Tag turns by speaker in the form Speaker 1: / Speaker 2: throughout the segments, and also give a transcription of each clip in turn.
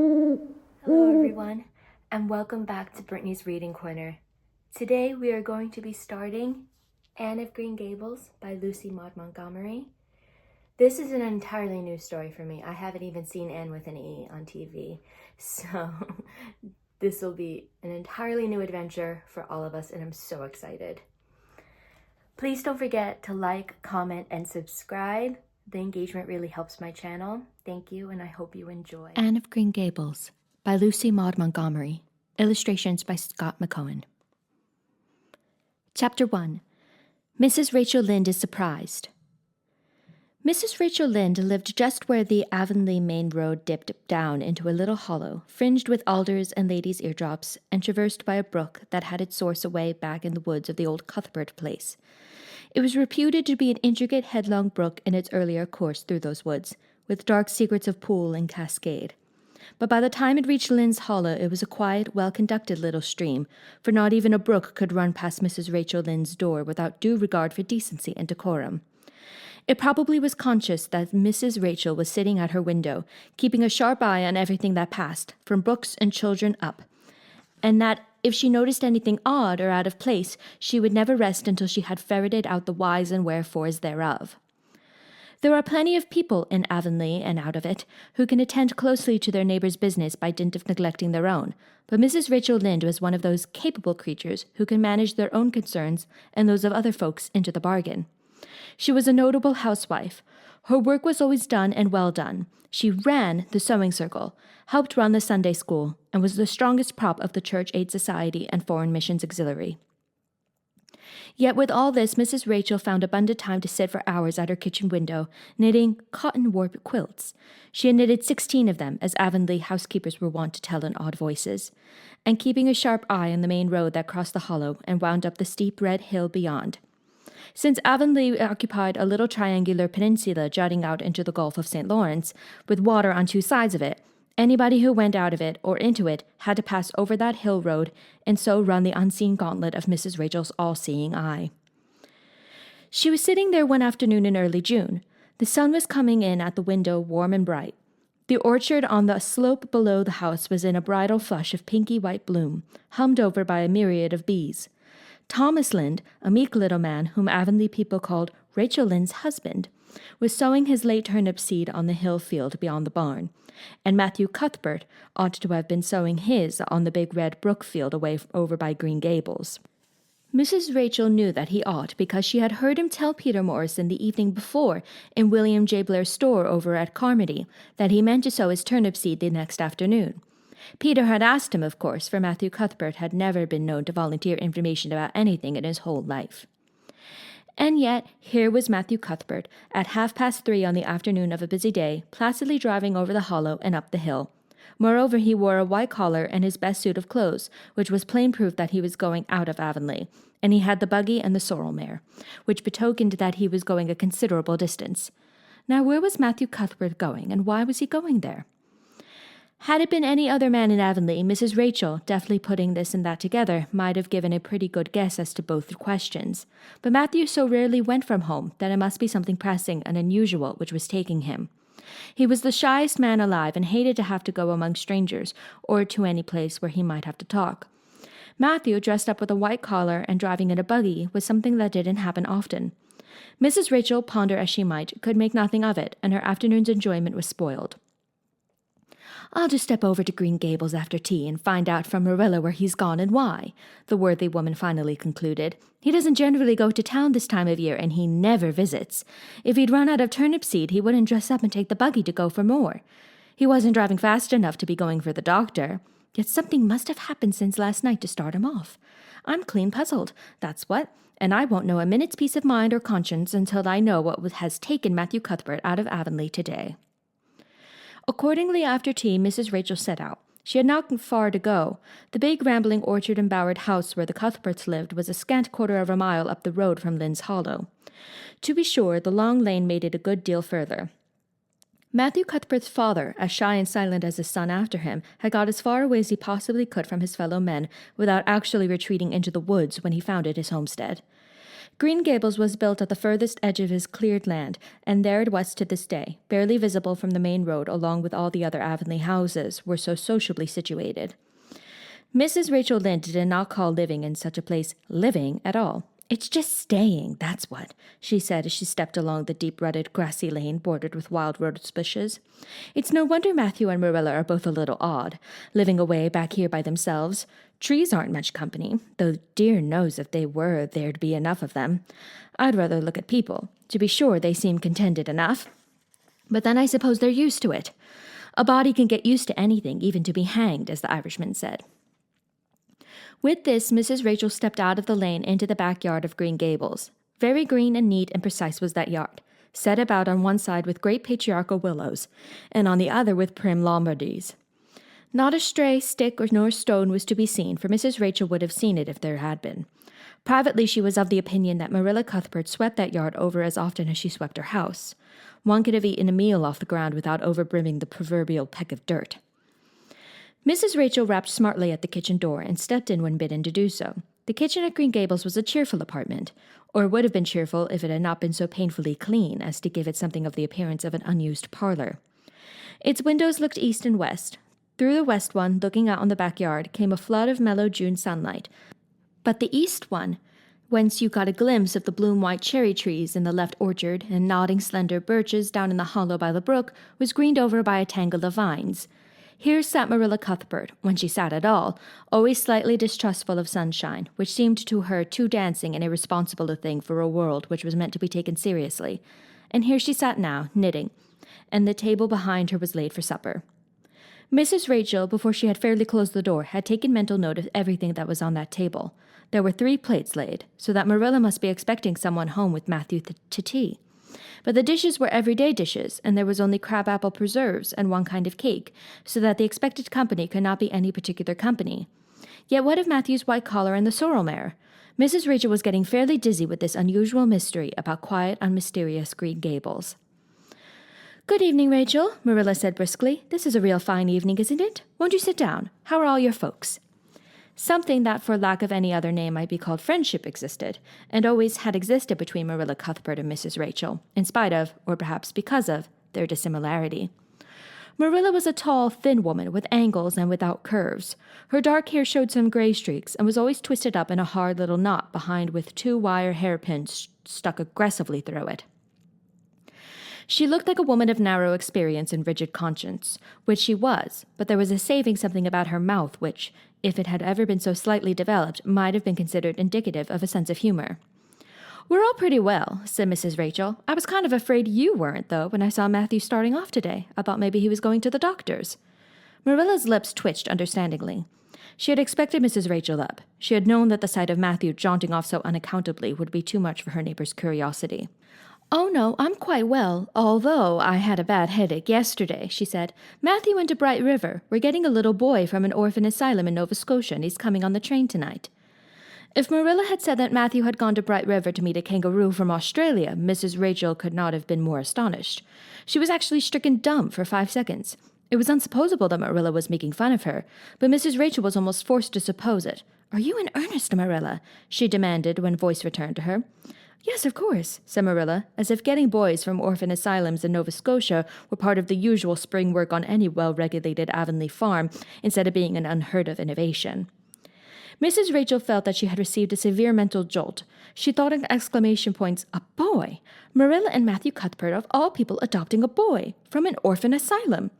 Speaker 1: Hello everyone, and welcome back to Brittany's Reading Corner. Today we are going to be starting Anne of Green Gables by Lucy Maud Montgomery. This is an entirely new story for me. I haven't even seen Anne with an E on TV, so this will be an entirely new adventure for all of us, and I'm so excited. Please don't forget to like, comment, and subscribe. The engagement really helps my channel. Thank you, and I hope you enjoy.
Speaker 2: Anne of Green Gables by Lucy Maud Montgomery. Illustrations by Scott McCohen. Chapter 1. Mrs. Rachel Lynde is surprised. Mrs. Rachel Lynde lived just where the Avonlea main road dipped down into a little hollow, fringed with alders and ladies' eardrops, and traversed by a brook that had its source away back in the woods of the old Cuthbert place. It was reputed to be an intricate, headlong brook in its earlier course through those woods, with dark secrets of pool and cascade. But by the time it reached Lynde's Hollow, it was a quiet, well-conducted little stream, for not even a brook could run past Mrs. Rachel Lynde's door without due regard for decency and decorum. It probably was conscious that Mrs. Rachel was sitting at her window, keeping a sharp eye on everything that passed, from books and children up, and that if she noticed anything odd or out of place, she would never rest until she had ferreted out the whys and wherefores thereof. There are plenty of people in Avonlea and out of it who can attend closely to their neighbours' business by dint of neglecting their own, but Mrs. Rachel Lynde was one of those capable creatures who can manage their own concerns and those of other folks into the bargain. She was a notable housewife. Her work was always done and well done. She ran the sewing circle, helped run the Sunday school, and was the strongest prop of the Church Aid Society and Foreign Missions Auxiliary. Yet with all this, Mrs. Rachel found abundant time to sit for hours at her kitchen window, knitting cotton warp quilts. She had knitted 16 of them, as Avonlea housekeepers were wont to tell in odd voices, and keeping a sharp eye on the main road that crossed the hollow and wound up the steep red hill beyond. Since Avonlea occupied a little triangular peninsula jutting out into the Gulf of St. Lawrence, with water on two sides of it, anybody who went out of it or into it had to pass over that hill road and so run the unseen gauntlet of Mrs. Rachel's all-seeing eye. She was sitting there one afternoon in early June. The sun was coming in at the window warm and bright. The orchard on the slope below the house was in a bridal flush of pinky white bloom, hummed over by a myriad of bees. Thomas Lynde, a meek little man whom Avonlea people called Rachel Lynde's husband, was sowing his late turnip seed on the hill field beyond the barn, and Matthew Cuthbert ought to have been sowing his on the big red brook field away over by Green Gables. Mrs. Rachel knew that he ought because she had heard him tell Peter Morrison the evening before in William J. Blair's store over at Carmody that he meant to sow his turnip seed the next afternoon. Peter had asked him, of course, for Matthew Cuthbert had never been known to volunteer information about anything in his whole life. And yet, here was Matthew Cuthbert, at 3:30 on the afternoon of a busy day, placidly driving over the hollow and up the hill. Moreover, he wore a white collar and his best suit of clothes, which was plain proof that he was going out of Avonlea, and he had the buggy and the sorrel mare, which betokened that he was going a considerable distance. Now, where was Matthew Cuthbert going, and why was he going there? Had it been any other man in Avonlea, Mrs. Rachel, deftly putting this and that together, might have given a pretty good guess as to both questions. But Matthew so rarely went from home that it must be something pressing and unusual which was taking him. He was the shyest man alive and hated to have to go among strangers or to any place where he might have to talk. Matthew, dressed up with a white collar and driving in a buggy, was something that didn't happen often. Mrs. Rachel, ponder as she might, could make nothing of it, and her afternoon's enjoyment was spoiled. "I'll just step over to Green Gables after tea and find out from Marilla where he's gone and why," the worthy woman finally concluded. "He doesn't generally go to town this time of year, and he never visits. If he'd run out of turnip seed, he wouldn't dress up and take the buggy to go for more. He wasn't driving fast enough to be going for the doctor. Yet something must have happened since last night to start him off. I'm clean puzzled, that's what, and I won't know a minute's peace of mind or conscience until I know what has taken Matthew Cuthbert out of Avonlea today." Accordingly, after tea, Mrs. Rachel set out. She had not far to go. The big, rambling, orchard-embowered house where the Cuthberts lived was a scant quarter of a mile up the road from Lynde's Hollow. To be sure, the long lane made it a good deal further. Matthew Cuthbert's father, as shy and silent as his son after him, had got as far away as he possibly could from his fellow men without actually retreating into the woods when he founded his homestead. Green Gables was built at the furthest edge of his cleared land, and there it was to this day, barely visible from the main road along with all the other Avonlea houses were so sociably situated. Mrs. Rachel Lynde did not call living in such a place living at all. "It's just staying, that's what," she said as she stepped along the deep-rutted grassy lane bordered with wild rose bushes. "It's no wonder Matthew and Marilla are both a little odd, living away back here by themselves. Trees aren't much company, though dear knows if they were there'd be enough of them. I'd rather look at people. To be sure, they seem contented enough. But then I suppose they're used to it. A body can get used to anything, even to be hanged, as the Irishman said." With this, Mrs. Rachel stepped out of the lane into the backyard of Green Gables. Very green and neat and precise was that yard, set about on one side with great patriarchal willows, and on the other with prim Lombardies. Not a stray stick nor stone was to be seen, for Mrs. Rachel would have seen it if there had been. Privately, she was of the opinion that Marilla Cuthbert swept that yard over as often as she swept her house. One could have eaten a meal off the ground without overbrimming the proverbial peck of dirt. Mrs. Rachel rapped smartly at the kitchen door and stepped in when bidden to do so. The kitchen at Green Gables was a cheerful apartment, or would have been cheerful if it had not been so painfully clean as to give it something of the appearance of an unused parlor. Its windows looked east and west. Through the west one, looking out on the backyard, came a flood of mellow June sunlight, but the east one, whence you got a glimpse of the bloom-white cherry trees in the left orchard and nodding slender birches down in the hollow by the brook, was greened over by a tangle of vines. Here sat Marilla Cuthbert, when she sat at all, always slightly distrustful of sunshine, which seemed to her too dancing and irresponsible a thing for a world which was meant to be taken seriously. And here she sat now, knitting, and the table behind her was laid for supper. Mrs. Rachel, before she had fairly closed the door, had taken mental note of everything that was on that table. There were 3 plates laid, so that Marilla must be expecting someone home with Matthew to tea. But the dishes were everyday dishes, and there was only crabapple preserves and one kind of cake, so that the expected company could not be any particular company. Yet what of Matthew's white collar and the sorrel mare? Mrs. Rachel was getting fairly dizzy with this unusual mystery about quiet, unmysterious Green Gables. "Good evening, Rachel," Marilla said briskly. "This is a real fine evening, isn't it? Won't you sit down? How are all your folks?" Something that for lack of any other name might be called friendship existed, and always had existed between Marilla Cuthbert and Mrs. Rachel, in spite of, or perhaps because of, their dissimilarity. Marilla was a tall, thin woman with angles and without curves. Her dark hair showed some gray streaks and was always twisted up in a hard little knot behind with 2 wire hairpins stuck aggressively through it. She looked like a woman of narrow experience and rigid conscience, which she was, but there was a saving something about her mouth which, if it had ever been so slightly developed, might have been considered indicative of a sense of humor. "We're all pretty well," said Mrs. Rachel. "I was kind of afraid you weren't, though, when I saw Matthew starting off today. I thought maybe he was going to the doctor's." Marilla's lips twitched understandingly. She had expected Mrs. Rachel up. She had known that the sight of Matthew jaunting off so unaccountably would be too much for her neighbor's curiosity. "Oh, no, I'm quite well, although I had a bad headache yesterday," she said. "Matthew went to Bright River. We're getting a little boy from an orphan asylum in Nova Scotia, and he's coming on the train tonight." If Marilla had said that Matthew had gone to Bright River to meet a kangaroo from Australia, Mrs. Rachel could not have been more astonished. She was actually stricken dumb for 5 seconds. It was unsupposable that Marilla was making fun of her, but Mrs. Rachel was almost forced to suppose it. "Are you in earnest, Marilla?" she demanded when voice returned to her. "Yes, of course," said Marilla, as if getting boys from orphan asylums in Nova Scotia were part of the usual spring work on any well-regulated Avonlea farm, instead of being an unheard-of innovation. Mrs. Rachel felt that she had received a severe mental jolt. She thought in exclamation points, "A boy! Marilla and Matthew Cuthbert, of all people, adopting a boy from an orphan asylum!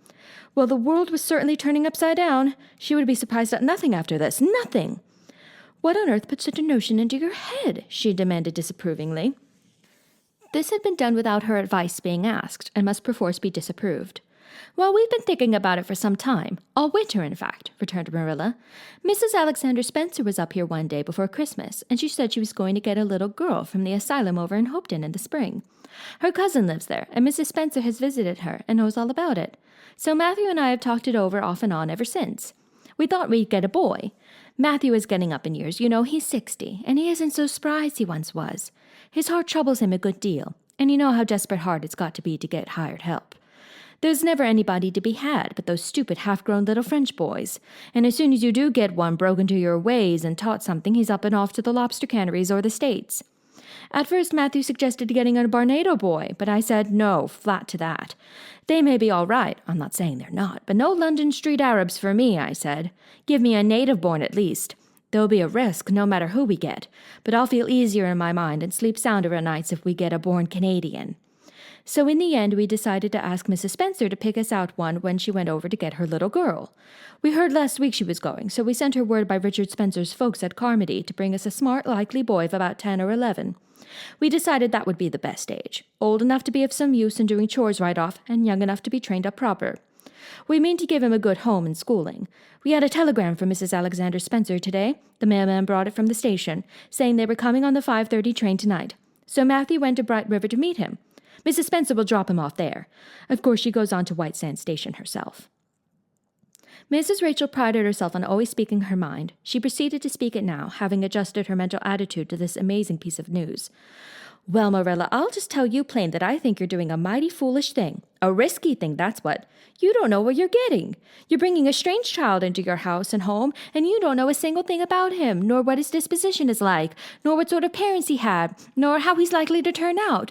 Speaker 2: Well, the world was certainly turning upside down. She would be surprised at nothing after this. Nothing! What on earth put such a notion into your head?" she demanded disapprovingly. This had been done without her advice being asked, and must perforce be disapproved. "Well, we've been thinking about it for some time, all winter, in fact," returned Marilla. "Mrs. Alexander Spencer was up here one day before Christmas, and she said she was going to get a little girl from the asylum over in Hopeton in the spring. Her cousin lives there, and Mrs. Spencer has visited her and knows all about it. So Matthew and I have talked it over off and on ever since. We thought we'd get a boy. Matthew is getting up in years, you know, he's 60, and he isn't so spry as he once was. His heart troubles him a good deal, and you know how desperate hard it's got to be to get hired help. There's never anybody to be had but those stupid half-grown little French boys, and as soon as you do get one broke into your ways and taught something, he's up and off to the lobster canneries or the States. At first, Matthew suggested getting a Barnado boy, but I said no, flat to that. They may be all right, I'm not saying they're not, but no London street Arabs for me, I said. Give me a native born at least. There'll be a risk, no matter who we get, but I'll feel easier in my mind and sleep sounder at nights if we get a born Canadian. So in the end, we decided to ask Mrs. Spencer to pick us out one when she went over to get her little girl. We heard last week she was going, so we sent her word by Richard Spencer's folks at Carmody to bring us a smart, likely boy of about 10 or 11. We decided that would be the best age, old enough to be of some use in doing chores right off, and young enough to be trained up proper. We mean to give him a good home and schooling. We had a telegram from Mrs. Alexander Spencer today. The mailman brought it from the station, saying they were coming on the 5:30 train tonight. So Matthew went to Bright River to meet him. Mrs. Spencer will drop him off there. Of course, she goes on to White Sands Station herself. Mrs. Rachel prided herself on always speaking her mind. She proceeded to speak it now, having adjusted her mental attitude to this amazing piece of news. Well, Marilla, I'll just tell you plain that I think you're doing a mighty foolish thing. A risky thing, that's what. You don't know what you're getting. You're bringing a strange child into your house and home, and you don't know a single thing about him, nor what his disposition is like, nor what sort of parents he had, nor how he's likely to turn out.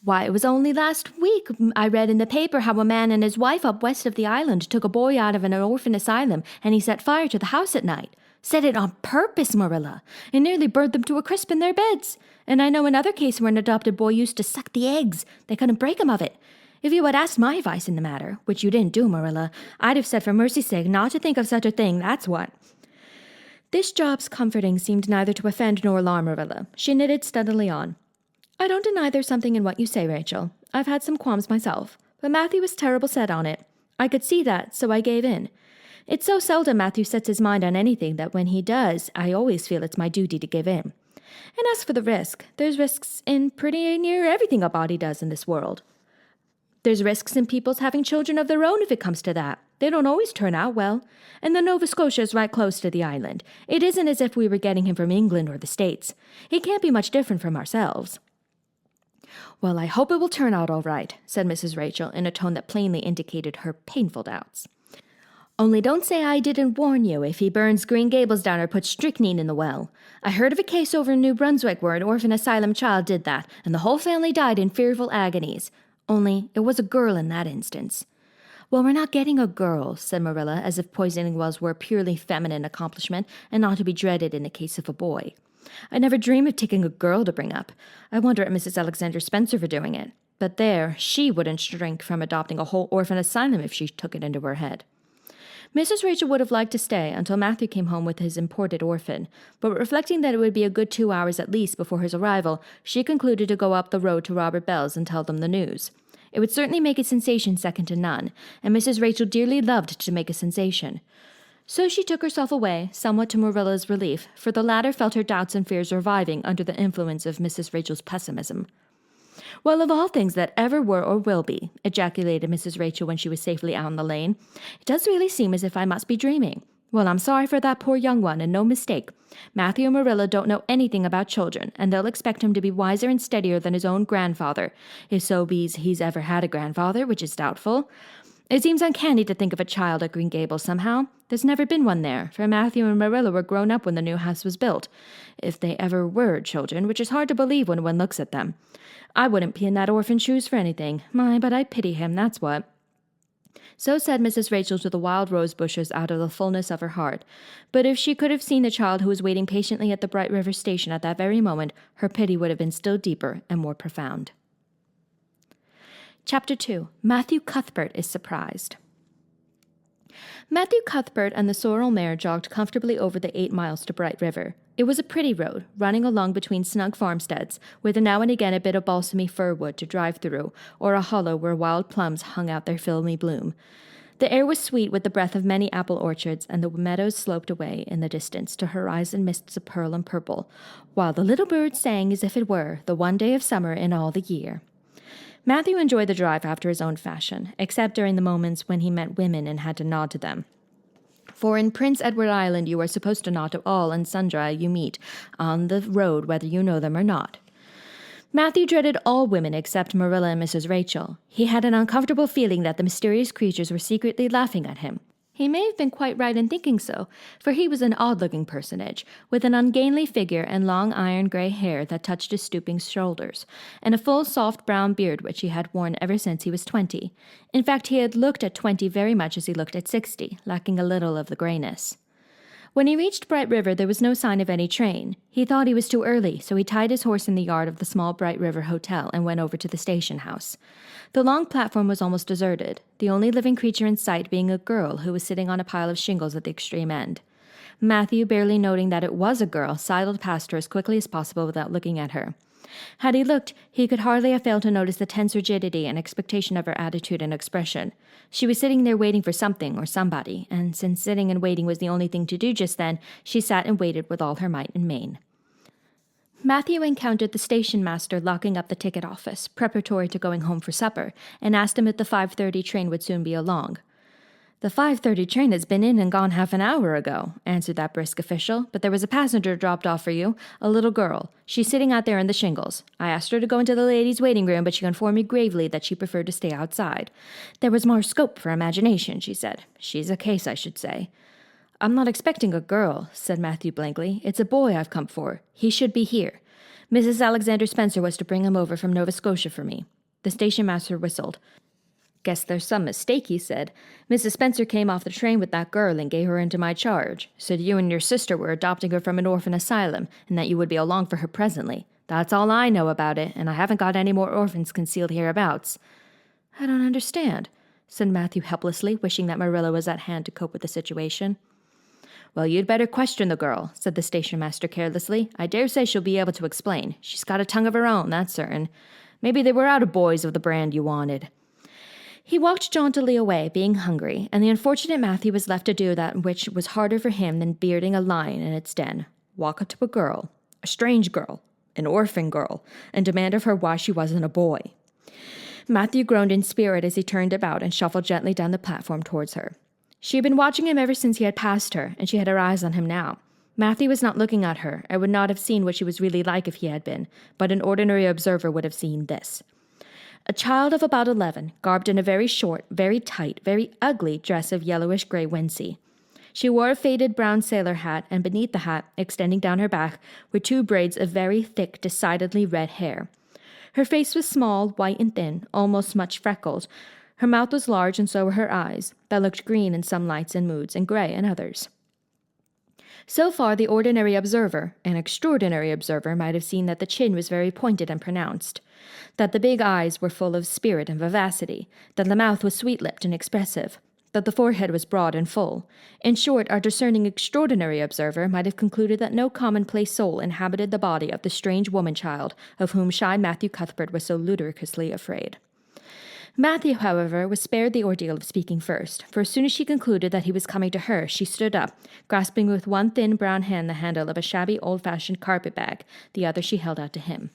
Speaker 2: Why, it was only last week I read in the paper how a man and his wife up west of the island took a boy out of an orphan asylum, and he set fire to the house at night. Set it on purpose, Marilla, and nearly burned them to a crisp in their beds. And I know another case where an adopted boy used to suck the eggs. They couldn't break him of it. If you had asked my advice in the matter, which you didn't do, Marilla, I'd have said for mercy's sake not to think of such a thing, that's what. This job's comforting seemed neither to offend nor alarm Marilla. She knitted steadily on. I don't deny there's something in what you say, Rachel. I've had some qualms myself, but Matthew was terrible set on it. I could see that, so I gave in. It's so seldom Matthew sets his mind on anything that when he does, I always feel it's my duty to give in. And as for the risk, there's risks in pretty near everything a body does in this world. There's risks in people's having children of their own if it comes to that. They don't always turn out well. And the Nova Scotia's right close to the island. It isn't as if we were getting him from England or the States. He can't be much different from ourselves. Well, I hope it will turn out all right, said Mrs. Rachel in a tone that plainly indicated her painful doubts. Only don't say I didn't warn you if he burns Green Gables down or puts strychnine in the well. I heard of a case over in New Brunswick where an orphan asylum child did that, and the whole family died in fearful agonies. Only it was a girl in that instance. Well, we're not getting a girl, said Marilla, as if poisoning wells were a purely feminine accomplishment and not to be dreaded in the case of a boy. I never dream of taking a girl to bring up. I wonder at Mrs. Alexander Spencer for doing it. But there, she wouldn't shrink from adopting a whole orphan asylum if she took it into her head. Mrs. Rachel would have liked to stay until Matthew came home with his imported orphan, but reflecting that it would be a good 2 hours at least before his arrival, she concluded to go up the road to Robert Bell's and tell them the news. It would certainly make a sensation second to none, and Mrs. Rachel dearly loved to make a sensation. So she took herself away, somewhat to Marilla's relief, for the latter felt her doubts and fears reviving under the influence of Mrs. Rachel's pessimism. Well, of all things that ever were or will be, ejaculated Mrs. Rachel when she was safely out in the lane, it does really seem as if I must be dreaming. Well, I'm sorry for that poor young one, and no mistake. Matthew and Marilla don't know anything about children, and they'll expect him to be wiser and steadier than his own grandfather, if so be's he's ever had a grandfather, which is doubtful. It seems uncanny to think of a child at Green Gables somehow. There's never been one there, for Matthew and Marilla were grown up when the new house was built, if they ever were children, which is hard to believe when one looks at them. I wouldn't be in that orphan's shoes for anything. My, but I pity him, that's what. So said Mrs. Rachel to the wild rose bushes out of the fullness of her heart. But if she could have seen the child who was waiting patiently at the Bright River station at that very moment, her pity would have been still deeper and more profound. Chapter 2. Matthew Cuthbert is surprised. Matthew Cuthbert and the sorrel mare jogged comfortably over the 8 miles to Bright River. It was a pretty road, running along between snug farmsteads, with now and again a bit of balsamy fir wood to drive through, or a hollow where wild plums hung out their filmy bloom. The air was sweet with the breath of many apple orchards, and the meadows sloped away in the distance to horizon mists of pearl and purple, while the little birds sang as if it were the one day of summer in all the year. Matthew enjoyed the drive after his own fashion, except during the moments when he met women and had to nod to them. For in Prince Edward Island you are supposed to nod to all and sundry you meet on the road whether you know them or not. Matthew dreaded all women except Marilla and Mrs. Rachel. He had an uncomfortable feeling that the mysterious creatures were secretly laughing at him. He may have been quite right in thinking so, for he was an odd-looking personage, with an ungainly figure and long iron-gray hair that touched his stooping shoulders, and a full, soft brown beard which he had worn ever since he was 20. In fact, he had looked at 20 very much as he looked at 60, lacking a little of the grayness. When he reached Bright River, there was no sign of any train. He thought he was too early, so he tied his horse in the yard of the small Bright River Hotel and went over to the station house. The long platform was almost deserted, the only living creature in sight being a girl who was sitting on a pile of shingles at the extreme end. Matthew, barely noting that it was a girl, sidled past her as quickly as possible without looking at her. Had he looked, he could hardly have failed to notice the tense rigidity and expectation of her attitude and expression. She was sitting there waiting for something or somebody, and since sitting and waiting was the only thing to do just then, she sat and waited with all her might and main. Matthew encountered the station master locking up the ticket office, preparatory to going home for supper, and asked him if the 5:30 train would soon be along. "The 5:30 train has been in and gone half an hour ago," answered that brisk official, "but there was a passenger dropped off for you, a little girl. She's sitting out there in the shingles. I asked her to go into the ladies' waiting room, but she informed me gravely that she preferred to stay outside. There was more scope for imagination, she said. She's a case, I should say." "I'm not expecting a girl," said Matthew blankly. "It's a boy I've come for. He should be here. Mrs. Alexander Spencer was to bring him over from Nova Scotia for me." The station master whistled. "Guess there's some mistake," he said. "Mrs. Spencer came off the train with that girl and gave her into my charge. Said you and your sister were adopting her from an orphan asylum, and that you would be along for her presently. That's all I know about it, and I haven't got any more orphans concealed hereabouts." "I don't understand," said Matthew helplessly, wishing that Marilla was at hand to cope with the situation. "Well, you'd better question the girl," said the station master carelessly. "I dare say she'll be able to explain. She's got a tongue of her own, that's certain. Maybe they were out of boys of the brand you wanted." He walked jauntily away, being hungry, and the unfortunate Matthew was left to do that which was harder for him than bearding a lion in its den. Walk up to a girl, a strange girl, an orphan girl, and demand of her why she wasn't a boy. Matthew groaned in spirit as he turned about and shuffled gently down the platform towards her. She had been watching him ever since he had passed her, and she had her eyes on him now. Matthew was not looking at her, and would not have seen what she was really like if he had been, but an ordinary observer would have seen this. A child of about 11, garbed in a very short, very tight, very ugly dress of yellowish-gray wincey. She wore a faded brown sailor hat, and beneath the hat, extending down her back, were 2 braids of very thick, decidedly red hair. Her face was small, white and thin, almost much freckled. Her mouth was large, and so were her eyes, that looked green in some lights and moods, and gray in others. So far, the ordinary observer, an extraordinary observer, might have seen that the chin was very pointed and pronounced, that the big eyes were full of spirit and vivacity, that the mouth was sweet-lipped and expressive, that the forehead was broad and full. In short, our discerning extraordinary observer might have concluded that no commonplace soul inhabited the body of the strange woman-child of whom shy Matthew Cuthbert was so ludicrously afraid. Matthew, however, was spared the ordeal of speaking first, for as soon as she concluded that he was coming to her, she stood up, grasping with one thin brown hand the handle of a shabby old-fashioned carpet-bag, the other she held out to him.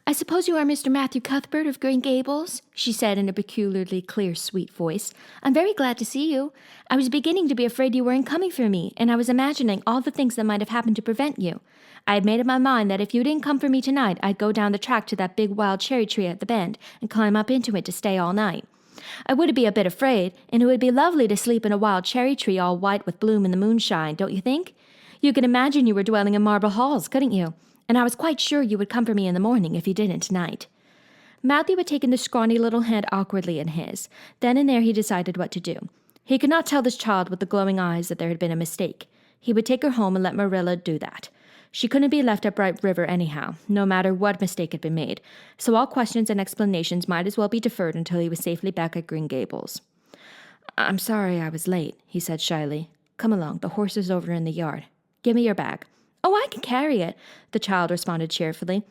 Speaker 2: "I suppose you are Mr. Matthew Cuthbert of Green Gables?" she said in a peculiarly clear, sweet voice. "I'm very glad to see you. I was beginning to be afraid you weren't coming for me, and I was imagining all the things that might have happened to prevent you. I had made up my mind that if you didn't come for me tonight, I'd go down the track to that big wild cherry tree at the bend and climb up into it to stay all night. I would be a bit afraid, and it would be lovely to sleep in a wild cherry tree all white with bloom in the moonshine, don't you think? You could imagine you were dwelling in marble halls, couldn't you? And I was quite sure you would come for me in the morning if you didn't tonight." Matthew had taken the scrawny little hand awkwardly in his. Then and there he decided what to do. He could not tell this child with the glowing eyes that there had been a mistake. He would take her home and let Marilla do that. She couldn't be left at Bright River anyhow, no matter what mistake had been made, so all questions and explanations might as well be deferred until he was safely back at Green Gables. "I'm sorry I was late," he said shyly. "Come along, the horse is over in the yard. Give me your bag." "Oh, I can carry it," the child responded cheerfully.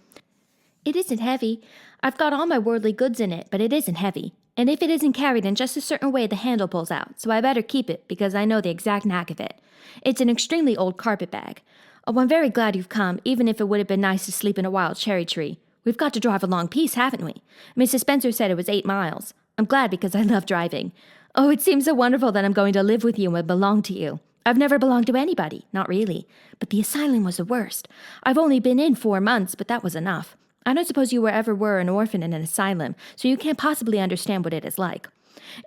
Speaker 2: "It isn't heavy. I've got all my worldly goods in it, but it isn't heavy. And if it isn't carried in just a certain way, the handle pulls out, so I better keep it because I know the exact knack of it. It's an extremely old carpet bag. Oh, I'm very glad you've come, even if it would have been nice to sleep in a wild cherry tree. We've got to drive a long piece, haven't we? Mrs. Spencer said it was 8 miles. I'm glad because I love driving. Oh, it seems so wonderful that I'm going to live with you and belong to you. I've never belonged to anybody, not really. But the asylum was the worst. I've only been in 4 months, but that was enough. I don't suppose you ever were an orphan in an asylum, so you can't possibly understand what it is like.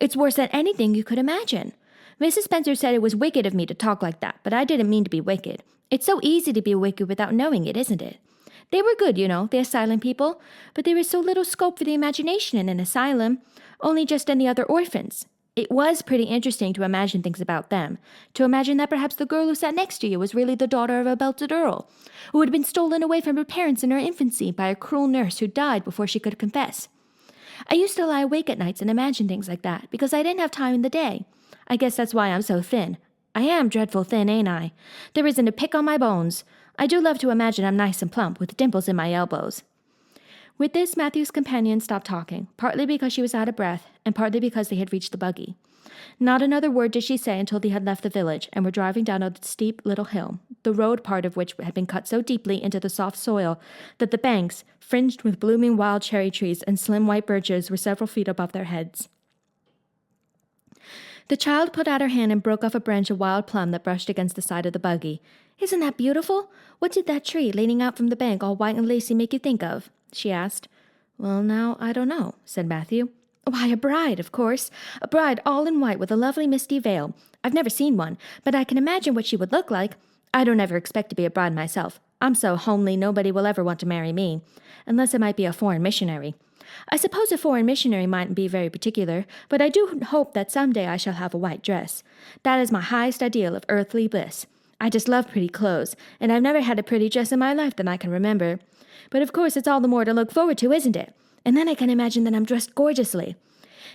Speaker 2: It's worse than anything you could imagine. Mrs. Spencer said it was wicked of me to talk like that, but I didn't mean to be wicked. It's so easy to be wicked without knowing it, isn't it? They were good, the asylum people, but there is so little scope for the imagination in an asylum, only just any other orphans. It was pretty interesting to imagine things about them, to imagine that perhaps the girl who sat next to you was really the daughter of a belted earl, who had been stolen away from her parents in her infancy by a cruel nurse who died before she could confess. I used to lie awake at nights and imagine things like that, because I didn't have time in the day. I guess that's why I'm so thin. I am dreadful thin, ain't I? There isn't a pick on my bones. I do love to imagine I'm nice and plump, with dimples in my elbows. With this, Matthew's companion stopped talking, partly because she was out of breath, and partly because they had reached the buggy. Not another word did she say until they had left the village and were driving down a steep little hill, the road part of which had been cut so deeply into the soft soil that the banks, fringed with blooming wild cherry trees and slim white birches, were several feet above their heads. The child put out her hand and broke off a branch of wild plum that brushed against the side of the buggy. "Isn't that beautiful? What did that tree, leaning out from the bank all white and lacy, make you think of?" she asked. "Well, now, I don't know," said Matthew. "Why, a bride, of course. A bride all in white with a lovely misty veil. I've never seen one, but I can imagine what she would look like. I don't ever expect to be a bride myself. I'm so homely nobody will ever want to marry me, unless it might be a foreign missionary. I suppose a foreign missionary mightn't be very particular, but I do hope that someday I shall have a white dress. That is my highest ideal of earthly bliss. I just love pretty clothes, and I've never had a pretty dress in my life that I can remember. But of course it's all the more to look forward to, isn't it? And then I can imagine that I'm dressed gorgeously.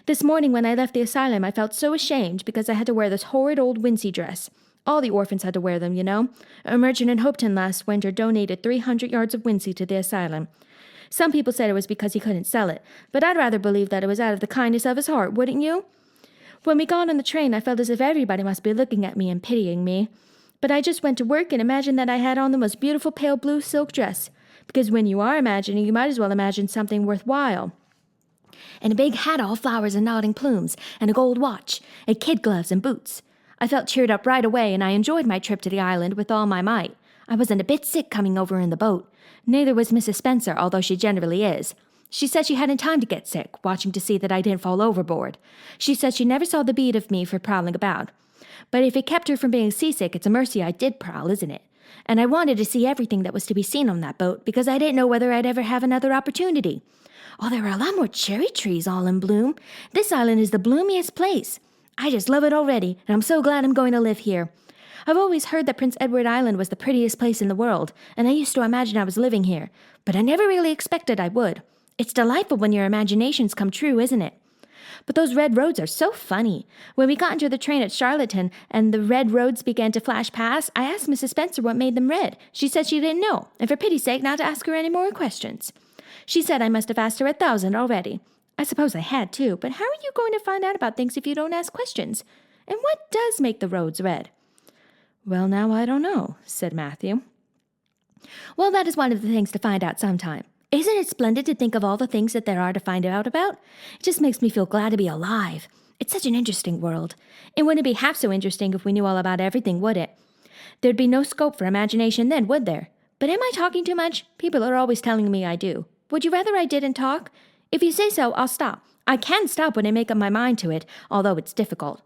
Speaker 2: This morning when I left the asylum, I felt so ashamed because I had to wear this horrid old wincey dress. All the orphans had to wear them, A merchant in Hopeton last winter donated 300 yards of wincey to the asylum. Some people said it was because he couldn't sell it, but I'd rather believe that it was out of the kindness of his heart, wouldn't you? When we got on the train, I felt as if everybody must be looking at me and pitying me. But I just went to work and imagined that I had on the most beautiful pale blue silk dress, because when you are imagining, you might as well imagine something worthwhile. And a big hat all flowers and nodding plumes, and a gold watch, and kid gloves and boots. I felt cheered up right away, and I enjoyed my trip to the island with all my might. I wasn't a bit sick coming over in the boat. Neither was Mrs. Spencer, although she generally is. She said she hadn't time to get sick, watching to see that I didn't fall overboard. She said she never saw the beat of me for prowling about. But if it kept her from being seasick, it's a mercy I did prowl, isn't it? And I wanted to see everything that was to be seen on that boat, because I didn't know whether I'd ever have another opportunity. Oh, there are a lot more cherry trees all in bloom. This island is the bloomiest place. I just love it already, and I'm so glad I'm going to live here. I've always heard that Prince Edward Island was the prettiest place in the world, and I used to imagine I was living here, but I never really expected I would. It's delightful when your imaginations come true, isn't it? But those red roads are so funny. When we got into the train at Charlottetown and the red roads began to flash past, I asked Mrs. Spencer what made them red. She said she didn't know, and for pity's sake not to ask her any more questions. She said I must have asked her 1,000 already. I suppose I had too, but how are you going to find out about things if you don't ask questions? And what does make the roads red? Well, now I don't know, said Matthew. Well, that is one of the things to find out sometime. Isn't it splendid to think of all the things that there are to find out about? It just makes me feel glad to be alive. It's such an interesting world. It wouldn't be half so interesting if we knew all about everything, would it? There'd be no scope for imagination then, would there? But am I talking too much? People are always telling me I do. Would you rather I didn't talk? If you say so, I'll stop. I can stop when I make up my mind to it, although it's difficult.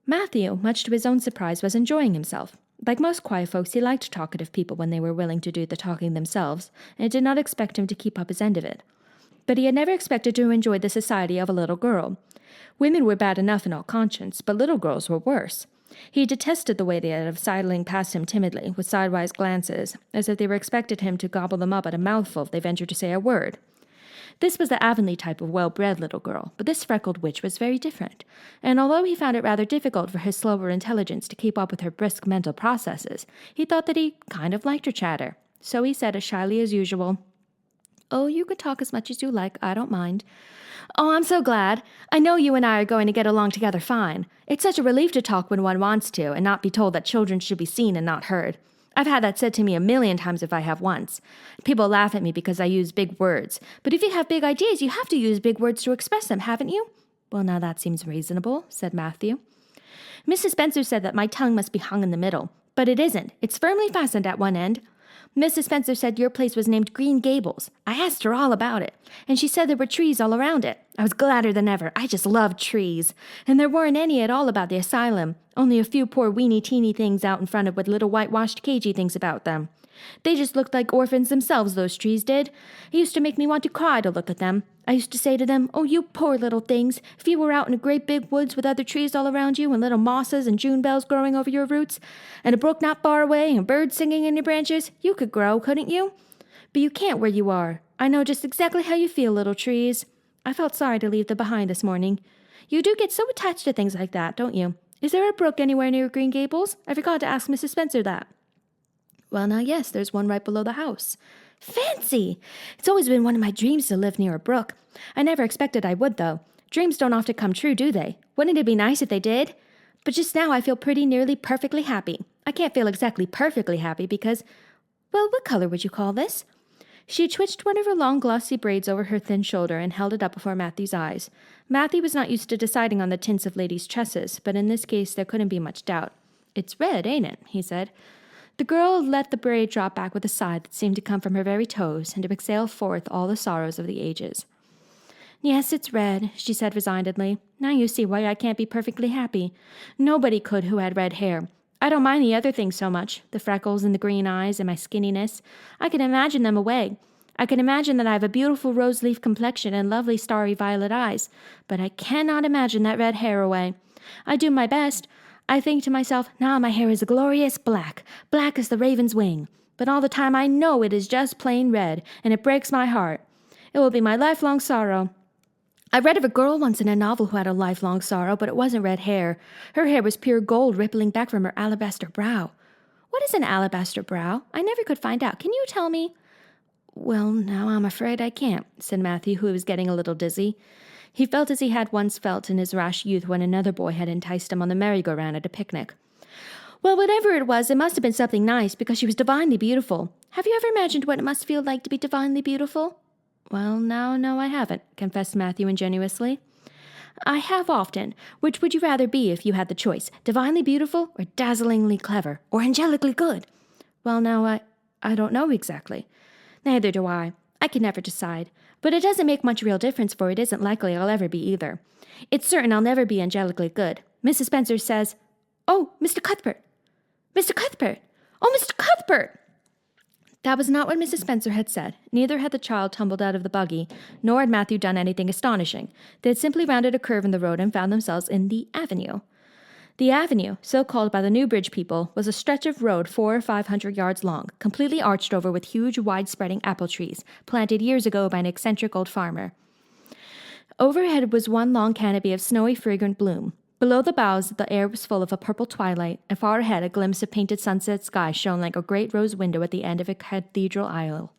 Speaker 2: Matthew, much to his own surprise, was enjoying himself. Like most quiet folks, he liked talkative people when they were willing to do the talking themselves, and did not expect him to keep up his end of it. But he had never expected to enjoy the society of a little girl. Women were bad enough in all conscience, but little girls were worse. He detested the way they had of sidling past him timidly, with sidewise glances, as if they were expected him to gobble them up at a mouthful if they ventured to say a word. This was the Avonlea type of well-bred little girl, but this freckled witch was very different, and although he found it rather difficult for his slower intelligence to keep up with her brisk mental processes, he thought that he kind of liked her chatter. So he said as shyly as usual, "Oh, you can talk as much as you like, I don't mind." "Oh, I'm so glad. I know you and I are going to get along together fine. It's such a relief to talk when one wants to, and not be told that children should be seen and not heard. I've had that said to me 1,000,000 times if I have once. People laugh at me because I use big words. But if you have big ideas, you have to use big words to express them, haven't you?" "Well, now that seems reasonable," said Matthew. "Mrs. Spencer said that my tongue must be hung in the middle. But it isn't. It's firmly fastened at one end. Mrs. Spencer said your place was named Green Gables. I asked her all about it, and she said there were trees all around it. I was gladder than ever. I just love trees. And there weren't any at all about the asylum, only a few poor weeny-teeny things out in front of with little whitewashed cagey things about them. They just looked like orphans themselves, those trees did. It used to make me want to cry to look at them. I used to say to them, "Oh, you poor little things, if you were out in a great big woods with other trees all around you and little mosses and June bells growing over your roots, and a brook not far away and birds singing in your branches, you could grow, couldn't you? But you can't where you are. I know just exactly how you feel, little trees." I felt sorry to leave them behind this morning. You do get so attached to things like that, don't you? Is there a brook anywhere near Green Gables? I forgot to ask Mrs. Spencer that. Well, now, yes, there's one right below the house. Fancy! It's always been one of my dreams to live near a brook. I never expected I would, though. Dreams don't often come true, do they? Wouldn't it be nice if they did? But just now I feel pretty nearly perfectly happy. I can't feel exactly perfectly happy because, well, what color would you call this? She twitched one of her long glossy braids over her thin shoulder and held it up before Matthew's eyes. Matthew was not used to deciding on the tints of ladies' tresses, but in this case there couldn't be much doubt. "It's red, ain't it?" he said. The girl let the braid drop back with a sigh that seemed to come from her very toes and to exhale forth all the sorrows of the ages. "Yes, it's red," she said resignedly. "Now you see why I can't be perfectly happy. Nobody could who had red hair. I don't mind the other things so much, the freckles and the green eyes and my skinniness. I can imagine them away. I can imagine that I have a beautiful rose-leaf complexion and lovely starry violet eyes, but I cannot imagine that red hair away. I do my best. I think to myself, now my hair is a glorious black, black as the raven's wing. But all the time I know it is just plain red, and it breaks my heart. It will be my lifelong sorrow. I read of a girl once in a novel who had a lifelong sorrow, but it wasn't red hair. Her hair was pure gold rippling back from her alabaster brow." "What is an alabaster brow? I never could find out. Can you tell me?" "Well, now I'm afraid I can't," said Matthew, who was getting a little dizzy. He felt as he had once felt in his rash youth when another boy had enticed him on the merry-go-round at a picnic. "Well, whatever it was, it must have been something nice, because she was divinely beautiful. Have you ever imagined what it must feel like to be divinely beautiful?" "Well, now, no, I haven't," confessed Matthew ingenuously. "I have often. Which would you rather be if you had the choice, divinely beautiful or dazzlingly clever or angelically good?" "Well, now, I don't know exactly." "Neither do I. I can never decide. But it doesn't make much real difference, for it isn't likely I'll ever be either. It's certain I'll never be angelically good. Mrs. Spencer says, 'Oh, Mr. Cuthbert! Mr. Cuthbert! Oh, Mr. Cuthbert!'" That was not what Mrs. Spencer had said. Neither had the child tumbled out of the buggy, nor had Matthew done anything astonishing. They had simply rounded a curve in the road and found themselves in the avenue. The avenue, so called by the Newbridge people, was a stretch of road 400 or 500 yards long, completely arched over with huge, wide-spreading apple trees, planted years ago by an eccentric old farmer. Overhead was one long canopy of snowy, fragrant bloom. Below the boughs, the air was full of a purple twilight, and far ahead a glimpse of painted sunset sky shone like a great rose window at the end of a cathedral aisle.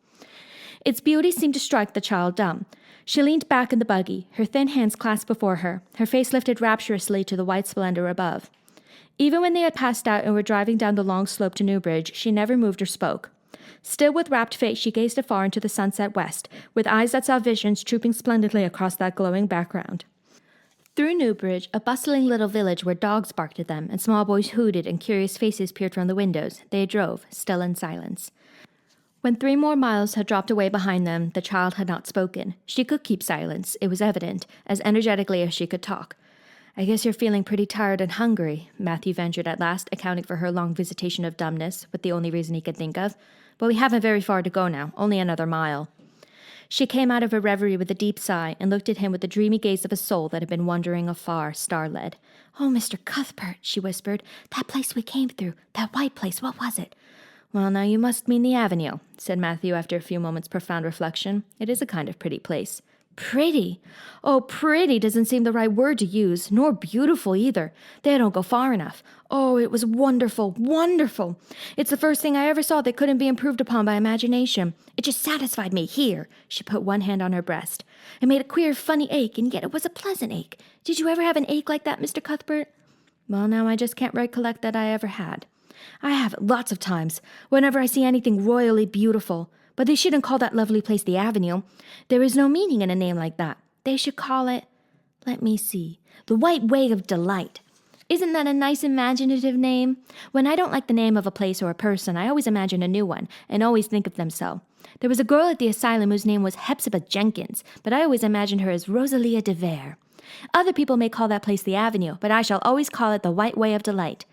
Speaker 2: Its beauty seemed to strike the child dumb. She leaned back in the buggy, her thin hands clasped before her, her face lifted rapturously to the white splendor above. Even when they had passed out and were driving down the long slope to Newbridge, she never moved or spoke. Still with rapt face, she gazed afar into the sunset west, with eyes that saw visions trooping splendidly across that glowing background. Through Newbridge, a bustling little village where dogs barked at them and small boys hooted and curious faces peered from the windows, they drove, still in silence. When 3 more miles had dropped away behind them, the child had not spoken. She could keep silence, it was evident, as energetically as she could talk. "I guess you're feeling pretty tired and hungry," Matthew ventured at last, accounting for her long visitation of dumbness, with the only reason he could think of. "But we haven't very far to go now, only another mile." She came out of her reverie with a deep sigh and looked at him with the dreamy gaze of a soul that had been wandering afar, star-led. "Oh, Mr. Cuthbert," she whispered, "that place we came through, that white place, what was it?" "Well, now you must mean the avenue," said Matthew after a few moments' profound reflection. "It is a kind of pretty place." "Pretty? Oh, pretty doesn't seem the right word to use, nor beautiful either. They don't go far enough. Oh, it was wonderful, wonderful. It's the first thing I ever saw that couldn't be improved upon by imagination. It just satisfied me here." She put one hand on her breast. "It made a queer, funny ache, and yet it was a pleasant ache. Did you ever have an ache like that, Mr. Cuthbert?" "Well, now I just can't recollect that I ever had." "I have it lots of times, whenever I see anything royally beautiful. But they shouldn't call that lovely place the Avenue. There is no meaning in a name like that. They should call it, let me see, the White Way of Delight." Isn't that a nice imaginative name? When I don't like the name of a place or a person, I always imagine a new one, and always think of them so. There was a girl at the asylum whose name was Hepzibah Jenkins, but I always imagined her as Rosalia de Vere. Other people may call that place the Avenue, but I shall always call it the White Way of Delight.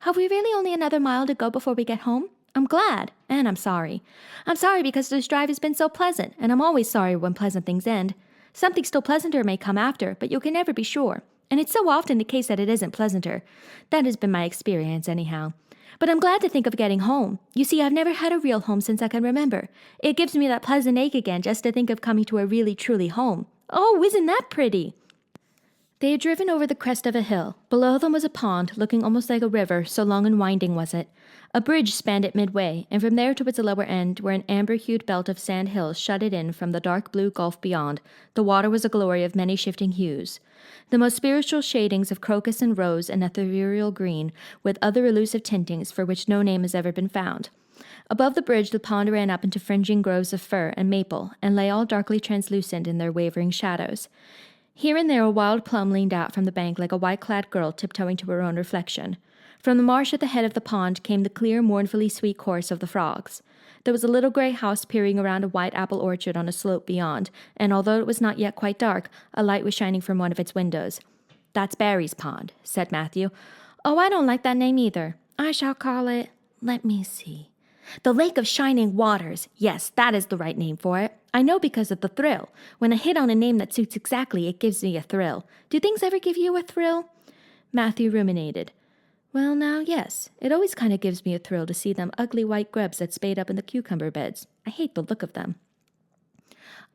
Speaker 2: Have we really only another mile to go before we get home? I'm glad, and I'm sorry. I'm sorry because this drive has been so pleasant, and I'm always sorry when pleasant things end. Something still pleasanter may come after, but you can never be sure. And it's so often the case that it isn't pleasanter. That has been my experience, anyhow. But I'm glad to think of getting home. You see, I've never had a real home since I can remember. It gives me that pleasant ache again just to think of coming to a really, truly home. Oh, isn't that pretty? They had driven over the crest of a hill. Below them was a pond, looking almost like a river, so long and winding was it. A bridge spanned it midway, and from there to its lower end, where an amber-hued belt of sand hills shut it in from the dark blue gulf beyond, the water was a glory of many shifting hues. The most spiritual shadings of crocus and rose and ethereal green, with other elusive tintings for which no name has ever been found. Above the bridge the pond ran up into fringing groves of fir and maple, and lay all darkly translucent in their wavering shadows. Here and there a wild plum leaned out from the bank like a white-clad girl tiptoeing to her own reflection. From the marsh at the head of the pond came the clear, mournfully sweet chorus of the frogs. There was a little gray house peering around a white apple orchard on a slope beyond, and although it was not yet quite dark, a light was shining from one of its windows. "That's Barry's pond," said Matthew. "Oh, I don't like that name either. I shall call it, let me see, the Lake of Shining Waters. Yes, that is the right name for it. I know because of the thrill. When I hit on a name that suits exactly, it gives me a thrill. Do things ever give you a thrill?" Matthew ruminated. "Well, now, yes. It always kind of gives me a thrill to see them ugly white grubs that spade up in the cucumber beds. I hate the look of them."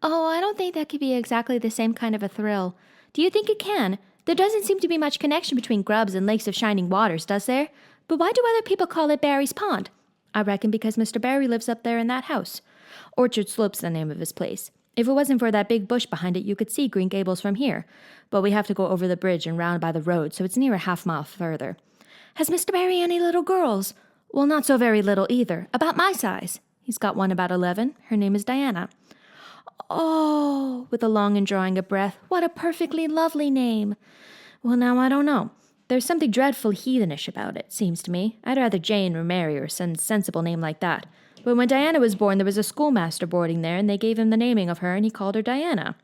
Speaker 2: "Oh, I don't think that could be exactly the same kind of a thrill. Do you think it can? There doesn't seem to be much connection between grubs and lakes of shining waters, does there? But why do other people call it Barry's Pond?" "I reckon because Mr. Barry lives up there in that house. Orchard Slope's the name of his place. If it wasn't for that big bush behind it, you could see Green Gables from here. But we have to go over the bridge and round by the road, so it's near a half-mile further." "Has Mr. Barry any little girls?" "Well, not so very little either. About my size." "He's got one about 11. Her name is Diana." "Oh," with a long indrawing of breath, "what a perfectly lovely name." "Well, now, I don't know. There's something dreadful heathenish about it, seems to me. I'd rather Jane or Mary or some sensible name like that. But when Diana was born, there was a schoolmaster boarding there, and they gave him the naming of her, and he called her Diana.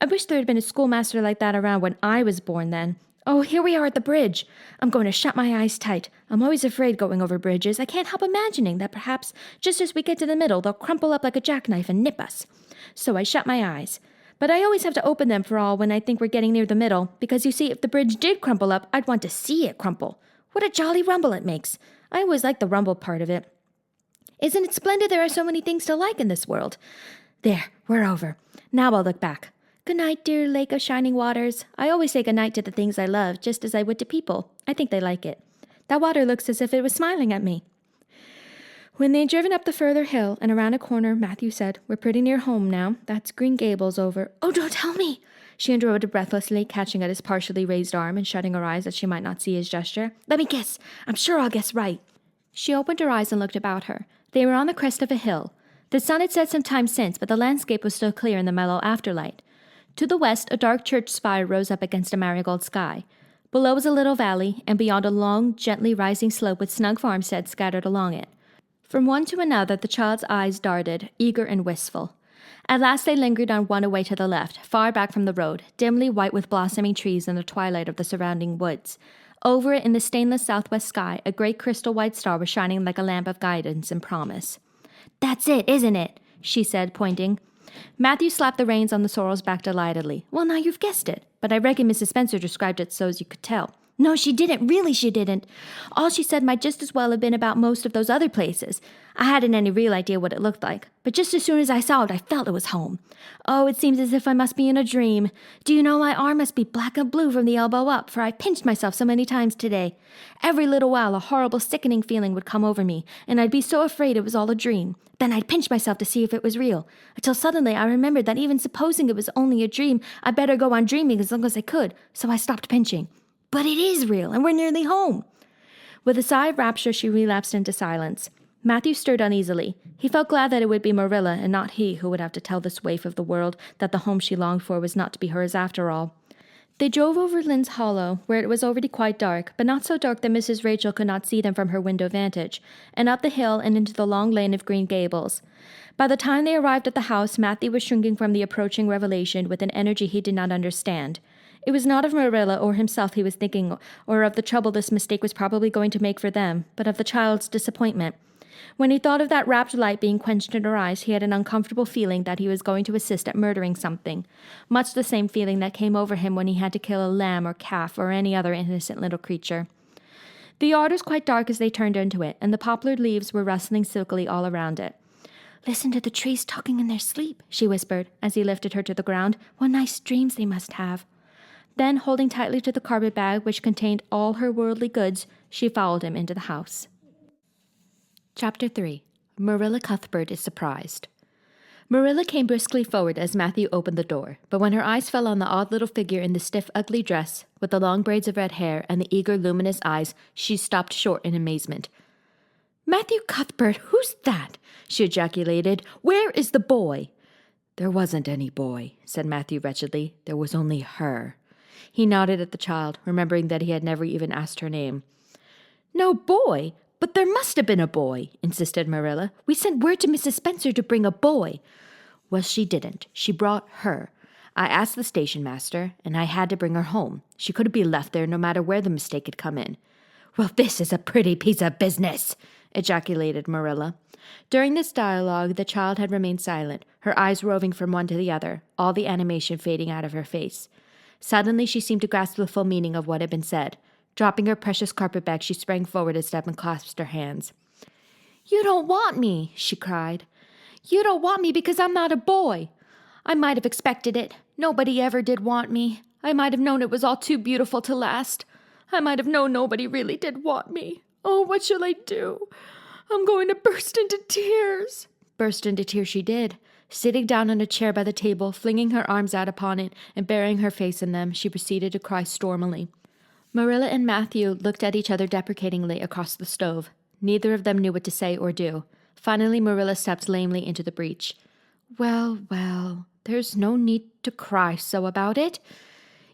Speaker 2: I wish there had been a schoolmaster like that around when I was born then. Oh, here we are at the bridge. I'm going to shut my eyes tight. I'm always afraid going over bridges. I can't help imagining that perhaps just as we get to the middle, they'll crumple up like a jackknife and nip us. So I shut my eyes. But I always have to open them for all when I think we're getting near the middle, because you see, if the bridge did crumple up, I'd want to see it crumple. What a jolly rumble it makes. I always like the rumble part of it. Isn't it splendid there are so many things to like in this world? There, we're over. Now I'll look back. Good night, dear Lake of Shining Waters. I always say good night to the things I love, just as I would to people. I think they like it. That water looks as if it was smiling at me. When they had driven up the further hill and around a corner, Matthew said, "We're pretty near home now. That's Green Gables over." "Oh, don't tell me," she interrupted breathlessly, catching at his partially raised arm and shutting her eyes that she might not see his gesture. "Let me guess. I'm sure I'll guess right." She opened her eyes and looked about her. They were on the crest of a hill. The sun had set some time since, but the landscape was still clear in the mellow afterlight. To the west, a dark church spire rose up against a marigold sky. Below was a little valley, and beyond a long, gently rising slope with snug farmsteads scattered along it. From one to another the child's eyes darted, eager and wistful. At last they lingered on one away to the left, far back from the road, dimly white with blossoming trees in the twilight of the surrounding woods. Over it, in the stainless southwest sky, a great crystal-white star was shining like a lamp of guidance and promise. "That's it, isn't it?" she said, pointing. Matthew slapped the reins on the sorrel's back delightedly. "Well, now you've guessed it. But I reckon Mrs. Spencer described it so as you could tell." "No, she didn't. Really, she didn't. All she said might just as well have been about most of those other places. I hadn't any real idea what it looked like. But just as soon as I saw it, I felt it was home. Oh, it seems as if I must be in a dream. Do you know, my arm must be black and blue from the elbow up, for I pinched myself so many times today. Every little while a horrible, sickening feeling would come over me, and I'd be so afraid it was all a dream. Then I'd pinch myself to see if it was real, until suddenly I remembered that even supposing it was only a dream, I'd better go on dreaming as long as I could, so I stopped pinching. But it is real, and we're nearly home." With a sigh of rapture, she relapsed into silence. Matthew stirred uneasily. He felt glad that it would be Marilla and not he who would have to tell this waif of the world that the home she longed for was not to be hers after all. They drove over Lynn's Hollow, where it was already quite dark, but not so dark that Mrs. Rachel could not see them from her window vantage, and up the hill and into the long lane of Green Gables. By the time they arrived at the house, Matthew was shrinking from the approaching revelation with an energy he did not understand. It was not of Marilla or himself he was thinking, or of the trouble this mistake was probably going to make for them, but of the child's disappointment. When he thought of that rapt light being quenched in her eyes, he had an uncomfortable feeling that he was going to assist at murdering something, much the same feeling that came over him when he had to kill a lamb or calf or any other innocent little creature. The yard was quite dark as they turned into it, and the poplar leaves were rustling silkily all around it. "Listen to the trees talking in their sleep," she whispered, as he lifted her to the ground. "What nice dreams they must have." Then, holding tightly to the carpet bag which contained all her worldly goods, she followed him into the house. Chapter 3. Marilla Cuthbert is Surprised. Marilla came briskly forward as Matthew opened the door, but when her eyes fell on the odd little figure in the stiff, ugly dress, with the long braids of red hair and the eager, luminous eyes, she stopped short in amazement. "Matthew Cuthbert, who's that?" she ejaculated. "Where is the boy?" "There wasn't any boy," said Matthew wretchedly. "There was only her." He nodded at the child, remembering that he had never even asked her name. "No boy? But there must have been a boy," insisted Marilla. "We sent word to Mrs. Spencer to bring a boy." "Well, she didn't. She brought her. I asked the station master, and I had to bring her home. She couldn't be left there no matter where the mistake had come in." "Well, this is a pretty piece of business," ejaculated Marilla. During this dialogue, the child had remained silent, her eyes roving from one to the other, all the animation fading out of her face. Suddenly, she seemed to grasp the full meaning of what had been said. Dropping her precious carpetbag, she sprang forward a step and clasped her hands. "You don't want me," she cried. "You don't want me because I'm not a boy. I might have expected it. Nobody ever did want me. I might have known it was all too beautiful to last. I might have known nobody really did want me. Oh, what shall I do? I'm going to burst into tears." Burst into tears she did. Sitting down on a chair by the table, flinging her arms out upon it, and burying her face in them, she proceeded to cry stormily. Marilla and Matthew looked at each other deprecatingly across the stove. Neither of them knew what to say or do. Finally, Marilla stepped lamely into the breach. "Well, well, there's no need to cry so about it."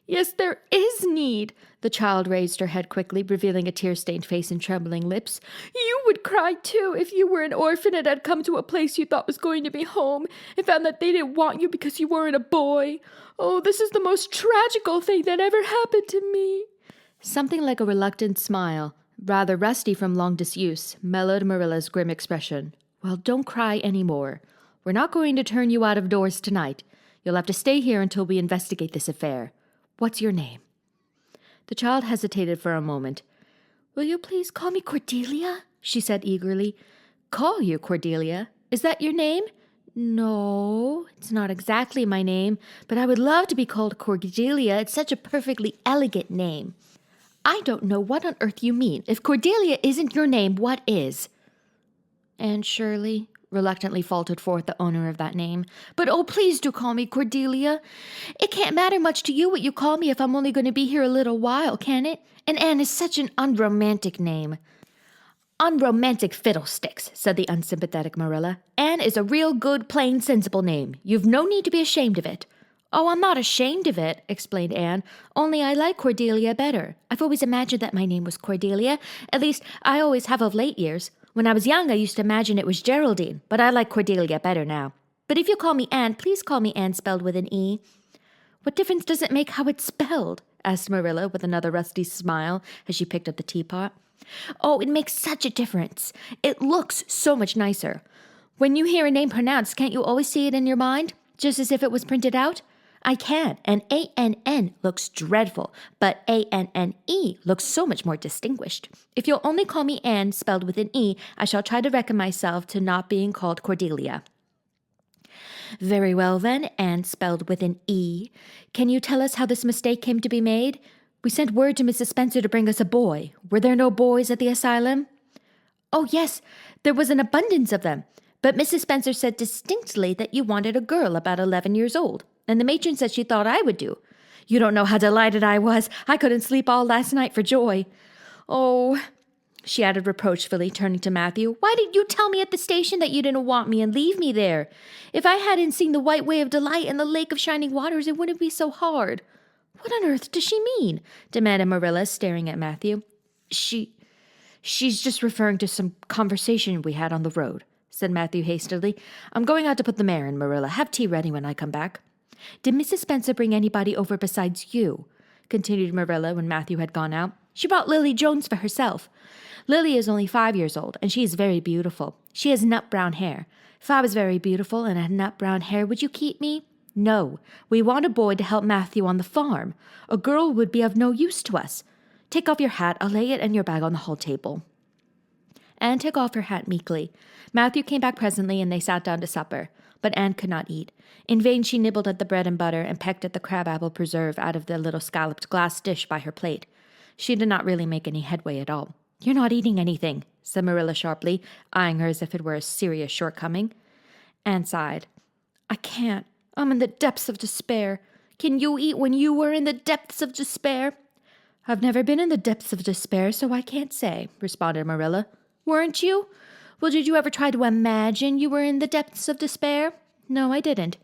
Speaker 2: "Yes, there is need." The child raised her head quickly, revealing a tear-stained face and trembling lips. "You would cry, too, if you were an orphan and had come to a place you thought was going to be home and found that they didn't want you because you weren't a boy. Oh, this is the most tragical thing that ever happened to me." Something like a reluctant smile, rather rusty from long disuse, mellowed Marilla's grim expression. "Well, don't cry any more. We're not going to turn you out of doors tonight. You'll have to stay here until we investigate this affair. What's your name?" The child hesitated for a moment. "Will you please call me Cordelia?" she said eagerly. "Call you Cordelia? Is that your name?" "No, it's not exactly my name, but I would love to be called Cordelia. It's such a perfectly elegant name." "I don't know what on earth you mean. If Cordelia isn't your name, what is?" "Anne Shirley," reluctantly faltered forth the owner of that name. "But oh, please do call me Cordelia. It can't matter much to you what you call me if I'm only going to be here a little while, can it? And Anne is such an unromantic name." "Unromantic fiddlesticks," said the unsympathetic Marilla. "Anne is a real good, plain, sensible name. You've no need to be ashamed of it." "Oh, I'm not ashamed of it," explained Anne. "Only I like Cordelia better. I've always imagined that my name was Cordelia. At least, I always have of late years. When I was young, I used to imagine it was Geraldine, but I like Cordelia better now. But if you call me Anne, please call me Anne spelled with an E." "What difference does it make how it's spelled?" asked Marilla with another rusty smile as she picked up the teapot. "Oh, it makes such a difference. It looks so much nicer. When you hear a name pronounced, can't you always see it in your mind, just as if it was printed out? I can, and A-N-N looks dreadful, but A-N-N-E looks so much more distinguished. If you'll only call me Anne, spelled with an E, I shall try to reckon myself to not being called Cordelia." "Very well, then, Anne spelled with an E. Can you tell us how this mistake came to be made? We sent word to Mrs. Spencer to bring us a boy. Were there no boys at the asylum?" "Oh, yes, there was an abundance of them. But Mrs. Spencer said distinctly that you wanted a girl about 11 years old. And the matron said she thought I would do. You don't know how delighted I was. I couldn't sleep all last night for joy. Oh," she added reproachfully, turning to Matthew, "why didn't you tell me at the station that you didn't want me and leave me there? If I hadn't seen the white way of delight and the lake of shining waters, it wouldn't be so hard." What on earth does she mean? Demanded Marilla, staring at Matthew. She's just referring to some conversation we had on the road, said Matthew hastily. I'm going out to put the mare in, Marilla. Have tea ready when I come back. Did Mrs. Spencer bring anybody over besides you? Continued Marilla when Matthew had gone out. She brought Lily Jones for herself. Lily is only 5 years old, and she is very beautiful. She has nut brown hair. If I was very beautiful and had nut brown hair, would you keep me? No. We want a boy to help Matthew on the farm. A girl would be of no use to us. Take off your hat. I'll lay it and your bag on the hall table. Anne took off her hat meekly. Matthew came back presently, and they sat down to supper. But Anne could not eat. In vain she nibbled at the bread and butter and pecked at the crabapple preserve out of the little scalloped glass dish by her plate. She did not really make any headway at all. You're not eating anything, said Marilla sharply, eyeing her as if it were a serious shortcoming. Anne sighed. I can't. I'm in the depths of despair. Can you eat when you were in the depths of despair? I've never been in the depths of despair, so I can't say, responded Marilla. Weren't you? Well, did you ever try to imagine you were in the depths of despair? No, I didn't.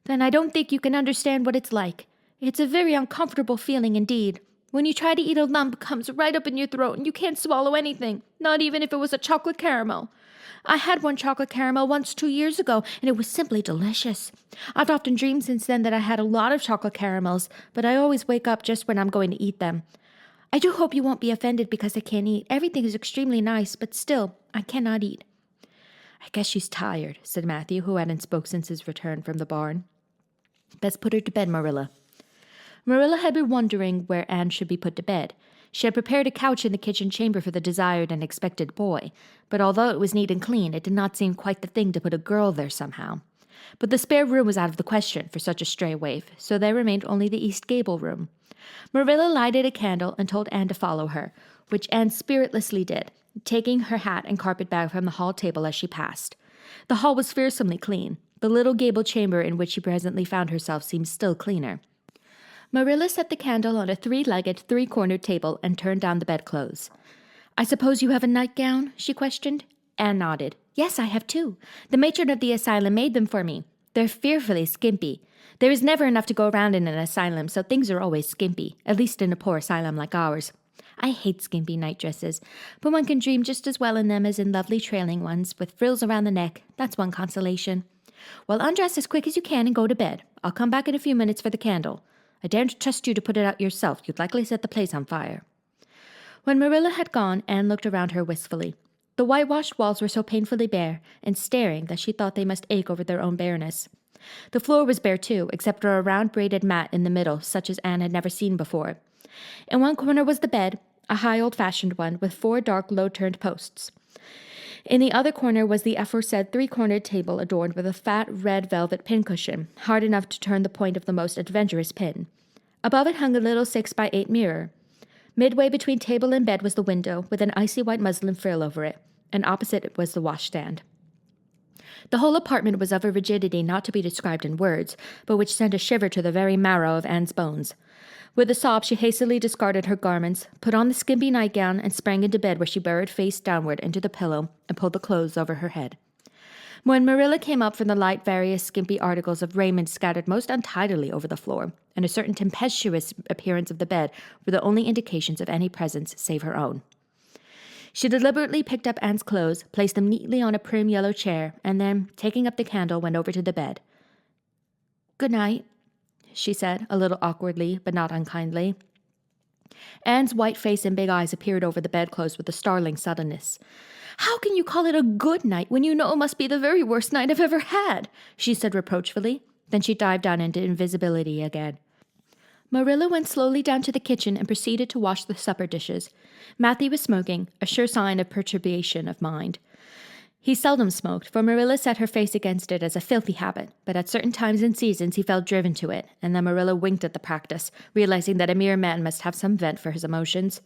Speaker 2: Then I don't think you can understand what it's like. It's a very uncomfortable feeling indeed. When you try to eat, a lump comes right up in your throat and you can't swallow anything, not even if it was a chocolate caramel. I had one chocolate caramel once 2 years ago, and it was simply delicious. I've often dreamed since then that I had a lot of chocolate caramels, but I always wake up just when I'm going to eat them. I do hope you won't be offended because I can't eat. Everything is extremely nice, but still, I cannot eat. I guess she's tired, said Matthew, who hadn't spoke since his return from the barn. Best put her to bed, Marilla. Marilla had been wondering where Anne should be put to bed. She had prepared a couch in the kitchen chamber for the desired and expected boy, but although it was neat and clean, it did not seem quite the thing to put a girl there somehow. But the spare room was out of the question for such a stray waif, so there remained only the East Gable room. Marilla lighted a candle and told Anne to follow her, which Anne spiritlessly did, taking her hat and carpet-bag from the hall table as she passed. The hall was fearsomely clean. The little gable chamber in which she presently found herself seemed still cleaner. Marilla set the candle on a 3-legged, 3-cornered table and turned down the bedclothes. I suppose you have a nightgown? She questioned. Anne nodded. Yes, I have 2. The matron of the asylum made them for me. They're fearfully skimpy. There is never enough to go around in an asylum, so things are always skimpy, at least in a poor asylum like ours. I hate skimpy nightdresses, but one can dream just as well in them as in lovely trailing ones with frills around the neck. That's one consolation. Well, undress as quick as you can and go to bed. I'll come back in a few minutes for the candle. I daren't trust you to put it out yourself. You'd likely set the place on fire. When Marilla had gone, Anne looked around her wistfully. The whitewashed walls were so painfully bare and staring that she thought they must ache over their own bareness. The floor was bare, too, except for a round braided mat in the middle, such as Anne had never seen before. In one corner was the bed, a high old-fashioned one, with 4 dark, low-turned posts. In the other corner was the aforesaid 3-cornered table adorned with a fat red velvet pincushion, hard enough to turn the point of the most adventurous pin. Above it hung a little 6-by-8 mirror. Midway between table and bed was the window, with an icy white muslin frill over it, and opposite it was the washstand. The whole apartment was of a rigidity not to be described in words, but which sent a shiver to the very marrow of Anne's bones. With a sob, she hastily discarded her garments, put on the skimpy nightgown, and sprang into bed, where she burrowed face downward into the pillow and pulled the clothes over her head. When Marilla came up from the light, various skimpy articles of raiment scattered most untidily over the floor, and a certain tempestuous appearance of the bed were the only indications of any presence save her own. She deliberately picked up Anne's clothes, placed them neatly on a prim yellow chair, and then, taking up the candle, went over to the bed. "Good night," she said, a little awkwardly, but not unkindly. Anne's white face and big eyes appeared over the bedclothes with a startling suddenness. "How can you call it a good night when you know it must be the very worst night I've ever had?" she said reproachfully. Then she dived down into invisibility again. Marilla went slowly down to the kitchen and proceeded to wash the supper dishes. Matthew was smoking, a sure sign of perturbation of mind. He seldom smoked, for Marilla set her face against it as a filthy habit, but at certain times and seasons he felt driven to it, and then Marilla winked at the practice, realizing that a mere man must have some vent for his emotions.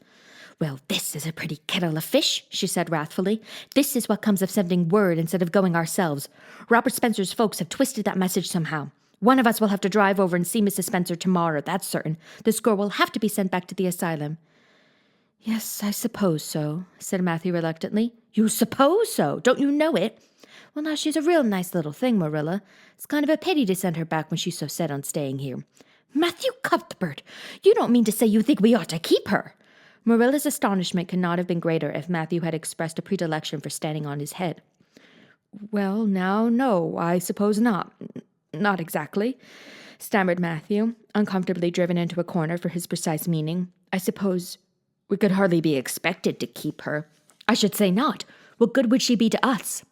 Speaker 2: "Well, this is a pretty kettle of fish," she said wrathfully. "This is what comes of sending word instead of going ourselves. Robert Spencer's folks have twisted that message somehow. One of us will have to drive over and see Mrs. Spencer tomorrow, that's certain. This girl will have to be sent back to the asylum." "Yes, I suppose so," said Matthew reluctantly. "You suppose so? Don't you know it?" "Well, now, she's a real nice little thing, Marilla. It's kind of a pity to send her back when she's so set on staying here. Matthew Cuthbert, you don't mean to say you think we ought to keep her? Marilla's astonishment could not have been greater if Matthew had expressed a predilection for standing on his head. Well, now, no, I suppose not. Not exactly, stammered Matthew, uncomfortably driven into a corner for his precise meaning. I suppose we could hardly be expected to keep her. I should say not. What good would she be to us?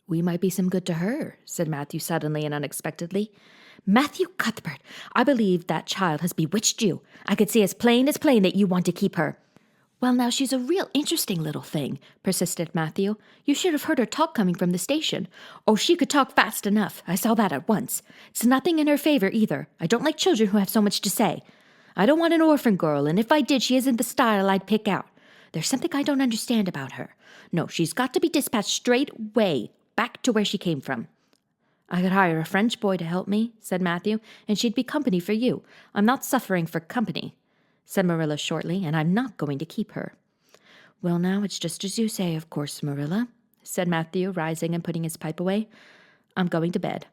Speaker 2: We might be some good to her, said Matthew suddenly and unexpectedly. Matthew Cuthbert, I believe that child has bewitched you. I could see as plain that you want to keep her. Well, now, she's a real interesting little thing, persisted Matthew. You should have heard her talk coming from the station. Oh, she could talk fast enough. I saw that at once. It's nothing in her favor, either. I don't like children who have so much to say. I don't want an orphan girl, and if I did, she isn't the style I'd pick out. There's something I don't understand about her. No, she's got to be dispatched straight away, back to where she came from. I could hire a French boy to help me, said Matthew, and she'd be company for you. I'm not suffering for company, said Marilla shortly, and I'm not going to keep her. Well, now, it's just as you say, of course, Marilla, said Matthew, rising and putting his pipe away. I'm going to bed.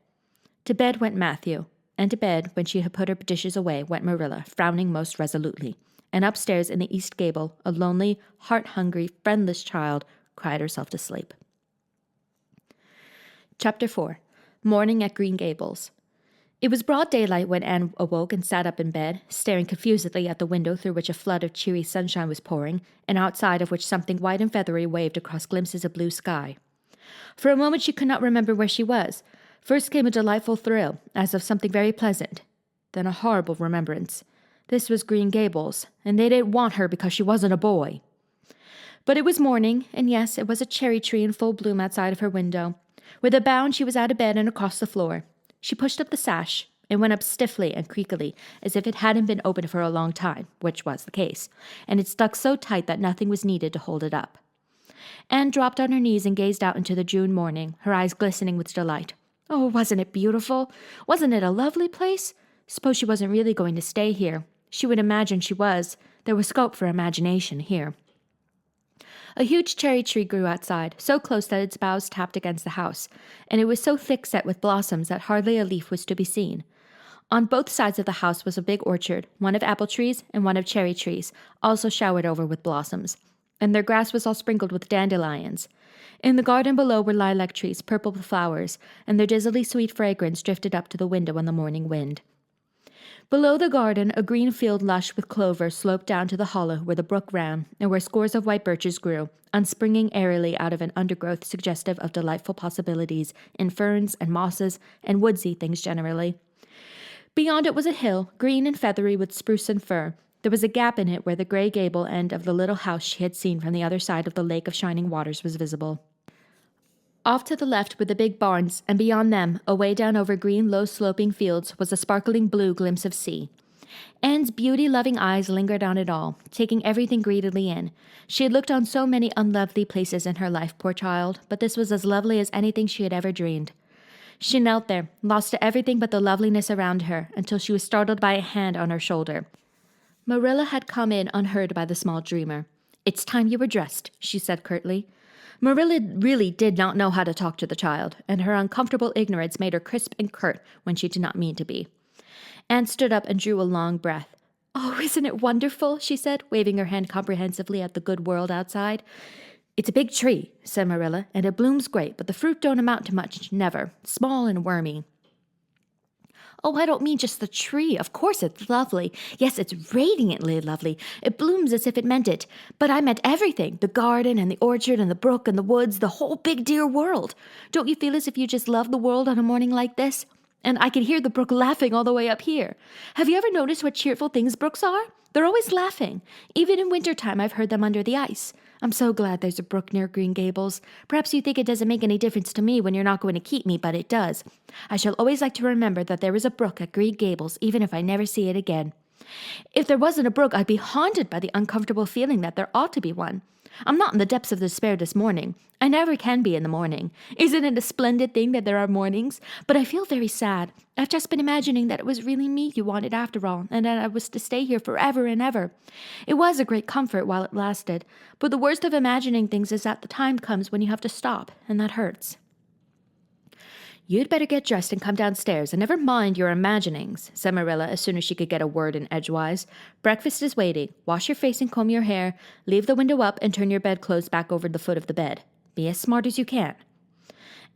Speaker 2: To bed went Matthew, and to bed, when she had put her dishes away, went Marilla, frowning most resolutely. And upstairs in the east gable, a lonely, heart-hungry, friendless child cried herself to sleep. Chapter 4. Morning at Green Gables. It was broad daylight when Anne awoke and sat up in bed, staring confusedly at the window through which a flood of cheery sunshine was pouring, and outside of which something white and feathery waved across glimpses of blue sky. For a moment she could not remember where she was. First came a delightful thrill, as of something very pleasant. Then a horrible remembrance. This was Green Gables, and they didn't want her because she wasn't a boy. But it was morning, and yes, it was a cherry tree in full bloom outside of her window. With a bound she was out of bed and across the floor. She pushed up the sash. It went up stiffly and creakily, as if it hadn't been open for a long time, which was the case, and it stuck so tight that nothing was needed to hold it up. Anne dropped on her knees and gazed out into the June morning, her eyes glistening with delight. Oh, wasn't it beautiful? Wasn't it a lovely place? Suppose she wasn't really going to stay here. She would imagine she was. There was scope for imagination here. A huge cherry tree grew outside, so close that its boughs tapped against the house, and it was so thick-set with blossoms that hardly a leaf was to be seen. On both sides of the house was a big orchard, one of apple trees and one of cherry trees, also showered over with blossoms, and their grass was all sprinkled with dandelions. In the garden below were lilac trees, purple with flowers, and their dizzily sweet fragrance drifted up to the window on the morning wind. Below the garden, a green field lush with clover sloped down to the hollow where the brook ran, and where scores of white birches grew, unspringing airily out of an undergrowth suggestive of delightful possibilities in ferns and mosses and woodsy things generally. Beyond it was a hill, green and feathery with spruce and fir. There was a gap in it where the gray gable end of the little house she had seen from the other side of the lake of shining waters was visible. Off to the left were the big barns, and beyond them, away down over green, low-sloping fields, was a sparkling blue glimpse of sea. Anne's beauty-loving eyes lingered on it all, taking everything greedily in. She had looked on so many unlovely places in her life, poor child, but this was as lovely as anything she had ever dreamed. She knelt there, lost to everything but the loveliness around her, until she was startled by a hand on her shoulder. Marilla had come in unheard by the small dreamer. "It's time you were dressed," she said curtly. Marilla really did not know how to talk to the child, and her uncomfortable ignorance made her crisp and curt when she did not mean to be. Anne stood up and drew a long breath. "Oh, isn't it wonderful?" she said, waving her hand comprehensively at the good world outside. "It's a big tree," said Marilla, "and it blooms great, but the fruit don't amount to much, never. Small and wormy." "Oh, I don't mean just the tree. Of course it's lovely. Yes, it's radiantly lovely. It blooms as if it meant it. But I meant everything. The garden and the orchard and the brook and the woods, the whole big dear world. Don't you feel as if you just loved the world on a morning like this? And I can hear the brook laughing all the way up here. Have you ever noticed what cheerful things brooks are? They're always laughing. Even in wintertime I've heard them under the ice. I'm so glad there's a brook near Green Gables. Perhaps you think it doesn't make any difference to me when you're not going to keep me, but it does. I shall always like to remember that there is a brook at Green Gables, even if I never see it again. If there wasn't a brook, I'd be haunted by the uncomfortable feeling that there ought to be one. I'm not in the depths of despair this morning. I never can be in the morning. Isn't it a splendid thing that there are mornings? But I feel very sad. I've just been imagining that it was really me you wanted after all, and that I was to stay here forever and ever. It was a great comfort while it lasted, but the worst of imagining things is that the time comes when you have to stop, and that hurts." "You'd better get dressed and come downstairs, and never mind your imaginings," said Marilla as soon as she could get a word in edgewise. "Breakfast is waiting. Wash your face and comb your hair. Leave the window up and turn your bedclothes back over the foot of the bed. Be as smart as you can."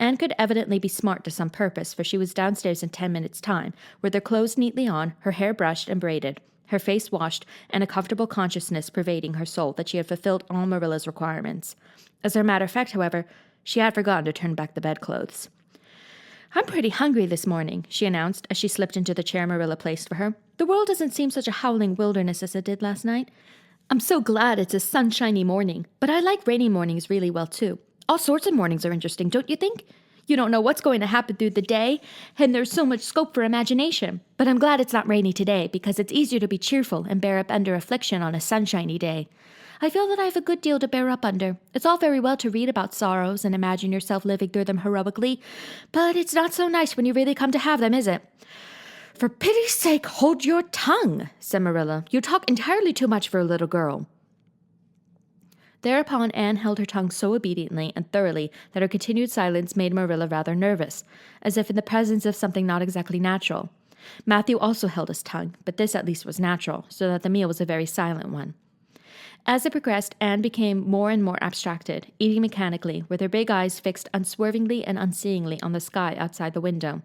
Speaker 2: Anne could evidently be smart to some purpose, for she was downstairs in 10 minutes' time, with her clothes neatly on, her hair brushed and braided, her face washed, and a comfortable consciousness pervading her soul that she had fulfilled all Marilla's requirements. As a matter of fact, however, she had forgotten to turn back the bedclothes. "I'm pretty hungry this morning," she announced as she slipped into the chair Marilla placed for her. "The world doesn't seem such a howling wilderness as it did last night. I'm so glad it's a sunshiny morning, but I like rainy mornings really well too. All sorts of mornings are interesting, don't you think? You don't know what's going to happen through the day, and there's so much scope for imagination. But I'm glad it's not rainy today, because it's easier to be cheerful and bear up under affliction on a sunshiny day. I feel that I have a good deal to bear up under. It's all very well to read about sorrows and imagine yourself living through them heroically, but it's not so nice when you really come to have them, is it?" "For pity's sake, hold your tongue," said Marilla. "You talk entirely too much for a little girl." Thereupon Anne held her tongue so obediently and thoroughly that her continued silence made Marilla rather nervous, as if in the presence of something not exactly natural. Matthew also held his tongue, but this at least was natural, so that the meal was a very silent one. As it progressed, Anne became more and more abstracted, eating mechanically, with her big eyes fixed unswervingly and unseeingly on the sky outside the window.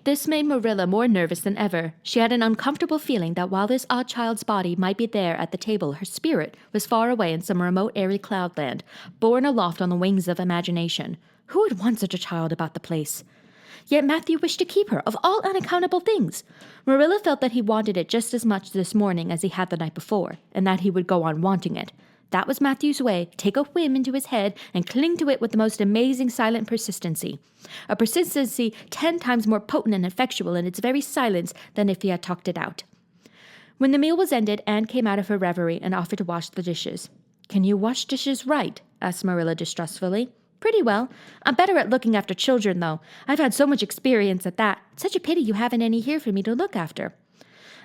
Speaker 2: This made Marilla more nervous than ever. She had an uncomfortable feeling that while this odd child's body might be there at the table, her spirit was far away in some remote airy cloudland, borne aloft on the wings of imagination. Who would want such a child about the place? Yet Matthew wished to keep her, of all unaccountable things. Marilla felt that he wanted it just as much this morning as he had the night before, and that he would go on wanting it. That was Matthew's way, take a whim into his head and cling to it with the most amazing silent persistency. A persistency 10 times more potent and effectual in its very silence than if he had talked it out. When the meal was ended, Anne came out of her reverie and offered to wash the dishes. "Can you wash dishes right?" asked Marilla distrustfully. "Pretty well. I'm better at looking after children, though. I've had so much experience at that. It's such a pity you haven't any here for me to look after."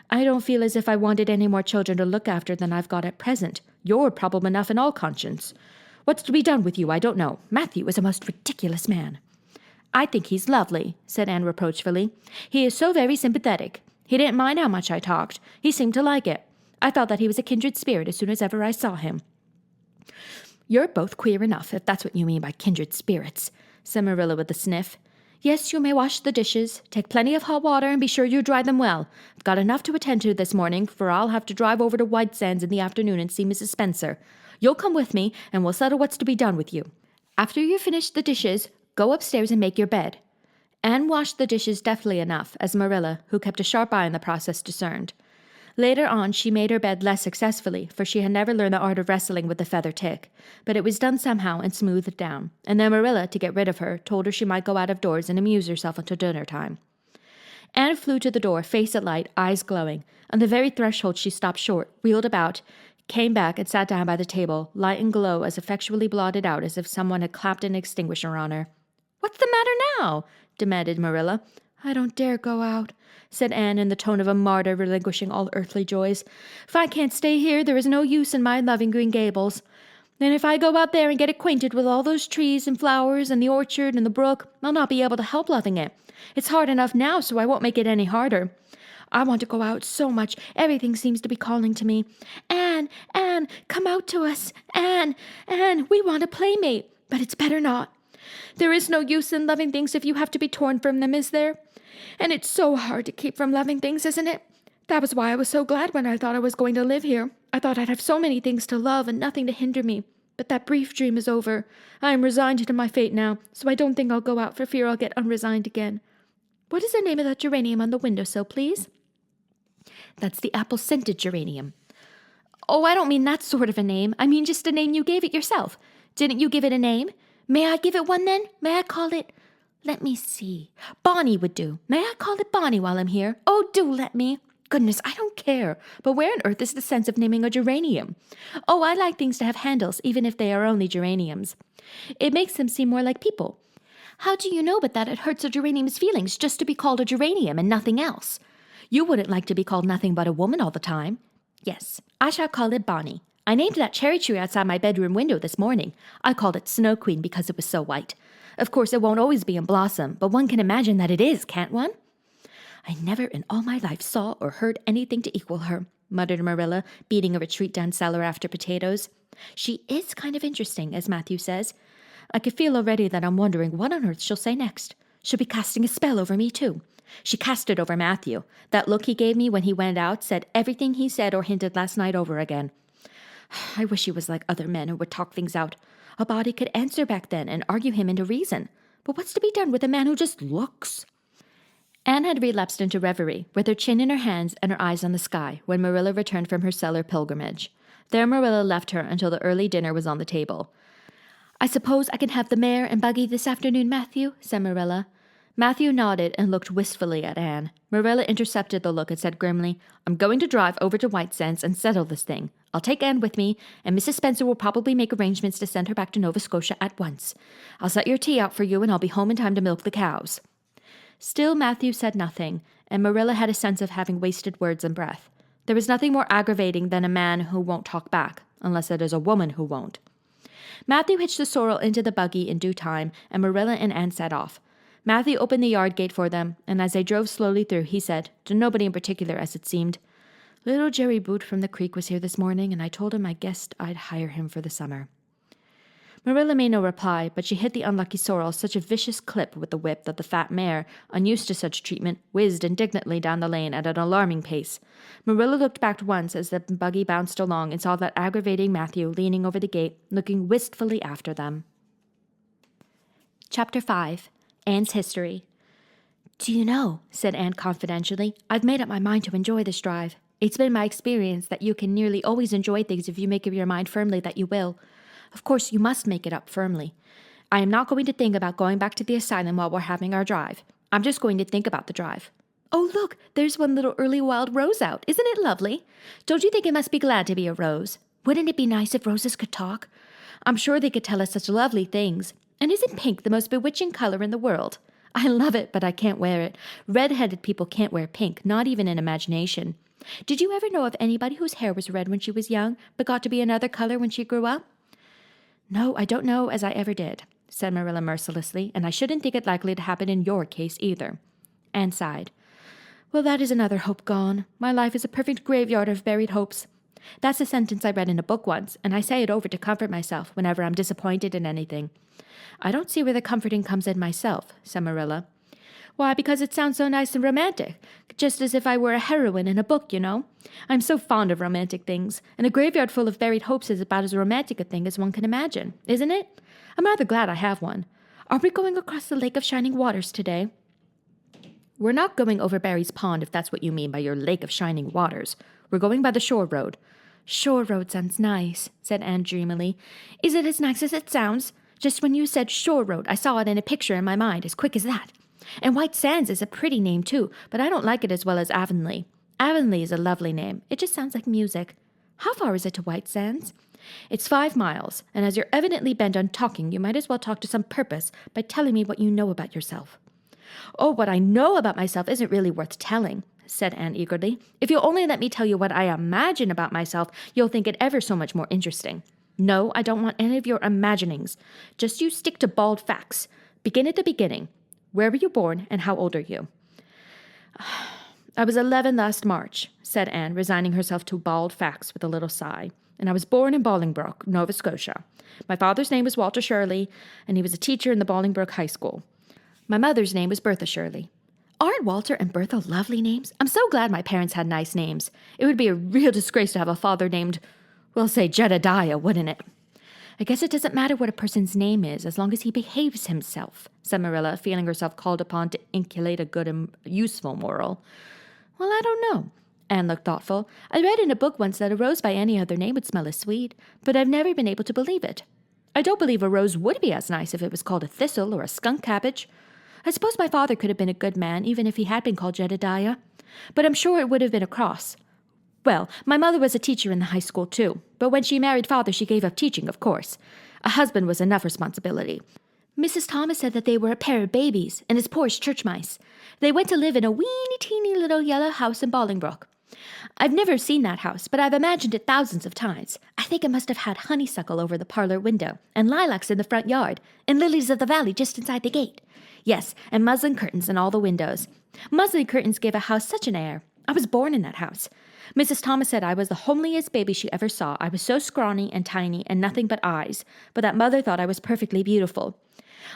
Speaker 2: "I don't feel as if I wanted any more children to look after than I've got at present. You're problem enough in all conscience. What's to be done with you, I don't know. Matthew is a most ridiculous man." "I think he's lovely," said Anne reproachfully. "He is so very sympathetic. He didn't mind how much I talked. He seemed to like it. I felt that he was a kindred spirit as soon as ever I saw him." "You're both queer enough, if that's what you mean by kindred spirits," said Marilla with a sniff. "Yes, you may wash the dishes. Take plenty of hot water and be sure you dry them well. I've got enough to attend to this morning, for I'll have to drive over to White Sands in the afternoon and see Mrs. Spencer. You'll come with me, and we'll settle what's to be done with you. After you've finished the dishes, go upstairs and make your bed." Anne washed the dishes deftly enough, as Marilla, who kept a sharp eye in the process, discerned. Later on, she made her bed less successfully, for she had never learned the art of wrestling with the feather tick, but it was done somehow and smoothed down, and then Marilla, to get rid of her, told her she might go out of doors and amuse herself until dinner time. Anne flew to the door, face alight, eyes glowing. On the very threshold she stopped short, wheeled about, came back and sat down by the table, light and glow as effectually blotted out as if someone had clapped an extinguisher on her. "What's the matter now?" demanded Marilla. "I don't dare go out," said Anne in the tone of a martyr relinquishing all earthly joys. "If I can't stay here, there is no use in my loving Green Gables. And if I go out there and get acquainted with all those trees and flowers and the orchard and the brook, I'll not be able to help loving it. It's hard enough now, so I won't make it any harder. I want to go out so much. Everything seems to be calling to me. Anne, Anne, come out to us. Anne, Anne, we want a playmate, but it's better not. There is no use in loving things if you have to be torn from them, is there? And it's so hard to keep from loving things, isn't it? That was why I was so glad when I thought I was going to live here. I thought I'd have so many things to love and nothing to hinder me. But that brief dream is over. I am resigned to my fate now, so I don't think I'll go out for fear I'll get unresigned again. What is the name of that geranium on the windowsill, please?" "That's the apple-scented geranium." "Oh, I don't mean that sort of a name. I mean just a name you gave it yourself. Didn't you give it a name? May I give it one then? May I call it... Let me see. Bonnie would do. May I call it Bonnie while I'm here? Oh, do let me. Goodness, I don't care. But where on earth is the sense of naming a geranium? Oh, I like things to have handles, even if they are only geraniums. It makes them seem more like people. How do you know but that it hurts a geranium's feelings just to be called a geranium and nothing else? You wouldn't like to be called nothing but a woman all the time. Yes, I shall call it Bonnie. I named that cherry tree outside my bedroom window this morning. I called it Snow Queen because it was so white. Of course, it won't always be in blossom, but one can imagine that it is, can't one? I never in all my life saw or heard anything to equal her, muttered Marilla, beating a retreat down cellar after potatoes. She is kind of interesting, as Matthew says. I could feel already that I'm wondering what on earth she'll say next. She'll be casting a spell over me, too. She cast it over Matthew. That look he gave me when he went out said everything he said or hinted last night over again. I wish he was like other men who would talk things out. A body could answer back then and argue him into reason. But what's to be done with a man who just looks? Anne had relapsed into reverie, with her chin in her hands and her eyes on the sky, when Marilla returned from her cellar pilgrimage. There Marilla left her until the early dinner was on the table. I suppose I can have the mare and buggy this afternoon, Matthew, said Marilla. Matthew nodded and looked wistfully at Anne. Marilla intercepted the look and said grimly, I'm going to drive over to White Sands and settle this thing. I'll take Anne with me, and Mrs. Spencer will probably make arrangements to send her back to Nova Scotia at once. I'll set your tea out for you, and I'll be home in time to milk the cows. Still Matthew said nothing, and Marilla had a sense of having wasted words and breath. There was nothing more aggravating than a man who won't talk back, unless it is a woman who won't. Matthew hitched the sorrel into the buggy in due time, and Marilla and Anne set off. Matthew opened the yard gate for them, and as they drove slowly through, he said, to nobody in particular as it seemed, Little Jerry Boot from the creek was here this morning, and I told him I guessed I'd hire him for the summer. Marilla made no reply, but she hit the unlucky sorrel such a vicious clip with the whip that the fat mare, unused to such treatment, whizzed indignantly down the lane at an alarming pace. Marilla looked back once as the buggy bounced along and saw that aggravating Matthew leaning over the gate, looking wistfully after them. Chapter 5. Anne's History. Do you know, said Anne confidentially, I've made up my mind to enjoy this drive. It's been my experience that you can nearly always enjoy things if you make up your mind firmly that you will. Of course, you must make it up firmly. I am not going to think about going back to the asylum while we're having our drive. I'm just going to think about the drive. Oh, look, there's one little early wild rose out. Isn't it lovely? Don't you think it must be glad to be a rose? Wouldn't it be nice if roses could talk? I'm sure they could tell us such lovely things. And isn't pink the most bewitching color in the world? I love it, but I can't wear it. Red-headed people can't wear pink, not even in imagination. Did you ever know of anybody whose hair was red when she was young, but got to be another color when she grew up? No, I don't know as I ever did, said Marilla mercilessly, and I shouldn't think it likely to happen in your case either. Anne sighed. Well, that is another hope gone. My life is a perfect graveyard of buried hopes. That's a sentence I read in a book once, and I say it over to comfort myself whenever I'm disappointed in anything. I don't see where the comforting comes in myself, said Marilla. Why, because it sounds so nice and romantic, just as if I were a heroine in a book, you know. I'm so fond of romantic things, and a graveyard full of buried hopes is about as romantic a thing as one can imagine, isn't it? I'm rather glad I have one. Are we going across the Lake of Shining Waters today? We're not going over Barry's Pond, if that's what you mean by your Lake of Shining Waters. We're going by the shore road. Shore road sounds nice, said Anne dreamily. Is it as nice as it sounds? Just when you said shore road, I saw it in a picture in my mind, as quick as that. And White Sands is a pretty name, too, but I don't like it as well as Avonlea. Avonlea is a lovely name. It just sounds like music. How far is it to White Sands? It's 5 miles, and as you're evidently bent on talking, you might as well talk to some purpose by telling me what you know about yourself. Oh, what I know about myself isn't really worth telling, said Anne eagerly. If you'll only let me tell you what I imagine about myself, you'll think it ever so much more interesting. No, I don't want any of your imaginings. Just you stick to bald facts. Begin at the beginning. Where were you born, and how old are you? I was 11 last March, said Anne, resigning herself to bald facts with a little sigh. And I was born in Bolingbroke, Nova Scotia. My father's name was Walter Shirley, and he was a teacher in the Bolingbroke High School. My mother's name was Bertha Shirley. Aren't Walter and Bertha lovely names? I'm so glad my parents had nice names. It would be a real disgrace to have a father named, well, say Jedediah, wouldn't it? I guess it doesn't matter what a person's name is as long as he behaves himself, said Marilla, feeling herself called upon to inculcate a good and useful moral. Well, I don't know. Anne looked thoughtful. I read in a book once that a rose by any other name would smell as sweet, but I've never been able to believe it. I don't believe a rose would be as nice if it was called a thistle or a skunk cabbage. I suppose my father could have been a good man, even if he had been called Jedediah, but I'm sure it would have been a cross. Well, my mother was a teacher in the high school, too, but when she married father, she gave up teaching, of course. A husband was enough responsibility. Mrs. Thomas said that they were a pair of babies, and as poor as church mice. They went to live in a weeny-teeny little yellow house in Bolingbroke. I've never seen that house, but I've imagined it thousands of times. I think it must have had honeysuckle over the parlor window, and lilacs in the front yard, and lilies of the valley just inside the gate. Yes, and muslin curtains in all the windows. Muslin curtains gave a house such an air. I was born in that house. Mrs. Thomas said I was the homeliest baby she ever saw. I was so scrawny and tiny and nothing but eyes, but that mother thought I was perfectly beautiful.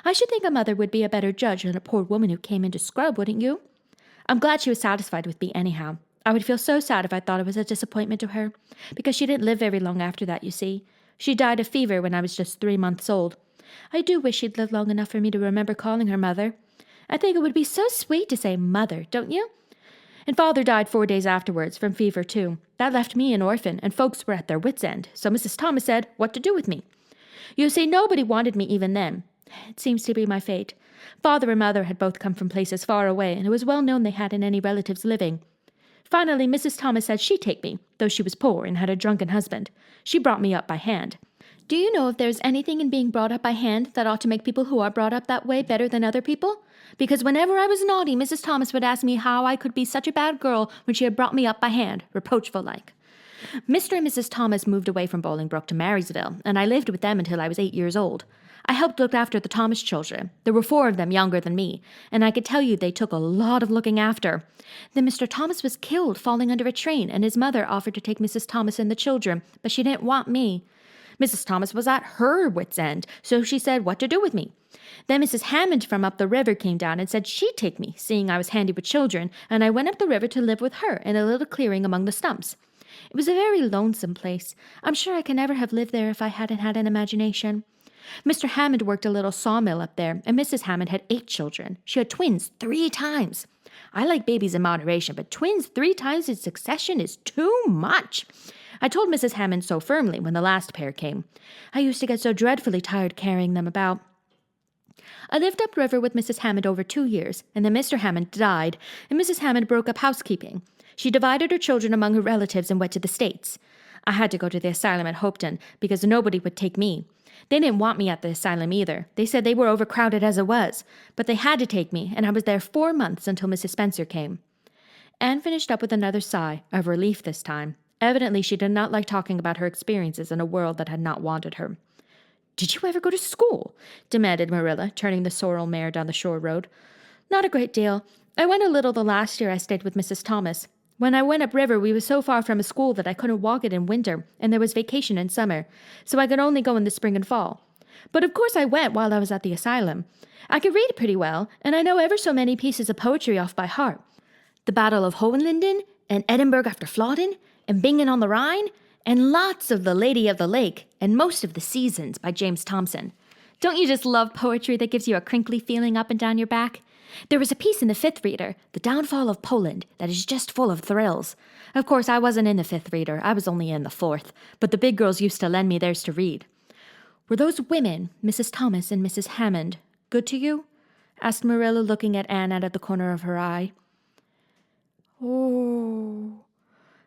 Speaker 2: I should think a mother would be a better judge than a poor woman who came in to scrub, wouldn't you? I'm glad she was satisfied with me anyhow. I would feel so sad if I thought it was a disappointment to her, because she didn't live very long after that, you see. She died of fever when I was just 3 months old. I do wish she'd lived long enough for me to remember calling her mother. I think it would be so sweet to say mother, don't you? And father died 4 days afterwards, from fever too. That left me an orphan, and folks were at their wits' end, so Mrs. Thomas said what to do with me. You see, nobody wanted me even then. It seems to be my fate. Father and mother had both come from places far away, and it was well known they hadn't any relatives living. Finally, Mrs. Thomas said she'd take me, though she was poor and had a drunken husband. She brought me up by hand. Do you know if there's anything in being brought up by hand that ought to make people who are brought up that way better than other people? Because whenever I was naughty, Mrs. Thomas would ask me how I could be such a bad girl when she had brought me up by hand, reproachful-like. Mr. and Mrs. Thomas moved away from Bolingbroke to Marysville, and I lived with them until I was 8 years old. I helped look after the Thomas children. There were 4 of them younger than me, and I could tell you they took a lot of looking after. Then Mr. Thomas was killed falling under a train, and his mother offered to take Mrs. Thomas and the children, but she didn't want me. Mrs. Thomas was at her wit's end, so she said what to do with me. Then Mrs. Hammond from up the river came down and said she'd take me, seeing I was handy with children, and I went up the river to live with her in a little clearing among the stumps. It was a very lonesome place. I'm sure I could never have lived there if I hadn't had an imagination. Mr. Hammond worked a little sawmill up there, and Mrs. Hammond had 8 children. She had twins 3 times. I like babies in moderation, but twins 3 times in succession is too much. I told Mrs. Hammond so firmly when the last pair came. I used to get so dreadfully tired carrying them about. I lived upriver with Mrs. Hammond over 2 years, and then Mr. Hammond died, and Mrs. Hammond broke up housekeeping. She divided her children among her relatives and went to the States. I had to go to the asylum at Hopeton because nobody would take me. They didn't want me at the asylum either. They said they were overcrowded as it was, but they had to take me, and I was there 4 months until Mrs. Spencer came. Anne finished up with another sigh, of relief this time. Evidently, she did not like talking about her experiences in a world that had not wanted her. "Did you ever go to school?" demanded Marilla, turning the sorrel mare down the shore road. "Not a great deal. I went a little the last year I stayed with Mrs. Thomas. When I went upriver, we was so far from a school that I couldn't walk it in winter, and there was vacation in summer, so I could only go in the spring and fall. But of course I went while I was at the asylum. I could read pretty well, and I know ever so many pieces of poetry off by heart. The Battle of Hohenlinden, and Edinburgh after Flodden, and Bingen on the Rhine, and lots of The Lady of the Lake, and most of The Seasons by James Thomson. Don't you just love poetry that gives you a crinkly feeling up and down your back? There was a piece in the 5th Reader, The Downfall of Poland, that is just full of thrills. Of course, I wasn't in the 5th Reader. I was only in the 4th, but the big girls used to lend me theirs to read. Were those women, Mrs. Thomas and Mrs. Hammond, good to you?" asked Marilla, looking at Anne out of the corner of her eye. "Oh,"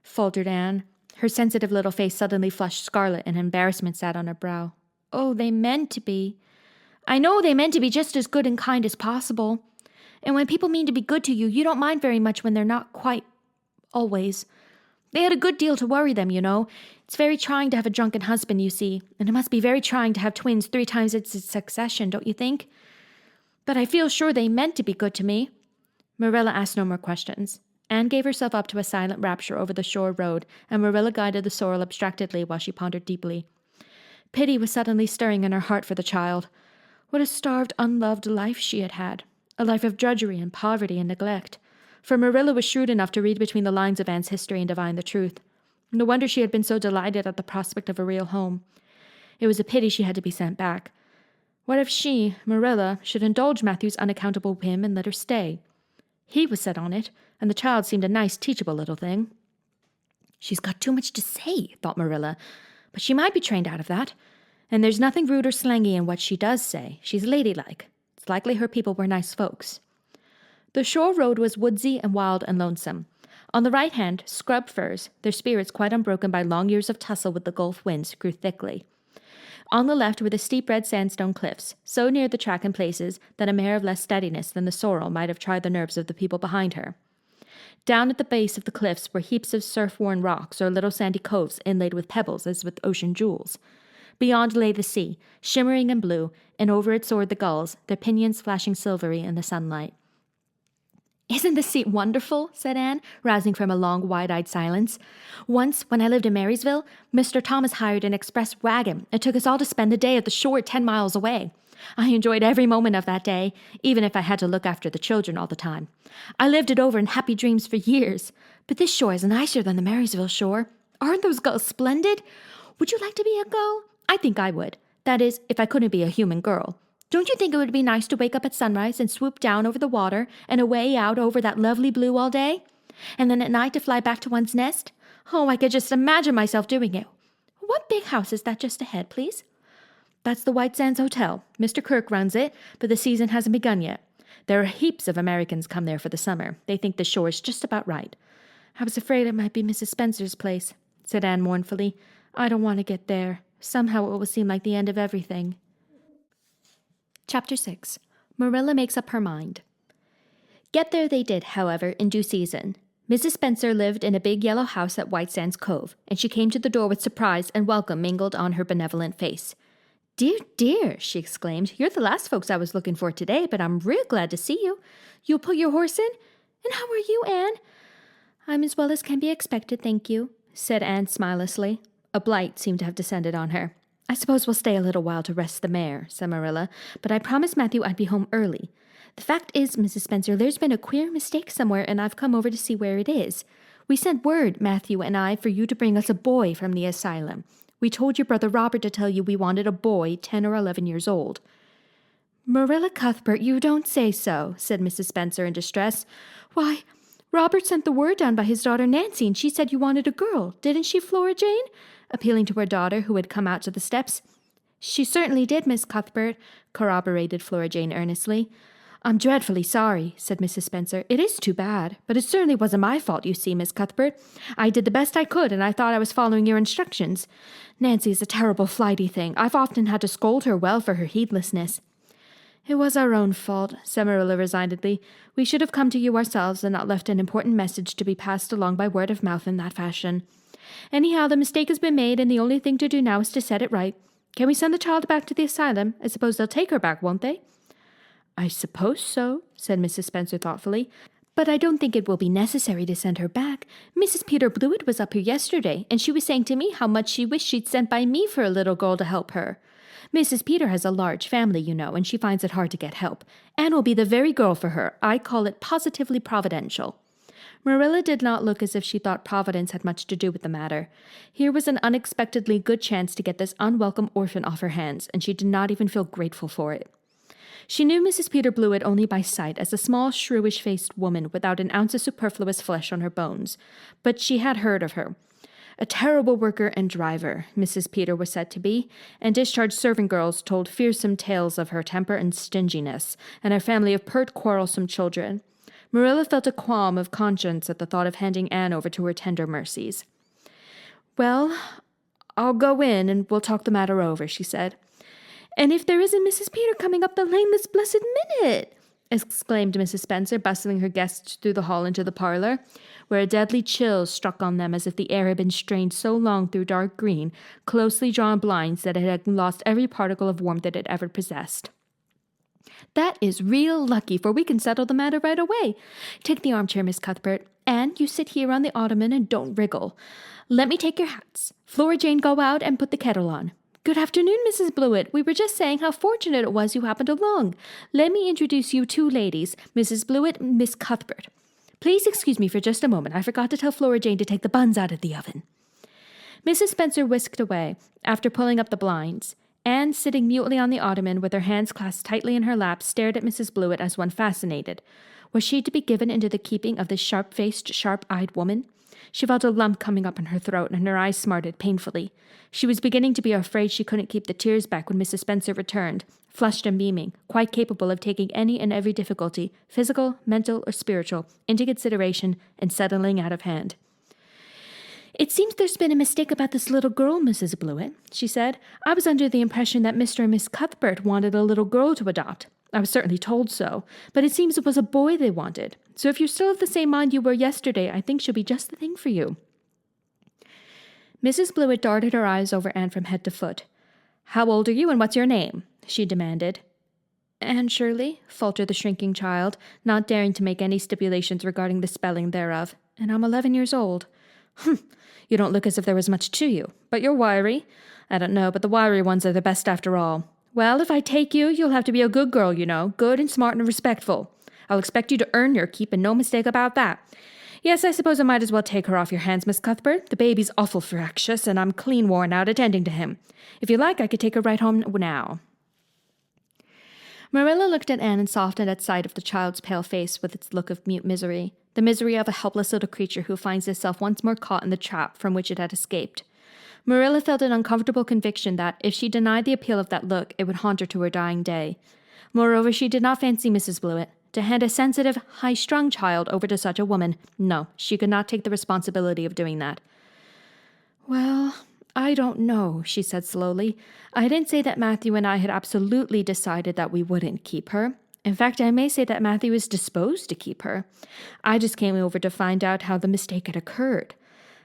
Speaker 2: faltered Anne. Her sensitive little face suddenly flushed scarlet, and embarrassment sat on her brow. "Oh, they meant to be. I know they meant to be just as good and kind as possible. And when people mean to be good to you, you don't mind very much when they're not quite always. They had a good deal to worry them, you know. It's very trying to have a drunken husband, you see, and it must be very trying to have twins 3 times in succession, don't you think? But I feel sure they meant to be good to me." Marilla asked no more questions. Anne gave herself up to a silent rapture over the shore road, and Marilla guided the sorrel abstractedly while she pondered deeply. Pity was suddenly stirring in her heart for the child. What a starved, unloved life she had had. A life of drudgery and poverty and neglect. For Marilla was shrewd enough to read between the lines of Anne's history and divine the truth. No wonder she had been so delighted at the prospect of a real home. It was a pity she had to be sent back. What if she, Marilla, should indulge Matthew's unaccountable whim and let her stay? He was set on it, and the child seemed a nice, teachable little thing. "She's got too much to say," thought Marilla, "but she might be trained out of that. And there's nothing rude or slangy in what she does say. She's ladylike. It's likely her people were nice folks." The shore road was woodsy and wild and lonesome. On the right hand, scrub firs, their spirits quite unbroken by long years of tussle with the Gulf winds, grew thickly. On the left were the steep red sandstone cliffs, so near the track in places that a mare of less steadiness than the sorrel might have tried the nerves of the people behind her. Down at the base of the cliffs were heaps of surf-worn rocks or little sandy coves inlaid with pebbles as with ocean jewels. Beyond lay the sea, shimmering and blue, and over it soared the gulls, their pinions flashing silvery in the sunlight. "Isn't the sea wonderful?" said Anne, rousing from a long, wide-eyed silence. "Once, when I lived in Marysville, Mr. Thomas hired an express wagon and took us all to spend the day at the shore 10 miles away. I enjoyed every moment of that day, even if I had to look after the children all the time. I lived it over in happy dreams for years. But this shore is nicer than the Marysville shore. Aren't those gulls splendid? Would you like to be a gull? I think I would. That is, if I couldn't be a human girl. Don't you think it would be nice to wake up at sunrise and swoop down over the water and away out over that lovely blue all day? And then at night to fly back to one's nest? Oh, I could just imagine myself doing it. What big house is that just ahead, please?" "That's the White Sands Hotel. Mr. Kirk runs it, but the season hasn't begun yet. There are heaps of Americans come there for the summer. They think the shore is just about right." "I was afraid it might be Mrs. Spencer's place," said Anne mournfully. "I don't want to get there. Somehow it will seem like the end of everything." Chapter 6. Marilla Makes Up Her Mind. Get there they did, however, in due season. Mrs. Spencer lived in a big yellow house at White Sands Cove, and she came to the door with surprise and welcome mingled on her benevolent face. "Dear, dear," she exclaimed, "you're the last folks I was looking for today, but I'm real glad to see you. You'll put your horse in? And how are you, Anne?" "I'm as well as can be expected, thank you," said Anne smilelessly. A blight seemed to have descended on her. "I suppose we'll stay a little while to rest the mare," said Marilla, "but I promised Matthew I'd be home early. The fact is, Mrs. Spencer, there's been a queer mistake somewhere, and I've come over to see where it is. We sent word, Matthew and I, for you to bring us a boy from the asylum. We told your brother Robert to tell you we wanted a boy 10 or 11 years old." "Marilla Cuthbert, you don't say so," said Mrs. Spencer in distress. "Why, Robert sent the word down by his daughter Nancy, and she said you wanted a girl, didn't she, Flora Jane?" appealing to her daughter, who had come out to the steps. "She certainly did, Miss Cuthbert," corroborated Flora Jane earnestly. "I'm dreadfully sorry," said Mrs. Spencer. "It is too bad, but it certainly wasn't my fault, you see, Miss Cuthbert. I did the best I could, and I thought I was following your instructions. Nancy is a terrible flighty thing. I've often had to scold her well for her heedlessness." "It was our own fault," said Marilla resignedly. "We should have come to you ourselves and not left an important message to be passed along by word of mouth in that fashion. Anyhow, the mistake has been made, and the only thing to do now is to set it right. Can we send the child back to the asylum? I suppose they'll take her back, won't they?" "I suppose so," said Mrs. Spencer thoughtfully. "But I don't think it will be necessary to send her back. Mrs. Peter Blewett was up here yesterday, and she was saying to me how much she wished she'd sent by me for a little girl to help her. Mrs. Peter has a large family, you know, and she finds it hard to get help. Anne will be the very girl for her. I call it positively providential." Marilla did not look as if she thought Providence had much to do with the matter. Here was an unexpectedly good chance to get this unwelcome orphan off her hands, and she did not even feel grateful for it. She knew Mrs. Peter Blewett only by sight as a small, shrewish-faced woman without an ounce of superfluous flesh on her bones, but she had heard of her. A terrible worker and driver, Mrs. Peter was said to be, and discharged servant girls told fearsome tales of her temper and stinginess, and her family of pert, quarrelsome children. Marilla felt a qualm of conscience at the thought of handing Anne over to her tender mercies. "Well, I'll go in and we'll talk the matter over," she said. "And if there isn't Mrs. Peter coming up the lane this blessed minute!" exclaimed Mrs. Spencer, bustling her guests through the hall into the parlor, where a deadly chill struck on them as if the air had been strained so long through dark green, closely drawn blinds that it had lost every particle of warmth it had ever possessed. "That is real lucky, for we can settle the matter right away. Take the armchair, Miss Cuthbert. Anne, you sit here on the ottoman and don't wriggle. Let me take your hats. Flora Jane, go out and put the kettle on. Good afternoon, Mrs. Blewett. We were just saying how fortunate it was you happened along. Let me introduce you two ladies, Mrs. Blewett and Miss Cuthbert. Please excuse me for just a moment. I forgot to tell Flora Jane to take the buns out of the oven." Mrs. Spencer whisked away, after pulling up the blinds. Anne, sitting mutely on the ottoman with her hands clasped tightly in her lap, stared at Mrs. Blewett as one fascinated. Was she to be given into the keeping of this sharp-faced, sharp-eyed woman? She felt a lump coming up in her throat, and her eyes smarted painfully. She was beginning to be afraid she couldn't keep the tears back when Mrs. Spencer returned, flushed and beaming, quite capable of taking any and every difficulty, physical, mental, or spiritual, into consideration and settling out of hand. "It seems there's been a mistake about this little girl, Mrs. Blewett," she said. "I was under the impression that Mr. and Miss Cuthbert wanted a little girl to adopt. I was certainly told so, but it seems it was a boy they wanted. So if you're still of the same mind you were yesterday, I think she'll be just the thing for you." Mrs. Blewett darted her eyes over Anne from head to foot. "How old are you, and what's your name?" she demanded. "Anne Shirley," faltered the shrinking child, not daring to make any stipulations regarding the spelling thereof, "and I'm 11 years old." "Humph, you don't look as if there was much to you, but you're wiry. I don't know, but the wiry ones are the best after all. Well, if I take you, you'll have to be a good girl, you know, good and smart and respectful. I'll expect you to earn your keep, and no mistake about that. Yes, I suppose I might as well take her off your hands, Miss Cuthbert. The baby's awful fractious, and I'm clean worn out attending to him. If you like, I could take her right home now." Marilla looked at Anne and softened at sight of the child's pale face with its look of mute misery, the misery of a helpless little creature who finds itself once more caught in the trap from which it had escaped. Marilla felt an uncomfortable conviction that, if she denied the appeal of that look, it would haunt her to her dying day. Moreover, she did not fancy Mrs. Blewett. To hand a sensitive, high-strung child over to such a woman, no, she could not take the responsibility of doing that. "Well, I don't know," she said slowly. "I didn't say that Matthew and I had absolutely decided that we wouldn't keep her. In fact, I may say that Matthew is disposed to keep her. I just came over to find out how the mistake had occurred.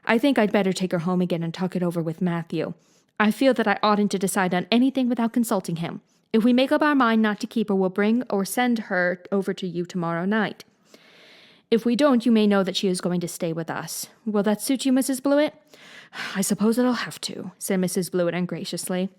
Speaker 2: I think I'd better take her home again and talk it over with Matthew. I feel that I oughtn't to decide on anything without consulting him. If we make up our mind not to keep her, we'll bring or send her over to you tomorrow night. If we don't, you may know that she is going to stay with us. Will that suit you, Mrs. Blewett?" "I suppose it'll have to," said Mrs. Blewett ungraciously.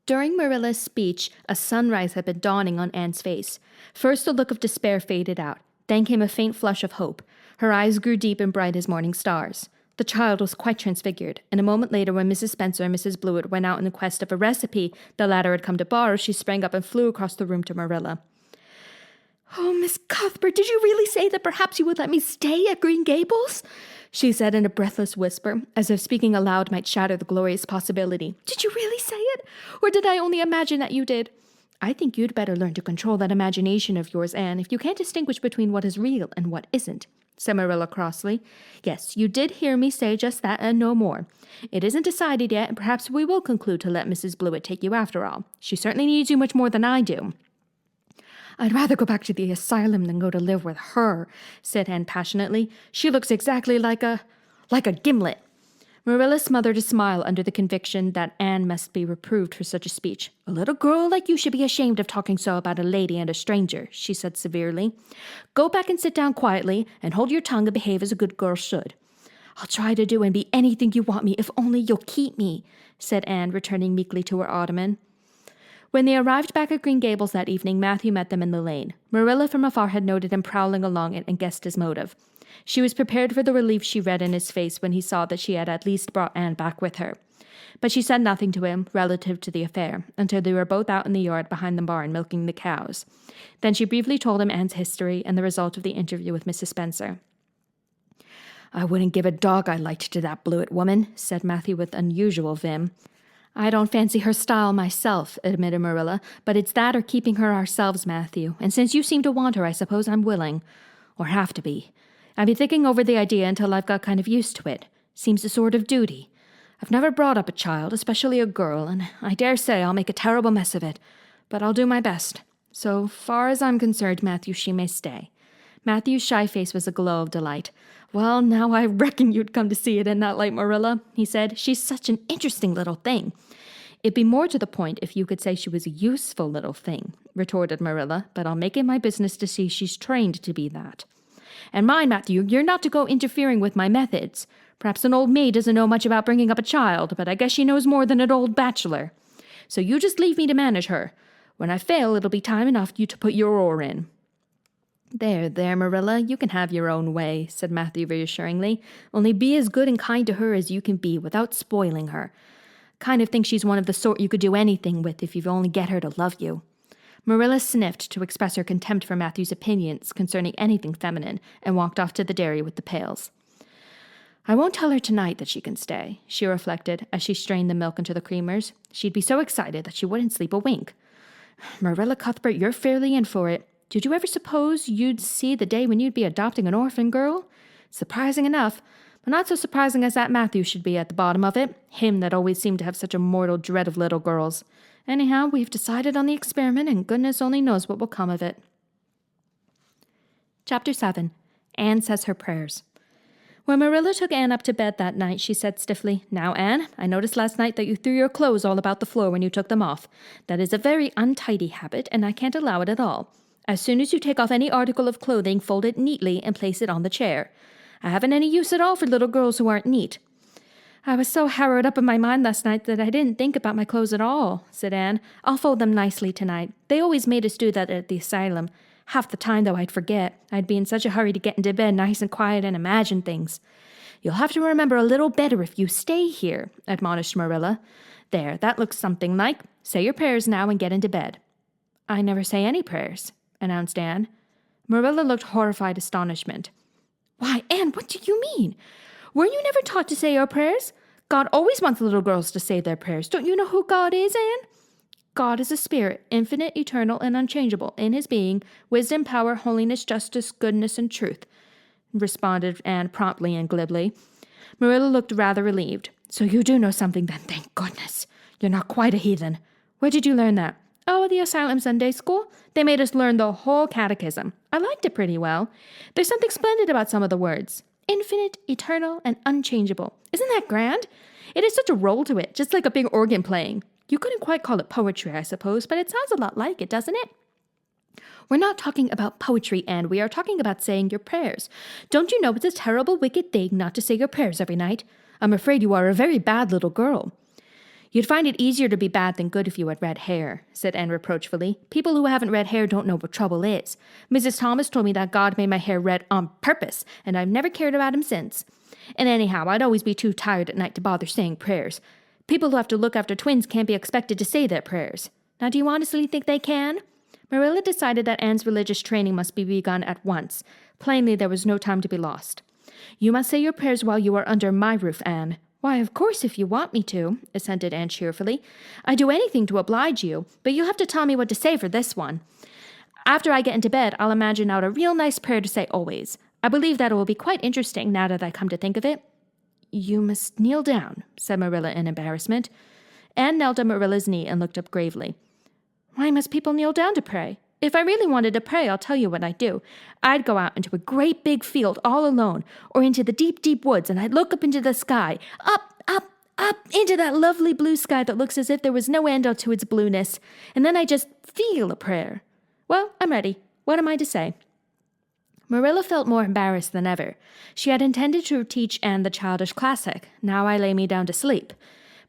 Speaker 2: During Marilla's speech, a sunrise had been dawning on Anne's face. First, a look of despair faded out. Then came a faint flush of hope. Her eyes grew deep and bright as morning stars. The child was quite transfigured, and a moment later, when Mrs. Spencer and Mrs. Blewett went out in quest of a recipe the latter had come to borrow, she sprang up and flew across the room to Marilla. "Oh, Miss Cuthbert, did you really say that perhaps you would let me stay at Green Gables?" she said in a breathless whisper, as if speaking aloud might shatter the glorious possibility. "Did you really say it? Or did I only imagine that you did? I think you'd better learn to control that imagination of yours, Anne, if you can't distinguish between what is real and what isn't," said Marilla crossly. "Yes, you did hear me say just that and no more. It isn't decided yet, and perhaps we will conclude to let Mrs. Blewett take you after all. She certainly needs you much more than I do." "I'd rather go back to the asylum than go to live with her," said Anne passionately. "She looks exactly like a gimlet." Marilla smothered a smile under the conviction that Anne must be reproved for such a speech. "A little girl like you should be ashamed of talking so about a lady and a stranger," she said severely. "Go back and sit down quietly and hold your tongue and behave as a good girl should." "I'll try to do and be anything you want me, if only you'll keep me," said Anne, returning meekly to her ottoman. When they arrived back at Green Gables that evening, Matthew met them in the lane. Marilla from afar had noted him prowling along it and guessed his motive. She was prepared for the relief she read in his face when he saw that she had at least brought Anne back with her. But she said nothing to him relative to the affair until they were both out in the yard behind the barn milking the cows. Then she briefly told him Anne's history and the result of the interview with Mrs. Spencer. "I wouldn't give a dog I liked to that Blewett woman," said Matthew with unusual vim. "I don't fancy her style myself," admitted Marilla, "but it's that or keeping her ourselves, Matthew, and since you seem to want her, I suppose I'm willing. Or have to be. I've been thinking over the idea until I've got kind of used to it. Seems a sort of duty. I've never brought up a child, especially a girl, and I dare say I'll make a terrible mess of it, but I'll do my best. So far as I'm concerned, Matthew, she may stay." Matthew's shy face was a glow of delight. "Well, now I reckon you'd come to see it in that light, Marilla," he said. "She's such an interesting little thing." "It'd be more to the point if you could say she was a useful little thing," retorted Marilla, "but I'll make it my business to see she's trained to be that. And mind, Matthew, you're not to go interfering with my methods. Perhaps an old maid doesn't know much about bringing up a child, but I guess she knows more than an old bachelor. So you just leave me to manage her. When I fail, it'll be time enough you to put your oar in." There, Marilla, you can have your own way," said Matthew reassuringly. "Only be as good and kind to her as you can be without spoiling her. Kind of think she's one of the sort you could do anything with if you only get her to love you." Marilla sniffed to express her contempt for Matthew's opinions concerning anything feminine and walked off to the dairy with the pails. "I won't tell her tonight that she can stay," she reflected as she strained the milk into the creamers. "She'd be so excited that she wouldn't sleep a wink. Marilla Cuthbert, you're fairly in for it. Did you ever suppose you'd see the day when you'd be adopting an orphan girl? Surprising enough, but not so surprising as that Matthew should be at the bottom of it, him that always seemed to have such a mortal dread of little girls. Anyhow, we've decided on the experiment, and goodness only knows what will come of it." Chapter 7. Anne Says Her Prayers. When Marilla took Anne up to bed that night, she said stiffly, "Now, Anne, I noticed last night that you threw your clothes all about the floor when you took them off. That is a very untidy habit, and I can't allow it at all. As soon as you take off any article of clothing, fold it neatly and place it on the chair. I haven't any use at all for little girls who aren't neat." "I was so harrowed up in my mind last night that I didn't think about my clothes at all," said Anne. "I'll fold them nicely tonight. They always made us do that at the asylum. Half the time, though, I'd forget. I'd be in such a hurry to get into bed nice and quiet and imagine things." "You'll have to remember a little better if you stay here," admonished Marilla. "There, that looks something like. Say your prayers now and get into bed." "I never say any prayers," announced Anne. Marilla looked horrified astonishment. "Why, Anne, what do you mean? Weren't you never taught to say your prayers? God always wants little girls to say their prayers. Don't you know who God is, Anne?" "God is a spirit, infinite, eternal, and unchangeable in his being, wisdom, power, holiness, justice, goodness, and truth," responded Anne promptly and glibly. Marilla looked rather relieved. "So you do know something then, thank goodness. You're not quite a heathen. Where did you learn that?" "Oh, the Asylum Sunday School. They made us learn the whole catechism. I liked it pretty well. There's something splendid about some of the words. Infinite, eternal, and unchangeable. Isn't that grand? It has such a roll to it, just like a big organ playing. You couldn't quite call it poetry, I suppose, but it sounds a lot like it, doesn't it?" "We're not talking about poetry, Anne. We are talking about saying your prayers. Don't you know it's a terrible, wicked thing not to say your prayers every night? I'm afraid you are a very bad little girl." "You'd find it easier to be bad than good if you had red hair," said Anne reproachfully. "People who haven't red hair don't know what trouble is. Mrs. Thomas told me that God made my hair red on purpose, and I've never cared about him since. And anyhow, I'd always be too tired at night to bother saying prayers. People who have to look after twins can't be expected to say their prayers. Now, do you honestly think they can?" Marilla decided that Anne's religious training must be begun at once. Plainly, there was no time to be lost. "You must say your prayers while you are under my roof, Anne." "Why, of course, if you want me to," assented Anne cheerfully. "I'd do anything to oblige you, but you'll have to tell me what to say for this one. After I get into bed, I'll imagine out a real nice prayer to say always. I believe that it will be quite interesting now that I come to think of it." "You must kneel down," said Marilla in embarrassment. Anne knelt at Marilla's knee and looked up gravely. "Why must people kneel down to pray? If I really wanted to pray, I'll tell you what I'd do. I'd go out into a great big field all alone, or into the deep, deep woods, and I'd look up into the sky, up into that lovely blue sky that looks as if there was no end to its blueness, and then I'd just feel a prayer. Well, I'm ready. What am I to say?" Marilla felt more embarrassed than ever. She had intended to teach Anne the childish classic, "Now I lay me down to sleep."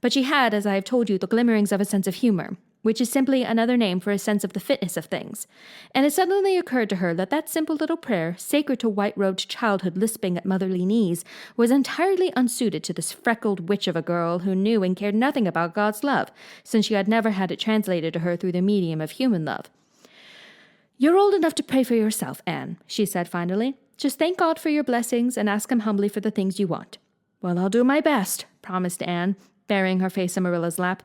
Speaker 2: But she had, as I have told you, the glimmerings of a sense of humor, which is simply another name for a sense of the fitness of things. And it suddenly occurred to her that that simple little prayer, sacred to white-robed childhood lisping at motherly knees, was entirely unsuited to this freckled witch of a girl who knew and cared nothing about God's love, since she had never had it translated to her through the medium of human love. "You're old enough to pray for yourself, Anne," she said finally. "Just thank God for your blessings and ask him humbly for the things you want." "Well, I'll do my best," promised Anne, burying her face in Marilla's lap.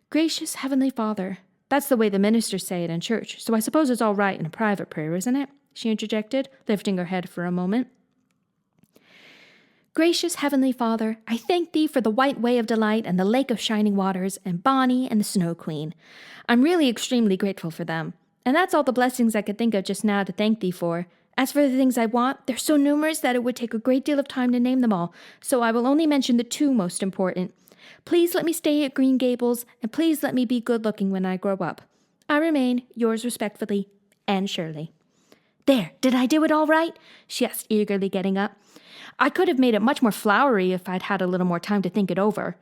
Speaker 2: "Gracious Heavenly Father." "That's the way the ministers say it in church, so I suppose it's all right in a private prayer, isn't it?" she interjected, lifting her head for a moment. "Gracious Heavenly Father, I thank thee for the white way of delight and the lake of shining waters and Bonnie and the Snow Queen. I'm really extremely grateful for them. And that's all the blessings I could think of just now to thank thee for. As for the things I want, they're so numerous that it would take a great deal of time to name them all, so I will only mention the two most important. Please let me stay at Green Gables, and please let me be good-looking when I grow up. I remain, yours respectfully, Anne Shirley." "There, did I do it all right?" she asked eagerly, getting up. "I could have made it much more flowery if I'd had a little more time to think it over."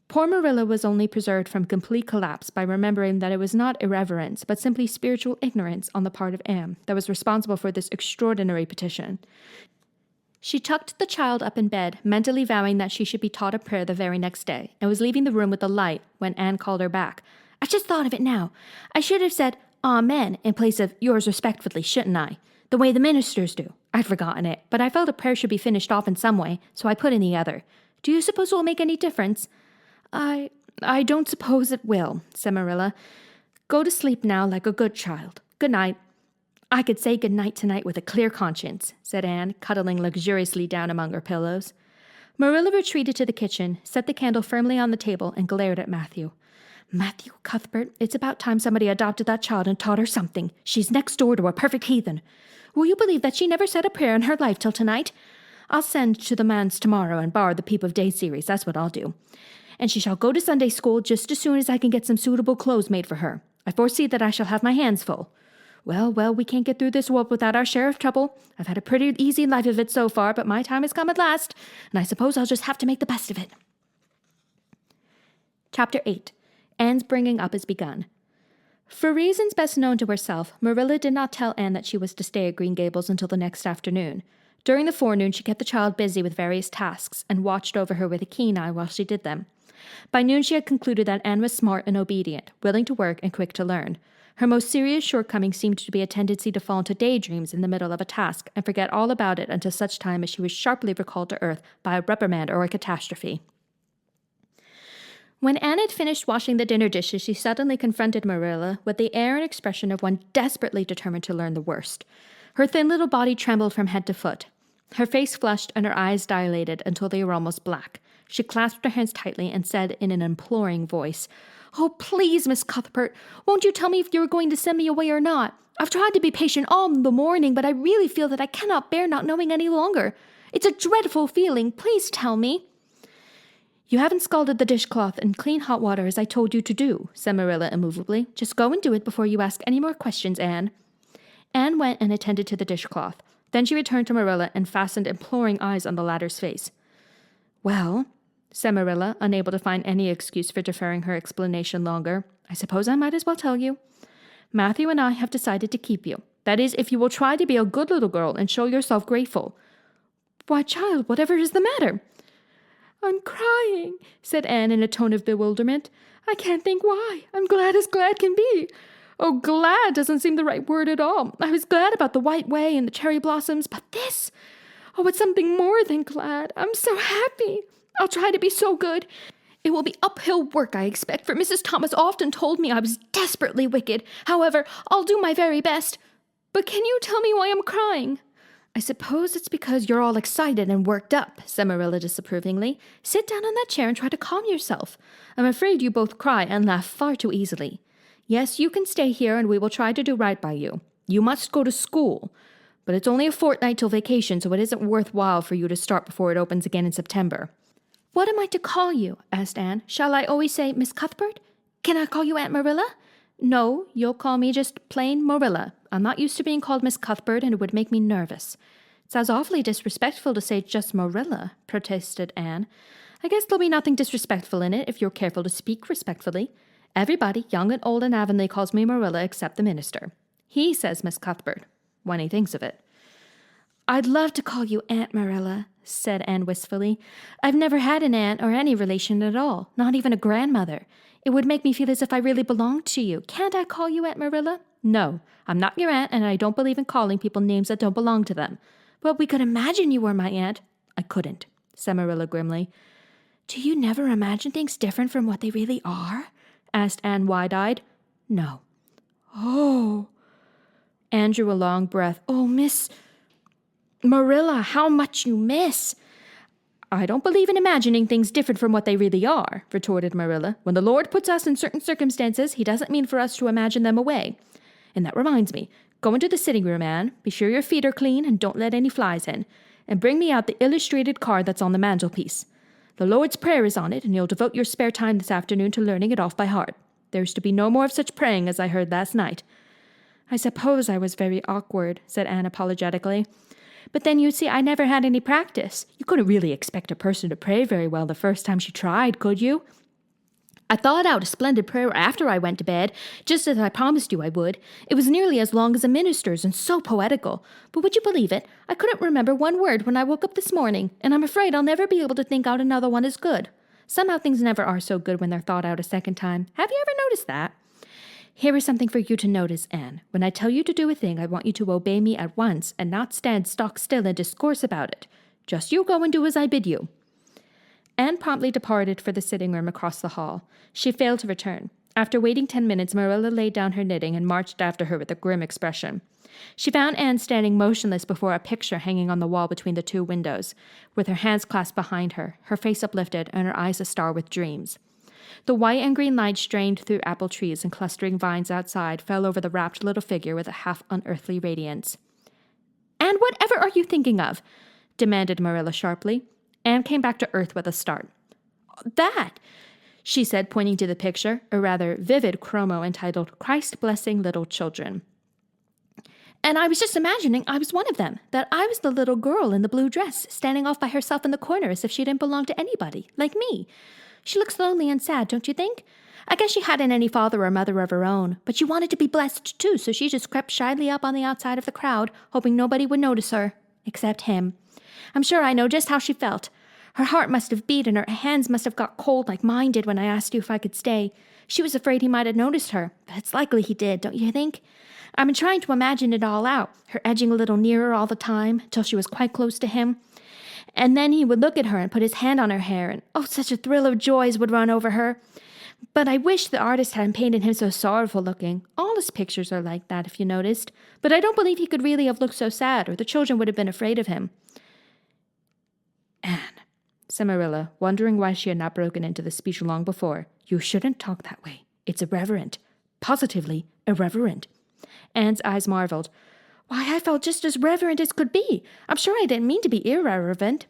Speaker 2: Poor Marilla was only preserved from complete collapse by remembering that it was not irreverence, but simply spiritual ignorance on the part of Anne that was responsible for this extraordinary petition. She tucked the child up in bed, mentally vowing that she should be taught a prayer the very next day, and was leaving the room with a light when Anne called her back. "I just thought of it now. I should have said Amen in place of yours respectfully, shouldn't I? The way the ministers do. I'd forgotten it, but I felt a prayer should be finished off in some way, so I put in the other. Do you suppose it will make any difference?" I don't suppose it will," said Marilla. "Go to sleep now like a good child. Good night." "I could say good night tonight with a clear conscience," said Anne, cuddling luxuriously down among her pillows. Marilla retreated to the kitchen, set the candle firmly on the table, and glared at Matthew. "Matthew Cuthbert, it's about time somebody adopted that child and taught her something. She's next door to a perfect heathen. Will you believe that she never said a prayer in her life till tonight? I'll send to the manse tomorrow and borrow the Peep of Day series, that's what I'll do. And she shall go to Sunday school just as soon as I can get some suitable clothes made for her. I foresee that I shall have my hands full. Well, we can't get through this world without our share of trouble. I've had a pretty easy life of it so far, but my time has come at last, and I suppose I'll just have to make the best of it. Chapter 8. Anne's bringing up is begun. For reasons best known to herself, Marilla did not tell Anne that she was to stay at Green Gables until the next afternoon. During the forenoon, she kept the child busy with various tasks and watched over her with a keen eye while she did them. By noon, she had concluded that Anne was smart and obedient, willing to work and quick to learn. Her most serious shortcoming seemed to be a tendency to fall into daydreams in the middle of a task and forget all about it until such time as she was sharply recalled to earth by a reprimand or a catastrophe. When Anne had finished washing the dinner dishes, she suddenly confronted Marilla with the air and expression of one desperately determined to learn the worst. Her thin little body trembled from head to foot. Her face flushed and her eyes dilated until they were almost black. She clasped her hands tightly and said in an imploring voice, "Oh, please, Miss Cuthbert, won't you tell me if you are going to send me away or not? I've tried to be patient all the morning, but I really feel that I cannot bear not knowing any longer. It's a dreadful feeling. Please tell me." "You haven't scalded the dishcloth in clean hot water as I told you to do," said Marilla immovably. "Just go and do it before you ask any more questions, Anne." Anne went and attended to the dishcloth. Then she returned to Marilla and fastened imploring eyes on the latter's face. "Well," said Marilla, unable to find any excuse for deferring her explanation longer, "I suppose I might as well tell you. Matthew and I have decided to keep you. That is, if you will try to be a good little girl and show yourself grateful." "Why, child, whatever is the matter?" "I'm crying," said Anne in a tone of bewilderment. "I can't think why. I'm glad as glad can be. Oh, glad doesn't seem the right word at all. I was glad about the white way and the cherry blossoms, but this, oh, it's something more than glad. I'm so happy. I'll try to be so good. It will be uphill work, I expect, for Mrs. Thomas often told me I was desperately wicked. However, I'll do my very best. But can you tell me why I'm crying?" "I suppose it's because you're all excited and worked up," said Marilla disapprovingly. "Sit down on that chair and try to calm yourself. I'm afraid you both cry and laugh far too easily. Yes, you can stay here and we will try to do right by you. You must go to school. But it's only a fortnight till vacation, so it isn't worthwhile for you to start before it opens again in September." "What am I to call you?" asked Anne. "Shall I always say Miss Cuthbert? Can I call you Aunt Marilla?" "No, you'll call me just plain Marilla. I'm not used to being called Miss Cuthbert, and it would make me nervous." "It sounds awfully disrespectful to say just Marilla," protested Anne. "I guess there'll be nothing disrespectful in it if you're careful to speak respectfully. Everybody, young and old in Avonlea, calls me Marilla except the minister. He says Miss Cuthbert, when he thinks of it." "I'd love to call you Aunt Marilla," said Anne wistfully. "I've never had an aunt or any relation at all, not even a grandmother. It would make me feel as if I really belonged to you. Can't I call you Aunt Marilla?" "No, I'm not your aunt, and I don't believe in calling people names that don't belong to them." "But we could imagine you were my aunt." "I couldn't," said Marilla grimly. "Do you never imagine things different from what they really are?" asked Anne wide-eyed. "No." "Oh." Anne drew a long breath. "Oh, Miss Marilla, how much you miss." "I don't believe in imagining things different from what they really are," retorted Marilla. "When the Lord puts us in certain circumstances, he doesn't mean for us to imagine them away. And that reminds me, go into the sitting room, Anne. Be sure your feet are clean and don't let any flies in. And bring me out the illustrated card that's on the mantelpiece. The Lord's Prayer is on it, and you'll devote your spare time this afternoon to learning it off by heart. There's to be no more of such praying as I heard last night." "I suppose I was very awkward," said Anne apologetically. "But then, you see, I never had any practice. You couldn't really expect a person to pray very well the first time she tried, could you? I thought out a splendid prayer after I went to bed, just as I promised you I would. It was nearly as long as a minister's and so poetical. But would you believe it? I couldn't remember one word when I woke up this morning, and I'm afraid I'll never be able to think out another one as good. Somehow things never are so good when they're thought out a second time. Have you ever noticed that? Here is something for you to notice, Anne. When I tell you to do a thing, I want you to obey me at once and not stand stock still and discourse about it. Just you go and do as I bid you." Anne promptly departed for the sitting room across the hall. She failed to return. After waiting 10 minutes, Marilla laid down her knitting and marched after her with a grim expression. She found Anne standing motionless before a picture hanging on the wall between the two windows, with her hands clasped behind her, her face uplifted, and her eyes astar with dreams. The white and green light strained through apple trees and clustering vines outside fell over the wrapped little figure with a half-unearthly radiance. "Anne, whatever are you thinking of?" demanded Marilla sharply. Anne came back to earth with a start. "That," she said, pointing to the picture, a rather vivid chromo entitled Christ Blessing Little Children. "And I was just imagining I was one of them, that I was the little girl in the blue dress, standing off by herself in the corner as if she didn't belong to anybody, like me. She looks lonely and sad, don't you think? I guess she hadn't any father or mother of her own, but she wanted to be blessed too, so she just crept shyly up on the outside of the crowd, hoping nobody would notice her, except him. I'm sure I know just how she felt. Her heart must have beat and her hands must have got cold like mine did when I asked you if I could stay. She was afraid he might have noticed her, but it's likely he did, don't you think? I've been trying to imagine it all out, her edging a little nearer all the time, till she was quite close to him. And then he would look at her and put his hand on her hair, and oh, such a thrill of joys would run over her. But I wish the artist hadn't painted him so sorrowful looking. All his pictures are like that, if you noticed. But I don't believe he could really have looked so sad, or the children would have been afraid of him." "Anne," said Marilla, wondering why she had not broken into the speech long before, "you shouldn't talk that way. It's irreverent. Positively irreverent." Anne's eyes marveled. "Why, I felt just as reverent as could be. I'm sure I didn't mean to be irreverent."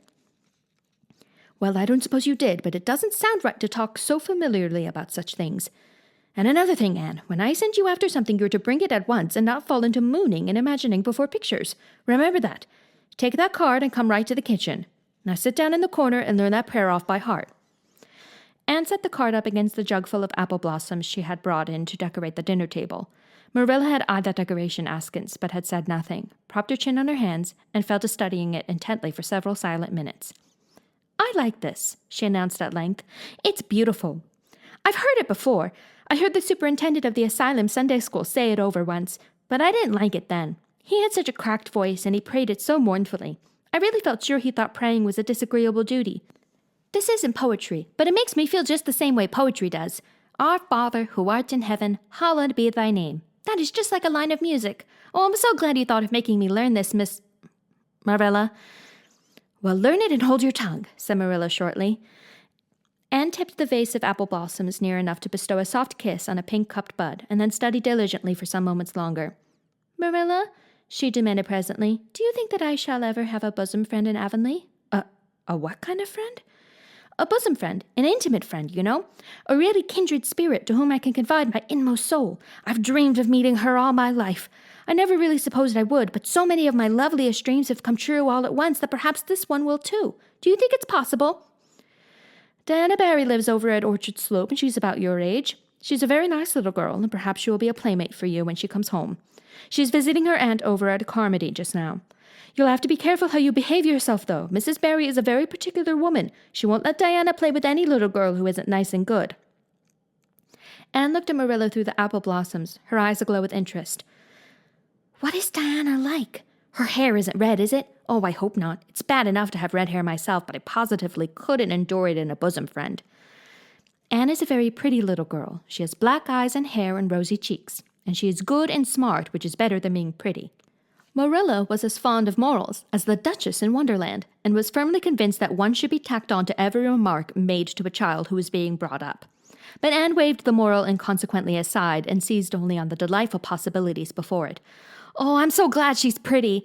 Speaker 2: "Well, I don't suppose you did, but it doesn't sound right to talk so familiarly about such things. And another thing, Anne, when I send you after something, you're to bring it at once and not fall into mooning and imagining before pictures. Remember that. Take that card and come right to the kitchen. Now sit down in the corner and learn that prayer off by heart." Anne set the card up against the jug full of apple blossoms she had brought in to decorate the dinner table. Marilla had eyed that decoration askance, but had said nothing, propped her chin on her hands, and fell to studying it intently for several silent minutes. "I like this," she announced at length. "It's beautiful. I've heard it before. I heard the superintendent of the asylum Sunday school say it over once, but I didn't like it then. He had such a cracked voice, and he prayed it so mournfully. I really felt sure he thought praying was a disagreeable duty. This isn't poetry, but it makes me feel just the same way poetry does. Our Father, who art in heaven, hallowed be thy name. That is just like a line of music. Oh, I'm so glad you thought of making me learn this, Miss Marilla." "Well, learn it and hold your tongue," said Marilla shortly. Anne tipped the vase of apple blossoms near enough to bestow a soft kiss on a pink-cupped bud, and then studied diligently for some moments longer. "Marilla," she demanded presently, "do you think that I shall ever have a bosom friend in Avonlea?" A what kind of friend?" "A bosom friend, an intimate friend, you know. A really kindred spirit to whom I can confide my inmost soul. I've dreamed of meeting her all my life. I never really supposed I would, but so many of my loveliest dreams have come true all at once that perhaps this one will too. Do you think it's possible?" "Diana Barry lives over at Orchard Slope, and she's about your age. She's a very nice little girl, and perhaps she will be a playmate for you when she comes home. She's visiting her aunt over at Carmody just now. You'll have to be careful how you behave yourself, though. Mrs. Barry is a very particular woman. She won't let Diana play with any little girl who isn't nice and good." Anne looked at Marilla through the apple blossoms, her eyes aglow with interest. "What is Diana like? Her hair isn't red, is it? Oh, I hope not. It's bad enough to have red hair myself, but I positively couldn't endure it in a bosom friend." "Anne is a very pretty little girl. She has black eyes and hair and rosy cheeks, and she is good and smart, which is better than being pretty." Marilla was as fond of morals as the Duchess in Wonderland, and was firmly convinced that one should be tacked on to every remark made to a child who was being brought up. But Anne waved the moral inconsequently aside and seized only on the delightful possibilities before it. "Oh, I'm so glad she's pretty.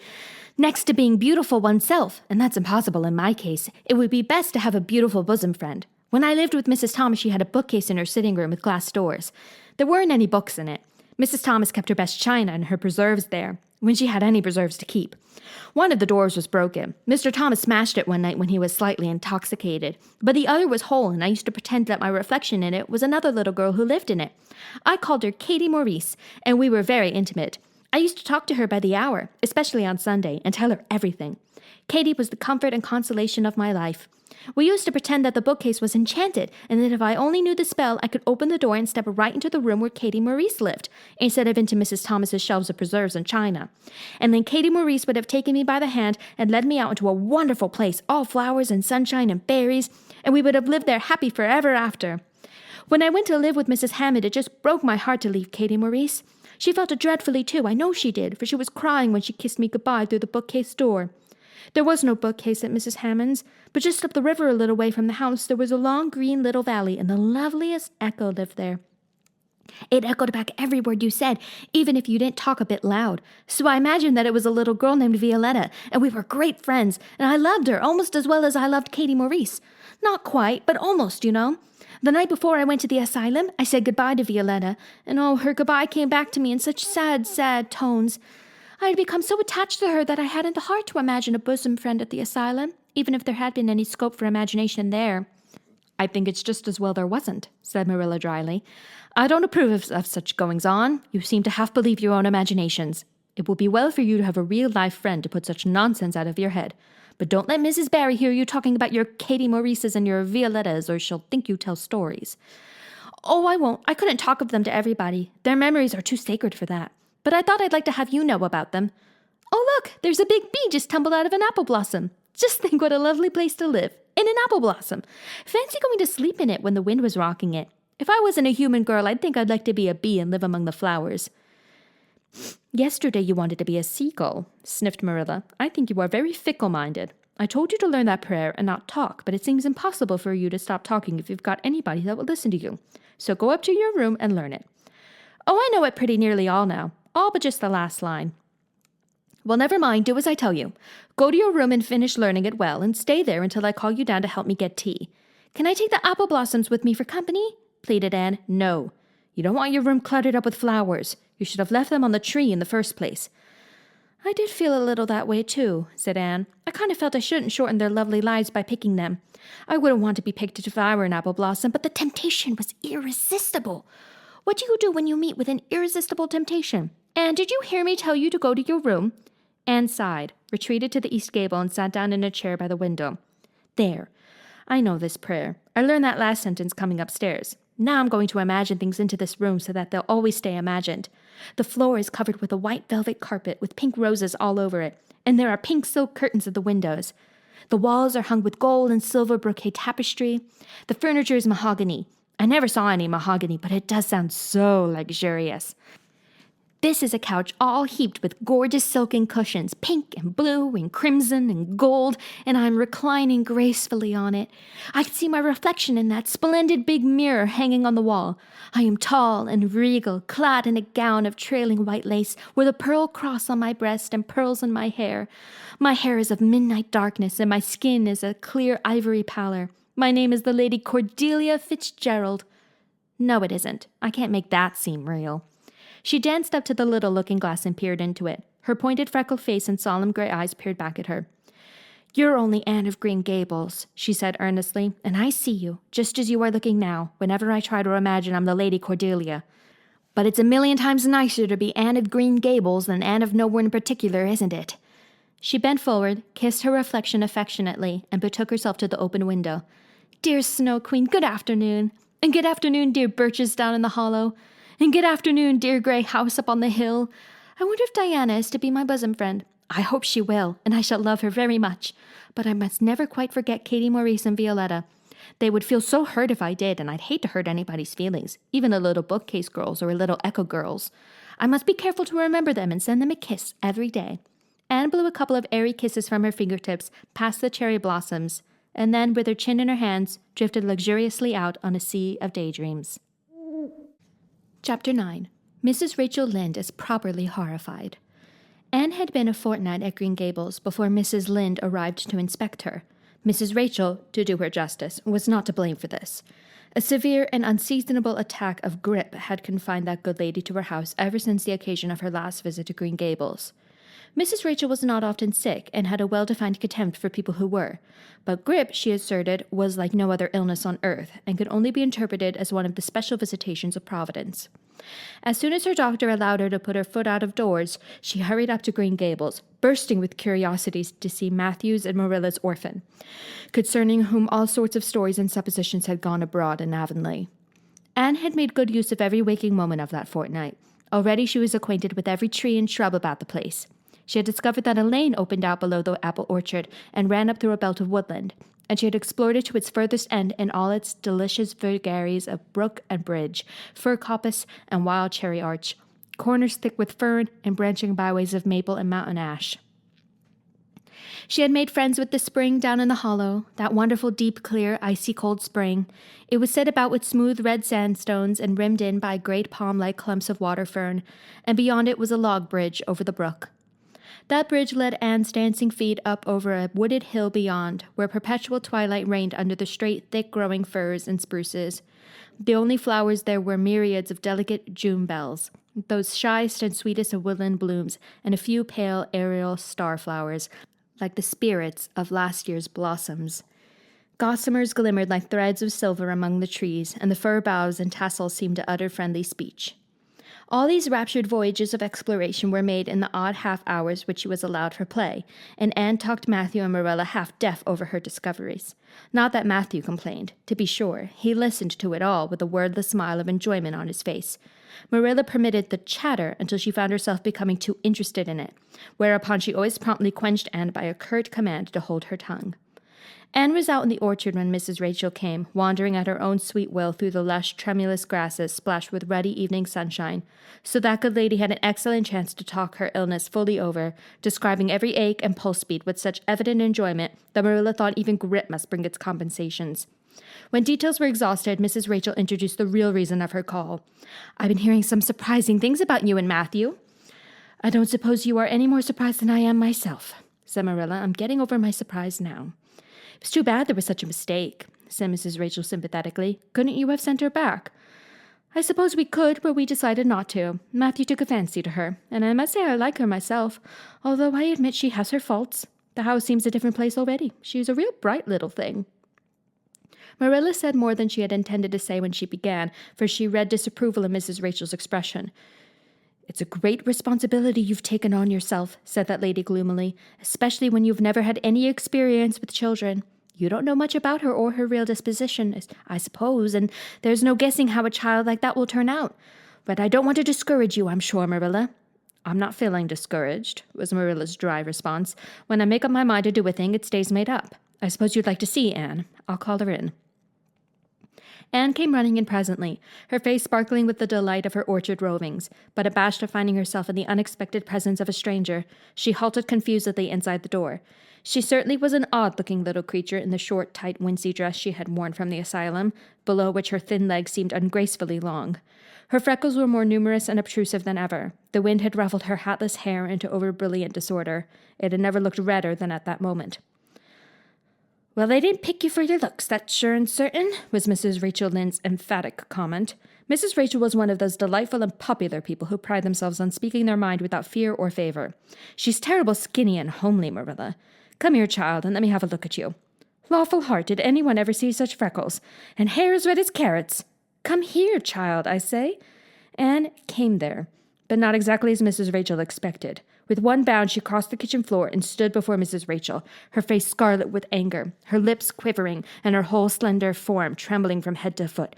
Speaker 2: Next to being beautiful oneself, and that's impossible in my case, it would be best to have a beautiful bosom friend. When I lived with Mrs. Thomas, she had a bookcase in her sitting room with glass doors. There weren't any books in it. Mrs. Thomas kept her best china and her preserves there, when she had any preserves to keep. One of the doors was broken. Mr. Thomas smashed it one night when he was slightly intoxicated, but the other was whole, and I used to pretend that my reflection in it was another little girl who lived in it. I called her Katie Maurice, and we were very intimate. I used to talk to her by the hour, especially on Sunday, and tell her everything. Katie was the comfort and consolation of my life. We used to pretend that the bookcase was enchanted, and that if I only knew the spell, I could open the door and step right into the room where Katie Maurice lived, instead of into Mrs. Thomas's shelves of preserves and china. And then Katie Maurice would have taken me by the hand and led me out into a wonderful place, all flowers and sunshine and berries, and we would have lived there happy forever after. When I went to live with Mrs. Hammond, it just broke my heart to leave Katie Maurice. She felt it dreadfully, too. I know she did, for she was crying when she kissed me goodbye through the bookcase door. There was no bookcase at Mrs. Hammond's, but just up the river a little way from the house there was a long green little valley, and the loveliest Echo lived there. It echoed back every word you said, even if you didn't talk a bit loud. So I imagined that it was a little girl named Violetta, and we were great friends, and I loved her almost as well as I loved Katie Maurice. Not quite, but almost, you know. The night before I went to the asylum, I said goodbye to Violetta, and her goodbye came back to me in such sad, sad tones. I had become so attached to her that I hadn't the heart to imagine a bosom friend at the asylum, even if there had been any scope for imagination there. I think it's just as well there wasn't, said Marilla dryly. I don't approve of such goings-on. You seem to half-believe your own imaginations. It will be well for you to have a real-life friend to put such nonsense out of your head. But don't let Mrs. Barry hear you talking about your Katie Maurices and your Violettas, or she'll think you tell stories. Oh, I won't. I couldn't talk of them to everybody. Their memories are too sacred for that. But I thought I'd like to have you know about them. Oh, look, there's a big bee just tumbled out of an apple blossom. Just think what a lovely place to live. In an apple blossom. Fancy going to sleep in it when the wind was rocking it. If I wasn't a human girl, I'd think I'd like to be a bee and live among the flowers. Yesterday you wanted to be a seagull, sniffed Marilla. I think you are very fickle-minded. I told you to learn that prayer and not talk, but it seems impossible for you to stop talking if you've got anybody that will listen to you. So go up to your room and learn it. Oh, I know it pretty nearly all now. All but just the last line. Well, never mind. Do as I tell you. Go to your room and finish learning it well, and stay there until I call you down to help me get tea. Can I take the apple blossoms with me for company? Pleaded Anne. No. You don't want your room cluttered up with flowers. You should have left them on the tree in the first place. I did feel a little that way, too, said Anne. I kind of felt I shouldn't shorten their lovely lives by picking them. I wouldn't want to be picked if I were an apple blossom, but the temptation was irresistible. What do you do when you meet with an irresistible temptation? Anne, did you hear me tell you to go to your room? Anne sighed, retreated to the east gable, and sat down in a chair by the window. There. I know this prayer. I learned that last sentence coming upstairs. Now I'm going to imagine things into this room so that they'll always stay imagined. The floor is covered with a white velvet carpet with pink roses all over it, and there are pink silk curtains at the windows. The walls are hung with gold and silver brocade tapestry. The furniture is mahogany. I never saw any mahogany, but it does sound so luxurious. This is a couch all heaped with gorgeous silken cushions, pink and blue and crimson and gold, and I'm reclining gracefully on it. I can see my reflection in that splendid big mirror hanging on the wall. I am tall and regal, clad in a gown of trailing white lace, with a pearl cross on my breast and pearls in my hair. My hair is of midnight darkness, and my skin is a clear ivory pallor. My name is the Lady Cordelia Fitzgerald. No, it isn't. I can't make that seem real. She danced up to the little looking-glass and peered into it. Her pointed freckled face and solemn gray eyes peered back at her. You're only Anne of Green Gables, she said earnestly, and I see you, just as you are looking now, whenever I try to imagine I'm the Lady Cordelia. But it's a million times nicer to be Anne of Green Gables than Anne of nowhere in particular, isn't it? She bent forward, kissed her reflection affectionately, and betook herself to the open window. Dear Snow Queen, good afternoon. And good afternoon, dear birches down in the hollow. And good afternoon, dear gray house up on the hill. I wonder if Diana is to be my bosom friend. I hope she will, and I shall love her very much. But I must never quite forget Katie Maurice and Violetta. They would feel so hurt if I did, and I'd hate to hurt anybody's feelings, even the little bookcase girls or little echo girls. I must be careful to remember them and send them a kiss every day. Anne blew a couple of airy kisses from her fingertips past the cherry blossoms, and then, with her chin in her hands, drifted luxuriously out on a sea of daydreams. Chapter 9. Mrs. Rachel Lynde is properly horrified. Anne had been a fortnight at Green Gables before Mrs. Lynde arrived to inspect her. Mrs. Rachel, to do her justice, was not to blame for this. A severe and unseasonable attack of grippe had confined that good lady to her house ever since the occasion of her last visit to Green Gables. Mrs. Rachel was not often sick and had a well-defined contempt for people who were, but grippe, she asserted, was like no other illness on earth and could only be interpreted as one of the special visitations of Providence. As soon as her doctor allowed her to put her foot out of doors, she hurried up to Green Gables, bursting with curiosity to see Matthew's and Marilla's orphan, concerning whom all sorts of stories and suppositions had gone abroad in Avonlea. Anne had made good use of every waking moment of that fortnight. Already she was acquainted with every tree and shrub about the place. She had discovered that a lane opened out below the apple orchard and ran up through a belt of woodland, and she had explored it to its furthest end in all its delicious vagaries of brook and bridge, fir coppice and wild cherry arch, corners thick with fern and branching byways of maple and mountain ash. She had made friends with the spring down in the hollow, that wonderful deep, clear, icy cold spring. It was set about with smooth red sandstones and rimmed in by great palm-like clumps of water fern, and beyond it was a log bridge over the brook. That bridge led Anne's dancing feet up over a wooded hill beyond, where perpetual twilight reigned under the straight, thick-growing firs and spruces. The only flowers there were myriads of delicate June bells, those shyest and sweetest of woodland blooms, and a few pale aerial star-flowers, like the spirits of last year's blossoms. Gossamers glimmered like threads of silver among the trees, and the fir boughs and tassels seemed to utter friendly speech. All these raptured voyages of exploration were made in the odd half-hours which she was allowed for play, and Anne talked Matthew and Marilla half-deaf over her discoveries. Not that Matthew complained. To be sure, he listened to it all with a wordless smile of enjoyment on his face. Marilla permitted the chatter until she found herself becoming too interested in it, whereupon she always promptly quenched Anne by a curt command to hold her tongue. Anne was out in the orchard when Mrs. Rachel came, wandering at her own sweet will through the lush, tremulous grasses splashed with ruddy evening sunshine, so that good lady had an excellent chance to talk her illness fully over, describing every ache and pulse beat with such evident enjoyment that Marilla thought even grit must bring its compensations. When details were exhausted, Mrs. Rachel introduced the real reason of her call. "I've been hearing some surprising things about you and Matthew." "I don't suppose you are any more surprised than I am myself," said Marilla. "I'm getting over my surprise now." "It's too bad there was such a mistake," said Mrs. Rachel sympathetically. "Couldn't you have sent her back?" "I suppose we could, but we decided not to. Matthew took a fancy to her, and I must say I like her myself, although I admit she has her faults. The house seems a different place already. She's a real bright little thing." Marilla said more than she had intended to say when she began, for she read disapproval in Mrs. Rachel's expression. "It's a great responsibility you've taken on yourself," said that lady gloomily, "especially when you've never had any experience with children. You don't know much about her or her real disposition, I suppose, and there's no guessing how a child like that will turn out. But I don't want to discourage you, I'm sure, Marilla." "I'm not feeling discouraged," was Marilla's dry response. "When I make up my mind to do a thing, it stays made up. I suppose you'd like to see Anne. I'll call her in." Anne came running in presently, her face sparkling with the delight of her orchard rovings, but abashed at finding herself in the unexpected presence of a stranger, she halted confusedly inside the door. She certainly was an odd-looking little creature in the short, tight, wincey dress she had worn from the asylum, below which her thin legs seemed ungracefully long. Her freckles were more numerous and obtrusive than ever. The wind had ruffled her hatless hair into over-brilliant disorder. It had never looked redder than at that moment. "Well, they didn't pick you for your looks, that's sure and certain," was Mrs. Rachel Lynde's emphatic comment. Mrs. Rachel was one of those delightful and popular people who pride themselves on speaking their mind without fear or favor. "She's terrible skinny and homely, Marilla. Come here, child, and let me have a look at you. Lawful heart, did anyone ever see such freckles? And hair as red as carrots. Come here, child, I say." Anne came there, but not exactly as Mrs. Rachel expected. With one bound, she crossed the kitchen floor and stood before Mrs. Rachel, her face scarlet with anger, her lips quivering, and her whole slender form trembling from head to foot.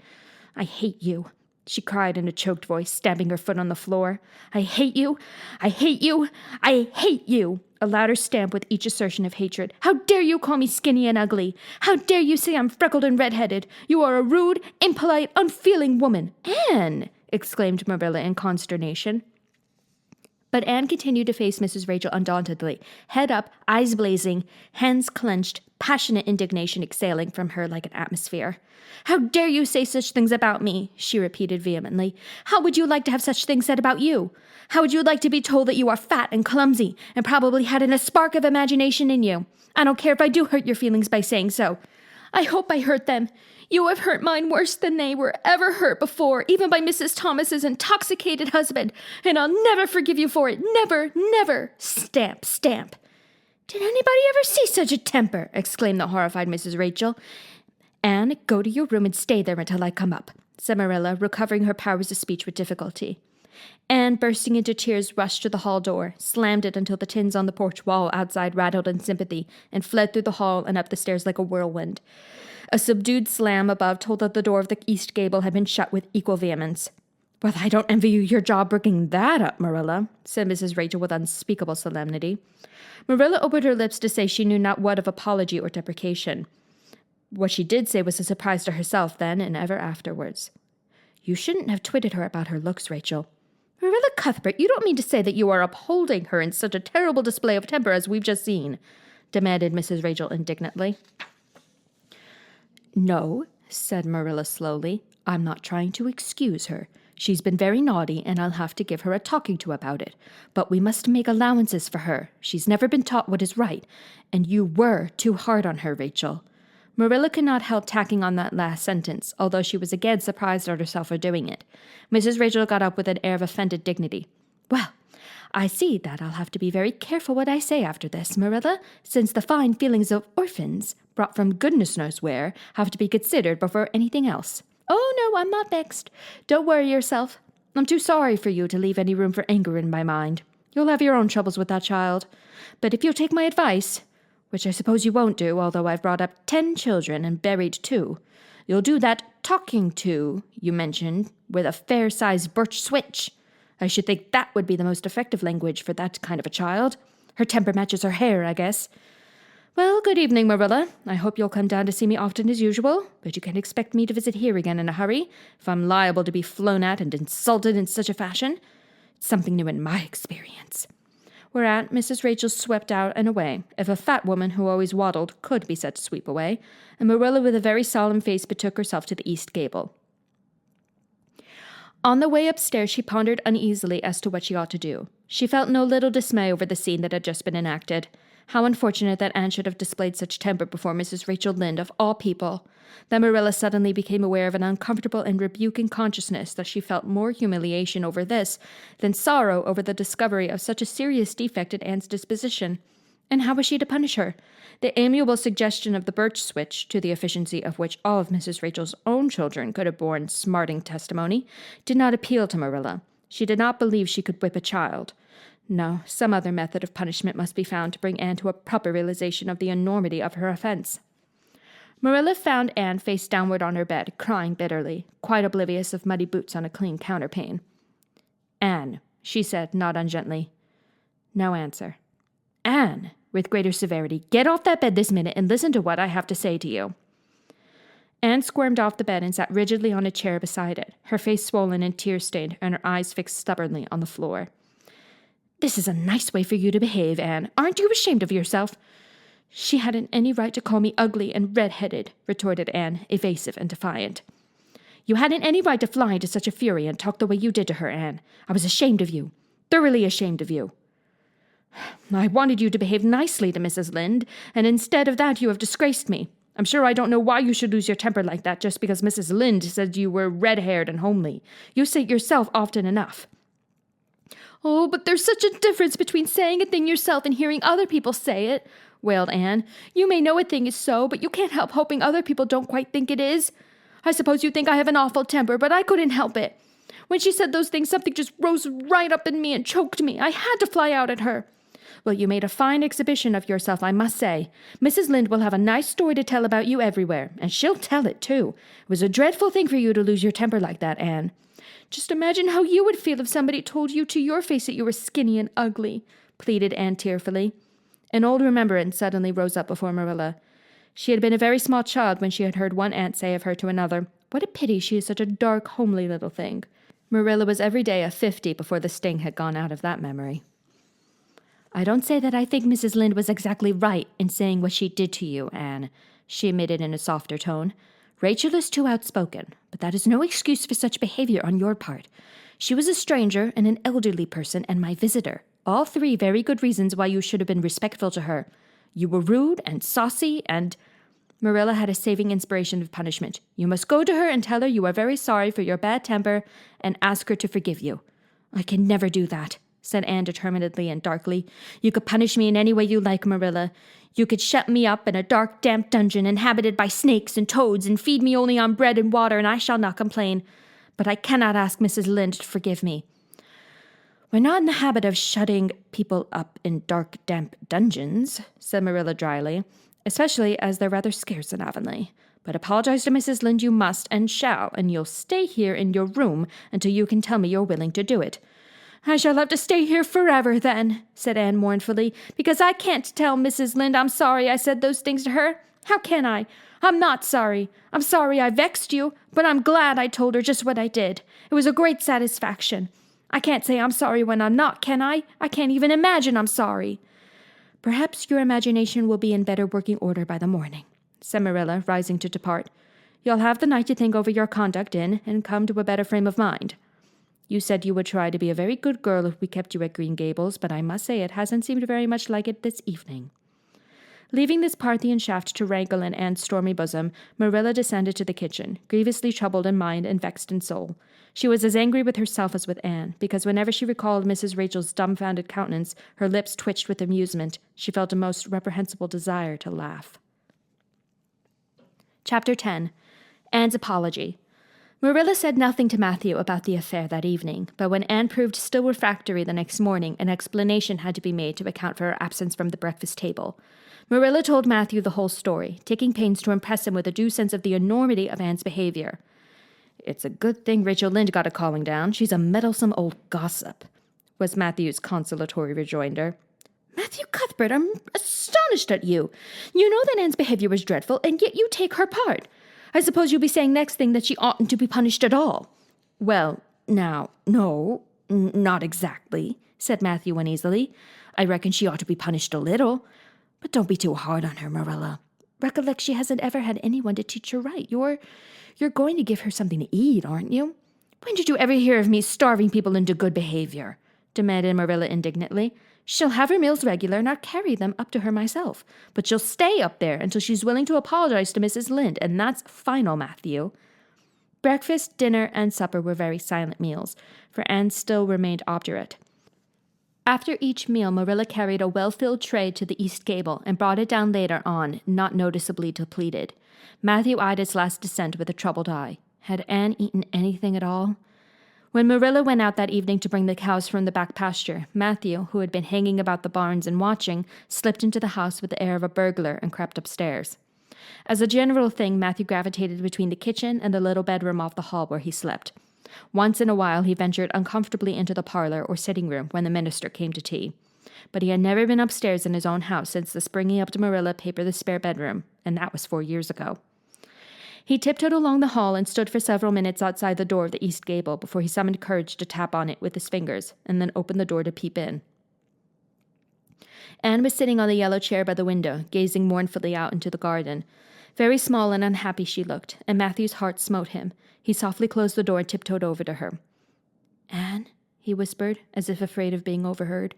Speaker 2: "I hate you," she cried in a choked voice, stamping her foot on the floor. "I hate you! I hate you! I hate you!" A louder stamp with each assertion of hatred. "How dare you call me skinny and ugly? How dare you say I'm freckled and red-headed? You are a rude, impolite, unfeeling woman." "Anne!" exclaimed Marilla in consternation. But Anne continued to face Mrs. Rachel undauntedly, head up, eyes blazing, hands clenched, passionate indignation exhaling from her like an atmosphere. "How dare you say such things about me?" she repeated vehemently. "How would you like to have such things said about you? How would you like to be told that you are fat and clumsy and probably hadn't a spark of imagination in you? I don't care if I do hurt your feelings by saying so. I hope I hurt them. You have hurt mine worse than they were ever hurt before, even by Mrs. Thomas's intoxicated husband, and I'll never forgive you for it. Never, never." Stamp, stamp. "Did anybody ever see such a temper?" exclaimed the horrified Mrs. Rachel. "Anne, go to your room and stay there until I come up," said Marilla, recovering her powers of speech with difficulty. Anne, bursting into tears, rushed to the hall door, slammed it until the tins on the porch wall outside rattled in sympathy, and fled through the hall and up the stairs like a whirlwind. A subdued slam above told that the door of the east gable had been shut with equal vehemence. "Well, I don't envy you your job bringing that up, Marilla," said Mrs. Rachel with unspeakable solemnity. Marilla opened her lips to say she knew not what of apology or deprecation. What she did say was a surprise to herself then and ever afterwards. "You shouldn't have twitted her about her looks, Rachel." "Marilla Cuthbert, you don't mean to say that you are upholding her in such a terrible display of temper as we've just seen?" demanded Mrs. Rachel indignantly. No, said Marilla slowly. I'm not trying to excuse her. She's been very naughty, and I'll have to give her a talking to about it. But we must make allowances for her. She's never been taught what is right, and you were too hard on her, Rachel. Marilla could not help tacking on that last sentence, although she was again surprised at herself for doing it. Mrs. Rachel got up with an air of offended dignity. Well, I see that I'll have to be very careful what I say after this, Marilla, since the fine feelings of orphans, brought from goodness knows where, have to be considered before anything else. Oh, no, I'm not vexed. Don't worry yourself. I'm too sorry for you to leave any room for anger in my mind. You'll have your own troubles with that child. But if you'll take my advice, which I suppose you won't do, although I've brought up 10 children and buried 2, you'll do that talking to you mentioned with a fair-sized birch switch. I should think that would be the most effective language for that kind of a child. Her temper matches her hair, I guess. Well, good evening, Marilla. I hope you'll come down to see me often as usual, but you can't expect me to visit here again in a hurry, if I'm liable to be flown at and insulted in such a fashion. It's something new in my experience. Whereat Mrs. Rachel swept out and away, if a fat woman who always waddled could be said to sweep away, and Marilla with a very solemn face betook herself to the east gable. On the way upstairs she pondered uneasily as to what she ought to do. She felt no little dismay over the scene that had just been enacted. How unfortunate that Anne should have displayed such temper before Mrs. Rachel Lynde, of all people. Then Marilla suddenly became aware of an uncomfortable and rebuking consciousness that she felt more humiliation over this than sorrow over the discovery of such a serious defect in Anne's disposition. And how was she to punish her? The amiable suggestion of the birch switch, to the efficiency of which all of Mrs. Rachel's own children could have borne smarting testimony, did not appeal to Marilla. She did not believe she could whip a child. No, some other method of punishment must be found to bring Anne to a proper realization of the enormity of her offense. Marilla found Anne face downward on her bed, crying bitterly, quite oblivious of muddy boots on a clean counterpane. Anne, she said, not ungently. No answer. Anne, with greater severity, get off that bed this minute and listen to what I have to say to you. Anne squirmed off the bed and sat rigidly on a chair beside it, her face swollen and tear-stained, and her eyes fixed stubbornly on the floor. This is a nice way for you to behave, Anne. Aren't you ashamed of yourself? She hadn't any right to call me ugly and red-headed, retorted Anne, evasive and defiant. You hadn't any right to fly into such a fury and talk the way you did to her, Anne. I was ashamed of you, thoroughly ashamed of you. I wanted you to behave nicely to Mrs. Lynde, and instead of that you have disgraced me. I'm sure I don't know why you should lose your temper like that just because Mrs. Lynde said you were red-haired and homely. You say it yourself often enough. Oh, but there's such a difference between saying a thing yourself and hearing other people say it, wailed Anne. You may know a thing is so, but you can't help hoping other people don't quite think it is. I suppose you think I have an awful temper, but I couldn't help it. When she said those things, something just rose right up in me and choked me. I had to fly out at her. Well, you made a fine exhibition of yourself, I must say. Mrs. Lynde will have a nice story to tell about you everywhere, and she'll tell it, too. It was a dreadful thing for you to lose your temper like that, Anne. Just imagine how you would feel if somebody told you to your face that you were skinny and ugly, pleaded Anne tearfully. An old remembrance suddenly rose up before Marilla. She had been a very small child when she had heard one aunt say of her to another, "What a pity she is such a dark, homely little thing." Marilla was every day of 50 before the sting had gone out of that memory. I don't say that I think Mrs. Lynde was exactly right in saying what she did to you, Anne, she admitted in a softer tone. Rachel is too outspoken, but that is no excuse for such behavior on your part. She was a stranger and an elderly person and my visitor. All 3 very good reasons why you should have been respectful to her. You were rude and saucy and... Marilla had a saving inspiration of punishment. You must go to her and tell her you are very sorry for your bad temper and ask her to forgive you. I can never do that, said Anne determinedly and darkly. You could punish me in any way you like, Marilla. You could shut me up in a dark, damp dungeon inhabited by snakes and toads and feed me only on bread and water, and I shall not complain. But I cannot ask Mrs. Lynde to forgive me. We're not in the habit of shutting people up in dark, damp dungeons, said Marilla dryly, especially as they're rather scarce in Avonlea. But apologize to Mrs. Lynde you must and shall, and you'll stay here in your room until you can tell me you're willing to do it. I shall have to stay here forever, then, said Anne mournfully, because I can't tell Mrs. Lynde I'm sorry I said those things to her. How can I? I'm not sorry. I'm sorry I vexed you, but I'm glad I told her just what I did. It was a great satisfaction. I can't say I'm sorry when I'm not, can I? I can't even imagine I'm sorry. Perhaps your imagination will be in better working order by the morning, said Marilla, rising to depart. You'll have the night to think over your conduct in and come to a better frame of mind. You said you would try to be a very good girl if we kept you at Green Gables, but I must say it hasn't seemed very much like it this evening. Leaving this Parthian shaft to rankle in Anne's stormy bosom, Marilla descended to the kitchen, grievously troubled in mind and vexed in soul. She was as angry with herself as with Anne, because whenever she recalled Mrs. Rachel's dumbfounded countenance, her lips twitched with amusement. She felt a most reprehensible desire to laugh. Chapter 10. Anne's Apology. Marilla said nothing to Matthew about the affair that evening, but when Anne proved still refractory the next morning, an explanation had to be made to account for her absence from the breakfast table. Marilla told Matthew the whole story, taking pains to impress him with a due sense of the enormity of Anne's behavior. It's a good thing Rachel Lynde got a calling down. She's a meddlesome old gossip, was Matthew's consolatory rejoinder. Matthew Cuthbert, I'm astonished at you. You know that Anne's behavior was dreadful, and yet you take her part. I suppose you'll be saying next thing that she oughtn't to be punished at all. Well, now, no, not exactly, said Matthew uneasily. I reckon she ought to be punished a little. But don't be too hard on her, Marilla. Recollect she hasn't ever had anyone to teach her right. You're going to give her something to eat, aren't you? When did you ever hear of me starving people into good behavior? Demanded Marilla indignantly. She'll have her meals regular, and I'll carry them up to her myself. But she'll stay up there until she's willing to apologize to Mrs. Lynde, and that's final, Matthew. Breakfast, dinner, and supper were very silent meals, for Anne still remained obdurate. After each meal, Marilla carried a well-filled tray to the east gable and brought it down later on, not noticeably depleted. Matthew eyed its last descent with a troubled eye. Had Anne eaten anything at all? When Marilla went out that evening to bring the cows from the back pasture, Matthew, who had been hanging about the barns and watching, slipped into the house with the air of a burglar and crept upstairs. As a general thing, Matthew gravitated between the kitchen and the little bedroom off the hall where he slept. Once in a while he ventured uncomfortably into the parlor or sitting room when the minister came to tea. But he had never been upstairs in his own house since the springing up to Marilla papered the spare bedroom, and that was 4 years ago. He tiptoed along the hall and stood for several minutes outside the door of the east gable before he summoned courage to tap on it with his fingers, and then opened the door to peep in. Anne was sitting on the yellow chair by the window, gazing mournfully out into the garden. Very small and unhappy she looked, and Matthew's heart smote him. He softly closed the door and tiptoed over to her. "Anne," he whispered, as if afraid of being overheard.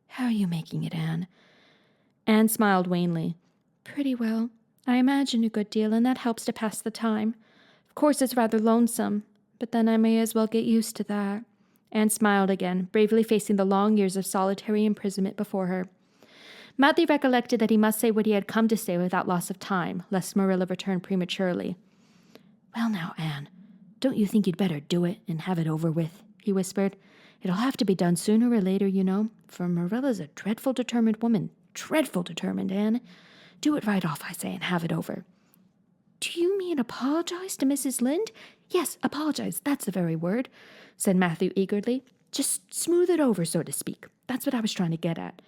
Speaker 2: "How are you making it, Anne?" Anne smiled wanly. "Pretty well. I imagine a good deal, and that helps to pass the time. Of course it's rather lonesome, but then I may as well get used to that." Anne smiled again, bravely facing the long years of solitary imprisonment before her. Matthew recollected that he must say what he had come to say without loss of time, lest Marilla return prematurely. "Well now, Anne, don't you think you'd better do it and have it over with?" he whispered. "It'll have to be done sooner or later, you know, for Marilla's a dreadful determined woman. Dreadful determined, Anne. Do it right off, I say, and have it over." "Do you mean apologize to Mrs. Lynde?" "Yes, apologize, that's the very word," said Matthew eagerly. "Just smooth it over, so to speak. That's what I was trying to get at."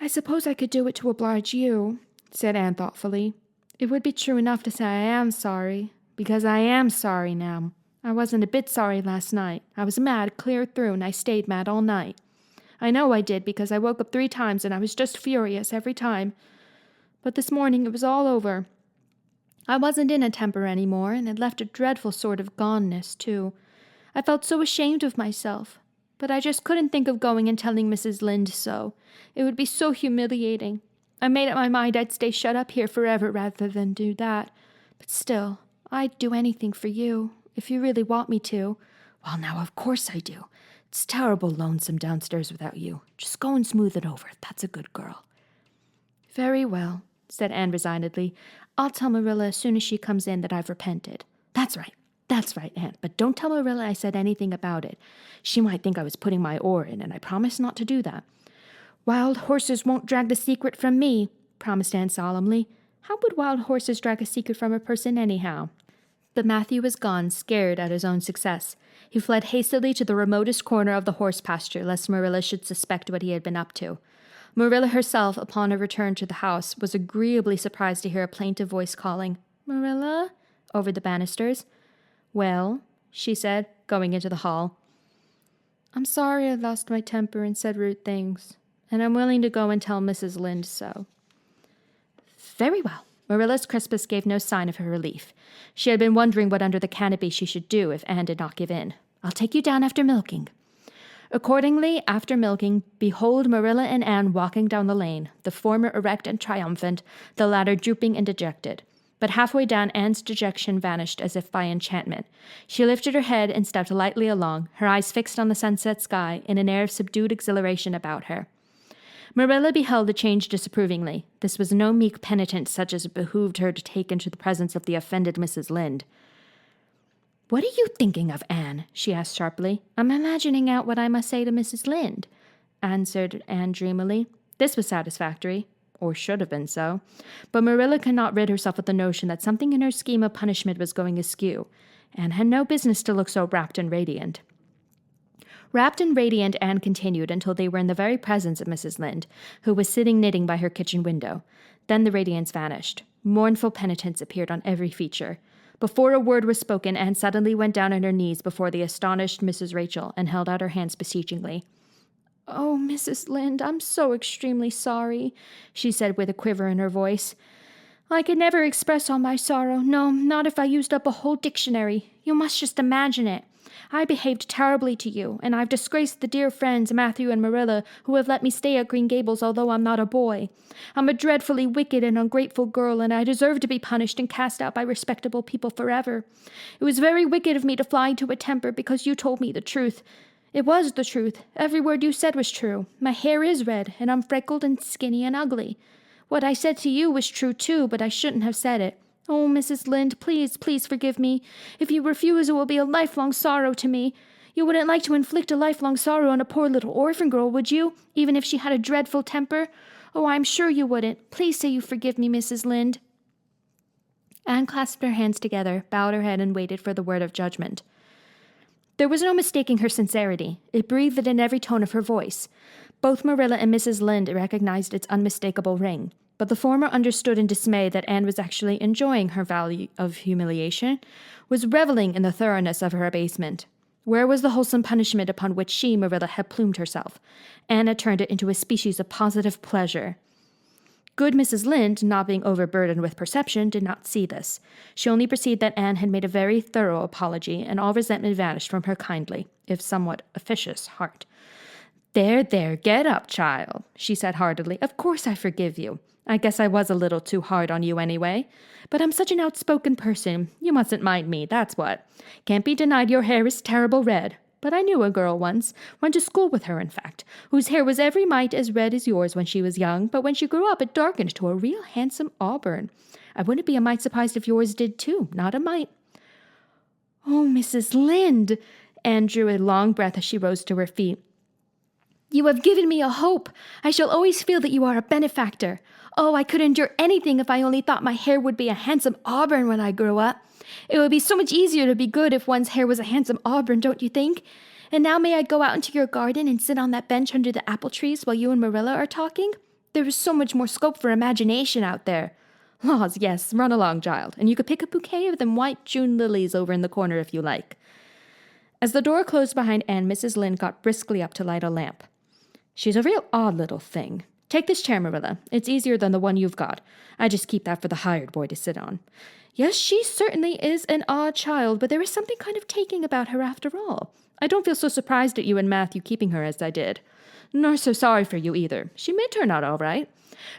Speaker 2: "I suppose I could do it to oblige you," said Anne thoughtfully. "It would be true enough to say I am sorry, because I am sorry now. I wasn't a bit sorry last night. I was mad clear through, and I stayed mad all night. I know I did, because I woke up 3 times, and I was just furious every time. But this morning it was all over. I wasn't in a temper any more, and it left a dreadful sort of goneness, too. I felt so ashamed of myself. But I just couldn't think of going and telling Mrs. Lynde so. It would be so humiliating. I made up my mind I'd stay shut up here forever rather than do that. But still, I'd do anything for you, if you really want me to." "Well, now, of course I do. It's terrible lonesome downstairs without you. Just go and smooth it over. That's a good girl." "Very well," said Anne resignedly. "I'll tell Marilla as soon as she comes in that I've repented." That's right, Aunt, but don't tell Marilla I said anything about it. She might think I was putting my oar in, and I promised not to do that." "Wild horses won't drag the secret from me," promised Anne solemnly. How would wild horses drag a secret from a person anyhow? But Matthew was gone, scared at his own success. He fled hastily to the remotest corner of the horse pasture, lest Marilla should suspect what he had been up to. Marilla herself, upon her return to the house, was agreeably surprised to hear a plaintive voice calling, "Marilla?" over the banisters. "Well," she said, going into the hall. "I'm sorry I lost my temper and said rude things. and I'm willing to go and tell Mrs. Lynde so." "Very well." Marilla's crispness gave no sign of her relief. She had been wondering what under the canopy she should do if Anne did not give in. "I'll take you down after milking." Accordingly, after milking, behold Marilla and Anne walking down the lane, the former erect and triumphant, the latter drooping and dejected. But halfway down, Anne's dejection vanished as if by enchantment. She lifted her head and stepped lightly along, her eyes fixed on the sunset sky, in an air of subdued exhilaration about her. Marilla beheld the change disapprovingly. This was no meek penitence such as it behooved her to take into the presence of the offended Mrs. Lynde. "What are you thinking of, Anne?" she asked sharply. "I'm imagining out what I must say to Mrs. Lynde," answered Anne dreamily. This was satisfactory, or should have been so. But Marilla could not rid herself of the notion that something in her scheme of punishment was going askew. Anne had no business to look so rapt and radiant. Rapt and radiant, Anne continued until they were in the very presence of Mrs. Lynde, who was sitting knitting by her kitchen window. Then the radiance vanished. Mournful penitence appeared on every feature. Before a word was spoken, Anne suddenly went down on her knees before the astonished Mrs. Rachel and held out her hands beseechingly. "Oh, Mrs. Lynde, I'm so extremely sorry," she said with a quiver in her voice. "I could never express all my sorrow, no, not if I used up a whole dictionary. You must just imagine it. I behaved terribly to you, and I've disgraced the dear friends, Matthew and Marilla, who have let me stay at Green Gables although I'm not a boy. I'm a dreadfully wicked and ungrateful girl, and I deserve to be punished and cast out by respectable people forever. It was very wicked of me to fly into a temper because you told me the truth. It was the truth. Every word you said was true. My hair is red, and I'm freckled and skinny and ugly. What I said to you was true, too, but I shouldn't have said it. Oh, Mrs. Lynde, please, please forgive me. If you refuse, it will be a lifelong sorrow to me. You wouldn't like to inflict a lifelong sorrow on a poor little orphan girl, would you, even if she had a dreadful temper? Oh, I'm sure you wouldn't. Please say you forgive me, Mrs. Lynde." Anne clasped her hands together, bowed her head, and waited for the word of judgment. There was no mistaking her sincerity. It breathed in every tone of her voice. Both Marilla and Mrs. Lynde recognized its unmistakable ring, but the former understood in dismay that Anne was actually enjoying her value of humiliation, was reveling in the thoroughness of her abasement. Where was the wholesome punishment upon which she, Marilla, had plumed herself? Anne had turned it into a species of positive pleasure. Good Mrs. Lynde, not being overburdened with perception, did not see this. She only perceived that Anne had made a very thorough apology, and all resentment vanished from her kindly, if somewhat officious, heart. There, get up, child," she said heartily. "Of course I forgive you. I guess I was a little too hard on you anyway. But I'm such an outspoken person. You mustn't mind me, that's what. Can't be denied your hair is terrible red. But I knew a girl once, went to school with her, in fact, whose hair was every mite as red as yours when she was young, but when she grew up it darkened to a real handsome auburn. I wouldn't be a mite surprised if yours did too, not a mite." "Oh, Mrs. Lynde!" Anne drew a long breath as she rose to her feet. "You have given me a hope. I shall always feel that you are a benefactor. Oh, I could endure anything if I only thought my hair would be a handsome auburn when I grow up. It would be so much easier to be good if one's hair was a handsome auburn, don't you think? And now may I go out into your garden and sit on that bench under the apple trees while you and Marilla are talking? There is so much more scope for imagination out there." "Laws, yes, run along, child, and you could pick a bouquet of them white June lilies over in the corner if you like." As the door closed behind Anne, Mrs. Lynde got briskly up to light a lamp. "She's a real odd little thing. Take this chair, Marilla. It's easier than the one you've got. I just keep that for the hired boy to sit on. Yes, she certainly is an odd child, but there is something kind of taking about her after all. I don't feel so surprised at you and Matthew keeping her as I did. Nor so sorry for you either. She may turn out all right.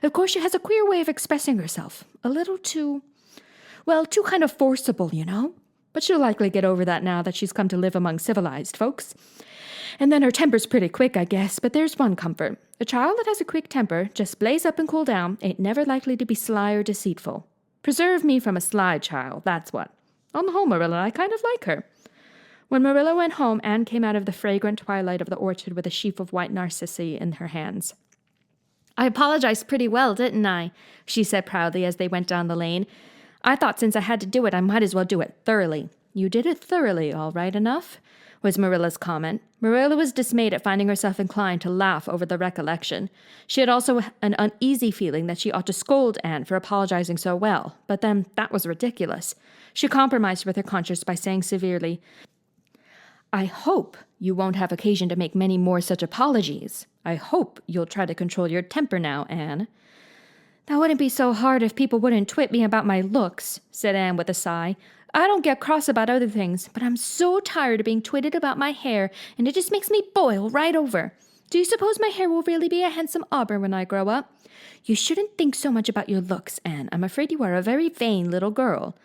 Speaker 2: Of course, she has a queer way of expressing herself. A little too kind of forcible, you know. But she'll likely get over that now that she's come to live among civilized folks. And then her temper's pretty quick, I guess, but there's one comfort. A child that has a quick temper, just blaze up and cool down, ain't never likely to be sly or deceitful. Preserve me from a sly child, that's what. On the whole, Marilla, I kind of like her." When Marilla went home, Anne came out of the fragrant twilight of the orchard with a sheaf of white narcissi in her hands. "I apologized pretty well, didn't I?" she said proudly as they went down the lane. "I thought since I had to do it, I might as well do it thoroughly." "You did it thoroughly, all right enough," was Marilla's comment. Marilla was dismayed at finding herself inclined to laugh over the recollection. She had also an uneasy feeling that she ought to scold Anne for apologizing so well, but then that was ridiculous. She compromised with her conscience by saying severely, I hope you won't have occasion to make many more such apologies. I hope you'll try to control your temper now, Anne. That wouldn't be so hard if people wouldn't twit me about my looks, said Anne with a sigh. I don't get cross about other things, but I'm so tired of being twitted about my hair, and it just makes me boil right over. Do you suppose my hair will really be a handsome auburn when I grow up? You shouldn't think so much about your looks, Anne. I'm afraid you are a very vain little girl.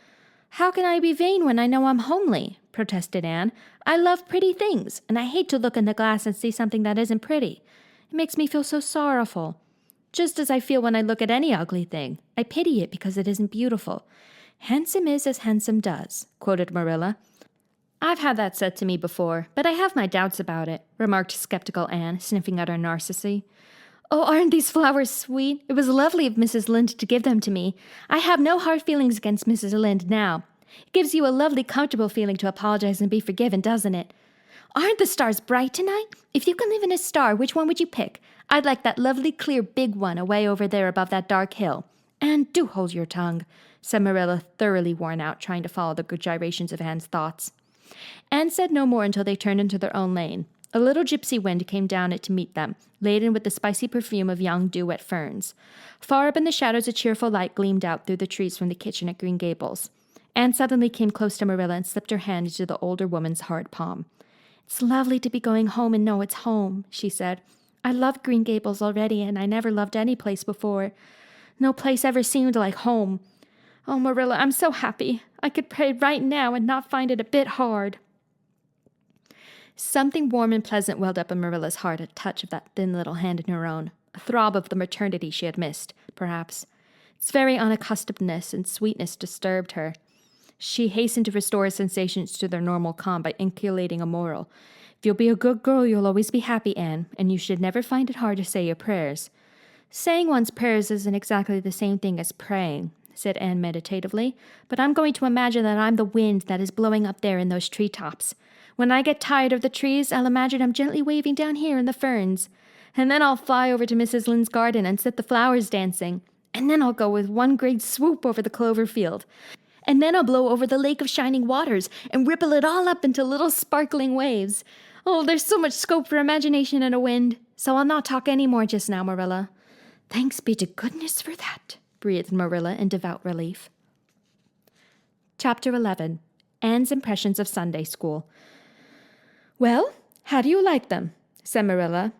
Speaker 2: How can I be vain when I know I'm homely? Protested Anne. I love pretty things, and I hate to look in the glass and see something that isn't pretty. It makes me feel so sorrowful. Just as I feel when I look at any ugly thing. I pity it because it isn't beautiful. Handsome is as handsome does, quoted Marilla. I've had that said to me before, but I have my doubts about it, remarked skeptical Anne, sniffing at her narcissi. Oh, aren't these flowers sweet? It was lovely of Mrs. Lynde to give them to me. I have no hard feelings against Mrs. Lynde now. It gives you a lovely, comfortable feeling to apologize and be forgiven, doesn't it? Aren't the stars bright tonight? If you could live in a star, which one would you pick? I'd like that lovely, clear, big one away over there above that dark hill. And do hold your tongue, said Marilla, thoroughly worn out, trying to follow the gyrations of Anne's thoughts. Anne said no more until they turned into their own lane. A little gypsy wind came down it to meet them, laden with the spicy perfume of young dew-wet ferns. Far up in the shadows a cheerful light gleamed out through the trees from the kitchen at Green Gables. Anne suddenly came close to Marilla and slipped her hand into the older woman's hard palm. It's lovely to be going home and know it's home, she said. I love Green Gables already, and I never loved any place before. No place ever seemed like home. Oh, Marilla, I'm so happy. I could pray right now and not find it a bit hard. Something warm and pleasant welled up in Marilla's heart at touch of that thin little hand in her own, a throb of the maternity she had missed, perhaps. Its very unaccustomedness and sweetness disturbed her. She hastened to restore his sensations to their normal calm by inculcating a moral. If you'll be a good girl, you'll always be happy, Anne, and you should never find it hard to say your prayers. Saying one's prayers isn't exactly the same thing as praying, said Anne meditatively, but I'm going to imagine that I'm the wind that is blowing up there in those treetops. When I get tired of the trees, I'll imagine I'm gently waving down here in the ferns. And then I'll fly over to Mrs. Lynde's garden and set the flowers dancing. And then I'll go with one great swoop over the clover field. And then I'll blow over the lake of shining waters and ripple it all up into little sparkling waves. Oh, there's so much scope for imagination in a wind. So I'll not talk any more just now, Marilla. Thanks be to goodness for that, breathed Marilla in devout relief. Chapter 11. Anne's Impressions of Sunday School. Well, how do you like them? Said Marilla.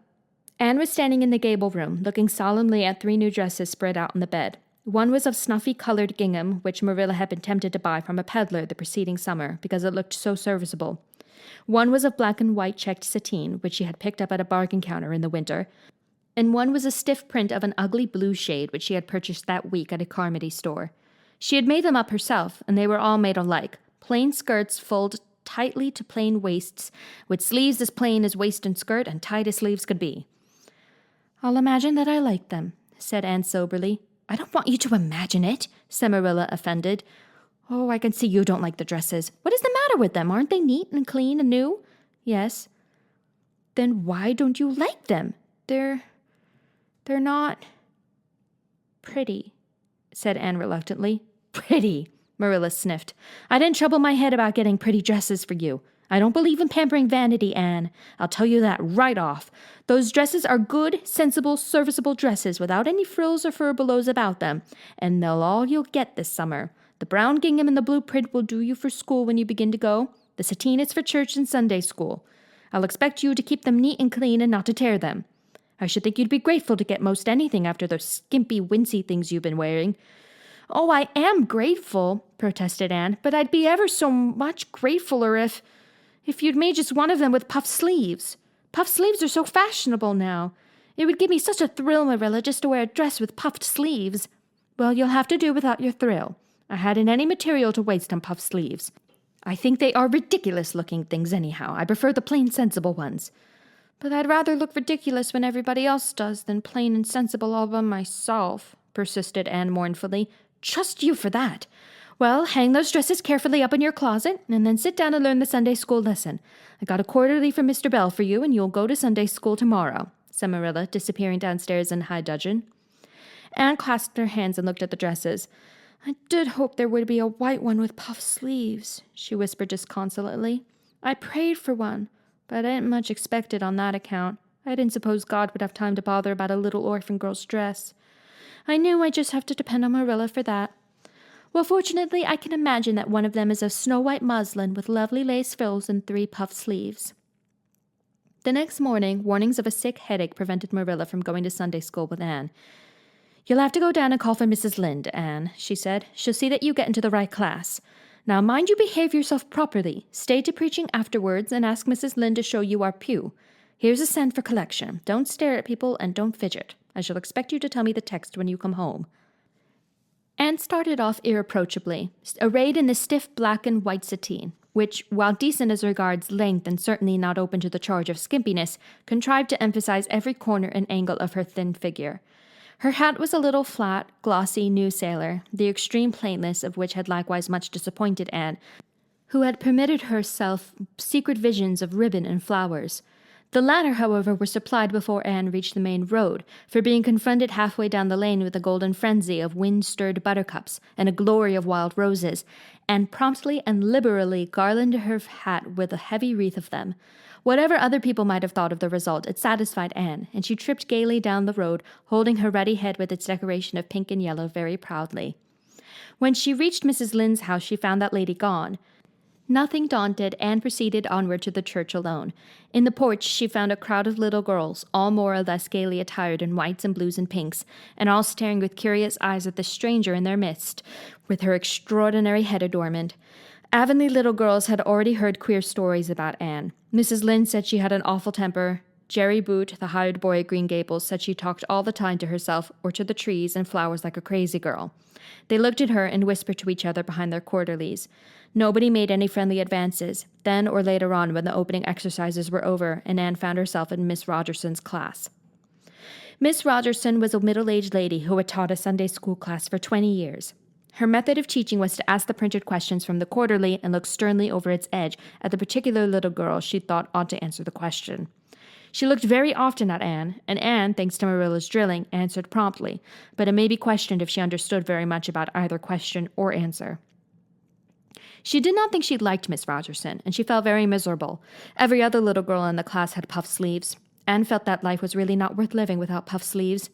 Speaker 2: Anne was standing in the gable room, looking solemnly at 3 new dresses spread out on the bed. One was of snuffy-colored gingham, which Marilla had been tempted to buy from a peddler the preceding summer because it looked so serviceable. One was of black and white checked sateen, which she had picked up at a bargain counter in the winter, and one was a stiff print of an ugly blue shade which she had purchased that week at a Carmody store. She had made them up herself, and they were all made alike, plain skirts fulled tightly to plain waists, with sleeves as plain as waist and skirt and tight as sleeves could be. I'll imagine that I like them, said Anne soberly. I don't want you to imagine it, said Marilla, offended. Oh, I can see you don't like the dresses. What is the matter with them? Aren't they neat and clean and new? Yes. Then why don't you like them? They're not pretty, said Anne reluctantly. Pretty, Marilla sniffed. I didn't trouble my head about getting pretty dresses for you. I don't believe in pampering vanity, Anne. I'll tell you that right off. Those dresses are good, sensible, serviceable dresses without any frills or furbelows about them, and they're all you'll get this summer. The brown gingham and the blue print will do you for school when you begin to go. The sateen is for church and Sunday school. I'll expect you to keep them neat and clean and not to tear them. I should think you'd be grateful to get most anything after those skimpy, wincey things you've been wearing. Oh, I am grateful, protested Anne, but I'd be ever so much gratefuler if you'd made just one of them with puffed sleeves. Puffed sleeves are so fashionable now. It would give me such a thrill, Marilla, just to wear a dress with puffed sleeves. Well, you'll have to do without your thrill. I hadn't any material to waste on puffed sleeves. I think they are ridiculous-looking things anyhow. I prefer the plain, sensible ones. But I'd rather look ridiculous when everybody else does than plain and sensible all by myself, persisted Anne mournfully. Trust you for that. Well, hang those dresses carefully up in your closet, and then sit down and learn the Sunday school lesson. I got a quarterly from Mr. Bell for you, and you'll go to Sunday school tomorrow, said Marilla, disappearing downstairs in high dudgeon. Anne clasped her hands and looked at the dresses. I did hope there would be a white one with puffed sleeves, she whispered disconsolately. I prayed for one, but I didn't much expect it on that account. I didn't suppose God would have time to bother about a little orphan girl's dress. I knew I'd just have to depend on Marilla for that. Well, fortunately, I can imagine that one of them is of snow-white muslin with lovely lace frills and 3 puff sleeves. The next morning, warnings of a sick headache prevented Marilla from going to Sunday school with Anne. "You'll have to go down and call for Mrs. Lynde, Anne," she said. "She'll see that you get into the right class. Now mind you behave yourself properly. Stay to preaching afterwards and ask Mrs. Lynde to show you our pew. Here's a cent for collection. Don't stare at people and don't fidget. I shall expect you to tell me the text when you come home." Anne started off irreproachably, arrayed in the stiff black and white sateen, which, while decent as regards length and certainly not open to the charge of skimpiness, contrived to emphasize every corner and angle of her thin figure. Her hat was a little flat, glossy New Sailor, the extreme plainness of which had likewise much disappointed Anne, who had permitted herself secret visions of ribbon and flowers. The latter, however, were supplied before Anne reached the main road, for being confronted halfway down the lane with a golden frenzy of wind-stirred buttercups and a glory of wild roses, Anne promptly and liberally garlanded her hat with a heavy wreath of them. Whatever other people might have thought of the result, it satisfied Anne, and she tripped gaily down the road, holding her ruddy head with its decoration of pink and yellow very proudly. When she reached Mrs. Lynde's house, she found that lady gone. Nothing daunted, Anne proceeded onward to the church alone. In the porch, she found a crowd of little girls, all more or less gaily attired in whites and blues and pinks, and all staring with curious eyes at the stranger in their midst, with her extraordinary head adornment. Avonlea little girls had already heard queer stories about Anne. Mrs. Lynde said she had an awful temper. Jerry Boot, the hired boy at Green Gables, said she talked all the time to herself or to the trees and flowers like a crazy girl. They looked at her and whispered to each other behind their quarterlies. Nobody made any friendly advances, then or later on when the opening exercises were over and Anne found herself in Miss Rogerson's class. Miss Rogerson was a middle-aged lady who had taught a Sunday school class for 20 years. Her method of teaching was to ask the printed questions from the quarterly and look sternly over its edge at the particular little girl she thought ought to answer the question. She looked very often at Anne, and Anne, thanks to Marilla's drilling, answered promptly, but it may be questioned if she understood very much about either question or answer. She did not think she liked Miss Rogerson, and she felt very miserable. Every other little girl in the class had puff sleeves. Anne felt that life was really not worth living without puff sleeves.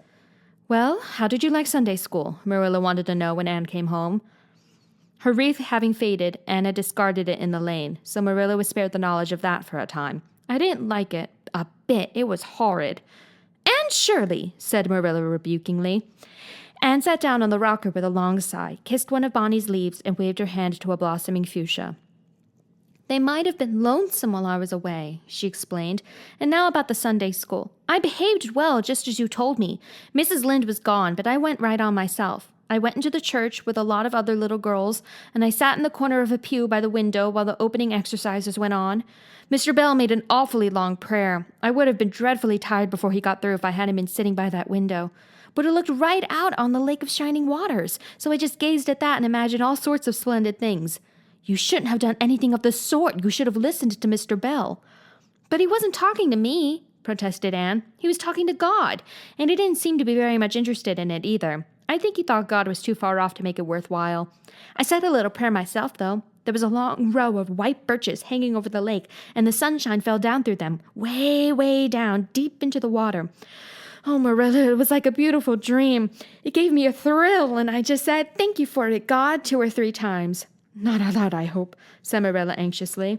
Speaker 2: "Well, how did you like Sunday school?" Marilla wanted to know when Anne came home. Her wreath having faded, Anne had discarded it in the lane, so Marilla was spared the knowledge of that for a time. "I didn't like it a bit. It was horrid." "Anne Shirley," said Marilla rebukingly. Anne sat down on the rocker with a long sigh, kissed one of Bonny's leaves, and waved her hand to a blossoming fuchsia. "They might have been lonesome while I was away," she explained. "And now about the Sunday school. I behaved well, just as you told me. Mrs. Lynde was gone, but I went right on myself. I went into the church with a lot of other little girls, and I sat in the corner of a pew by the window while the opening exercises went on. Mr. Bell made an awfully long prayer. I would have been dreadfully tired before he got through if I hadn't been sitting by that window. But it looked right out on the lake of shining waters, so I just gazed at that and imagined all sorts of splendid things. You shouldn't have done anything of the sort. You should have listened to Mr. Bell." "But he wasn't talking to me," protested Anne. "He was talking to God, and he didn't seem to be very much interested in it either. I think he thought God was too far off to make it worthwhile. I said a little prayer myself, though. There was a long row of white birches hanging over the lake, and the sunshine fell down through them, way, way down, deep into the water. Oh, Marilla, it was like a beautiful dream. It gave me a thrill, and I just said, 'Thank you for it, God,' 2 or 3 times. Not out loud, I hope," said Marilla anxiously.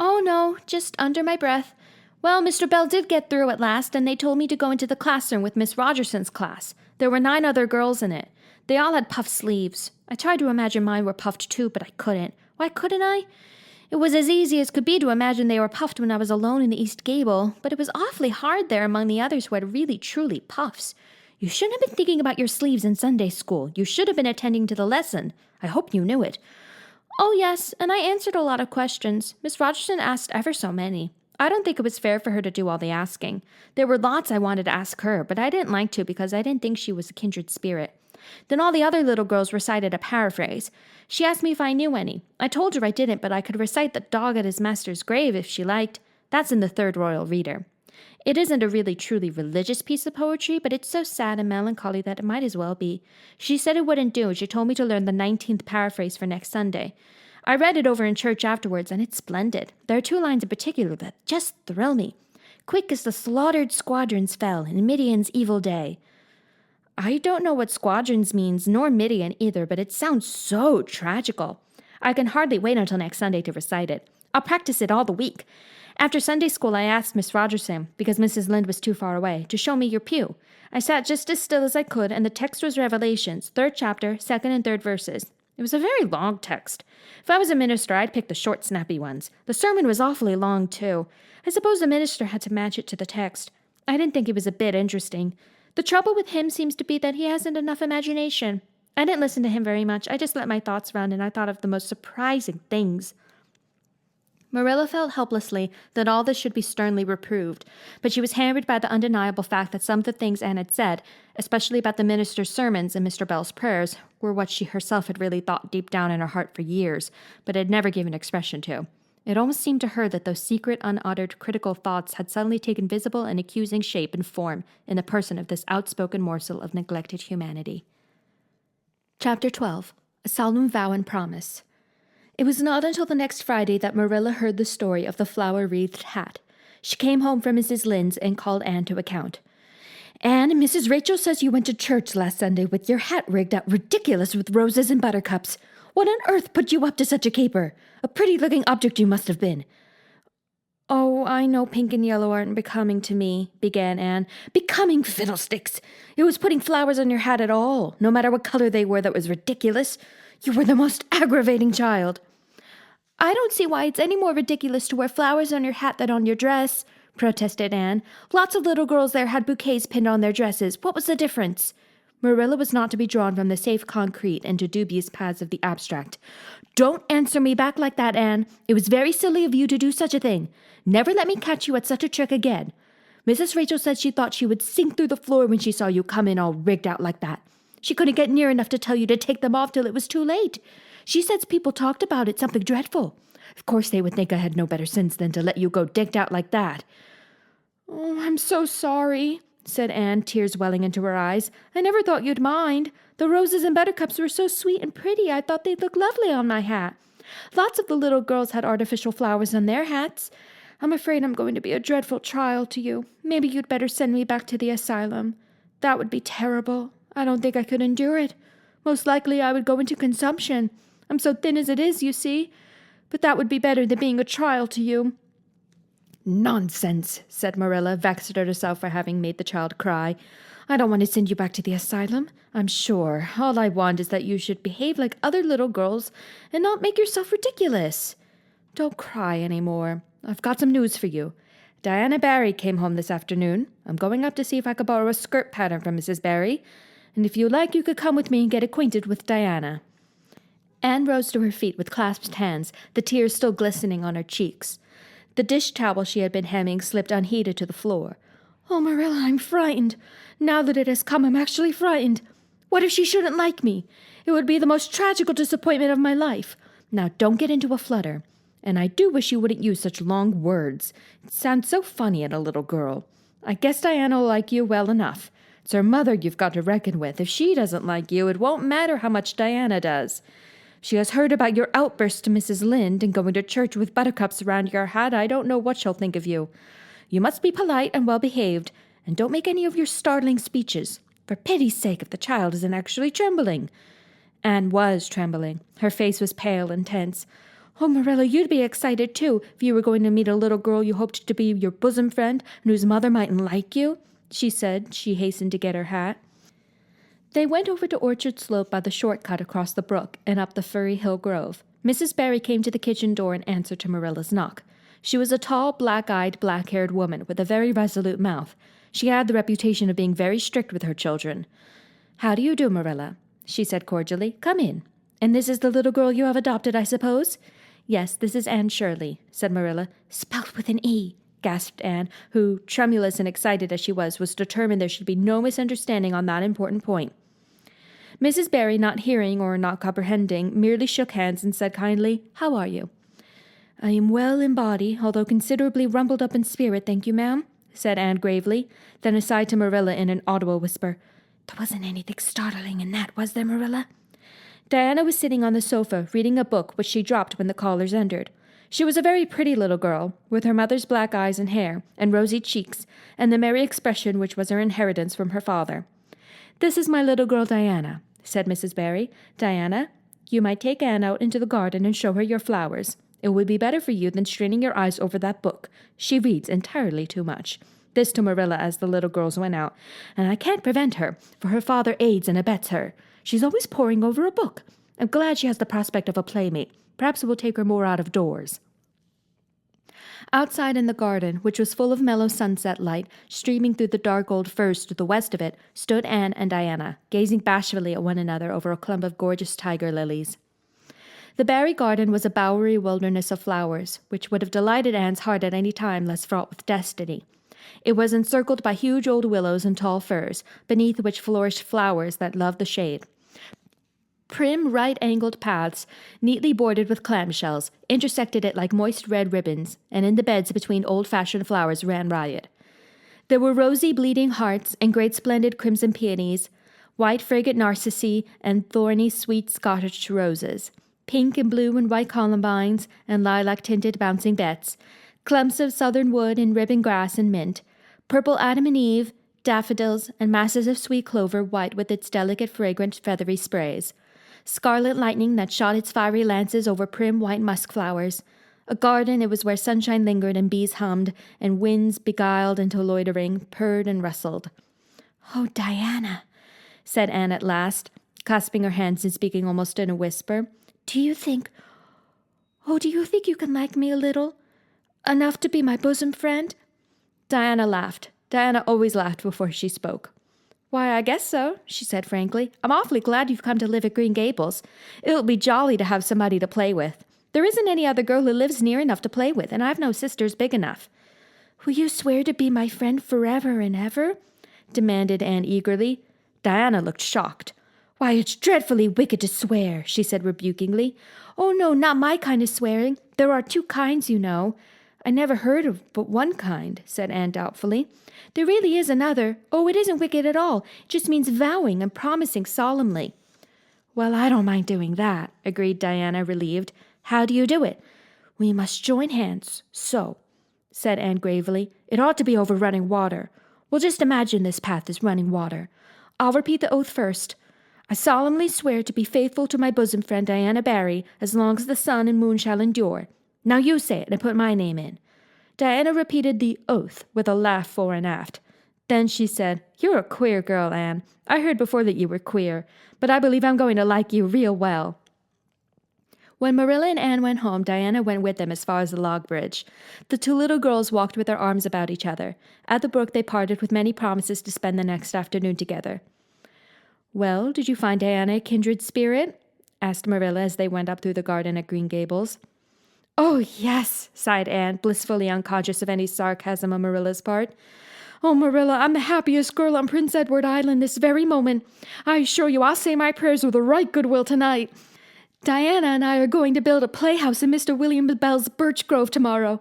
Speaker 2: "Oh, no, just under my breath. Well, Mr. Bell did get through at last, and they told me to go into the classroom with Miss Rogerson's class. There were 9 other girls in it. They all had puffed sleeves. I tried to imagine mine were puffed too, but I couldn't. Why couldn't I? It was as easy as could be to imagine they were puffed when I was alone in the East Gable, but it was awfully hard there among the others who had really truly puffs. You shouldn't have been thinking about your sleeves in Sunday school. You should have been attending to the lesson. I hope you knew it." "Oh, yes, and I answered a lot of questions. Miss Rogerson asked ever so many. I don't think it was fair for her to do all the asking. There were lots I wanted to ask her, but I didn't like to because I didn't think she was a kindred spirit. Then all the other little girls recited a paraphrase. She asked me if I knew any. I told her I didn't, but I could recite The Dog at His Master's Grave if she liked. That's in the Third Royal Reader. It isn't a really truly religious piece of poetry, but it's so sad and melancholy that it might as well be. She said it wouldn't do, and she told me to learn the 19th paraphrase for next Sunday. I read it over in church afterwards, and it's splendid. There are 2 lines in particular that just thrill me. Quick as the slaughtered squadrons fell in Midian's evil day. I don't know what squadrons means, nor Midian either, but it sounds so tragical. I can hardly wait until next Sunday to recite it. I'll practice it all the week. After Sunday school, I asked Miss Rogerson, because Mrs. Lynde was too far away, to show me your pew. I sat just as still as I could, and the text was Revelations, 3rd chapter, 2nd and 3rd verses. It was a very long text. If I was a minister, I'd pick the short, snappy ones. The sermon was awfully long, too. I suppose the minister had to match it to the text. I didn't think it was a bit interesting. The trouble with him seems to be that he hasn't enough imagination. I didn't listen to him very much. I just let my thoughts run, and I thought of the most surprising things. Marilla felt helplessly that all this should be sternly reproved, but she was hammered by the undeniable fact that some of the things Anne had said, especially about the minister's sermons and Mr. Bell's prayers, were what she herself had really thought deep down in her heart for years, but had never given expression to. It almost seemed to her that those secret, unuttered, critical thoughts had suddenly taken visible and accusing shape and form in the person of this outspoken morsel of neglected humanity. Chapter 12. A Solemn Vow and Promise. It was not until the next Friday that Marilla heard the story of the flower-wreathed hat. She came home from Mrs. Lynde's and called Anne to account. "Anne, Mrs. Rachel says you went to church last Sunday with your hat rigged out ridiculous with roses and buttercups. What on earth put you up to such a caper? A pretty-looking object you must have been." "Oh, I know pink and yellow aren't becoming to me," began Anne. "Becoming fiddlesticks! It was putting flowers on your hat at all, no matter what color they were, that was ridiculous. You were the most aggravating child." "I don't see why it's any more ridiculous to wear flowers on your hat than on your dress," protested Anne. "Lots of little girls there had bouquets pinned on their dresses. What was the difference?" Marilla was not to be drawn from the safe concrete into dubious paths of the abstract. "Don't answer me back like that, Anne. It was very silly of you to do such a thing. Never let me catch you at such a trick again. Mrs. Rachel said she thought she would sink through the floor when she saw you come in all rigged out like that. She couldn't get near enough to tell you to take them off till it was too late. She says people talked about it, something dreadful. Of course they would think I had no better sense than to let you go decked out like that." "Oh, I'm so sorry," said Anne, tears welling into her eyes. "I never thought you'd mind. The roses and buttercups were so sweet and pretty, I thought they'd look lovely on my hat. Lots of the little girls had artificial flowers on their hats. I'm afraid I'm going to be a dreadful trial to you. Maybe you'd better send me back to the asylum. That would be terrible. I don't think I could endure it. Most likely I would go into consumption. I'm so thin as it is, you see. But that would be better than being a trial to you." "Nonsense," said Marilla, vexed at herself for having made the child cry. "I don't want to send you back to the asylum, I'm sure. All I want is that you should behave like other little girls and not make yourself ridiculous. Don't cry any more. I've got some news for you. Diana Barry came home this afternoon. I'm going up to see if I could borrow a skirt pattern from Mrs. Barry, and if you like, you could come with me and get acquainted with Diana." Anne rose to her feet with clasped hands, the tears still glistening on her cheeks. The dish towel she had been hemming slipped unheeded to the floor. "Oh, Marilla, I'm frightened. Now that it has come, I'm actually frightened. What if she shouldn't like me? It would be the most tragical disappointment of my life. Now, don't get into a flutter. And I do wish you wouldn't use such long words. It sounds so funny in a little girl. I guess Diana will like you well enough. It's her mother you've got to reckon with. If she doesn't like you, it won't matter how much Diana does. She has heard about your outburst to Mrs. Lynde and going to church with buttercups around your hat. I don't know what she'll think of you. You must be polite and well-behaved, and don't make any of your startling speeches. For pity's sake, if the child isn't actually trembling." Anne was trembling. Her face was pale and tense. "Oh, Marilla, you'd be excited, too, if you were going to meet a little girl you hoped to be your bosom friend and whose mother mightn't like you," she said. She hastened to get her hat. They went over to Orchard Slope by the shortcut across the brook and up the Furry Hill Grove. Mrs. Barry came to the kitchen door in answer to Marilla's knock. She was a tall, black-eyed, black-haired woman with a very resolute mouth. She had the reputation of being very strict with her children. "How do you do, Marilla?" she said cordially. "Come in. And this is the little girl you have adopted, I suppose?" "Yes, this is Anne Shirley," said Marilla. "Spelt with an E," gasped Anne, who, tremulous and excited as she was determined there should be no misunderstanding on that important point. Mrs. Barry, not hearing or not comprehending, merely shook hands and said kindly, "How are you?" "I am well in body, although considerably rumbled up in spirit, thank you, ma'am," said Anne gravely, then aside to Marilla in an audible whisper, "There wasn't anything startling in that, was there, Marilla?" Diana was sitting on the sofa, reading a book which she dropped when the callers entered. She was a very pretty little girl, with her mother's black eyes and hair, and rosy cheeks, and the merry expression which was her inheritance from her father. "This is my little girl Diana," said Mrs. Barry. "Diana, you might take Anne out into the garden and show her your flowers. It would be better for you than straining your eyes over that book. She reads entirely too much." This to Marilla as the little girls went out. "And I can't prevent her, for her father aids and abets her. She's always poring over a book. I'm glad she has the prospect of a playmate. Perhaps it will take her more out of doors." Outside in the garden, which was full of mellow sunset light, streaming through the dark old firs to the west of it, stood Anne and Diana, gazing bashfully at one another over a clump of gorgeous tiger lilies. The Barry garden was a bowery wilderness of flowers, which would have delighted Anne's heart at any time less fraught with destiny. It was encircled by huge old willows and tall firs, beneath which flourished flowers that loved the shade. Prim, right-angled paths, neatly bordered with clamshells, intersected it like moist red ribbons, and in the beds between old-fashioned flowers ran riot. There were rosy bleeding hearts and great splendid crimson peonies, white frigate narcissi and thorny sweet Scottish roses, pink and blue and white columbines and lilac-tinted bouncing bets, clumps of southern wood and ribbon grass and mint, purple Adam and Eve, daffodils, and masses of sweet clover white with its delicate fragrant feathery sprays, scarlet lightning that shot its fiery lances over prim white musk flowers. A garden it was where sunshine lingered and bees hummed, and winds, beguiled into loitering, purred and rustled. "Oh, Diana," said Anne at last, clasping her hands and speaking almost in a whisper, do you think you can like me a little? Enough to be my bosom friend?" Diana laughed. Diana always laughed before she spoke. "Why, I guess so," she said frankly. "I'm awfully glad you've come to live at Green Gables. It'll be jolly to have somebody to play with. There isn't any other girl who lives near enough to play with, and I've no sisters big enough." "Will you swear to be my friend forever and ever?" demanded Anne eagerly. Diana looked shocked. "Why, it's dreadfully wicked to swear," she said rebukingly. "Oh, no, not my kind of swearing. There are two kinds, you know." "I never heard of but one kind," said Anne doubtfully. "There really is another. Oh, it isn't wicked at all. It just means vowing and promising solemnly." "Well, I don't mind doing that," agreed Diana, relieved. "How do you do it?" "We must join hands. So," said Anne gravely. "It ought to be over running water. Well, just imagine this path is running water. I'll repeat the oath first. I solemnly swear to be faithful to my bosom friend Diana Barry as long as the sun and moon shall endure. Now you say it and put my name in." Diana repeated the oath with a laugh fore and aft. Then she said, "You're a queer girl, Anne. I heard before that you were queer, but I believe I'm going to like you real well." When Marilla and Anne went home, Diana went with them as far as the log bridge. The two little girls walked with their arms about each other. At the brook they parted with many promises to spend the next afternoon together. "Well, did you find Diana a kindred spirit?" asked Marilla as they went up through the garden at Green Gables. "Oh, yes," sighed Anne, blissfully unconscious of any sarcasm on Marilla's part. "Oh, Marilla, I'm the happiest girl on Prince Edward Island this very moment. I assure you I'll say my prayers with a right good will tonight. Diana and I are going to build a playhouse in Mr. William Bell's birch grove tomorrow.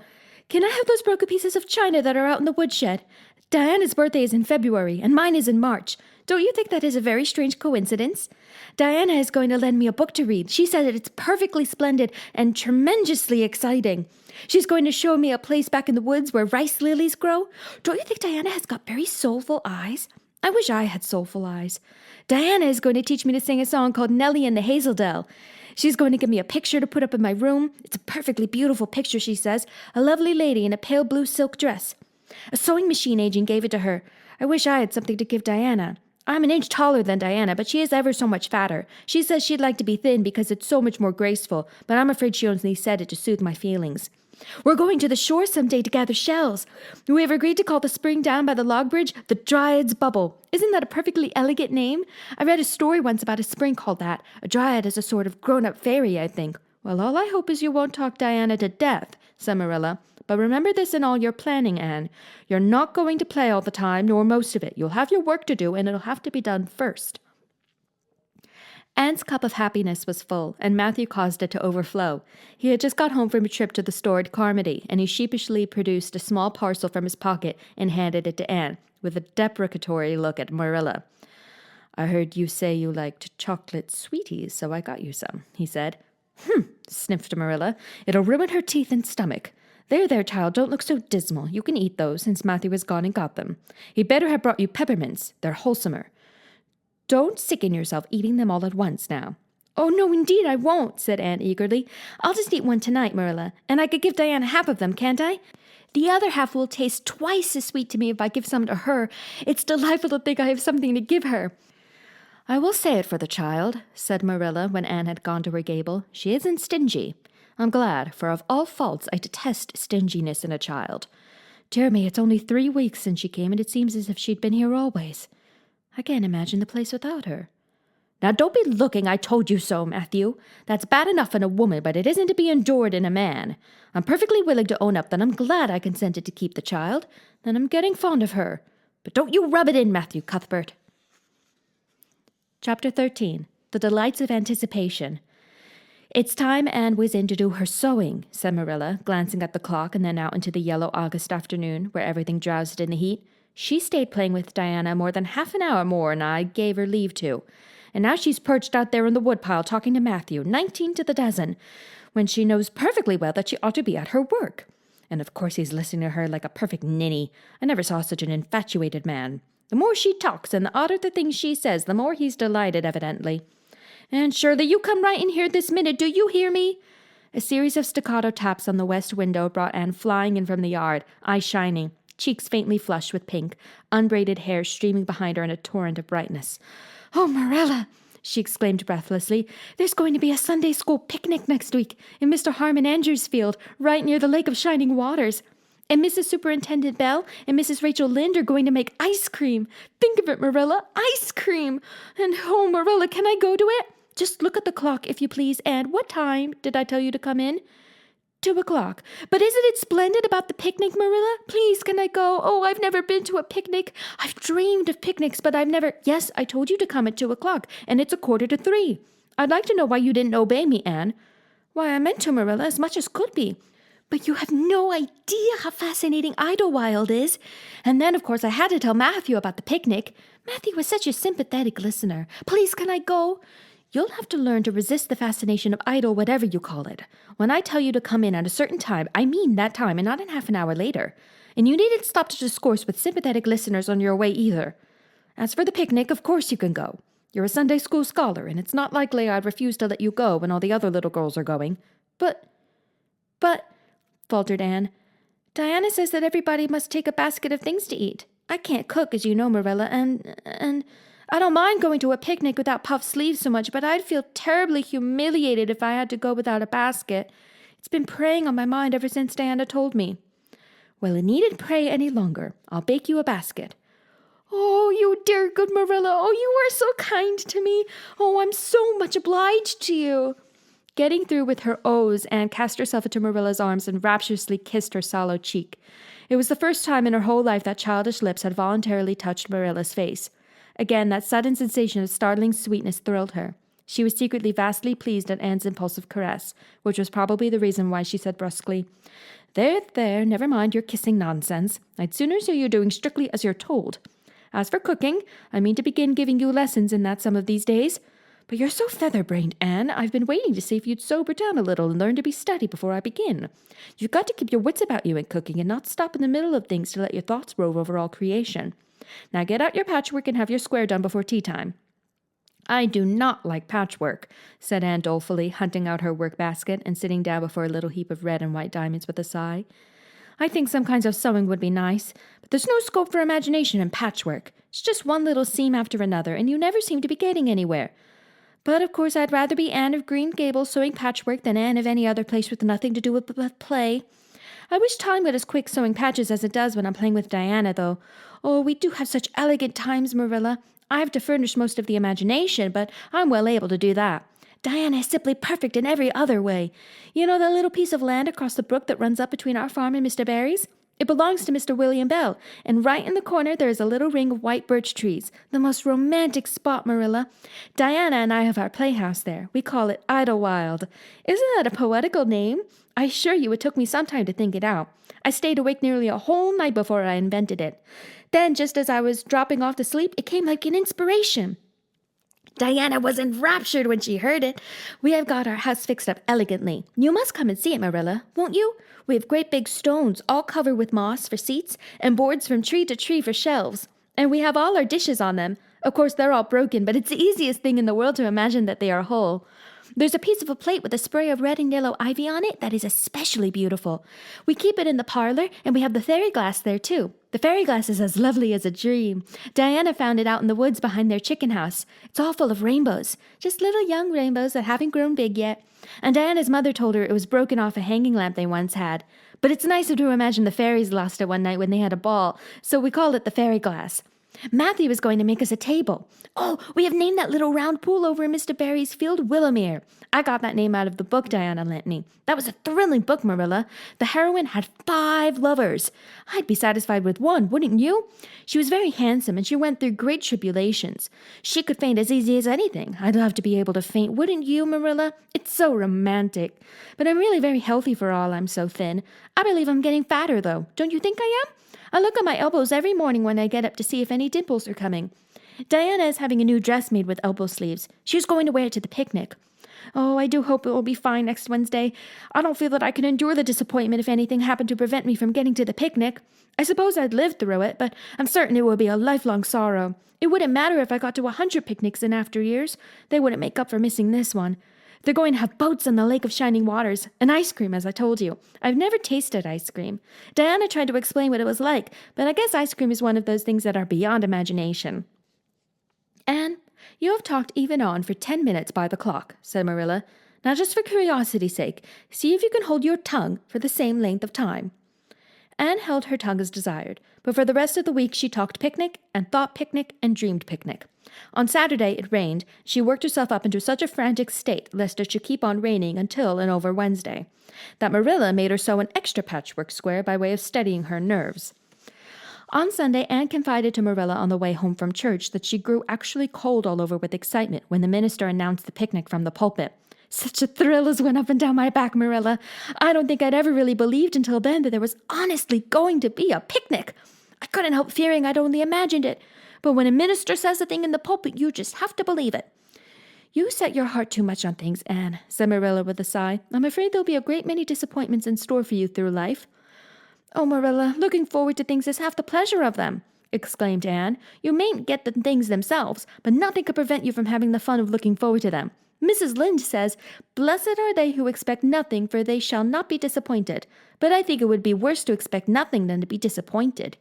Speaker 2: Can I have those broken pieces of china that are out in the woodshed? Diana's birthday is in February, and mine is in March. Don't you think that is a very strange coincidence? Diana is going to lend me a book to read. She said that it's perfectly splendid and tremendously exciting. She's going to show me a place back in the woods where rice lilies grow. Don't you think Diana has got very soulful eyes? I wish I had soulful eyes. Diana is going to teach me to sing a song called Nellie and the Hazeldell. She's going to give me a picture to put up in my room. It's a perfectly beautiful picture, she says. A lovely lady in a pale blue silk dress. A sewing machine agent gave it to her. I wish I had something to give Diana. I'm an inch taller than Diana, but she is ever so much fatter. She says she'd like to be thin because it's so much more graceful, but I'm afraid she only said it to soothe my feelings. We're going to the shore someday to gather shells. We have agreed to call the spring down by the log bridge the Dryad's Bubble. Isn't that a perfectly elegant name? I read a story once about a spring called that. A dryad is a sort of grown-up fairy, I think. Well, all I hope is you won't talk Diana to death, said Marilla. But remember this in all your planning, Anne. You're not going to play all the time, nor most of it. You'll have your work to do, and it'll have to be done first. Anne's cup of happiness was full, and Matthew caused it to overflow. He had just got home from a trip to the store at Carmody, and he sheepishly produced a small parcel from his pocket and handed it to Anne, with a deprecatory look at Marilla. I heard you say you liked chocolate sweeties, so I got you some, he said. Sniffed Marilla. It'll ruin her teeth and stomach. There, child, don't look so dismal. You can eat those, since Matthew has gone and got them. He'd better have brought you peppermints. They're wholesomer. Don't sicken yourself eating them all at once now. Oh, no, indeed I won't, said Anne eagerly. I'll just eat one tonight, Marilla, and I could give Diana half of them, can't I? The other half will taste twice as sweet to me if I give some to her. It's delightful to think I have something to give her. I will say it for the child, said Marilla when Anne had gone to her gable. She isn't stingy. I'm glad, for of all faults I detest stinginess in a child. Dear me, it's only 3 weeks since she came, and it seems as if she'd been here always. I can't imagine the place without her. Now don't be looking, I told you so, Matthew. That's bad enough in a woman, but it isn't to be endured in a man. I'm perfectly willing to own up that I'm glad I consented to keep the child, that I'm getting fond of her. But don't you rub it in, Matthew Cuthbert. Chapter 13. The Delights of Anticipation. It's time Anne was in to do her sewing, said Marilla, glancing at the clock and then out into the yellow August afternoon, where everything drowsed in the heat. She stayed playing with Diana more than half an hour more than I gave her leave to. And now she's perched out there in the woodpile talking to Matthew, 19 to the dozen, when she knows perfectly well that she ought to be at her work. And of course he's listening to her like a perfect ninny. I never saw such an infatuated man. The more she talks and the odder the things she says, the more he's delighted, evidently. And Shirley, you come right in here this minute, do you hear me? A series of staccato taps on the west window brought Anne flying in from the yard, eyes shining, cheeks faintly flushed with pink, unbraided hair streaming behind her in a torrent of brightness. Oh, Marilla, she exclaimed breathlessly, there's going to be a Sunday school picnic next week in Mr. Harmon Andrews' field, right near the Lake of Shining Waters. And Mrs. Superintendent Bell and Mrs. Rachel Lynde are going to make ice cream. Think of it, Marilla, ice cream. And oh, Marilla, can I go to it? Just look at the clock, if you please, and what time did I tell you to come in? 2 o'clock. But isn't it splendid about the picnic, Marilla? Please, can I go? Oh, I've never been to a picnic. I've dreamed of picnics, but I've never... Yes, I told you to come at 2 o'clock, and it's 2:45. I'd like to know why you didn't obey me, Anne. Why, I meant to, Marilla, as much as could be. But you have no idea how fascinating Idlewild is. And then, of course, I had to tell Matthew about the picnic. Matthew was such a sympathetic listener. Please, can I go? You'll have to learn to resist the fascination of idle whatever you call it. When I tell you to come in at a certain time, I mean that time and not in half an hour later. And you needn't stop to discourse with sympathetic listeners on your way either. As for the picnic, of course you can go. You're a Sunday school scholar, and it's not likely I'd refuse to let you go when all the other little girls are going. But, faltered Anne, Diana says that everybody must take a basket of things to eat. I can't cook, as you know, Marilla, and I don't mind going to a picnic without puffed sleeves so much, but I'd feel terribly humiliated if I had to go without a basket. It's been preying on my mind ever since Diana told me. Well, it needn't prey any longer. I'll bake you a basket. Oh, you dear good Marilla, oh, you are so kind to me. Oh, I'm so much obliged to you. Getting through with her ohs, Anne cast herself into Marilla's arms and rapturously kissed her sallow cheek. It was the first time in her whole life that childish lips had voluntarily touched Marilla's face. Again, that sudden sensation of startling sweetness thrilled her. She was secretly vastly pleased at Anne's impulsive caress, which was probably the reason why she said brusquely, There, never mind your kissing nonsense. I'd sooner see you doing strictly as you're told. As for cooking, I mean to begin giving you lessons in that some of these days. But you're so feather-brained, Anne. I've been waiting to see if you'd sober down a little and learn to be steady before I begin. You've got to keep your wits about you in cooking and not stop in the middle of things to let your thoughts rove over all creation. Now get out your patchwork and have your square done before tea time. I do not like patchwork, said Anne dolefully, hunting out her work basket and sitting down before a little heap of red and white diamonds with a sigh. I think some kinds of sewing would be nice, but there's no scope for imagination in patchwork. It's just one little seam after another, and you never seem to be getting anywhere. But, of course, I'd rather be Anne of Green Gables sewing patchwork than Anne of any other place with nothing to do with play. I wish time went as quick sewing patches as it does when I'm playing with Diana, though. Oh, we do have such elegant times, Marilla. I have to furnish most of the imagination, but I'm well able to do that. Diana is simply perfect in every other way. You know that little piece of land across the brook that runs up between our farm and Mr. Barry's? It belongs to Mr. William Bell, and right in the corner there is a little ring of white birch trees. The most romantic spot, Marilla. Diana and I have our playhouse there. We call it Idlewild. Isn't that a poetical name? I assure you it took me some time to think it out. I stayed awake nearly a whole night before I invented it. Then, just as I was dropping off to sleep, it came like an inspiration. Diana was enraptured when she heard it. We have got our house fixed up elegantly. You must come and see it, Marilla, won't you? We have great big stones, all covered with moss for seats, and boards from tree to tree for shelves. And we have all our dishes on them. Of course, they're all broken, but it's the easiest thing in the world to imagine that they are whole. There's a piece of a plate with a spray of red and yellow ivy on it that is especially beautiful. We keep it in the parlor, and we have the fairy glass there, too. The fairy glass is as lovely as a dream. Diana found it out in the woods behind their chicken house. It's all full of rainbows, just little young rainbows that haven't grown big yet. And Diana's mother told her it was broken off a hanging lamp they once had. But it's nicer to imagine the fairies lost it one night when they had a ball, so we call it the fairy glass. Matthew is going to make us a table. Oh, we have named that little round pool over in Mr. Barry's field Willowmere. I got that name out of the book Diana lent me. That was a thrilling book, Marilla. The heroine had 5 lovers. I'd be satisfied with one, wouldn't you? She was very handsome, and she went through great tribulations. She could faint as easy as anything. I'd love to be able to faint, wouldn't you, Marilla? It's so romantic. But I'm really very healthy for all I'm so thin. I believe I'm getting fatter, though. Don't you think I am? I look at my elbows every morning when I get up to see if any dimples are coming. Diana is having a new dress made with elbow sleeves. She's going to wear it to the picnic. Oh, I do hope it will be fine next Wednesday. I don't feel that I can endure the disappointment if anything happened to prevent me from getting to the picnic. I suppose I'd live through it, but I'm certain it will be a lifelong sorrow. It wouldn't matter if I got to 100 picnics in after years. They wouldn't make up for missing this one. They're going to have boats on the Lake of Shining Waters, and ice cream, as I told you. I've never tasted ice cream. Diana tried to explain what it was like, but I guess ice cream is one of those things that are beyond imagination. Anne, you have talked even on for 10 minutes by the clock, said Marilla. Now just for curiosity's sake, see if you can hold your tongue for the same length of time. Anne held her tongue as desired, but for the rest of the week she talked picnic and thought picnic and dreamed picnic. On Saturday it rained. She worked herself up into such a frantic state lest it should keep on raining until and over Wednesday, that Marilla made her sew an extra patchwork square by way of steadying her nerves. On Sunday, Anne confided to Marilla on the way home from church that she grew actually cold all over with excitement when the minister announced the picnic from the pulpit. Such a thrill as went up and down my back, Marilla. I don't think I'd ever really believed until then that there was honestly going to be a picnic. I couldn't help fearing I'd only imagined it. But when a minister says a thing in the pulpit, you just have to believe it. You set your heart too much on things, Anne, said Marilla with a sigh. I'm afraid there'll be a great many disappointments in store for you through life. Oh, Marilla, looking forward to things is half the pleasure of them, exclaimed Anne. You mayn't get the things themselves, but nothing could prevent you from having the fun of looking forward to them. Mrs. Lynde says, Blessed are they who expect nothing, for they shall not be disappointed. But I think it would be worse to expect nothing than to be disappointed.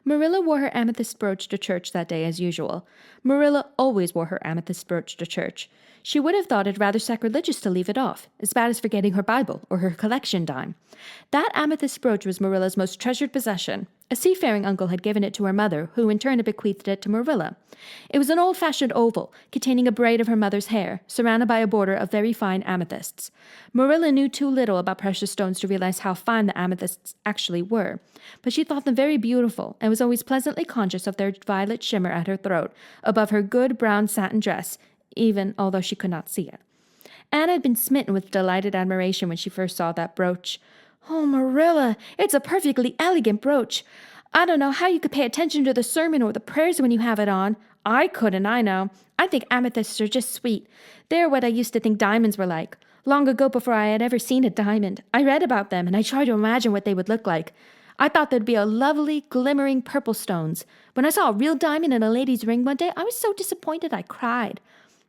Speaker 2: Marilla wore her amethyst brooch to church that day as usual. Marilla always wore her amethyst brooch to church. She would have thought it rather sacrilegious to leave it off, as bad as forgetting her Bible or her collection dime. That amethyst brooch was Marilla's most treasured possession. A seafaring uncle had given it to her mother, who in turn had bequeathed it to Marilla. It was an old-fashioned oval, containing a braid of her mother's hair, surrounded by a border of very fine amethysts. Marilla knew too little about precious stones to realize how fine the amethysts actually were, but she thought them very beautiful, and was always pleasantly conscious of their violet shimmer at her throat, above her good brown satin dress, even although she could not see it. Anne had been smitten with delighted admiration when she first saw that brooch. Oh, Marilla, it's a perfectly elegant brooch. I don't know how you could pay attention to the sermon or the prayers when you have it on. I couldn't, I know. I think amethysts are just sweet. They're what I used to think diamonds were like. Long ago, before I had ever seen a diamond, I read about them, and I tried to imagine what they would look like. I thought there'd be a lovely, glimmering purple stones. When I saw a real diamond in a lady's ring one day, I was so disappointed I cried.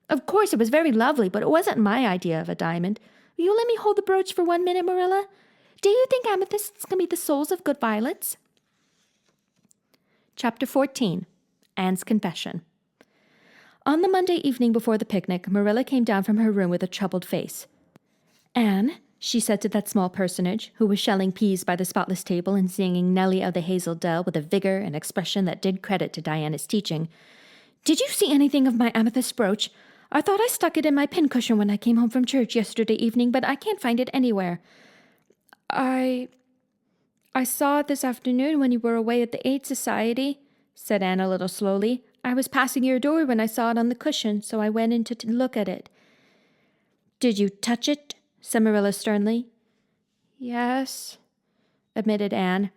Speaker 2: Of course, it was very lovely, but it wasn't my idea of a diamond. Will you let me hold the brooch for 1 minute, Marilla? Do you think amethysts can be the souls of good violets? Chapter 14. Anne's Confession. On the Monday evening before the picnic, Marilla came down from her room with a troubled face. Anne, she said to that small personage, who was shelling peas by the spotless table and singing Nellie of the Hazel Dell with a vigor and expression that did credit to Diana's teaching, did you see anything of my amethyst brooch? I thought I stuck it in my pincushion when I came home from church yesterday evening, but I can't find it anywhere. I saw it this afternoon when you were away at the Aid Society, said Anne a little slowly. I was passing your door when I saw it on the cushion, so I went in to look at it. Did you touch it? Said Marilla sternly. Yes, admitted Anne.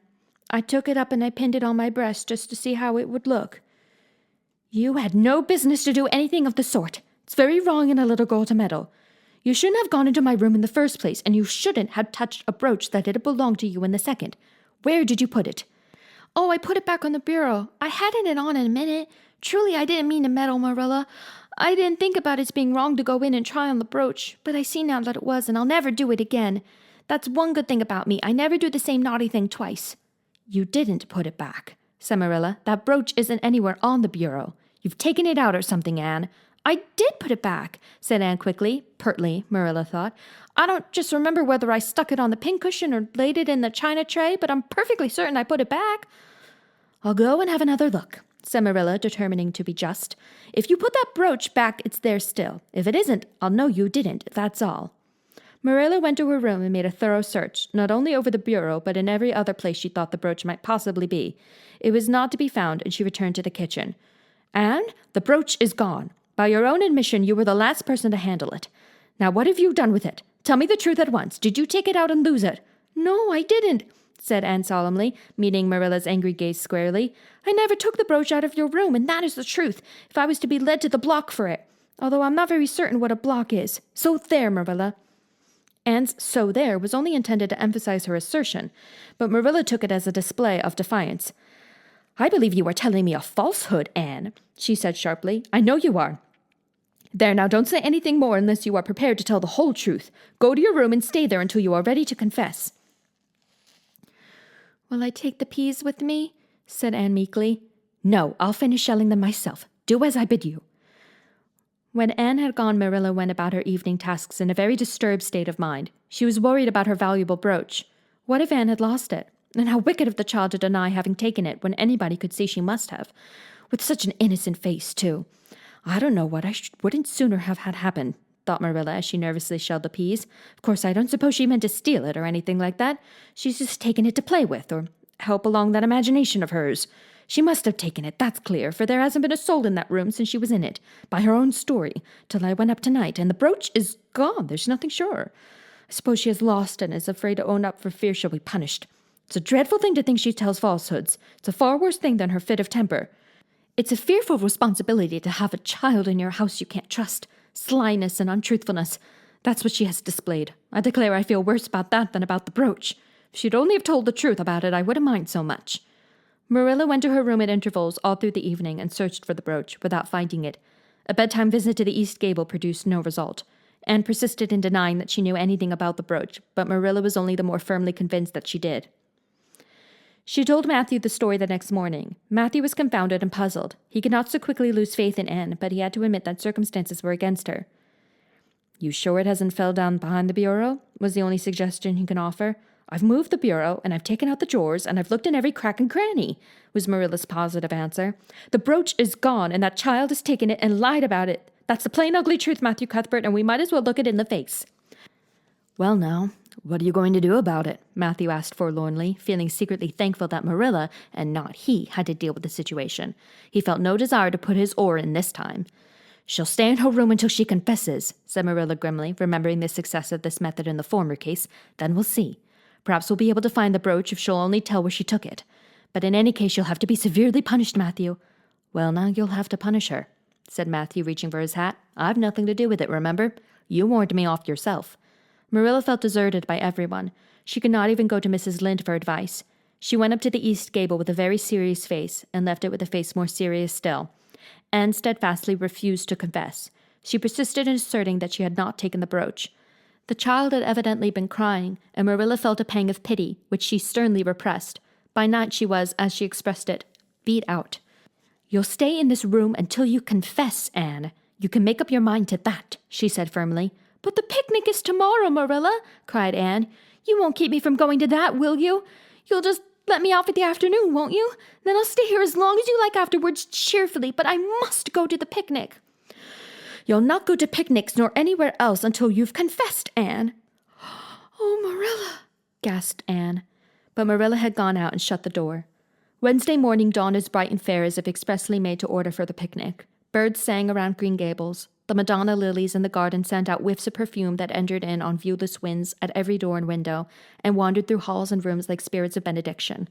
Speaker 2: I took it up and I pinned it on my breast just to see how it would look. You had no business to do anything of the sort. It's very wrong in a little girl to meddle. You shouldn't have gone into my room in the first place, and you shouldn't have touched a brooch that didn't belong to you in the second. Where did you put it?" "Oh, I put it back on the bureau. I hadn't it on in a minute. Truly, I didn't mean to meddle, Marilla. I didn't think about its being wrong to go in and try on the brooch, but I see now that it was, and I'll never do it again. That's one good thing about me. I never do the same naughty thing twice." "You didn't put it back," said Marilla. "That brooch isn't anywhere on the bureau. You've taken it out or something, Anne." "I did put it back," said Anne quickly, pertly, Marilla thought. "I don't just remember whether I stuck it on the pincushion or laid it in the china tray, but I'm perfectly certain I put it back." "I'll go and have another look," said Marilla, determining to be just. "If you put that brooch back, it's there still. If it isn't, I'll know you didn't, that's all." Marilla went to her room and made a thorough search, not only over the bureau, but in every other place she thought the brooch might possibly be. It was not to be found, and she returned to the kitchen. "Anne, the brooch is gone. By your own admission, you were the last person to handle it. Now, what have you done with it? Tell me the truth at once. Did you take it out and lose it?" "No, I didn't," said Anne solemnly, meeting Marilla's angry gaze squarely. "I never took the brooch out of your room, and that is the truth, if I was to be led to the block for it, although I'm not very certain what a block is. So there, Marilla." Anne's "so there" was only intended to emphasize her assertion, but Marilla took it as a display of defiance. "I believe you are telling me a falsehood, Anne," she said sharply. "I know you are. There, now don't say anything more unless you are prepared to tell the whole truth. Go to your room and stay there until you are ready to confess." "Will I take the peas with me?" said Anne meekly. "No, I'll finish shelling them myself. Do as I bid you." When Anne had gone, Marilla went about her evening tasks in a very disturbed state of mind. She was worried about her valuable brooch. What if Anne had lost it? And how wicked of the child to deny having taken it when anybody could see she must have. With such an innocent face, too. I don't know what I wouldn't sooner have had happen, thought Marilla as she nervously shelled the peas. Of course, I don't suppose she meant to steal it or anything like that. She's just taken it to play with or help along that imagination of hers. She must have taken it, that's clear, for there hasn't been a soul in that room since she was in it, by her own story, till I went up tonight, and the brooch is gone. There's nothing sure. I suppose she has lost it and is afraid to own up for fear she'll be punished. It's a dreadful thing to think she tells falsehoods. It's a far worse thing than her fit of temper. It's a fearful responsibility to have a child in your house you can't trust. Slyness and untruthfulness. That's what she has displayed. I declare I feel worse about that than about the brooch. If she'd only have told the truth about it, I wouldn't mind so much." Marilla went to her room at intervals all through the evening and searched for the brooch without finding it. A bedtime visit to the east gable produced no result. Anne persisted in denying that she knew anything about the brooch, but Marilla was only the more firmly convinced that she did. She told Matthew the story the next morning. Matthew was confounded and puzzled. He could not so quickly lose faith in Anne, but he had to admit that circumstances were against her. "You sure it hasn't fell down behind the bureau?" was the only suggestion he could offer. "I've moved the bureau, and I've taken out the drawers, and I've looked in every crack and cranny," was Marilla's positive answer. "The brooch is gone, and that child has taken it and lied about it. That's the plain ugly truth, Matthew Cuthbert, and we might as well look it in the face." "Well, now, what are you going to do about it?" Matthew asked forlornly, feeling secretly thankful that Marilla, and not he, had to deal with the situation. He felt no desire to put his oar in this time. "She'll stay in her room until she confesses," said Marilla grimly, remembering the success of this method in the former case. "Then we'll see. Perhaps we'll be able to find the brooch if she'll only tell where she took it. But in any case, you'll have to be severely punished, Matthew." "Well, now, you'll have to punish her," said Matthew, reaching for his hat. "I've nothing to do with it, remember? You warned me off yourself." Marilla felt deserted by everyone. She could not even go to Mrs. Lynde for advice. She went up to the east gable with a very serious face and left it with a face more serious still. Anne steadfastly refused to confess. She persisted in asserting that she had not taken the brooch. The child had evidently been crying, and Marilla felt a pang of pity, which she sternly repressed. By night she was, as she expressed it, beat out. "You'll stay in this room until you confess, Anne. You can make up your mind to that," she said firmly. "But the picnic is tomorrow, Marilla," cried Anne. "You won't keep me from going to that, will you? You'll just let me out for the afternoon, won't you? Then I'll stay here as long as you like afterwards cheerfully, but I must go to the picnic." "You'll not go to picnics nor anywhere else until you've confessed, Anne." "Oh, Marilla," gasped Anne. But Marilla had gone out and shut the door. Wednesday morning dawned as bright and fair as if expressly made to order for the picnic. Birds sang around Green Gables. The Madonna lilies in the garden sent out whiffs of perfume that entered in on viewless winds at every door and window, and wandered through halls and rooms like spirits of benediction.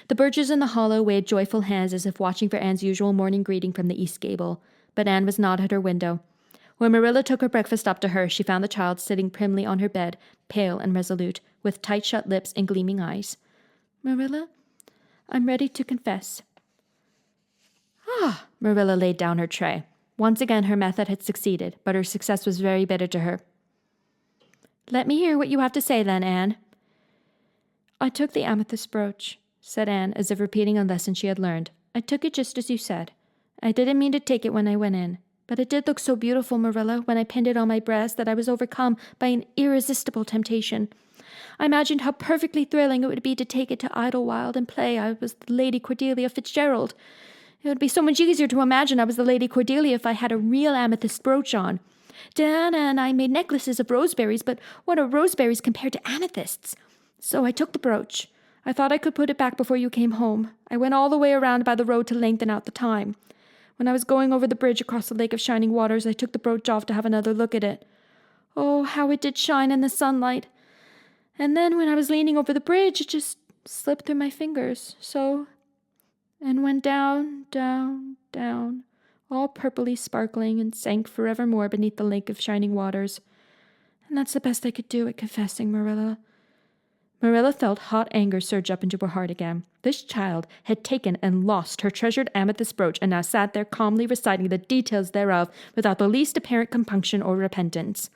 Speaker 2: The birches in the hollow waved joyful hands as if watching for Anne's usual morning greeting from the east gable, but Anne was not at her window. When Marilla took her breakfast up to her, she found the child sitting primly on her bed, pale and resolute, with tight-shut lips and gleaming eyes. "Marilla, I'm ready to confess." Marilla laid down her tray. Once again her method had succeeded, but her success was very bitter to her. "Let me hear what you have to say then, Anne." "I took the amethyst brooch," said Anne, as if repeating a lesson she had learned. "I took it just as you said. I didn't mean to take it when I went in. But it did look so beautiful, Marilla, when I pinned it on my breast that I was overcome by an irresistible temptation. I imagined how perfectly thrilling it would be to take it to Idlewild and play I was the Lady Cordelia Fitzgerald. It would be so much easier to imagine I was the Lady Cordelia if I had a real amethyst brooch on. Diana and I made necklaces of roseberries, but what are roseberries compared to amethysts? So I took the brooch. I thought I could put it back before you came home. I went all the way around by the road to lengthen out the time. When I was going over the bridge across the Lake of Shining Waters, I took the brooch off to have another look at it. Oh, how it did shine in the sunlight. And then when I was leaning over the bridge, it just slipped through my fingers, so, and went down, down, down, all purplely sparkling, and sank forevermore beneath the Lake of Shining Waters. And that's the best I could do at confessing, Marilla." Marilla felt hot anger surge up into her heart again. This child had taken and lost her treasured amethyst brooch and now sat there calmly reciting the details thereof without the least apparent compunction or repentance.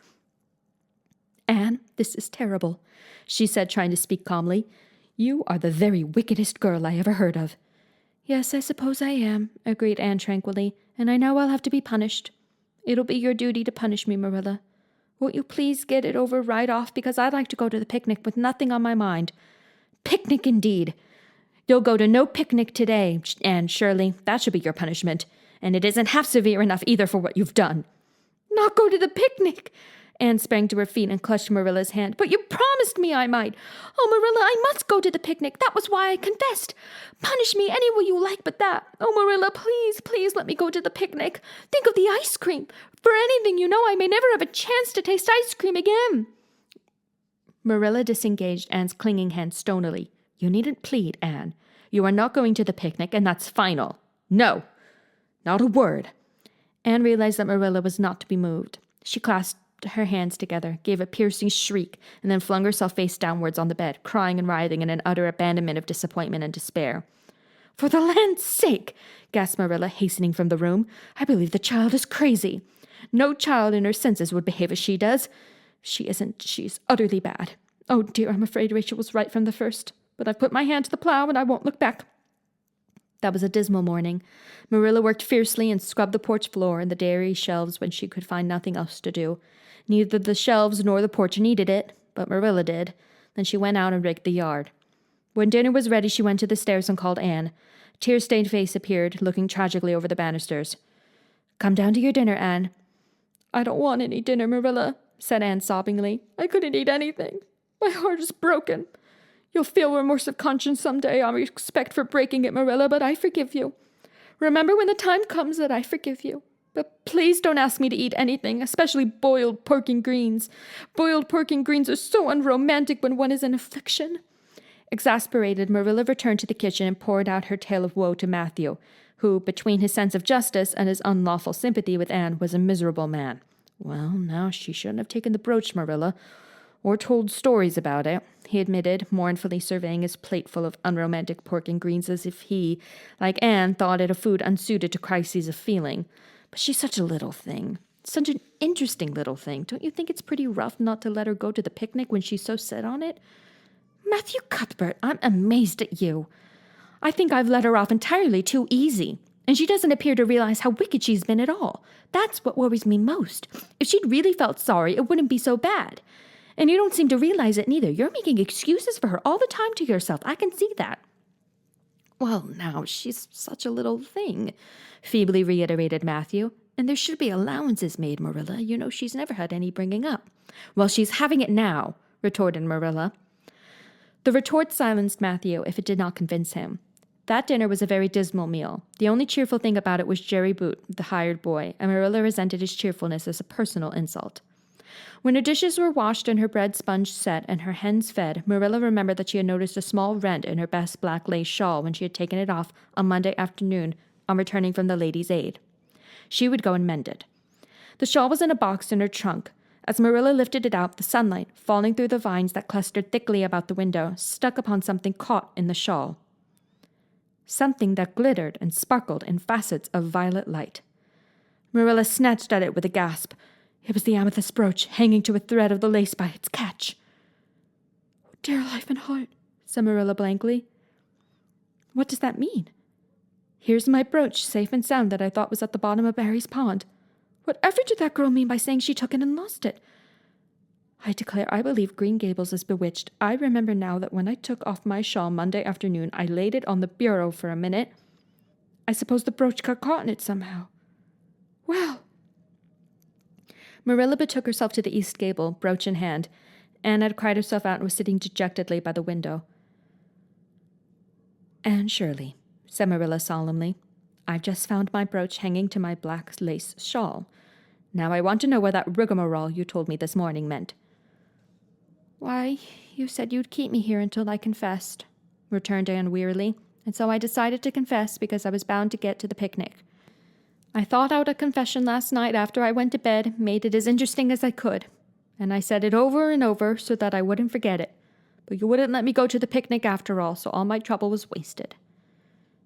Speaker 2: "Anne, this is terrible," she said, trying to speak calmly. "You are the very wickedest girl I ever heard of." "Yes, I suppose I am," agreed Anne tranquilly, "and I know I'll have to be punished. It'll be your duty to punish me, Marilla. Won't you please get it over right off, because I'd like to go to the picnic with nothing on my mind." "Picnic, indeed. You'll go to no picnic today, Anne Shirley. That should be your punishment. And it isn't half severe enough either for what you've done." "Not go to the picnic!" Anne sprang to her feet and clutched Marilla's hand. "But you promised me I might. Oh, Marilla, I must go to the picnic. That was why I confessed. Punish me any way you like but that. Oh, Marilla, please, please let me go to the picnic. Think of the ice cream. For anything you know, I may never have a chance to taste ice cream again." Marilla disengaged Anne's clinging hand stonily. "You needn't plead, Anne. You are not going to the picnic, and that's final. No, not a word." Anne realized that Marilla was not to be moved. She clasped her hands together, gave a piercing shriek, and then flung herself face downwards on the bed, crying and writhing in an utter abandonment of disappointment and despair. "For the land's sake," gasped Marilla, hastening from the room, "I believe the child is crazy. No child in her senses would behave as she does. She isn't. She's utterly bad. Oh, dear, I'm afraid Rachel was right from the first. But I've put my hand to the plow, and I won't look back." That was a dismal morning. Marilla worked fiercely and scrubbed the porch floor and the dairy shelves when she could find nothing else to do. Neither the shelves nor the porch needed it, but Marilla did. Then she went out and raked the yard. When dinner was ready, she went to the stairs and called Anne. A tear-stained face appeared, looking tragically over the banisters. "Come down to your dinner, Anne." "I don't want any dinner, Marilla," said Anne sobbingly. "I couldn't eat anything. My heart is broken. You'll feel remorse of conscience someday, I expect, for breaking it, Marilla, but I forgive you. Remember when the time comes that I forgive you. But please don't ask me to eat anything, especially boiled pork and greens. Boiled pork and greens are so unromantic when one is in affliction." Exasperated, Marilla returned to the kitchen and poured out her tale of woe to Matthew, who, between his sense of justice and his unlawful sympathy with Anne, was a miserable man. "Well, now she shouldn't have taken the brooch, Marilla, or told stories about it," he admitted, mournfully surveying his plate full of unromantic pork and greens as if he, like Anne, thought it a food unsuited to crises of feeling. "But she's such a little thing. Such an interesting little thing. Don't you think it's pretty rough not to let her go to the picnic when she's so set on it?" "Matthew Cuthbert, I'm amazed at you. I think I've let her off entirely too easy. And she doesn't appear to realize how wicked she's been at all. That's what worries me most. If she'd really felt sorry, it wouldn't be so bad. And you don't seem to realize it neither. You're making excuses for her all the time to yourself. I can see that." "Well, now, she's such a little thing," feebly reiterated Matthew. "And there should be allowances made, Marilla. You know she's never had any bringing up." "Well, she's having it now," retorted Marilla. The retort silenced Matthew if it did not convince him. That dinner was a very dismal meal. The only cheerful thing about it was Jerry Boot, the hired boy, and Marilla resented his cheerfulness as a personal insult. When her dishes were washed and her bread sponge set and her hens fed, Marilla remembered that she had noticed a small rent in her best black lace shawl when she had taken it off on Monday afternoon on returning from the Ladies' Aid. She would go and mend it. The shawl was in a box in her trunk. As Marilla lifted it out, the sunlight, falling through the vines that clustered thickly about the window, stuck upon something caught in the shawl. Something that glittered and sparkled in facets of violet light. Marilla snatched at it with a gasp. It was the amethyst brooch hanging to a thread of the lace by its catch. "Oh, dear life and heart," said Marilla blankly. "What does that mean? Here's my brooch, safe and sound, that I thought was at the bottom of Barry's pond. Whatever did that girl mean by saying she took it and lost it? I declare I believe Green Gables is bewitched. I remember now that when I took off my shawl Monday afternoon, I laid it on the bureau for a minute. I suppose the brooch got caught in it somehow. Well." Marilla betook herself to the east gable, brooch in hand. Anne had cried herself out and was sitting dejectedly by the window. "Anne Shirley," said Marilla solemnly, "I've just found my brooch hanging to my black lace shawl. Now I want to know what that rigmarole you told me this morning meant." "Why, you said you'd keep me here until I confessed," returned Anne wearily, "and so I decided to confess because I was bound to get to the picnic. I thought out a confession last night after I went to bed, made it as interesting as I could, and I said it over and over so that I wouldn't forget it. But you wouldn't let me go to the picnic after all, so all my trouble was wasted."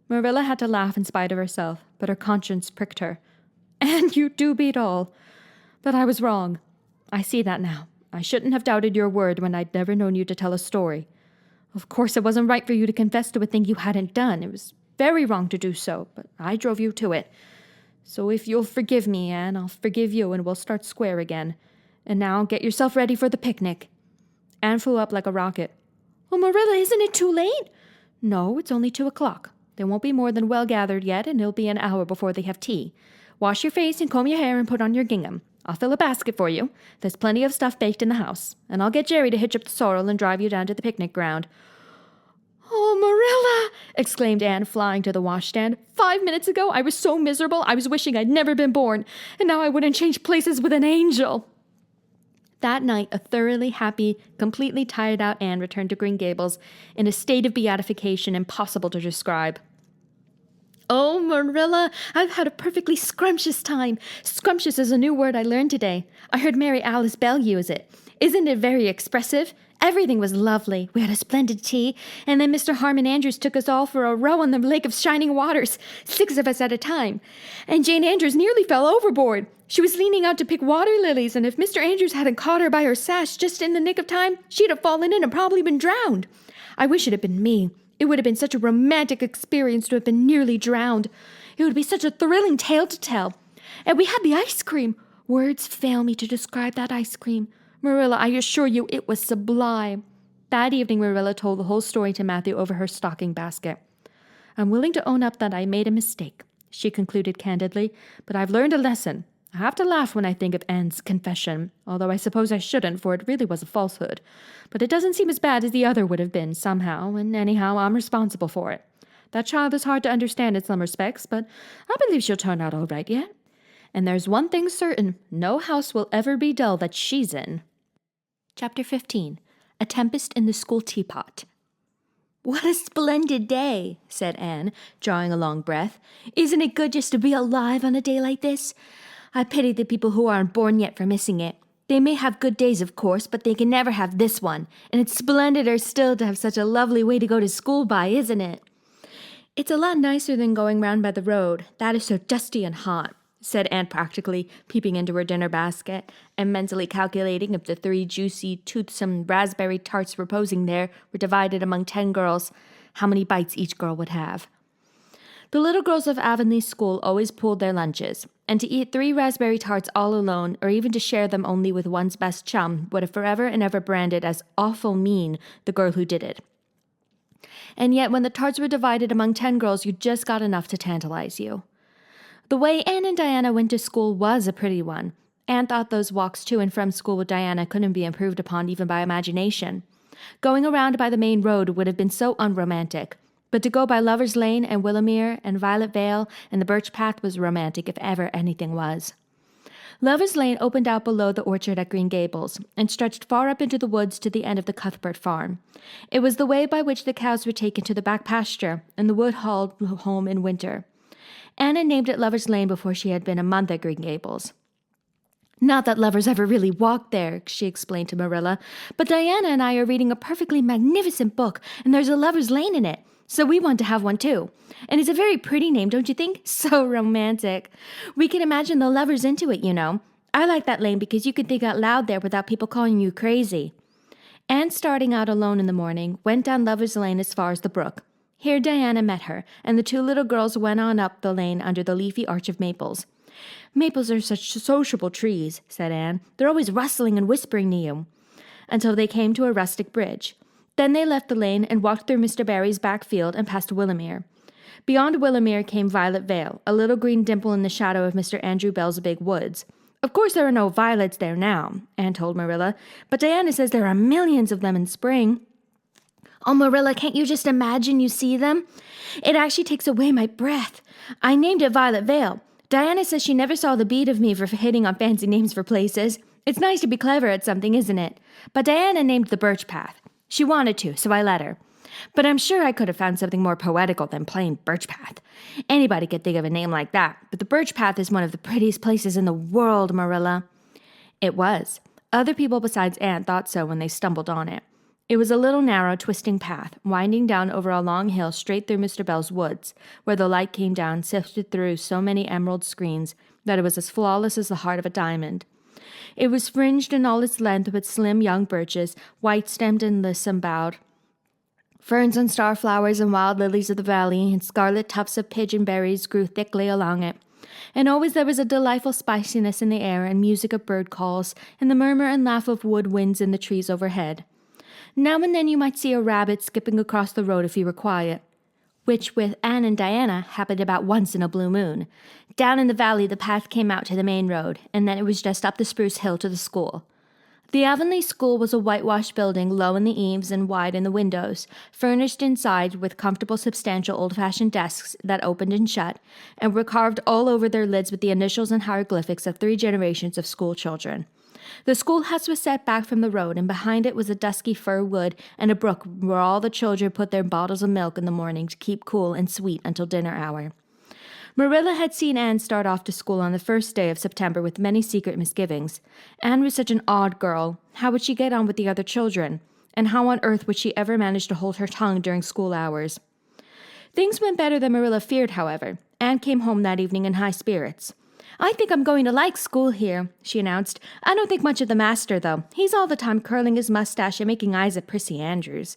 Speaker 2: Marilla had to laugh in spite of herself, but her conscience pricked her. "And you do beat all. But I was wrong. I see that now. I shouldn't have doubted your word when I'd never known you to tell a story. Of course, it wasn't right for you to confess to a thing you hadn't done. It was very wrong to do so, but I drove you to it. So if you'll forgive me, Anne, I'll forgive you and we'll start square again. And now get yourself ready for the picnic." Anne flew up like a rocket. "Oh, Marilla, isn't it too late?" "No, it's only 2:00. They won't be more than well gathered yet, and it'll be an hour before they have tea. Wash your face and comb your hair and put on your gingham. I'll fill a basket for you. There's plenty of stuff baked in the house. And I'll get Jerry to hitch up the sorrel and drive you down to the picnic ground." "Oh, Marilla!" exclaimed Anne, flying to the washstand. "5 minutes ago I was so miserable I was wishing I'd never been born, and now I wouldn't change places with an angel." That night, a thoroughly happy, completely tired-out Anne returned to Green Gables in a state of beatification impossible to describe. "Oh, Marilla, I've had a perfectly scrumptious time. Scrumptious is a new word I learned today. I heard Mary Alice Bell use it. Isn't it very expressive? Everything was lovely. We had a splendid tea, and then Mr. Harmon Andrews took us all for a row on the Lake of Shining Waters, 6 of us at a time. And Jane Andrews nearly fell overboard. She was leaning out to pick water lilies, and if Mr. Andrews hadn't caught her by her sash just in the nick of time, she'd have fallen in and probably been drowned. I wish it had been me. It would have been such a romantic experience to have been nearly drowned. It would be such a thrilling tale to tell. And we had the ice cream. Words fail me to describe that ice cream. Marilla, I assure you it was sublime." That evening Marilla told the whole story to Matthew over her stocking basket. "I'm willing to own up that I made a mistake," she concluded candidly, "but I've learned a lesson. I have to laugh when I think of Anne's confession, although I suppose I shouldn't, for it really was a falsehood. But it doesn't seem as bad as the other would have been, somehow, and anyhow, I'm responsible for it. That child is hard to understand in some respects, but I believe she'll turn out all right yet. And there's one thing certain, no house will ever be dull that she's in." Chapter 15. A Tempest in the School Teapot. "What a splendid day," said Anne, drawing a long breath. "Isn't it good just to be alive on a day like this? I pity the people who aren't born yet for missing it. They may have good days, of course, but they can never have this one. And it's splendider still to have such a lovely way to go to school by, isn't it?" "It's a lot nicer than going round by the road. That is so dusty and hot," said Anne practically, peeping into her dinner basket and mentally calculating if the 3 juicy, toothsome raspberry tarts reposing there were divided among 10 girls, how many bites each girl would have. The little girls of Avonlea School always pooled their lunches, and to eat 3 raspberry tarts all alone, or even to share them only with one's best chum, would have forever and ever branded as awful mean the girl who did it. And yet when the tarts were divided among 10 girls, you just got enough to tantalize you. The way Anne and Diana went to school was a pretty one. Anne thought those walks to and from school with Diana couldn't be improved upon even by imagination. Going around by the main road would have been so unromantic, but to go by Lover's Lane and Willowmere and Violet Vale and the Birch Path was romantic if ever anything was. Lover's Lane opened out below the orchard at Green Gables and stretched far up into the woods to the end of the Cuthbert farm. It was the way by which the cows were taken to the back pasture and the wood hauled home in winter. Anna named it Lover's Lane before she had been a month at Green Gables. Not that lovers ever really walked there, she explained to Marilla, but Diana and I are reading a perfectly magnificent book, and there's a Lover's Lane in it, so we want to have one too. And it's a very pretty name, don't you think? So romantic. We can imagine the lovers into it, you know. I like that lane because you can think out loud there without people calling you crazy. Anne, starting out alone in the morning, went down Lover's Lane as far as the brook. Here Diana met her, and the two little girls went on up the lane under the leafy arch of maples. Maples are such sociable trees, said Anne. They're always rustling and whispering to you. Until they came to a rustic bridge. Then they left the lane and walked through Mr. Barry's back field and past Willowmere. Beyond Willowmere came Violet Vale, a little green dimple in the shadow of Mr. Andrew Bell's big woods. Of course there are no violets there now, Anne told Marilla, but Diana says there are millions of them in spring. Oh, Marilla, can't you just imagine you see them? It actually takes away my breath. I named it Violet Vale. Diana says she never saw the beat of me for hitting on fancy names for places. It's nice to be clever at something, isn't it? But Diana named the Birch Path. She wanted to, so I let her. But I'm sure I could have found something more poetical than plain Birch Path. Anybody could think of a name like that, but the Birch Path is one of the prettiest places in the world, Marilla. It was. Other people besides Anne thought so when they stumbled on it. It was a little narrow, twisting path, winding down over a long hill straight through Mr. Bell's woods, where the light came down, sifted through so many emerald screens that it was as flawless as the heart of a diamond. It was fringed in all its length with slim young birches, white-stemmed and lissom-boughed. Ferns and starflowers and wild lilies of the valley and scarlet tufts of pigeon berries grew thickly along it. And always there was a delightful spiciness in the air and music of bird calls and the murmur and laugh of wood winds in the trees overhead. Now and then you might see a rabbit skipping across the road if you were quiet, which with Anne and Diana happened about once in a blue moon. Down in the valley the path came out to the main road, and then it was just up the spruce hill to the school. The Avonlea School was a whitewashed building, low in the eaves and wide in the windows, furnished inside with comfortable, substantial, old-fashioned desks that opened and shut, and were carved all over their lids with the initials and hieroglyphics of 3 generations of school children. The schoolhouse was set back from the road, and behind it was a dusky fir wood and a brook where all the children put their bottles of milk in the morning to keep cool and sweet until dinner hour. Marilla had seen Anne start off to school on the first day of September with many secret misgivings. Anne was such an odd girl. How would she get on with the other children? And how on earth would she ever manage to hold her tongue during school hours? Things went better than Marilla feared, however. Anne came home that evening in high spirits. I think I'm going to like school here, she announced. I don't think much of the master, though. He's all the time curling his mustache and making eyes at Prissy Andrews.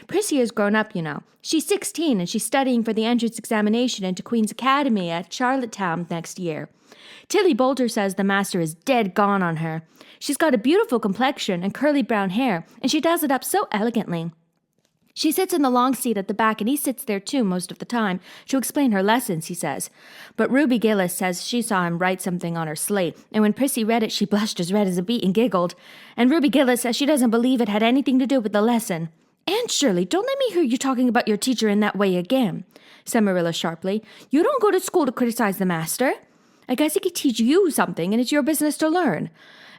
Speaker 2: Prissy has grown up, you know. She's 16, and she's studying for the entrance examination into Queen's Academy at Charlottetown next year. Tilly Boulter says the master is dead gone on her. She's got a beautiful complexion and curly brown hair, and she does it up so elegantly. She sits in the long seat at the back, and he sits there too most of the time to explain her lessons, he says. But Ruby Gillis says she saw him write something on her slate, and when Prissy read it, she blushed as red as a beet and giggled. And Ruby Gillis says she doesn't believe it had anything to do with the lesson. Aunt Shirley, don't let me hear you talking about your teacher in that way again, said Marilla sharply. You don't go to school to criticize the master. I guess he could teach you something, and it's your business to learn.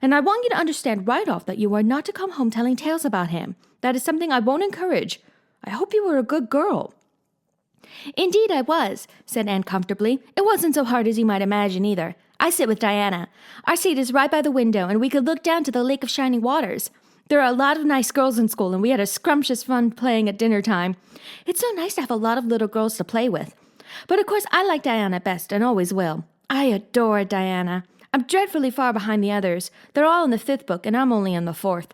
Speaker 2: And I want you to understand right off that you are not to come home telling tales about him. That is something I won't encourage. I hope you were a good girl. Indeed I was, said Anne comfortably. It wasn't so hard as you might imagine either. I sit with Diana. Our seat is right by the window, and we could look down to the Lake of Shining Waters. There are a lot of nice girls in school, and we had a scrumptious fun playing at dinner time. It's so nice to have a lot of little girls to play with. But of course I like Diana best, and always will. I adore Diana. I'm dreadfully far behind the others. They're all in the 5th book, and I'm only in the 4th.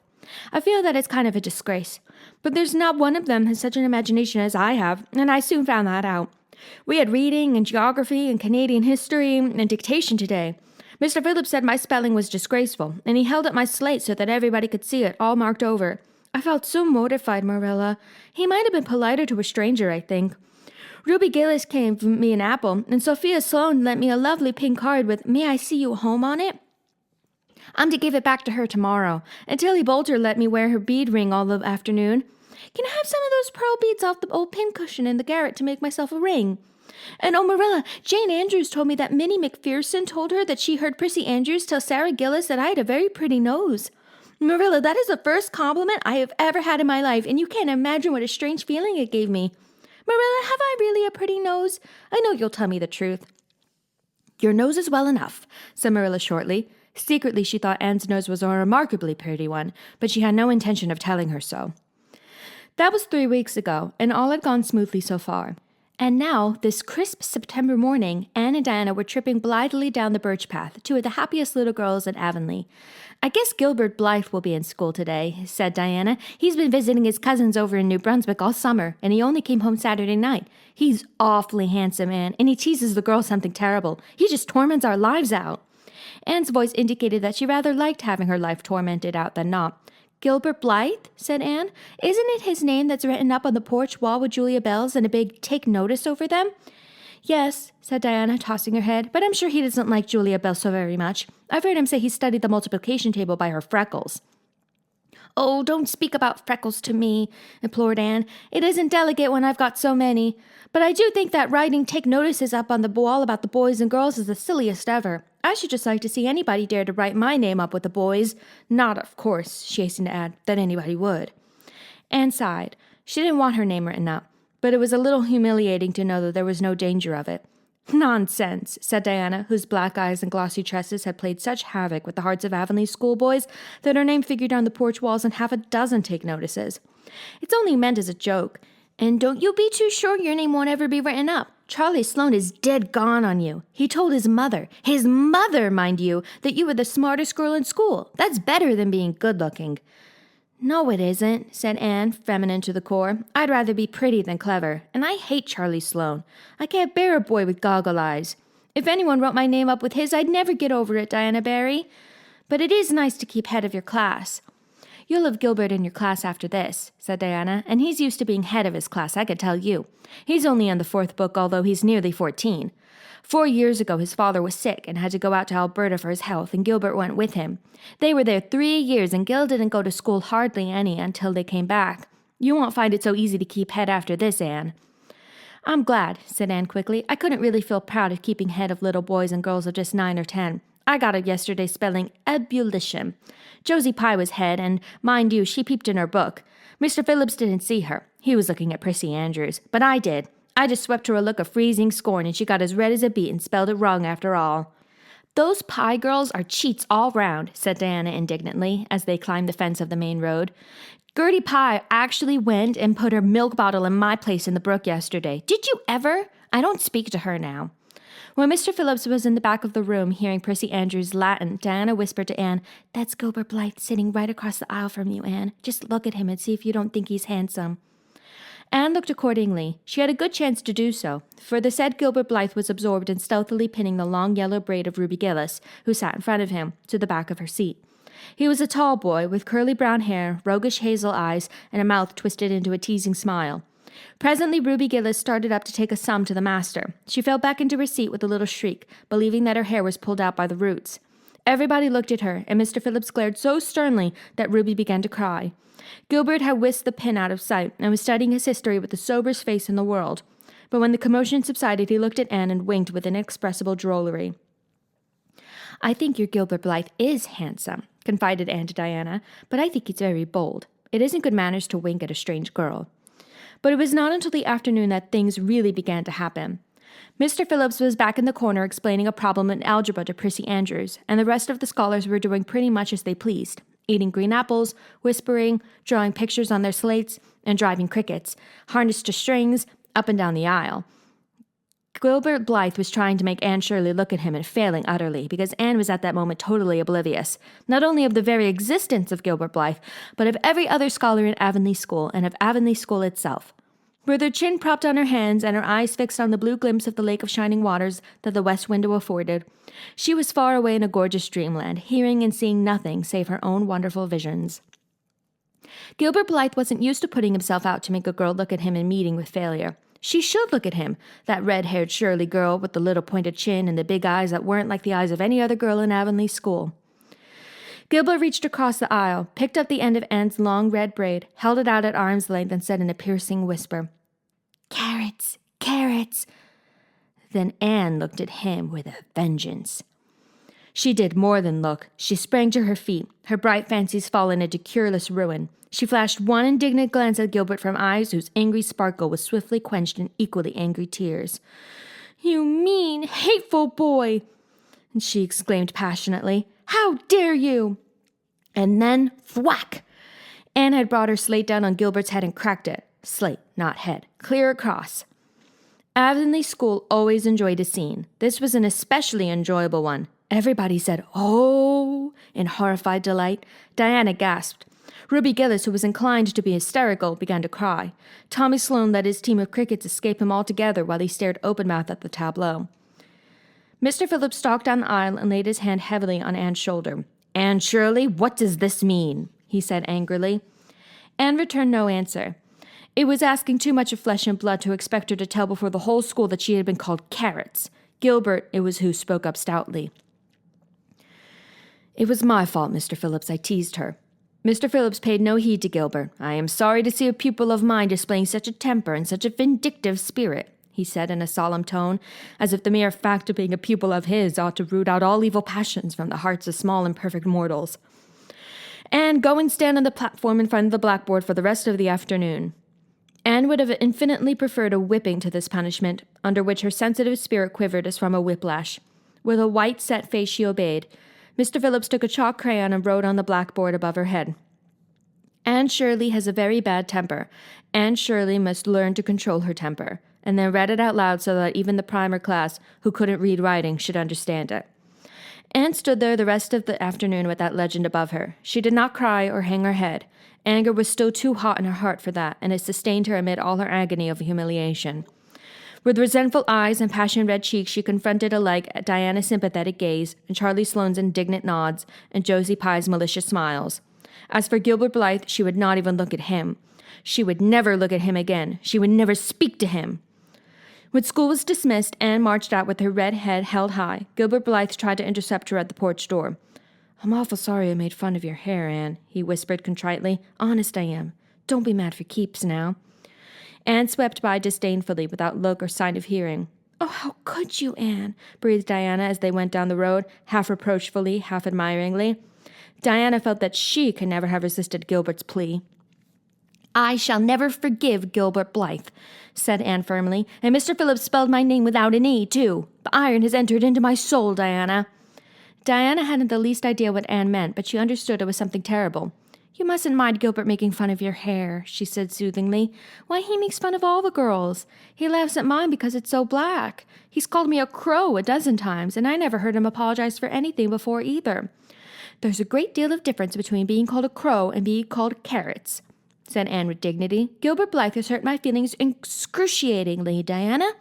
Speaker 2: I feel that it's kind of a disgrace. But there's not one of them has such an imagination as I have, and I soon found that out. We had reading and geography and Canadian history and dictation today. Mr. Phillips said my spelling was disgraceful, and he held up my slate so that everybody could see it, all marked over. I felt so mortified, Marilla. He might have been politer to a stranger, I think. Ruby Gillis gave me an apple, and Sophia Sloane lent me a lovely pink card with "May I see you home" on it. I'm to give it back to her tomorrow, and Tilly Boulter let me wear her bead ring all the afternoon. Can I have some of those pearl beads off the old pincushion in the garret to make myself a ring? And oh, Marilla, Jane Andrews told me that Minnie McPherson told her that she heard Prissy Andrews tell Sarah Gillis that I had a very pretty nose. Marilla, that is the first compliment I have ever had in my life, and you can't imagine what a strange feeling it gave me. Marilla, have I really a pretty nose? I know you'll tell me the truth. Your nose is well enough, said Marilla shortly. Secretly, she thought Anne's nose was a remarkably pretty one, but she had no intention of telling her so. That was 3 weeks ago, and all had gone smoothly so far. And now, this crisp September morning, Anne and Diana were tripping blithely down the birch path, two of the happiest little girls in Avonlea. I guess Gilbert Blythe will be in school today, said Diana. He's been visiting his cousins over in New Brunswick all summer, and he only came home Saturday night. He's awfully handsome, Anne, and he teases the girls something terrible. He just torments our lives out. Anne's voice indicated that she rather liked having her life tormented out than not. Gilbert Blythe, said Anne. Isn't it his name that's written up on the porch wall with Julia Bell's and a big take notice over them? Yes, said Diana, tossing her head, but I'm sure he doesn't like Julia Bell so very much. I've heard him say he studied the multiplication table by her freckles. Oh, don't speak about freckles to me, implored Anne. It isn't delicate when I've got so many. But I do think that writing take notices up on the wall about the boys and girls is the silliest ever. I should just like to see anybody dare to write my name up with the boys. Not, of course, she hastened to add, that anybody would. Anne sighed. She didn't want her name written up, but it was a little humiliating to know that there was no danger of it. Nonsense, said Diana, whose black eyes and glossy tresses had played such havoc with the hearts of Avonlea schoolboys that her name figured on the porch walls in half a dozen take notices. It's only meant as a joke. And don't you be too sure your name won't ever be written up. Charlie Sloane is dead gone on you. He told his mother, mind you, that you were the smartest girl in school. That's better than being good-looking. No, it isn't, said Anne, feminine to the core. I'd rather be pretty than clever, and I hate Charlie Sloane. I can't bear a boy with goggle eyes. If anyone wrote my name up with his, I'd never get over it, Diana Barry. But it is nice to keep head of your class. You'll have Gilbert in your class after this, said Diana, and he's used to being head of his class, I could tell you. He's only in the 4th book, although he's nearly 14. 4 years ago, his father was sick and had to go out to Alberta for his health, and Gilbert went with him. They were there 3 years, and Gil didn't go to school hardly any until they came back. You won't find it so easy to keep head after this, Anne. I'm glad, said Anne quickly. I couldn't really feel proud of keeping head of little boys and girls of just 9 or 10. I got it yesterday spelling ebullition. Josie Pye was head, and, mind you, she peeped in her book. Mr. Phillips didn't see her. He was looking at Prissy Andrews. But I did. I just swept her a look of freezing scorn, and she got as red as a beet and spelled it wrong after all. Those Pye girls are cheats all round, said Diana indignantly, as they climbed the fence of the main road. Gertie Pye actually went and put her milk bottle in my place in the brook yesterday. Did you ever? I don't speak to her now. When Mr. Phillips was in the back of the room hearing Prissy Andrews' Latin, Diana whispered to Anne, That's Gilbert Blythe sitting right across the aisle from you, Anne. Just look at him and see if you don't think he's handsome. Anne looked accordingly. She had a good chance to do so, for the said Gilbert Blythe was absorbed in stealthily pinning the long yellow braid of Ruby Gillis, who sat in front of him, to the back of her seat. He was a tall boy, with curly brown hair, roguish hazel eyes, and a mouth twisted into a teasing smile. Presently Ruby Gillis started up to take a sum to the master. She fell back into her seat with a little shriek, believing that her hair was pulled out by the roots. Everybody looked at her, and Mr. Phillips glared so sternly that Ruby began to cry. Gilbert had whisked the pin out of sight and was studying his history with the soberest face in the world. But when the commotion subsided, he looked at Anne and winked with inexpressible drollery. I think your Gilbert Blythe is handsome, confided Anne to Diana, but I think he's very bold. It isn't good manners to wink at a strange girl. But it was not until the afternoon that things really began to happen. Mr. Phillips was back in the corner explaining a problem in algebra to Prissy Andrews, and the rest of the scholars were doing pretty much as they pleased, eating green apples, whispering, drawing pictures on their slates, and driving crickets, harnessed to strings, up and down the aisle. Gilbert Blythe was trying to make Anne Shirley look at him and failing utterly, because Anne was at that moment totally oblivious, not only of the very existence of Gilbert Blythe, but of every other scholar in Avonlea School and of Avonlea School itself. With her chin propped on her hands and her eyes fixed on the blue glimpse of the lake of shining waters that the west window afforded, she was far away in a gorgeous dreamland, hearing and seeing nothing save her own wonderful visions. Gilbert Blythe wasn't used to putting himself out to make a girl look at him in meeting with failure. She should look at him, that red-haired Shirley girl with the little pointed chin and the big eyes that weren't like the eyes of any other girl in Avonlea School. Gilbert reached across the aisle, picked up the end of Anne's long red braid, held it out at arm's length, and said in a piercing whisper, Carrots, carrots. Then Anne looked at him with a vengeance. She did more than look. She sprang to her feet, her bright fancies fallen into cureless ruin. She flashed one indignant glance at Gilbert from eyes whose angry sparkle was swiftly quenched in equally angry tears. "You mean, hateful boy!" and she exclaimed passionately. "How dare you!" And then, thwack! Anne had brought her slate down on Gilbert's head and cracked it. Slate, not head. Clear across. Avonlea School always enjoyed a scene. This was an especially enjoyable one. Everybody said, "Oh," in horrified delight. Diana gasped. Ruby Gillis, who was inclined to be hysterical, began to cry. Tommy Sloane let his team of crickets escape him altogether while he stared open-mouthed at the tableau. Mr. Phillips stalked down the aisle and laid his hand heavily on Anne's shoulder. "Anne Shirley, what does this mean?" he said angrily. Anne returned no answer. It was asking too much of flesh and blood to expect her to tell before the whole school that she had been called carrots. Gilbert, it was who spoke up stoutly. "It was my fault, Mr. Phillips. I teased her." Mr. Phillips paid no heed to Gilbert. "I am sorry to see a pupil of mine displaying such a temper and such a vindictive spirit," he said in a solemn tone, as if the mere fact of being a pupil of his ought to root out all evil passions from the hearts of small imperfect mortals. "And go and stand on the platform in front of the blackboard for the rest of the afternoon." Anne would have infinitely preferred a whipping to this punishment, under which her sensitive spirit quivered as from a whiplash. With a white, set face she obeyed. Mr. Phillips took a chalk crayon and wrote on the blackboard above her head. "Anne Shirley has a very bad temper. Anne Shirley must learn to control her temper," and then read it out loud so that even the primer class, who couldn't read writing, should understand it. Anne stood there the rest of the afternoon with that legend above her. She did not cry or hang her head. Anger was still too hot in her heart for that, and it sustained her amid all her agony of humiliation. With resentful eyes and passion-red cheeks, she confronted alike Diana's sympathetic gaze, and Charlie Sloane's indignant nods, and Josie Pye's malicious smiles. As for Gilbert Blythe, she would not even look at him. She would never look at him again. She would never speak to him. When school was dismissed, Anne marched out with her red head held high. Gilbert Blythe tried to intercept her at the porch door. "I'm awful sorry I made fun of your hair, Anne," he whispered contritely. "Honest I am. Don't be mad for keeps now." Anne swept by disdainfully, without look or sign of hearing. "Oh, how could you, Anne?" breathed Diana as they went down the road, half reproachfully, half admiringly. Diana felt that she could never have resisted Gilbert's plea. "I shall never forgive Gilbert Blythe," said Anne firmly, "and Mr. Phillips spelled my name without an E, too. The iron has entered into my soul, Diana." Diana hadn't the least idea what Anne meant, but she understood it was something terrible. "You mustn't mind Gilbert making fun of your hair," she said soothingly. "Why, he makes fun of all the girls. He laughs at mine because it's so black. He's called me a crow a dozen times, and I never heard him apologize for anything before either. There's a great deal of difference between being called a crow and being called carrots," said Anne with dignity. "Gilbert Blythe has hurt my feelings excruciatingly, Diana."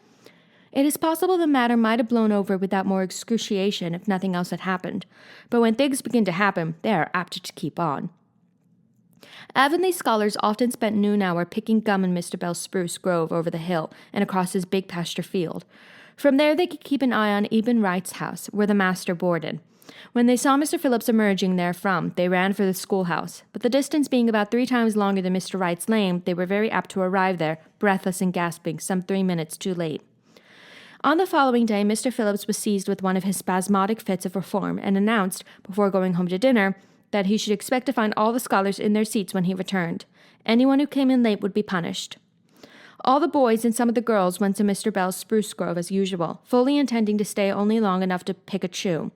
Speaker 2: It is possible the matter might have blown over without more excruciation if nothing else had happened, but when things begin to happen, they are apt to keep on. Avonlea scholars often spent noon hour picking gum in Mr. Bell's spruce grove over the hill and across his big pasture field. From there they could keep an eye on Eben Wright's house, where the master boarded. When they saw Mr. Phillips emerging therefrom, they ran for the schoolhouse, but the distance being about 3 times longer than Mr. Wright's lane, they were very apt to arrive there, breathless and gasping, some 3 minutes too late. On the following day, Mr. Phillips was seized with one of his spasmodic fits of reform and announced, before going home to dinner, that he should expect to find all the scholars in their seats when he returned. Anyone who came in late would be punished. All the boys and some of the girls went to Mr. Bell's spruce grove as usual, fully intending to stay only long enough to pick a chew.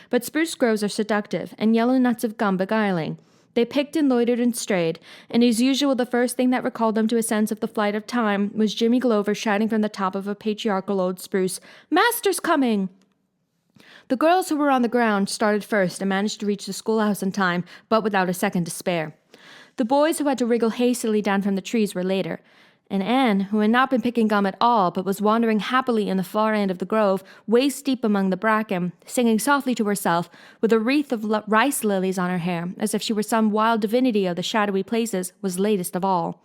Speaker 2: But spruce groves are seductive, and yellow nuts of gum beguiling. They picked and loitered and strayed, and as usual the first thing that recalled them to a sense of the flight of time was Jimmy Glover shouting from the top of a patriarchal old spruce, "Master's coming!" The girls who were on the ground started first and managed to reach the schoolhouse in time, but without a second to spare. The boys who had to wriggle hastily down from the trees were later, and Anne, who had not been picking gum at all, but was wandering happily in the far end of the grove, waist-deep among the bracken, singing softly to herself, with a wreath of rice lilies on her hair, as if she were some wild divinity of the shadowy places, was latest of all.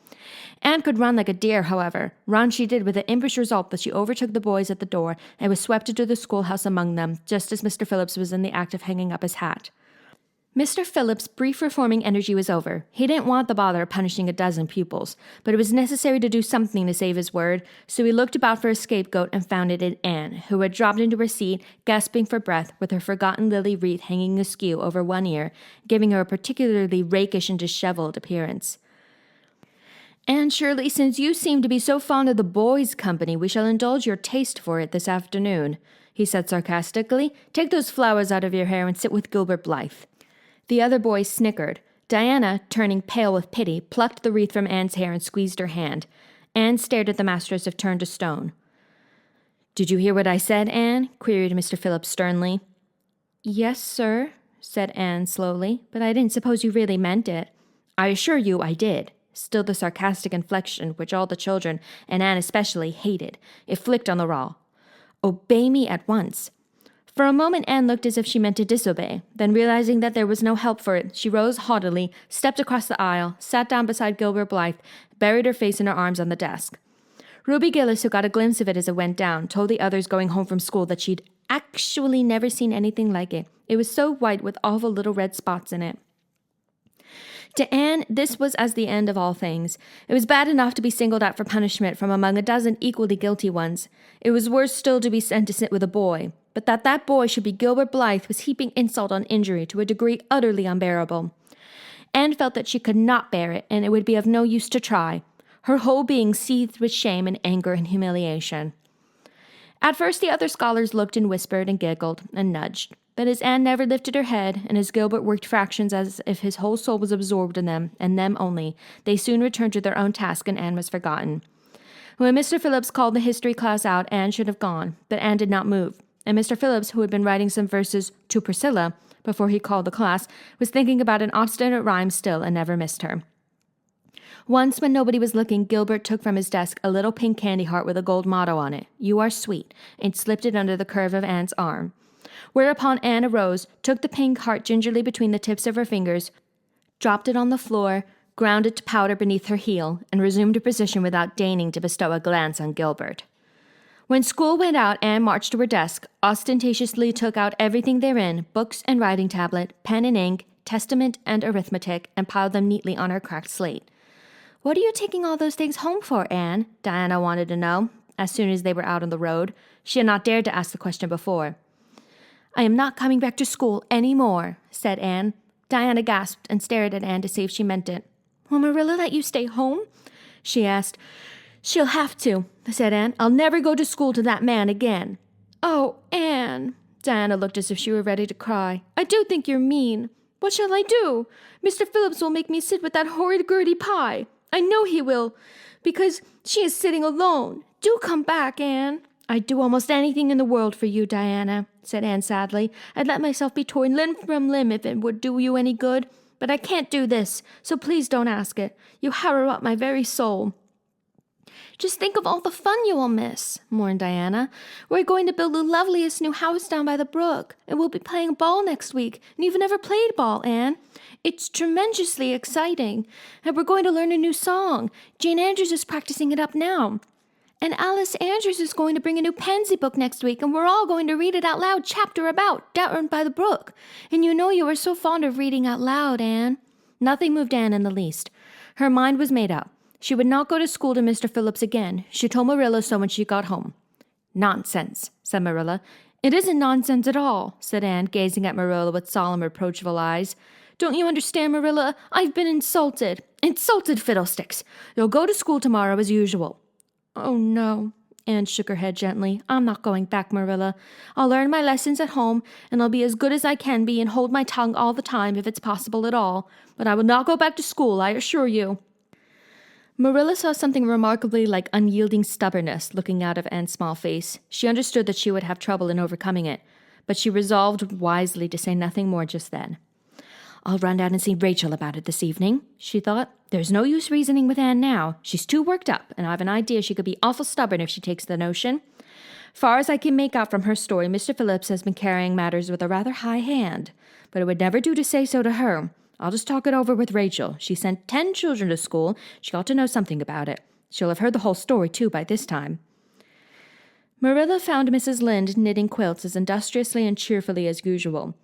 Speaker 2: Anne could run like a deer, however. Run she did, with the impish result that she overtook the boys at the door and was swept into the schoolhouse among them, just as Mr. Phillips was in the act of hanging up his hat. Mr. Phillips' brief reforming energy was over. He didn't want the bother of punishing a dozen pupils, but it was necessary to do something to save his word, so he looked about for a scapegoat and found it in Anne, who had dropped into her seat, gasping for breath, with her forgotten lily wreath hanging askew over one ear, giving her a particularly rakish and disheveled appearance. "Anne Shirley, since you seem to be so fond of the boys' company, we shall indulge your taste for it this afternoon," he said sarcastically. "Take those flowers out of your hair and sit with Gilbert Blythe." The other boys snickered. Diana, turning pale with pity, plucked the wreath from Anne's hair and squeezed her hand. Anne stared at the master as if turned to stone. "Did you hear what I said, Anne?" queried Mr. Phillips sternly. "Yes, sir," said Anne slowly, "but I didn't suppose you really meant it." "I assure you I did." Still the sarcastic inflection which all the children, and Anne especially, hated. It flicked on the raw. "Obey me at once." For a moment Anne looked as if she meant to disobey. Then, realizing that there was no help for it, she rose haughtily, stepped across the aisle, sat down beside Gilbert Blythe, buried her face in her arms on the desk. Ruby Gillis, who got a glimpse of it as it went down, told the others going home from school that she'd actually never seen anything like it. It was so white with awful little red spots in it. To Anne, this was as the end of all things. It was bad enough to be singled out for punishment from among a dozen equally guilty ones. It was worse still to be sent to sit with a boy. But that boy should be Gilbert Blythe was heaping insult on injury to a degree utterly unbearable. Anne felt that she could not bear it, and it would be of no use to try. Her whole being seethed with shame and anger and humiliation. At first the other scholars looked and whispered and giggled and nudged. But as Anne never lifted her head, and as Gilbert worked fractions as if his whole soul was absorbed in them, and them only, they soon returned to their own task, and Anne was forgotten. When Mr. Phillips called the history class out, Anne should have gone, but Anne did not move, and Mr. Phillips, who had been writing some verses to Priscilla before he called the class, was thinking about an obstinate rhyme still and never missed her. Once, when nobody was looking, Gilbert took from his desk a little pink candy heart with a gold motto on it, "You are sweet," and slipped it under the curve of Anne's arm. Whereupon Anne arose, took the pink heart gingerly between the tips of her fingers, dropped it on the floor, ground it to powder beneath her heel, and resumed her position without deigning to bestow a glance on Gilbert. When school went out, Anne marched to her desk, ostentatiously took out everything therein, books and writing tablet, pen and ink, testament and arithmetic, and piled them neatly on her cracked slate. "What are you taking all those things home for, Anne?" Diana wanted to know, as soon as they were out on the road. She had not dared to ask the question before. "I am not coming back to school any more," said Anne. Diana gasped and stared at Anne to see if she meant it. "Will Marilla let you stay home?" she asked. "She'll have to," said Anne. "I'll never go to school to that man again." "Oh, Anne," Diana looked as if she were ready to cry. "I do think you're mean. What shall I do? Mr. Phillips will make me sit with that horrid Gertie Pye. I know he will, because she is sitting alone. Do come back, Anne." "I'd do almost anything in the world for you, Diana," said Anne sadly. "I'd let myself be torn limb from limb if it would do you any good. But I can't do this, so please don't ask it. You harrow up my very soul." "Just think of all the fun you will miss," mourned Diana. "We're going to build the loveliest new house down by the brook, and we'll be playing ball next week, and you've never played ball, Anne. It's tremendously exciting, and we're going to learn a new song. Jane Andrews is practicing it up now. And Alice Andrews is going to bring a new Pansy book next week, and we're all going to read it out loud, chapter about, down by the brook. And you know you are so fond of reading out loud, Anne." Nothing moved Anne in the least. Her mind was made up. She would not go to school to Mr. Phillips again. She told Marilla so when she got home. "Nonsense," said Marilla. "It isn't nonsense at all," said Anne, gazing at Marilla with solemn, reproachful eyes. "Don't you understand, Marilla? I've been insulted. Insulted fiddlesticks. You'll go to school tomorrow as usual." "Oh, no." Anne shook her head gently. "I'm not going back, Marilla. I'll learn my lessons at home, and I'll be as good as I can be and hold my tongue all the time if it's possible at all. But I will not go back to school, I assure you." Marilla saw something remarkably like unyielding stubbornness looking out of Anne's small face. She understood that she would have trouble in overcoming it, but she resolved wisely to say nothing more just then. "I'll run down and see Rachel about it this evening," she thought. "There's no use reasoning with Anne now. She's too worked up, and I've an idea she could be awful stubborn if she takes the notion. Far as I can make out from her story, Mr. Phillips has been carrying matters with a rather high hand, but it would never do to say so to her. I'll just talk it over with Rachel. She sent 10 children to school. She ought to know something about it. She'll have heard the whole story, too, by this time." Marilla found Mrs. Lynde knitting quilts as industriously and cheerfully as usual.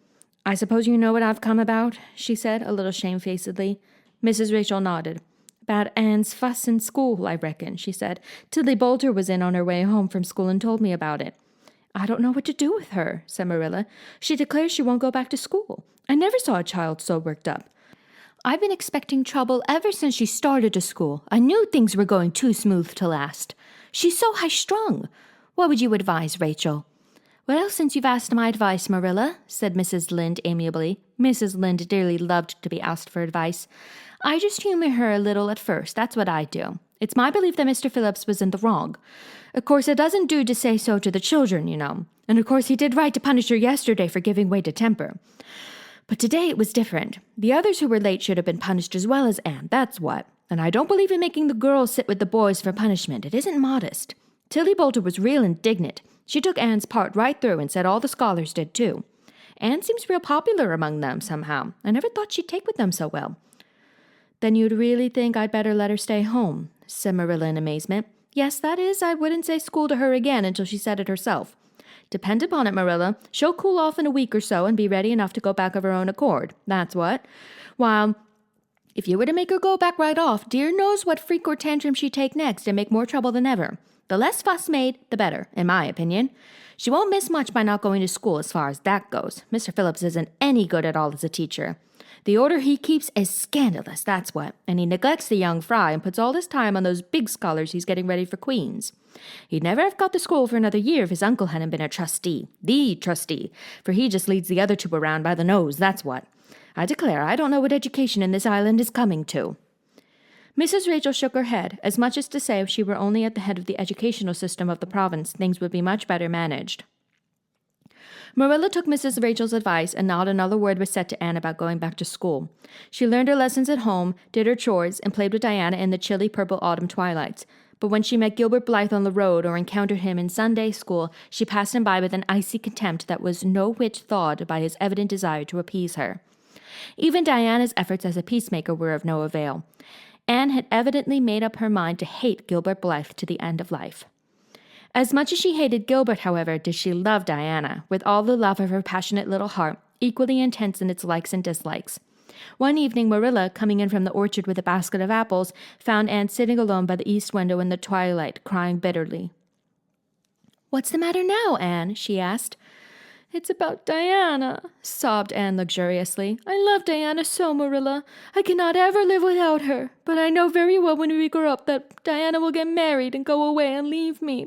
Speaker 2: "I suppose you know what I've come about?" she said, a little shamefacedly. Mrs. Rachel nodded. "About Anne's fuss in school, I reckon," she said. "Tilly Boulter was in on her way home from school and told me about it." "I don't know what to do with her," said Marilla. "She declares she won't go back to school. I never saw a child so worked up. I've been expecting trouble ever since she started to school. I knew things were going too smooth to last. She's so high-strung. What would you advise, Rachel?" "Well, since you've asked my advice, Marilla," said Mrs. Lynde amiably. Mrs. Lynde dearly loved to be asked for advice. "I just humor her a little at first. That's what I do. It's my belief that Mr. Phillips was in the wrong. Of course, it doesn't do to say so to the children, you know. And of course, he did right to punish her yesterday for giving way to temper. But today it was different. The others who were late should have been punished as well as Anne, that's what. And I don't believe in making the girls sit with the boys for punishment. It isn't modest. Tilly Boulter was real indignant. She took Anne's part right through and said all the scholars did too. Anne seems real popular among them somehow. I never thought she'd take with them so well." "Then you'd really think I'd better let her stay home?" said Marilla in amazement. "Yes, that is, I wouldn't say school to her again until she said it herself. Depend upon it, Marilla, she'll cool off in a week or so and be ready enough to go back of her own accord. That's what. While, if you were to make her go back right off, dear knows what freak or tantrum she'd take next and make more trouble than ever. The less fuss made, the better, in my opinion. She won't miss much by not going to school as far as that goes. Mr. Phillips isn't any good at all as a teacher. The order he keeps is scandalous, that's what, and he neglects the young fry and puts all his time on those big scholars he's getting ready for Queen's. He'd never have got to school for another year if his uncle hadn't been a trustee, the trustee, for he just leads the other two around by the nose, that's what. I declare I don't know what education in this island is coming to." Mrs. Rachel shook her head, as much as to say if she were only at the head of the educational system of the province, things would be much better managed. Marilla took Mrs. Rachel's advice, and not another word was said to Anne about going back to school. She learned her lessons at home, did her chores, and played with Diana in the chilly purple autumn twilights. But when she met Gilbert Blythe on the road or encountered him in Sunday school, she passed him by with an icy contempt that was no whit thawed by his evident desire to appease her. Even Diana's efforts as a peacemaker were of no avail. Anne had evidently made up her mind to hate Gilbert Blythe to the end of life. As much as she hated Gilbert, however, did she love Diana, with all the love of her passionate little heart, equally intense in its likes and dislikes. One evening, Marilla, coming in from the orchard with a basket of apples, found Anne sitting alone by the east window in the twilight, crying bitterly. "What's the matter now, Anne?" she asked. "It's about Diana," sobbed Anne luxuriously. "I love Diana so, Marilla. I cannot ever live without her. But I know very well when we grow up that Diana will get married and go away and leave me.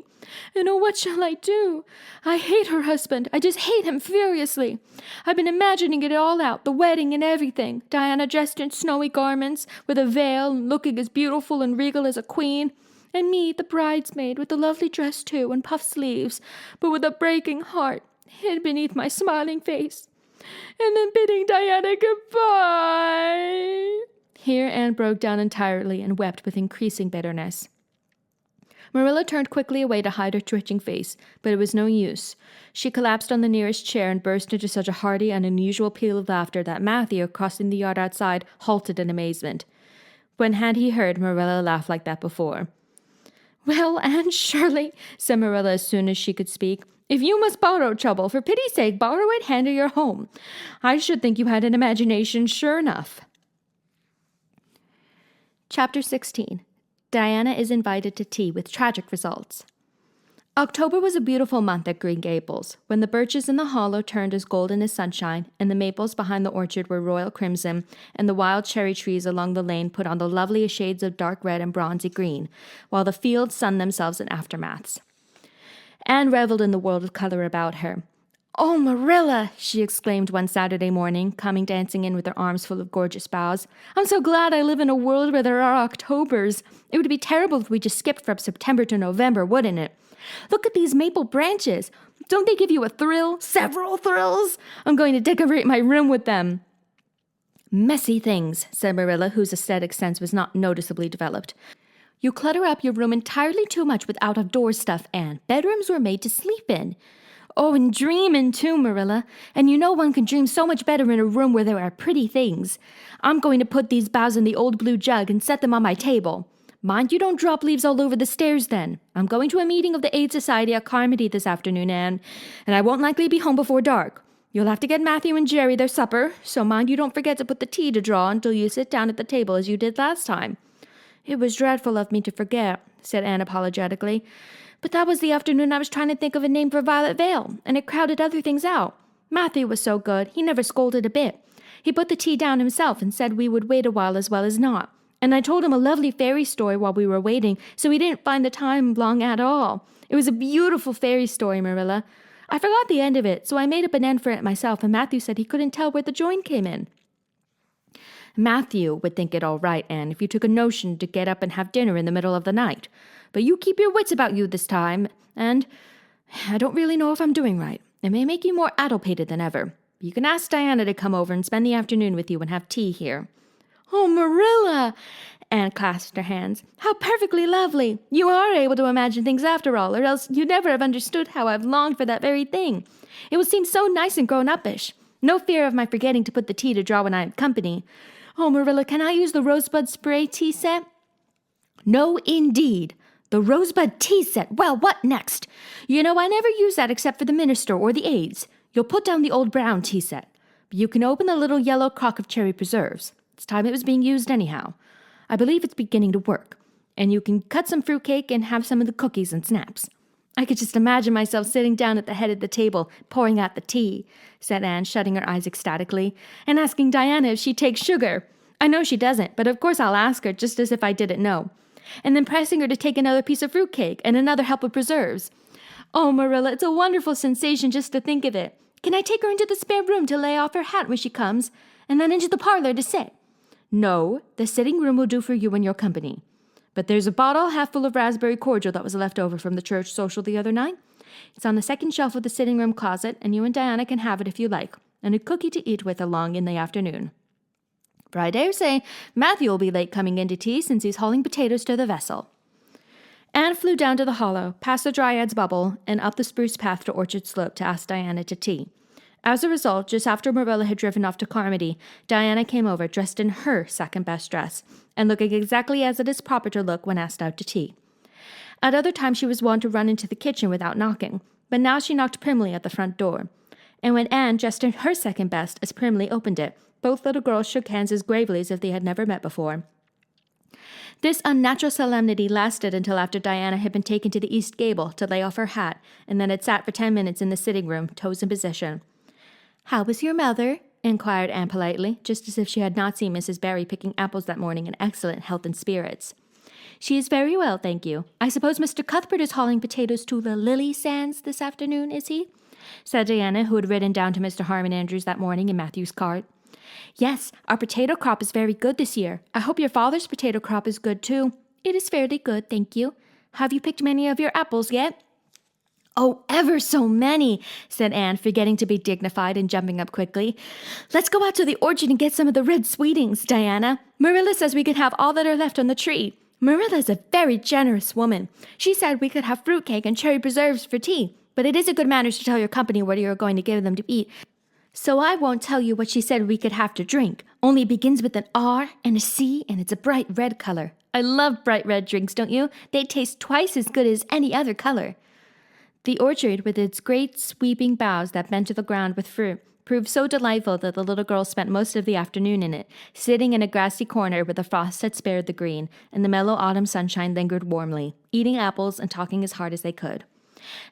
Speaker 2: And oh, what shall I do? I hate her husband. I just hate him furiously. I've been imagining it all out, the wedding and everything. Diana dressed in snowy garments, with a veil, and looking as beautiful and regal as a queen. And me, the bridesmaid, with the lovely dress too, and puffed sleeves, but with a breaking heart hid beneath my smiling face, and then bidding Diana goodbye." Here Anne broke down entirely and wept with increasing bitterness. Marilla turned quickly away to hide her twitching face, but it was no use. She collapsed on the nearest chair and burst into such a hearty and unusual peal of laughter that Matthew, crossing the yard outside, halted in amazement. When had he heard Marilla laugh like that before? "Well, Anne Shirley," said Marilla as soon as she could speak, "if you must borrow trouble, for pity's sake borrow it hand of your home. I should think you had an imagination, sure enough." Chapter 16. Diana is invited to tea with tragic results. October was a beautiful month at Green Gables, when the birches in the hollow turned as golden as sunshine, and the maples behind the orchard were royal crimson, and the wild cherry trees along the lane put on the loveliest shades of dark red and bronzy green, while the fields sunned themselves in aftermaths. Anne reveled in the world of color about her. "Oh, Marilla," she exclaimed one Saturday morning, coming dancing in with her arms full of gorgeous boughs. "I'm so glad I live in a world where there are Octobers. It would be terrible if we just skipped from September to November, wouldn't it? Look at these maple branches. Don't they give you a thrill? Several thrills? I'm going to decorate my room with them." "Messy things," said Marilla, whose aesthetic sense was not noticeably developed. "You clutter up your room entirely too much with out-of-door stuff, Anne. Bedrooms were made to sleep in. Oh, and dreaming too, Marilla. And you know one can dream so much better in a room where there are pretty things. I'm going to put these boughs in the old blue jug and set them on my table. Mind you don't drop leaves all over the stairs then. I'm going to a meeting of the Aid Society at Carmody this afternoon, Anne, and I won't likely be home before dark. You'll have to get Matthew and Jerry their supper, so mind you don't forget to put the tea to draw until you sit down at the table as you did last time." "It was dreadful of me to forget," said Anne apologetically. "But that was the afternoon I was trying to think of a name for Violet Vale, and it crowded other things out. Matthew was so good, he never scolded a bit. He put the tea down himself and said we would wait a while as well as not. And I told him a lovely fairy story while we were waiting, so he didn't find the time long at all. It was a beautiful fairy story, Marilla. I forgot the end of it, so I made up an end for it myself, and Matthew said he couldn't tell where the join came in." "Matthew would think it all right, Anne, if you took a notion to get up and have dinner in the middle of the night. But you keep your wits about you this time, and I don't really know if I'm doing right. It may make you more addlepated than ever. You can ask Diana to come over and spend the afternoon with you and have tea here." "Oh, Marilla!" Anne clasped her hands. "How perfectly lovely! You are able to imagine things after all, or else you'd never have understood how I've longed for that very thing. It will seem so nice and grown-uppish. No fear of my forgetting to put the tea to draw when I have company. Oh, Marilla, can I use the rosebud spray tea set?" "No, indeed. The rosebud tea set. Well, what next? You know, I never use that except for the minister or the aides. You'll put down the old brown tea set. But you can open the little yellow crock of cherry preserves. It's time it was being used anyhow. I believe it's beginning to work. And you can cut some fruitcake and have some of the cookies and snaps." "I could just imagine myself sitting down at the head of the table, pouring out the tea," said Anne, shutting her eyes ecstatically, "and asking Diana if she takes sugar. I know she doesn't, but of course I'll ask her, just as if I didn't know. And then pressing her to take another piece of fruitcake and another help of preserves. Oh, Marilla, it's a wonderful sensation just to think of it. Can I take her into the spare room to lay off her hat when she comes, and then into the parlor to sit?" "No, the sitting room will do for you and your company. But there's a bottle half full of raspberry cordial that was left over from the church social the other night. It's on the second shelf of the sitting room closet, and you and Diana can have it if you like, and a cookie to eat with along in the afternoon. For I dare say Matthew will be late coming in to tea since he's hauling potatoes to the vessel." Anne flew down to the hollow, past the Dryad's bubble, and up the spruce path to Orchard Slope to ask Diana to tea. As a result, just after Marilla had driven off to Carmody, Diana came over dressed in her second-best dress, and looking exactly as it is proper to look when asked out to tea. At other times she was wont to run into the kitchen without knocking, but now she knocked primly at the front door. And when Anne, dressed in her second-best, as primly opened it, both little girls shook hands as gravely as if they had never met before. This unnatural solemnity lasted until after Diana had been taken to the east gable to lay off her hat, and then had sat for 10 minutes in the sitting room, toes in position. "How was your mother?" inquired Anne politely, just as if she had not seen Mrs. Barry picking apples that morning in excellent health and spirits. "She is very well, thank you. I suppose Mr. Cuthbert is hauling potatoes to the lily sands this afternoon, is he?" said Diana, who had ridden down to Mr. Harmon Andrews that morning in Matthew's cart. "Yes, our potato crop is very good this year. I hope your father's potato crop is good, too." "It is fairly good, thank you. Have you picked many of your apples yet?" "Oh, ever so many," said Anne, forgetting to be dignified and jumping up quickly. "Let's go out to the orchard and get some of the red sweetings, Diana. Marilla says we can have all that are left on the tree. Marilla is a very generous woman. She said we could have fruitcake and cherry preserves for tea, but it isn't good manners to tell your company what you're going to give them to eat. So I won't tell you what she said we could have to drink. Only it begins with an R and a C, and it's a bright red color. I love bright red drinks, don't you? They taste twice as good as any other color." The orchard, with its great sweeping boughs that bent to the ground with fruit, proved so delightful that the little girls spent most of the afternoon in it, sitting in a grassy corner where the frost had spared the green, and the mellow autumn sunshine lingered warmly, eating apples and talking as hard as they could.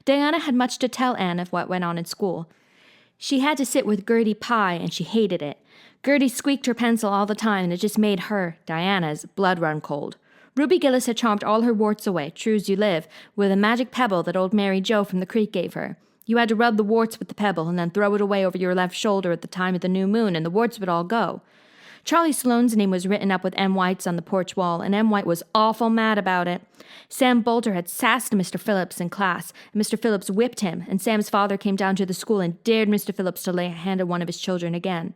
Speaker 2: Diana had much to tell Anne of what went on in school. She had to sit with Gertie Pye, and she hated it. Gertie squeaked her pencil all the time, and it just made her, Diana's, blood run cold. Ruby Gillis had chomped all her warts away, true as you live, with a magic pebble that old Mary Jo from the creek gave her. You had to rub the warts with the pebble and then throw it away over your left shoulder at the time of the new moon, and the warts would all go. Charlie Sloane's name was written up with M. White's on the porch wall, and M. White was awful mad about it. Sam Bolter had sassed Mr. Phillips in class, and Mr. Phillips whipped him, and Sam's father came down to the school and dared Mr. Phillips to lay a hand on one of his children again.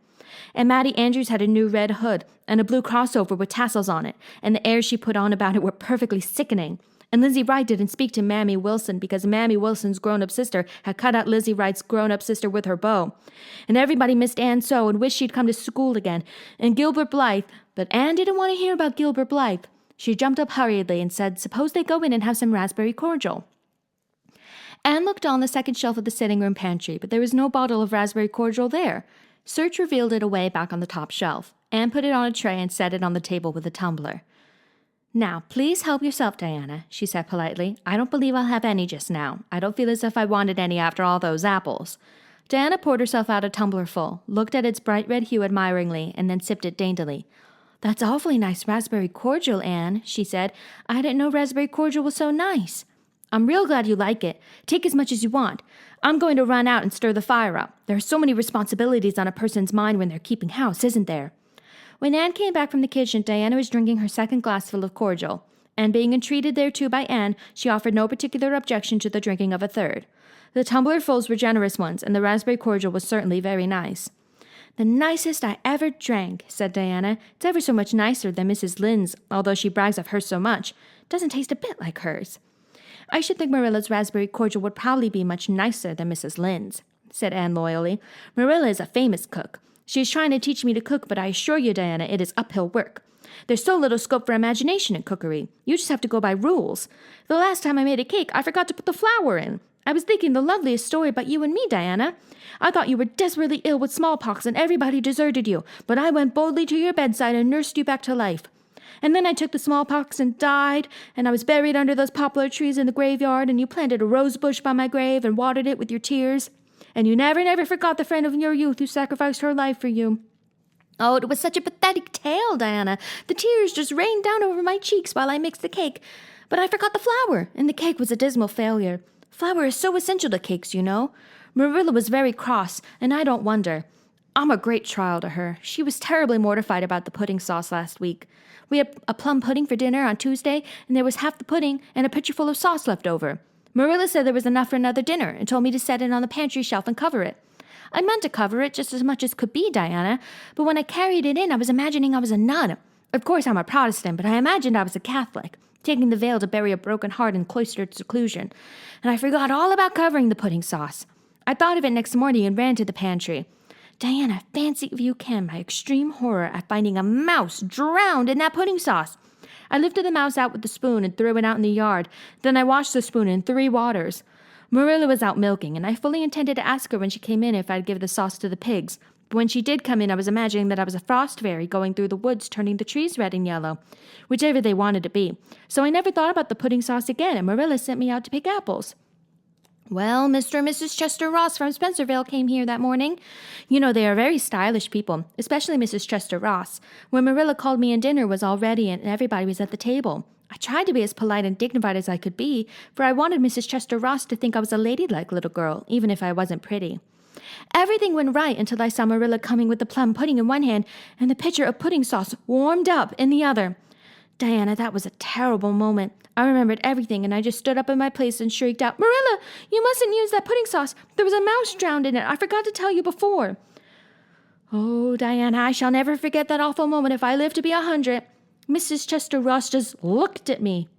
Speaker 2: And Mattie Andrews had a new red hood and a blue crossover with tassels on it, and the airs she put on about it were perfectly sickening. And Lizzie Wright didn't speak to Mammy Wilson because Mammy Wilson's grown-up sister had cut out Lizzie Wright's grown-up sister with her bow. And everybody missed Anne so and wished she'd come to school again. And Gilbert Blythe, but Anne didn't want to hear about Gilbert Blythe. She jumped up hurriedly and said, suppose they go in and have some raspberry cordial. Anne looked on the second shelf of the sitting room pantry, but there was no bottle of raspberry cordial there. Search revealed it away back on the top shelf. Anne put it on a tray and set it on the table with a tumbler. "Now, please help yourself, Diana," she said politely. "I don't believe I'll have any just now. I don't feel as if I wanted any after all those apples." Diana poured herself out a tumbler full, looked at its bright red hue admiringly, and then sipped it daintily. "That's awfully nice raspberry cordial, Anne," she said. "I didn't know raspberry cordial was so nice." "I'm real glad you like it. Take as much as you want. I'm going to run out and stir the fire up. There are so many responsibilities on a person's mind when they're keeping house, isn't there?" When Anne came back from the kitchen, Diana was drinking her second glassful of cordial, and being entreated thereto by Anne, she offered no particular objection to the drinking of a third. The tumblerfuls were generous ones, and the raspberry cordial was certainly very nice. "The nicest I ever drank," said Diana. "It's ever so much nicer than Mrs. Lynde's, although she brags of hers so much. It doesn't taste a bit like hers." "I should think Marilla's raspberry cordial would probably be much nicer than Mrs. Lynde's," said Anne loyally. "Marilla is a famous cook. She is trying to teach me to cook, but I assure you, Diana, it is uphill work. There's so little scope for imagination in cookery. You just have to go by rules. The last time I made a cake, I forgot to put the flour in. I was thinking the loveliest story about you and me, Diana. I thought you were desperately ill with smallpox and everybody deserted you, but I went boldly to your bedside and nursed you back to life. And then I took the smallpox and died, and I was buried under those poplar trees in the graveyard, and you planted a rose bush by my grave and watered it with your tears. And you never forgot the friend of your youth who sacrificed her life for you." "Oh, it was such a pathetic tale, Diana. The tears just rained down over my cheeks while I mixed the cake. But I forgot the flour, and the cake was a dismal failure. Flour is so essential to cakes, you know. Marilla was very cross, and I don't wonder. I'm a great trial to her. She was terribly mortified about the pudding sauce last week. We had a plum pudding for dinner on Tuesday, and there was half the pudding and a pitcher full of sauce left over. Marilla said there was enough for another dinner and told me to set it on the pantry shelf and cover it. I meant to cover it just as much as could be, Diana, but when I carried it in, I was imagining I was a nun. Of course, I'm a Protestant, but I imagined I was a Catholic, taking the veil to bury a broken heart in cloistered seclusion. And I forgot all about covering the pudding sauce. I thought of it next morning and ran to the pantry. Diana, fancy if you can my extreme horror at finding a mouse drowned in that pudding sauce. I lifted the mouse out with the spoon and threw it out in the yard. Then I washed the spoon in 3 waters. Marilla was out milking, and I fully intended to ask her when she came in if I'd give the sauce to the pigs. But when she did come in, I was imagining that I was a frost fairy going through the woods, turning the trees red and yellow, whichever they wanted to be. So I never thought about the pudding sauce again, and Marilla sent me out to pick apples. Well, Mr. and Mrs. Chester Ross from Spencervale came here that morning. You know, they are very stylish people, especially Mrs. Chester Ross. When Marilla called me in, dinner was all ready and everybody was at the table. I tried to be as polite and dignified as I could be, for I wanted Mrs. Chester Ross to think I was a ladylike little girl, even if I wasn't pretty. Everything went right until I saw Marilla coming with the plum pudding in one hand and the pitcher of pudding sauce warmed up in the other. Diana, that was a terrible moment. I remembered everything, and I just stood up in my place and shrieked out, "Marilla, you mustn't use that pudding sauce. There was a mouse drowned in it. I forgot to tell you before." Oh, Diana, I shall never forget that awful moment if I live to be 100. Mrs. Chester Ross just looked at me,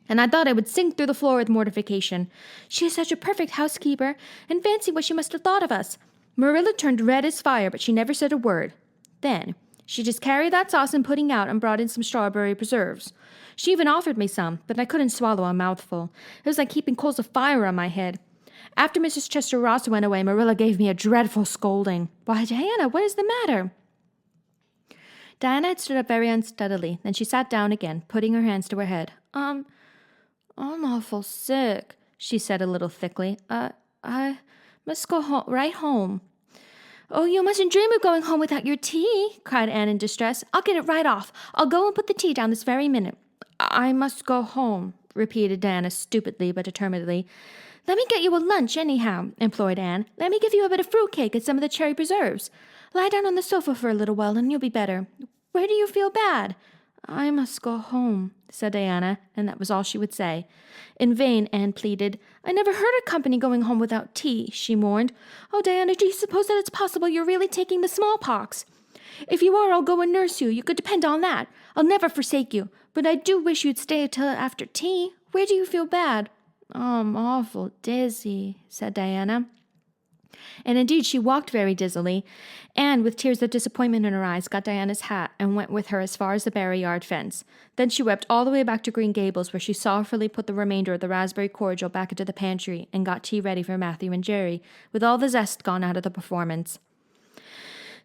Speaker 2: and I thought I would sink through the floor with mortification. She is such a perfect housekeeper, and fancy what she must have thought of us. Marilla turned red as fire, but she never said a word. Then she just carried that sauce and pudding out and brought in some strawberry preserves. She even offered me some, but I couldn't swallow a mouthful. It was like keeping coals of fire on my head. After Mrs. Chester Ross went away, Marilla gave me a dreadful scolding. "Why, Diana, what is the matter?" Diana had stood up very unsteadily. Then she sat down again, putting her hands to her head. I'm awful sick," she said a little thickly. I must go right home." "Oh, you mustn't dream of going home without your tea," cried Anne in distress. "I'll get it right off. I'll go and put the tea down this very minute." "I must go home," repeated Diana stupidly but determinedly. "Let me get you a lunch, anyhow," implored Anne. "Let me give you a bit of fruit cake and some of the cherry preserves. Lie down on the sofa for a little while and you'll be better. Where do you feel bad?" "I must go home," said Diana, and that was all she would say. In vain Anne pleaded. "I never heard of company going home without tea," she mourned. "Oh, Diana, do you suppose that it's possible you're really taking the smallpox? If you are, I'll go and nurse you. You could depend on that. I'll never forsake you. But I do wish you'd stay till after tea. Where do you feel bad?" "I'm awful dizzy," said Diana. And indeed, she walked very dizzily, and with tears of disappointment in her eyes, got Diana's hat and went with her as far as the Barry yard fence. Then she wept all the way back to Green Gables, where she sorrowfully put the remainder of the raspberry cordial back into the pantry and got tea ready for Matthew and Jerry, with all the zest gone out of the performance.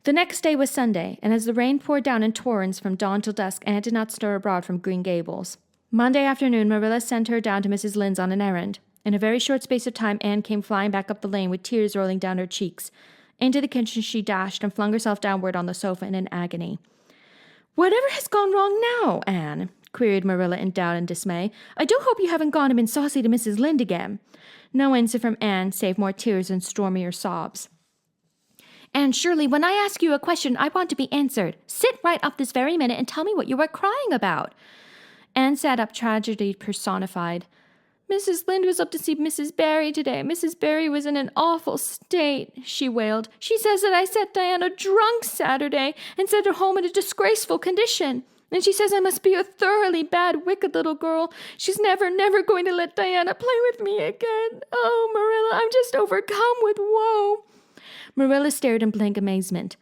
Speaker 2: The next day was Sunday, and as the rain poured down in torrents from dawn till dusk, Anne did not stir abroad from Green Gables. Monday afternoon, Marilla sent her down to Mrs. Lynde's on an errand. In a very short space of time, Anne came flying back up the lane with tears rolling down her cheeks. Into the kitchen she dashed and flung herself downward on the sofa in an agony. "Whatever has gone wrong now, Anne?" queried Marilla in doubt and dismay. "I do hope you haven't gone and been saucy to Mrs. Lynde again." No answer from Anne, save more tears and stormier sobs. "Anne Shirley, when I ask you a question, I want to be answered. Sit right up this very minute and tell me what you were crying about." Anne sat up, tragedy personified. "Mrs. Lynde was up to see Mrs. Barry today. Mrs. Barry was in an awful state," she wailed. "She says that I set Diana drunk Saturday and sent her home in a disgraceful condition. And she says I must be a thoroughly bad, wicked little girl. She's never going to let Diana play with me again. Oh, Marilla, I'm just overcome with woe." Marilla stared in blank amazement.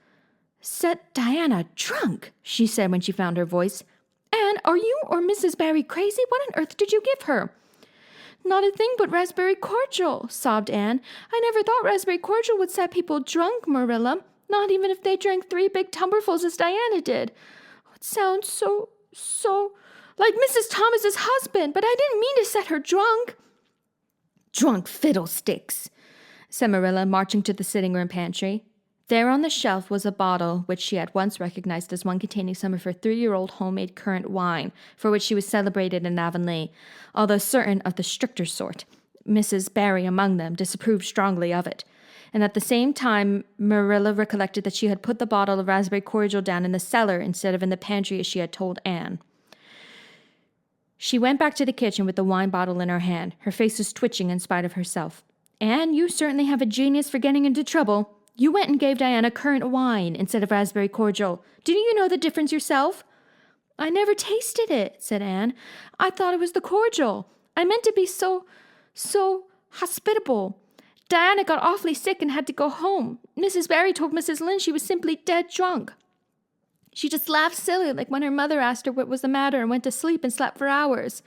Speaker 2: "Set Diana drunk?" she said when she found her voice. "Anne, are you or Mrs. Barry crazy? What on earth did you give her?" "Not a thing but raspberry cordial," sobbed Anne. "I never thought raspberry cordial would set people drunk, Marilla. Not even if they drank 3 big tumblerfuls as Diana did. It sounds so like Mrs. Thomas's husband, but I didn't mean to set her drunk." "Drunk fiddlesticks," said Marilla, marching to the sitting room pantry. There on the shelf was a bottle which she at once recognized as one containing some of her 3-year-old homemade currant wine, for which she was celebrated in Avonlea, although certain of the stricter sort, Mrs. Barry among them, disapproved strongly of it. And at the same time Marilla recollected that she had put the bottle of raspberry cordial down in the cellar instead of in the pantry as she had told Anne. She went back to the kitchen with the wine bottle in her hand. Her face was twitching in spite of herself. "Anne, you certainly have a genius for getting into trouble. You went and gave Diana currant wine instead of raspberry cordial. Didn't you know the difference yourself?" "I never tasted it," said Anne. "I thought it was the cordial. I meant to be so hospitable. Diana got awfully sick and had to go home. Mrs. Barry told Mrs. Lynde she was simply dead drunk. She just laughed silly, like when her mother asked her what was the matter and went to sleep and slept for hours.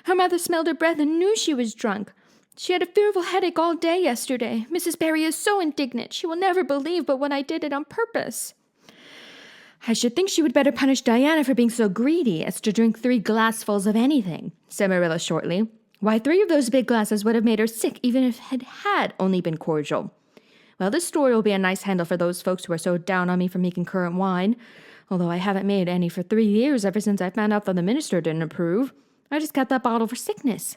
Speaker 2: Her mother smelled her breath and knew she was drunk. She had a fearful headache all day yesterday. Mrs. Barry is so indignant. She will never believe but when I did it on purpose." "I should think she would better punish Diana for being so greedy as to drink 3 glassfuls of anything," said Marilla shortly. "Why, 3 of those big glasses would have made her sick even if it had only been cordial. Well, this story will be a nice handle for those folks who are so down on me for making currant wine, although I haven't made any for 3 years ever since I found out that the minister didn't approve. I just got that bottle for sickness."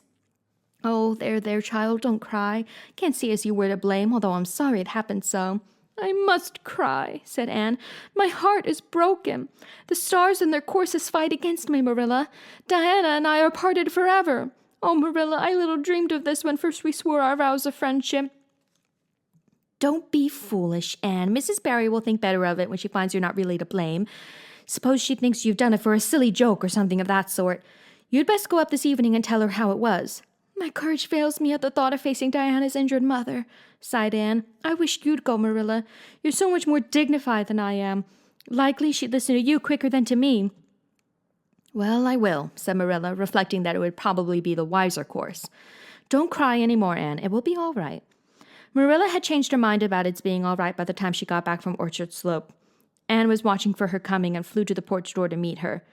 Speaker 2: "Oh, there, child, don't cry. Can't see as you were to blame, although I'm sorry it happened so." "I must cry," said Anne. "My heart is broken. The stars in their courses fight against me, Marilla. Diana and I are parted forever. Oh, Marilla, I little dreamed of this when first we swore our vows of friendship." "Don't be foolish, Anne. Mrs. Barry will think better of it when she finds you're not really to blame. Suppose she thinks you've done it for a silly joke or something of that sort. You'd best go up this evening and tell her how it was." "My courage fails me at the thought of facing Diana's injured mother," sighed Anne. "I wish you'd go, Marilla. You're so much more dignified than I am. Likely she'd listen to you quicker than to me." "Well, I will," said Marilla, reflecting that it would probably be the wiser course. "Don't cry any more, Anne. It will be all right." Marilla had changed her mind about its being all right by the time she got back from Orchard Slope. Anne was watching for her coming and flew to the porch door to meet her.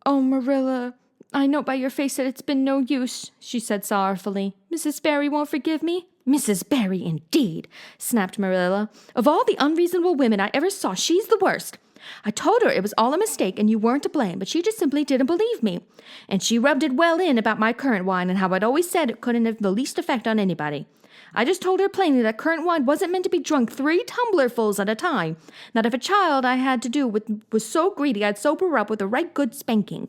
Speaker 2: "Oh, Marilla, I know by your face that it's been no use," she said sorrowfully. "Mrs. Barry won't forgive me?" "Mrs. Barry, indeed," snapped Marilla. "Of all the unreasonable women I ever saw, she's the worst. I told her it was all a mistake and you weren't to blame, but she just simply didn't believe me. And she rubbed it well in about my currant wine and how I'd always said it couldn't have the least effect on anybody. I just told her plainly that currant wine wasn't meant to be drunk 3 tumblerfuls at a time. That if a child I had to do with was so greedy, I'd sober her up with a right good spanking."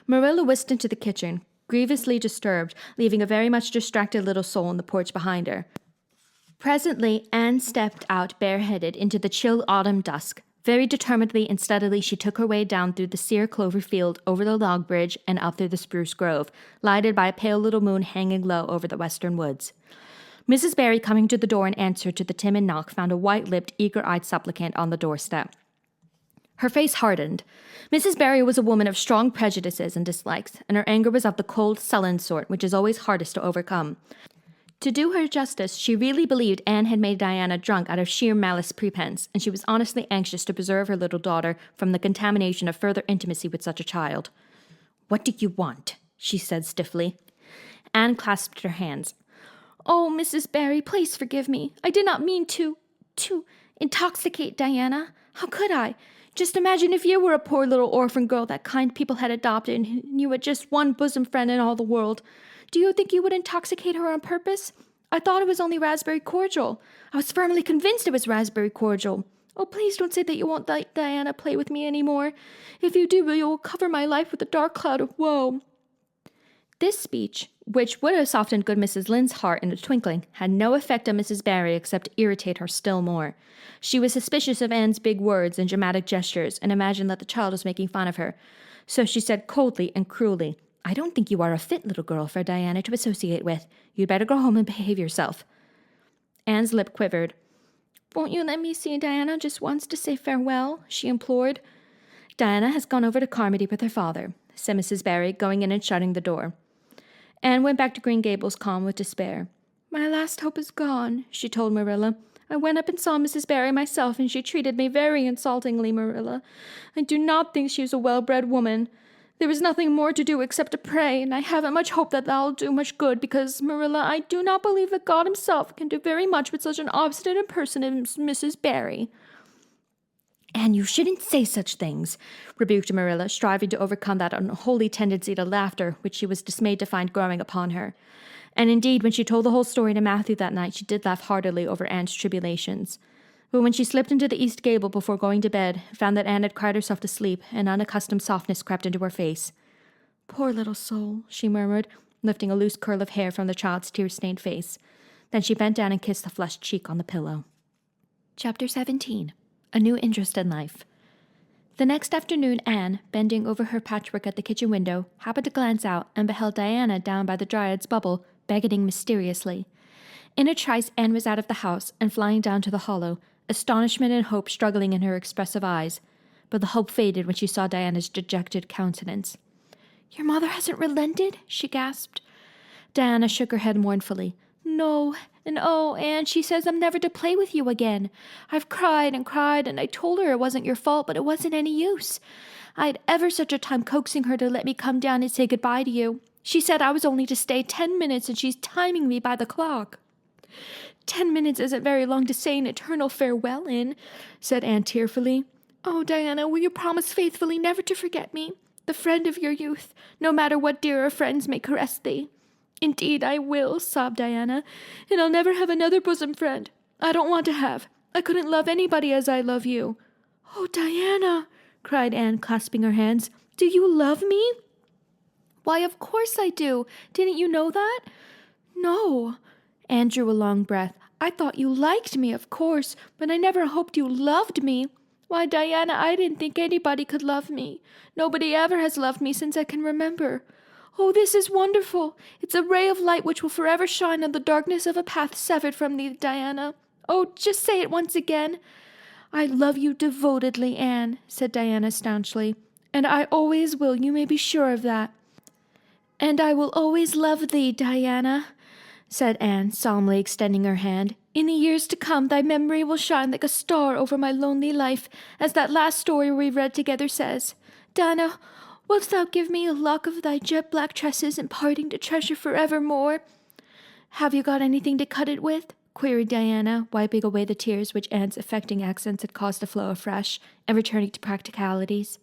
Speaker 2: Marilla whisked into the kitchen, grievously disturbed, leaving a very much distracted little soul on the porch behind her. Presently, Anne stepped out bareheaded into the chill autumn dusk. Very determinedly and steadily she took her way down through the sere clover field, over the log bridge, and up through the spruce grove, lighted by a pale little moon hanging low over the western woods. Mrs. Barry, coming to the door in answer to the timid knock, found a white-lipped, eager-eyed supplicant on the doorstep. Her face hardened. Mrs. Barry was a woman of strong prejudices and dislikes, and her anger was of the cold, sullen sort, which is always hardest to overcome. To do her justice, she really believed Anne had made Diana drunk out of sheer malice prepense, and she was honestly anxious to preserve her little daughter from the contamination of further intimacy with such a child. "What do you want?" she said stiffly. Anne clasped her hands. "Oh, Mrs. Barry, please forgive me. I did not mean to intoxicate Diana. How could I? Just imagine if you were a poor little orphan girl that kind people had adopted and you had just one bosom friend in all the world. Do you think you would intoxicate her on purpose? I thought it was only raspberry cordial. I was firmly convinced it was raspberry cordial. Oh, please don't say that you won't let Diana play with me any more. If you do, you will cover my life with a dark cloud of woe." This speech, which would have softened good Mrs. Lynde's heart in a twinkling, had no effect on Mrs. Barry except to irritate her still more. She was suspicious of Anne's big words and dramatic gestures, and imagined that the child was making fun of her. So she said coldly and cruelly, "I don't think you are a fit little girl for Diana to associate with. You'd better go home and behave yourself." Anne's lip quivered. "Won't you let me see Diana just once to say farewell?" she implored. "Diana has gone over to Carmody with her father," said Mrs. Barry, going in and shutting the door. Anne went back to Green Gables calm with despair. "My last hope is gone," she told Marilla. "I went up and saw Mrs. Barry myself, and she treated me very insultingly, Marilla. I do not think she is a well-bred woman. There is nothing more to do except to pray, and I haven't much hope that that'll do much good, because, Marilla, I do not believe that God himself can do very much with such an obstinate person as Mrs. Barry." "Anne, you shouldn't say such things," rebuked Marilla, striving to overcome that unholy tendency to laughter which she was dismayed to find growing upon her. And indeed, when she told the whole story to Matthew that night, she did laugh heartily over Anne's tribulations. But when she slipped into the east gable before going to bed, found that Anne had cried herself to sleep, an unaccustomed softness crept into her face. "Poor little soul," she murmured, lifting a loose curl of hair from the child's tear-stained face. Then she bent down and kissed the flushed cheek on the pillow. Chapter 17. A New Interest in Life. The next afternoon, Anne, bending over her patchwork at the kitchen window, happened to glance out and beheld Diana down by the Dryad's bubble, beckoning mysteriously. In a trice, Anne was out of the house and flying down to the hollow, astonishment and hope struggling in her expressive eyes. But the hope faded when she saw Diana's dejected countenance. "Your mother hasn't relented?" she gasped. Diana shook her head mournfully. "No, and oh, Anne, she says I'm never to play with you again. I've cried, and I told her it wasn't your fault, but it wasn't any use. I had ever such a time coaxing her to let me come down and say goodbye to you. She said I was only to stay 10 minutes, and she's timing me by the clock." 10 minutes isn't very long to say an eternal farewell in," said Anne tearfully. "Oh, Diana, will you promise faithfully never to forget me, the friend of your youth, no matter what dearer friends may caress thee?" "Indeed I will," sobbed Diana, "and I'll never have another bosom friend. I don't want to have. I couldn't love anybody as I love you." "Oh, Diana," cried Anne, clasping her hands, "do you love me?" "Why, of course I do. Didn't you know that?" "No." Anne drew a long breath. "I thought you liked me, of course, but I never hoped you loved me. Why, Diana, I didn't think anybody could love me. Nobody ever has loved me since I can remember. Oh, this is wonderful. It's a ray of light which will forever shine on the darkness of a path severed from thee, Diana. Oh, just say it once again." "I love you devotedly, Anne," said Diana staunchly, "and I always will, you may be sure of that." "And I will always love thee, Diana," said Anne, solemnly extending her hand. "In the years to come, thy memory will shine like a star over my lonely life, as that last story we read together says. Diana, wilt thou give me a lock of thy jet-black tresses in parting to treasure forevermore?" "Have you got anything to cut it with?" queried Diana, wiping away the tears which Anne's affecting accents had caused to flow afresh, and returning to practicalities.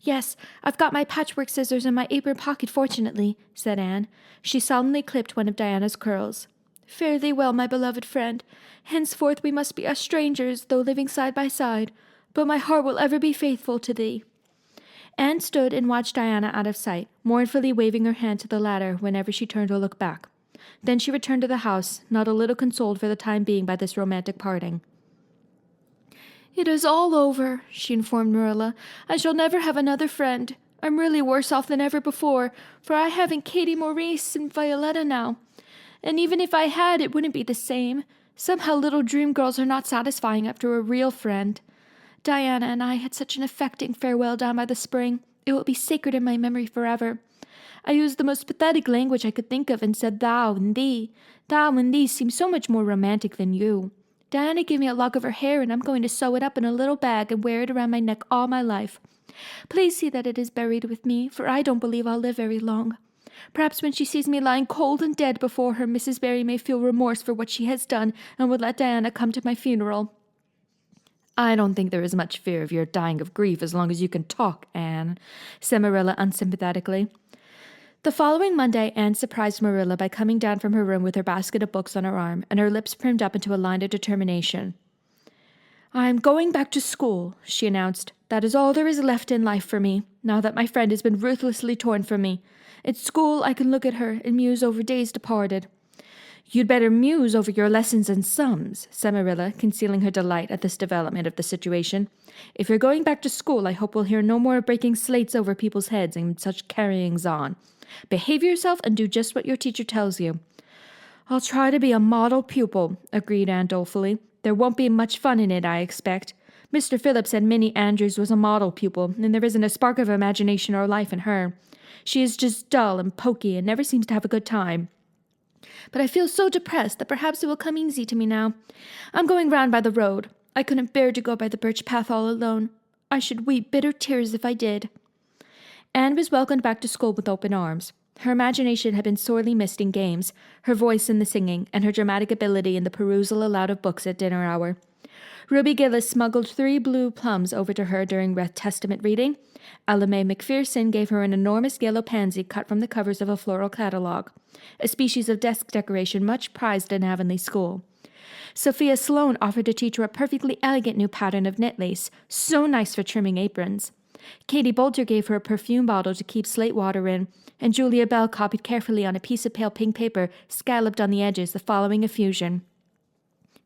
Speaker 2: "Yes, I've got my patchwork scissors in my apron pocket, fortunately," said Anne. She solemnly clipped one of Diana's curls. "Fare thee well, my beloved friend. Henceforth we must be as strangers, though living side by side, but my heart will ever be faithful to thee." Anne stood and watched Diana out of sight, mournfully waving her hand to the latter whenever she turned to look back. Then she returned to the house, not a little consoled for the time being by this romantic parting. "It is all over," she informed Marilla. "I shall never have another friend. I'm really worse off than ever before, for I haven't Katie Maurice and Violetta now. And even if I had, it wouldn't be the same. Somehow little dream girls are not satisfying after a real friend. Diana and I had such an affecting farewell down by the spring. It will be sacred in my memory forever. I used the most pathetic language I could think of and said thou and thee. Thou and thee seem so much more romantic than you. Diana gave me a lock of her hair, and I'm going to sew it up in a little bag and wear it around my neck all my life. Please see that it is buried with me, for I don't believe I'll live very long. Perhaps when she sees me lying cold and dead before her, Mrs. Barry may feel remorse for what she has done and would let Diana come to my funeral. I don't think there is much fear of your dying of grief as long as you can talk, Anne, said Marilla unsympathetically. The following Monday, Anne surprised Marilla by coming down from her room with her basket of books on her arm and her lips primed up into a line of determination. I am going back to school, she announced. That is all there is left in life for me, now that my friend has been ruthlessly torn from me. At school, I can look at her and muse over days departed. You'd better muse over your lessons and sums, said Marilla, concealing her delight at this development of the situation. If you're going back to school, I hope we'll hear no more of breaking slates over people's heads and such carryings on. Behave yourself and do just what your teacher tells you. I'll try to be a model pupil, agreed Anne dolefully. There won't be much fun in it, I expect. Mr. Phillips said Minnie Andrews was a model pupil, and there isn't a spark of imagination or life in her. She is just dull and poky and never seems to have a good time. But I feel so depressed that perhaps it will come easy to me now. I'm going round by the road. I couldn't bear to go by the birch path all alone. I should weep bitter tears if I did. Anne was welcomed back to school with open arms. Her imagination had been sorely missed in games, her voice in the singing, and her dramatic ability in the perusal aloud of books at dinner hour. Ruby Gillis smuggled 3 blue plums over to her during Testament reading. Ella May McPherson gave her an enormous yellow pansy cut from the covers of a floral catalogue, a species of desk decoration much prized in Avonlea School. Sophia Sloane offered to teach her a perfectly elegant new pattern of knit lace, so nice for trimming aprons. Katie Bolter gave her a perfume bottle to keep slate water in, and Julia Bell copied carefully on a piece of pale pink paper, scalloped on the edges, the following effusion.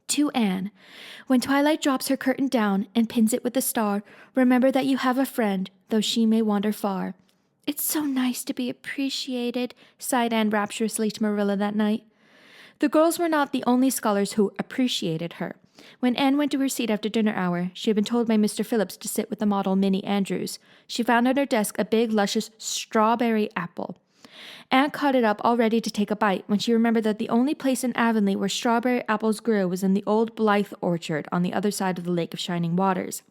Speaker 2: To Anne, when twilight drops her curtain down and pins it with a star, remember that you have a friend, though she may wander far. It's so nice to be appreciated, sighed Anne rapturously to Marilla that night. The girls were not the only scholars who appreciated her. When Anne went to her seat after dinner hour, she had been told by Mr. Phillips to sit with the model Minnie Andrews. She found on her desk a big, luscious strawberry apple. Anne caught it up all ready to take a bite when she remembered that the only place in Avonlea where strawberry apples grew was in the old Blythe orchard on the other side of the Lake of Shining Waters.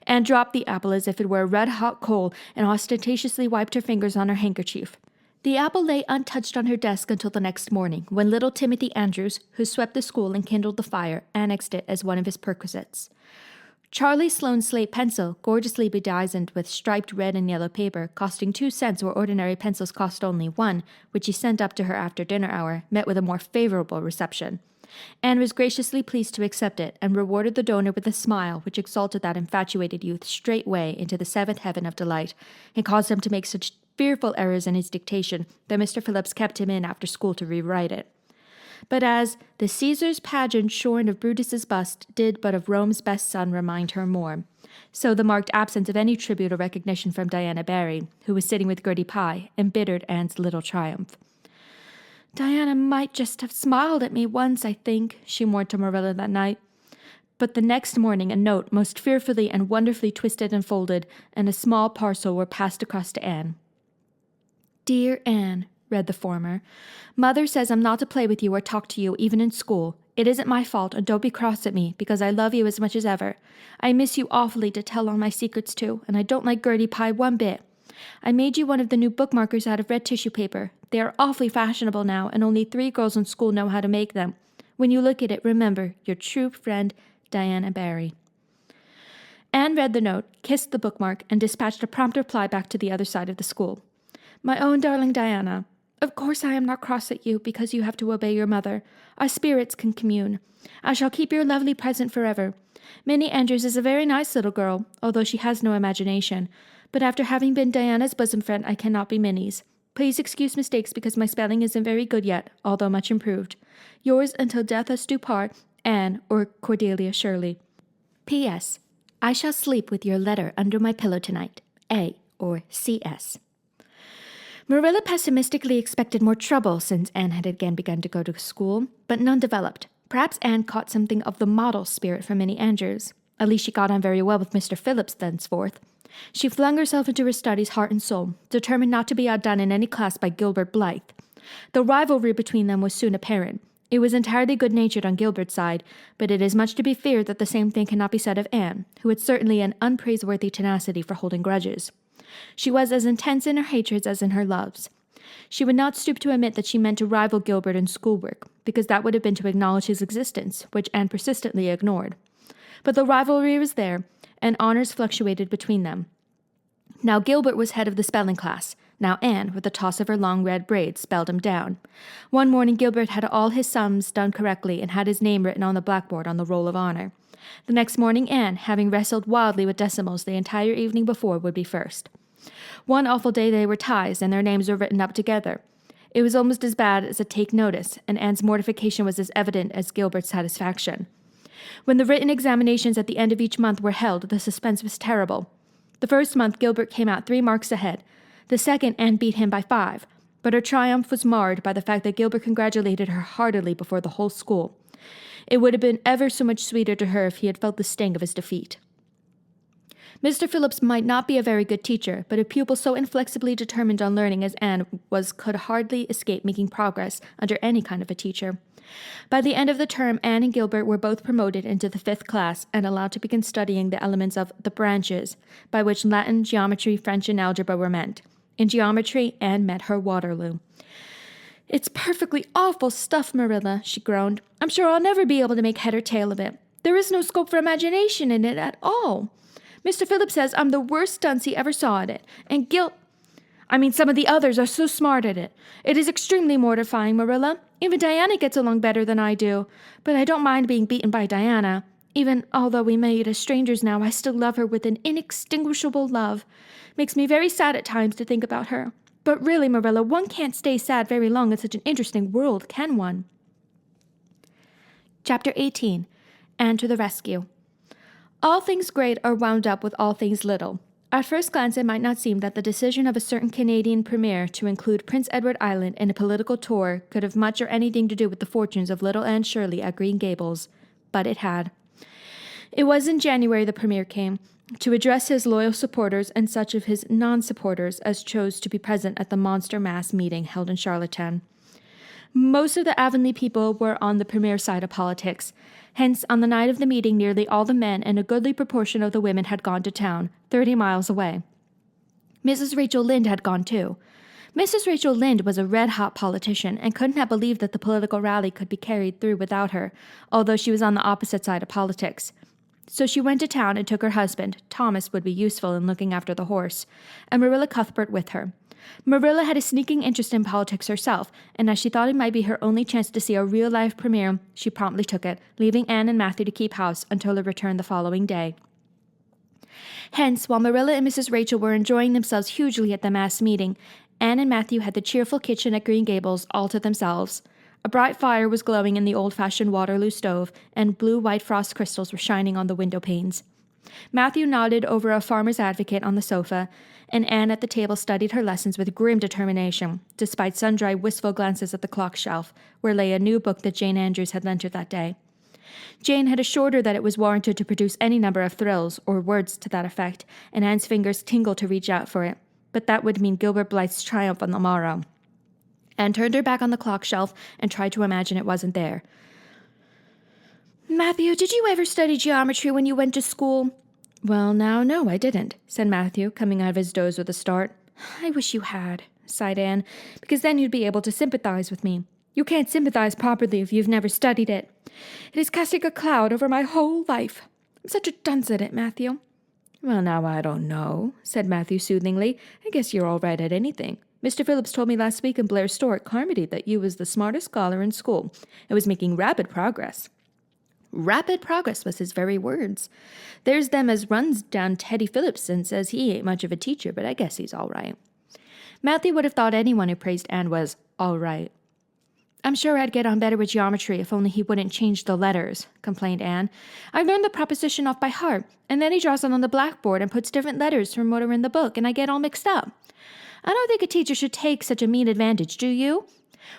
Speaker 2: Anne dropped the apple as if it were a red-hot coal and ostentatiously wiped her fingers on her handkerchief. The apple lay untouched on her desk until the next morning, when little Timothy Andrews, who swept the school and kindled the fire, annexed it as one of his perquisites. Charlie Sloane's slate pencil, gorgeously bedizened with striped red and yellow paper, costing 2 cents where ordinary pencils cost only 1, which he sent up to her after dinner hour, met with a more favorable reception. Anne was graciously pleased to accept it, and rewarded the donor with a smile which exalted that infatuated youth straightway into the 7th heaven of delight, and caused him to make such fearful errors in his dictation that Mr. Phillips kept him in after school to rewrite it. But as the Caesar's pageant shorn of Brutus's bust did but of Rome's best son remind her more, so the marked absence of any tribute or recognition from Diana Barry, who was sitting with Gertie Pye, embittered Anne's little triumph. Diana might just have smiled at me once, I think, she mourned to Marilla that night. But the next morning a note, most fearfully and wonderfully twisted and folded, and a small parcel were passed across to Anne. Dear Anne, read the former, Mother says I'm not to play with you or talk to you, even in school. It isn't my fault, and don't be cross at me, because I love you as much as ever. I miss you awfully to tell all my secrets to, and I don't like Gertie Pye one bit. I made you one of the new bookmarkers out of red tissue paper. They are awfully fashionable now, and only 3 girls in school know how to make them. When you look at it, remember, your true friend, Diana Barry. Anne read the note, kissed the bookmark, and dispatched a prompt reply back to the other side of the school. My own darling Diana, of course I am not cross at you because you have to obey your mother. Our spirits can commune. I shall keep your lovely present forever. Minnie Andrews is a very nice little girl, although she has no imagination. But after having been Diana's bosom friend, I cannot be Minnie's. Please excuse mistakes because my spelling isn't very good yet, although much improved. Yours until death us do part, Anne or Cordelia Shirley. P.S. I shall sleep with your letter under my pillow tonight. A or C.S. Marilla pessimistically expected more trouble since Anne had again begun to go to school, but none developed. Perhaps Anne caught something of the model spirit from Minnie Andrews. At least she got on very well with Mr. Phillips thenceforth. She flung herself into her studies heart and soul, determined not to be outdone in any class by Gilbert Blythe. The rivalry between them was soon apparent. It was entirely good-natured on Gilbert's side, but it is much to be feared that the same thing cannot be said of Anne, who had certainly an unpraiseworthy tenacity for holding grudges. She was as intense in her hatreds as in her loves. She would not stoop to admit that she meant to rival Gilbert in schoolwork, because that would have been to acknowledge his existence, which Anne persistently ignored. But the rivalry was there, and honors fluctuated between them. Now Gilbert was head of the spelling class. Now Anne, with a toss of her long red braids, spelled him down. One morning Gilbert had all his sums done correctly and had his name written on the blackboard on the roll of honor. The next morning Anne, having wrestled wildly with decimals the entire evening before, would be first. One awful day they were ties, and their names were written up together. It was almost as bad as a take notice, and Anne's mortification was as evident as Gilbert's satisfaction. When the written examinations at the end of each month were held, the suspense was terrible. The first month Gilbert came out 3 marks ahead. The second, Anne beat him by 5, but her triumph was marred by the fact that Gilbert congratulated her heartily before the whole school. It would have been ever so much sweeter to her if he had felt the sting of his defeat. Mr. Phillips might not be a very good teacher, but a pupil so inflexibly determined on learning as Anne was could hardly escape making progress under any kind of a teacher. By the end of the term, Anne and Gilbert were both promoted into the 5th class and allowed to begin studying the elements of the branches, by which Latin, geometry, French, and algebra were meant. In geometry, Anne met her Waterloo. "It's perfectly awful stuff, Marilla," she groaned. "I'm sure I'll never be able to make head or tail of it. There is no scope for imagination in it at all. Mr. Phillips says I'm the worst dunce he ever saw at it, and some of the others are so smart at it. It is extremely mortifying, Marilla. Even Diana gets along better than I do, but I don't mind being beaten by Diana. Even although we may as strangers now, I still love her with an inextinguishable love. Makes me very sad at times to think about her. But really, Marilla, one can't stay sad very long in such an interesting world, can one?" Chapter 18. Anne to the Rescue. All things great are wound up with all things little. At first glance, it might not seem that the decision of a certain Canadian premier to include Prince Edward Island in a political tour could have much or anything to do with the fortunes of little Anne Shirley at Green Gables, but it had. It was in January the premier came, to address his loyal supporters and such of his non-supporters as chose to be present at the monster mass meeting held in Charlottetown. Most of the Avonlea people were on the premier's side of politics. Hence, on the night of the meeting, nearly all the men and a goodly proportion of the women had gone to town, 30 miles away. Mrs. Rachel Lynde had gone too. Mrs. Rachel Lynde was a red-hot politician and couldn't have believed that the political rally could be carried through without her, although she was on the opposite side of politics. So she went to town and took her husband. Thomas would be useful in looking after the horse, and Marilla Cuthbert with her. Marilla had a sneaking interest in politics herself, and as she thought it might be her only chance to see a real-life premiere, she promptly took it, leaving Anne and Matthew to keep house until her return the following day. Hence, while Marilla and Mrs. Rachel were enjoying themselves hugely at the mass meeting, Anne and Matthew had the cheerful kitchen at Green Gables all to themselves. A bright fire was glowing in the old-fashioned Waterloo stove, and blue-white frost crystals were shining on the window panes. Matthew nodded over a Farmer's Advocate on the sofa, and Anne at the table studied her lessons with grim determination, despite sundry wistful glances at the clock shelf, where lay a new book that Jane Andrews had lent her that day. Jane had assured her that it was warranted to produce any number of thrills, or words to that effect, and Anne's fingers tingled to reach out for it, but that would mean Gilbert Blythe's triumph on the morrow. Anne turned her back on the clock shelf and tried to imagine it wasn't there. "Matthew, did you ever study geometry when you went to school?" "Well, now, no, I didn't," said Matthew, coming out of his doze with a start. "I wish you had," sighed Anne, "because then you'd be able to sympathize with me. You can't sympathize properly if you've never studied it. It is casting a cloud over my whole life. I'm such a dunce at it, Matthew." "Well, now, I don't know," said Matthew soothingly. "I guess you're all right at anything. Mr. Phillips told me last week in Blair's store at Carmody that you was the smartest scholar in school and was making rapid progress." Rapid progress was his very words. There's them as runs down Teddy Phillips and says he ain't much of a teacher, but I guess he's all right. Matthew would have thought anyone who praised Anne was all right. "I'm sure I'd get on better with geometry if only he wouldn't change the letters," complained Anne. "I learned the proposition off by heart, and then he draws it on the blackboard and puts different letters from what are in the book, and I get all mixed up. I don't think a teacher should take such a mean advantage, do you?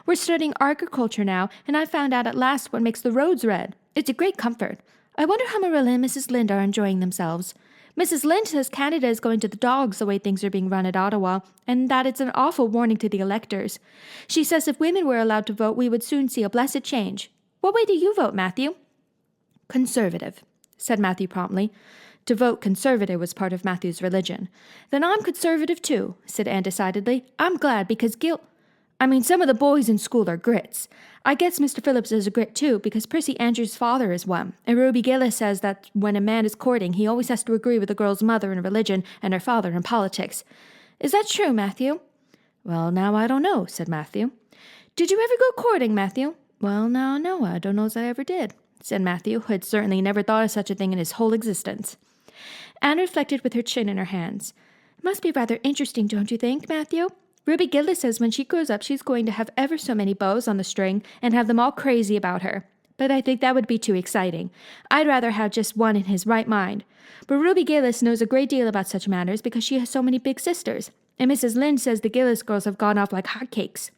Speaker 2: We're studying agriculture now, and I found out at last what makes the roads red. It's a great comfort. I wonder how Marilla and Mrs. Lynde are enjoying themselves. Mrs. Lynde says Canada is going to the dogs the way things are being run at Ottawa, and that it's an awful warning to the electors. She says if women were allowed to vote, we would soon see a blessed change. What way do you vote, Matthew? Conservative, said Matthew promptly. To vote Conservative was part of Matthew's religion. Then I'm Conservative too, said Anne decidedly. I'm glad because some of the boys in school are grits. I guess Mr. Phillips is a grit too, because Prissy Andrews' father is one, and Ruby Gillis says that when a man is courting, he always has to agree with the girl's mother in religion and her father in politics. Is that true, Matthew? Well, now I don't know, said Matthew. Did you ever go courting, Matthew? Well, now, no, I don't know as I ever did, said Matthew, who had certainly never thought of such a thing in his whole existence. Anne reflected with her chin in her hands. It must be rather interesting, don't you think, Matthew? Ruby Gillis says when she grows up she's going to have ever so many bows on the string and have them all crazy about her. But I think that would be too exciting. I'd rather have just one in his right mind. But Ruby Gillis knows a great deal about such matters because she has so many big sisters. And Mrs. Lynde says the Gillis girls have gone off like hotcakes.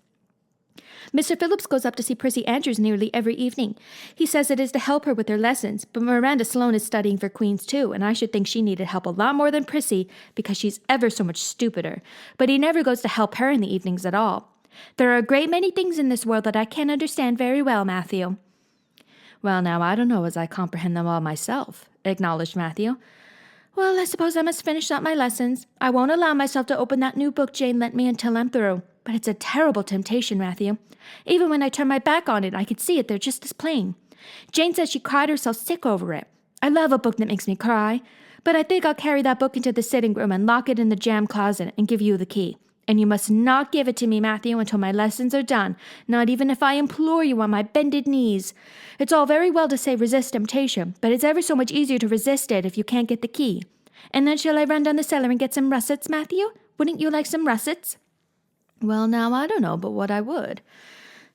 Speaker 2: Mr. Phillips goes up to see Prissy Andrews nearly every evening. He says it is to help her with her lessons, but Miranda Sloane is studying for Queen's too, and I should think she needed help a lot more than Prissy because she's ever so much stupider. But he never goes to help her in the evenings at all. There are a great many things in this world that I can't understand very well, Matthew. Well, now, I don't know as I comprehend them all myself, acknowledged Matthew. Well, I suppose I must finish up my lessons. I won't allow myself to open that new book Jane lent me until I'm through. But it's a terrible temptation, Matthew. Even when I turn my back on it, I can see it there just as plain. Jane says she cried herself sick over it. I love a book that makes me cry. But I think I'll carry that book into the sitting room and lock it in the jam closet and give you the key. And you must not give it to me, Matthew, until my lessons are done, not even if I implore you on my bended knees. It's all very well to say resist temptation, but it's ever so much easier to resist it if you can't get the key. And then shall I run down the cellar and get some russets, Matthew? Wouldn't you like some russets? Well, now, I don't know but what I would,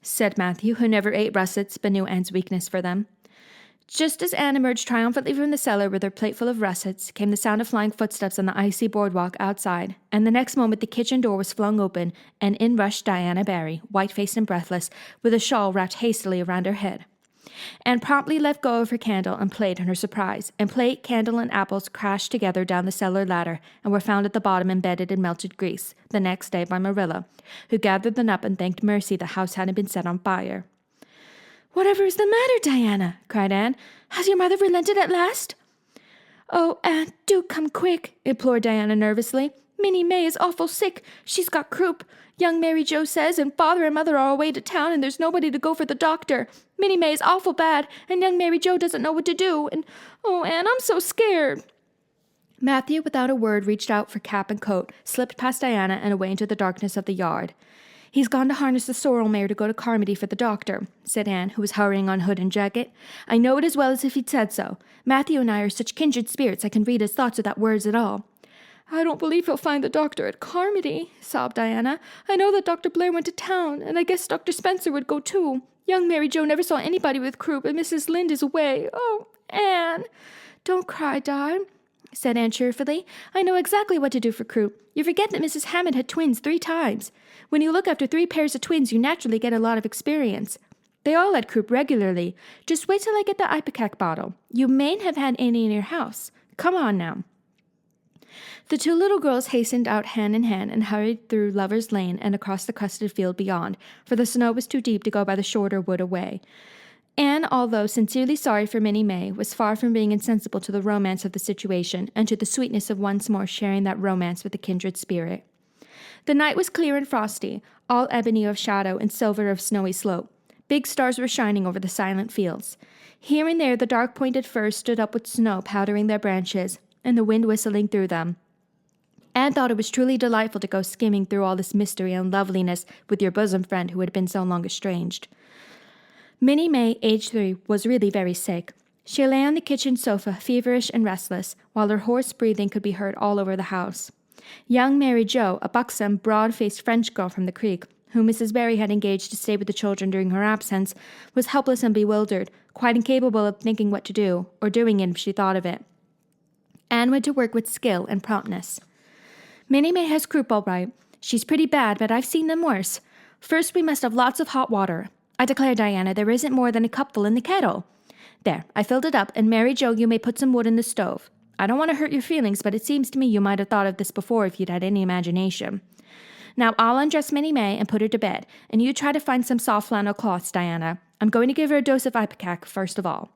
Speaker 2: said Matthew, who never ate russets but knew Anne's weakness for them. Just as Anne emerged triumphantly from the cellar with her plate full of russets, came the sound of flying footsteps on the icy boardwalk outside, and the next moment the kitchen door was flung open, and in rushed Diana Barry, white-faced and breathless, with a shawl wrapped hastily around her head. Anne promptly let go of her candle and plate in her surprise, and plate, candle, and apples crashed together down the cellar ladder and were found at the bottom embedded in melted grease the next day by Marilla, who gathered them up and thanked mercy the house hadn't been set on fire. "Whatever is the matter, Diana?" cried Anne. "Has your mother relented at last?" "Oh, Anne, do come quick," implored Diana nervously. "Minnie May is awful sick. She's got croup. Young Mary Joe says, and Father and Mother are away to town, and there's nobody to go for the doctor. Minnie May is awful bad, and young Mary Joe doesn't know what to do, and, oh, Anne, I'm so scared." Matthew, without a word, reached out for cap and coat, slipped past Diana and away into the darkness of the yard. "He's gone to harness the sorrel mare to go to Carmody for the doctor," said Anne, who was hurrying on hood and jacket. "I know it as well as if he'd said so. Matthew and I are such kindred spirits I can read his thoughts without words at all." "I don't believe he'll find the doctor at Carmody," sobbed Diana. "I know that Dr. Blair went to town, and I guess Dr. Spencer would go too. Young Mary Joe never saw anybody with croup, and Mrs. Lynde is away. Oh, Anne!" "Don't cry, Di," said Anne cheerfully. "I know exactly what to do for croup. You forget that Mrs. Hammond had twins 3 times. When you look after 3 pairs of twins, you naturally get a lot of experience. They all had croup regularly. Just wait till I get the ipecac bottle. You mayn't have had any in your house. Come on now." The 2 little girls hastened out hand in hand and hurried through Lover's Lane and across the crusted field beyond, for the snow was too deep to go by the shorter wood away. Anne, although sincerely sorry for Minnie May, was far from being insensible to the romance of the situation and to the sweetness of once more sharing that romance with a kindred spirit. The night was clear and frosty, all ebony of shadow and silver of snowy slope. Big stars were shining over the silent fields. Here and there the dark-pointed firs stood up with snow powdering their branches, and the wind whistling through them. Anne thought it was truly delightful to go skimming through all this mystery and loveliness with your bosom friend who had been so long estranged. Minnie May, aged 3, was really very sick. She lay on the kitchen sofa, feverish and restless, while her hoarse breathing could be heard all over the house. Young Mary Joe, a buxom, broad-faced French girl from the creek, whom Mrs. Barry had engaged to stay with the children during her absence, was helpless and bewildered, quite incapable of thinking what to do, or doing it if she thought of it. Anne went to work with skill and promptness. "Minnie May has croup all right. She's pretty bad, but I've seen them worse. First, we must have lots of hot water. I declare, Diana, there isn't more than a cupful in the kettle. There, I filled it up, and Mary Jo, you may put some wood in the stove. I don't want to hurt your feelings, but it seems to me you might have thought of this before if you'd had any imagination. Now, I'll undress Minnie May and put her to bed, and you try to find some soft flannel cloths, Diana. I'm going to give her a dose of ipecac first of all.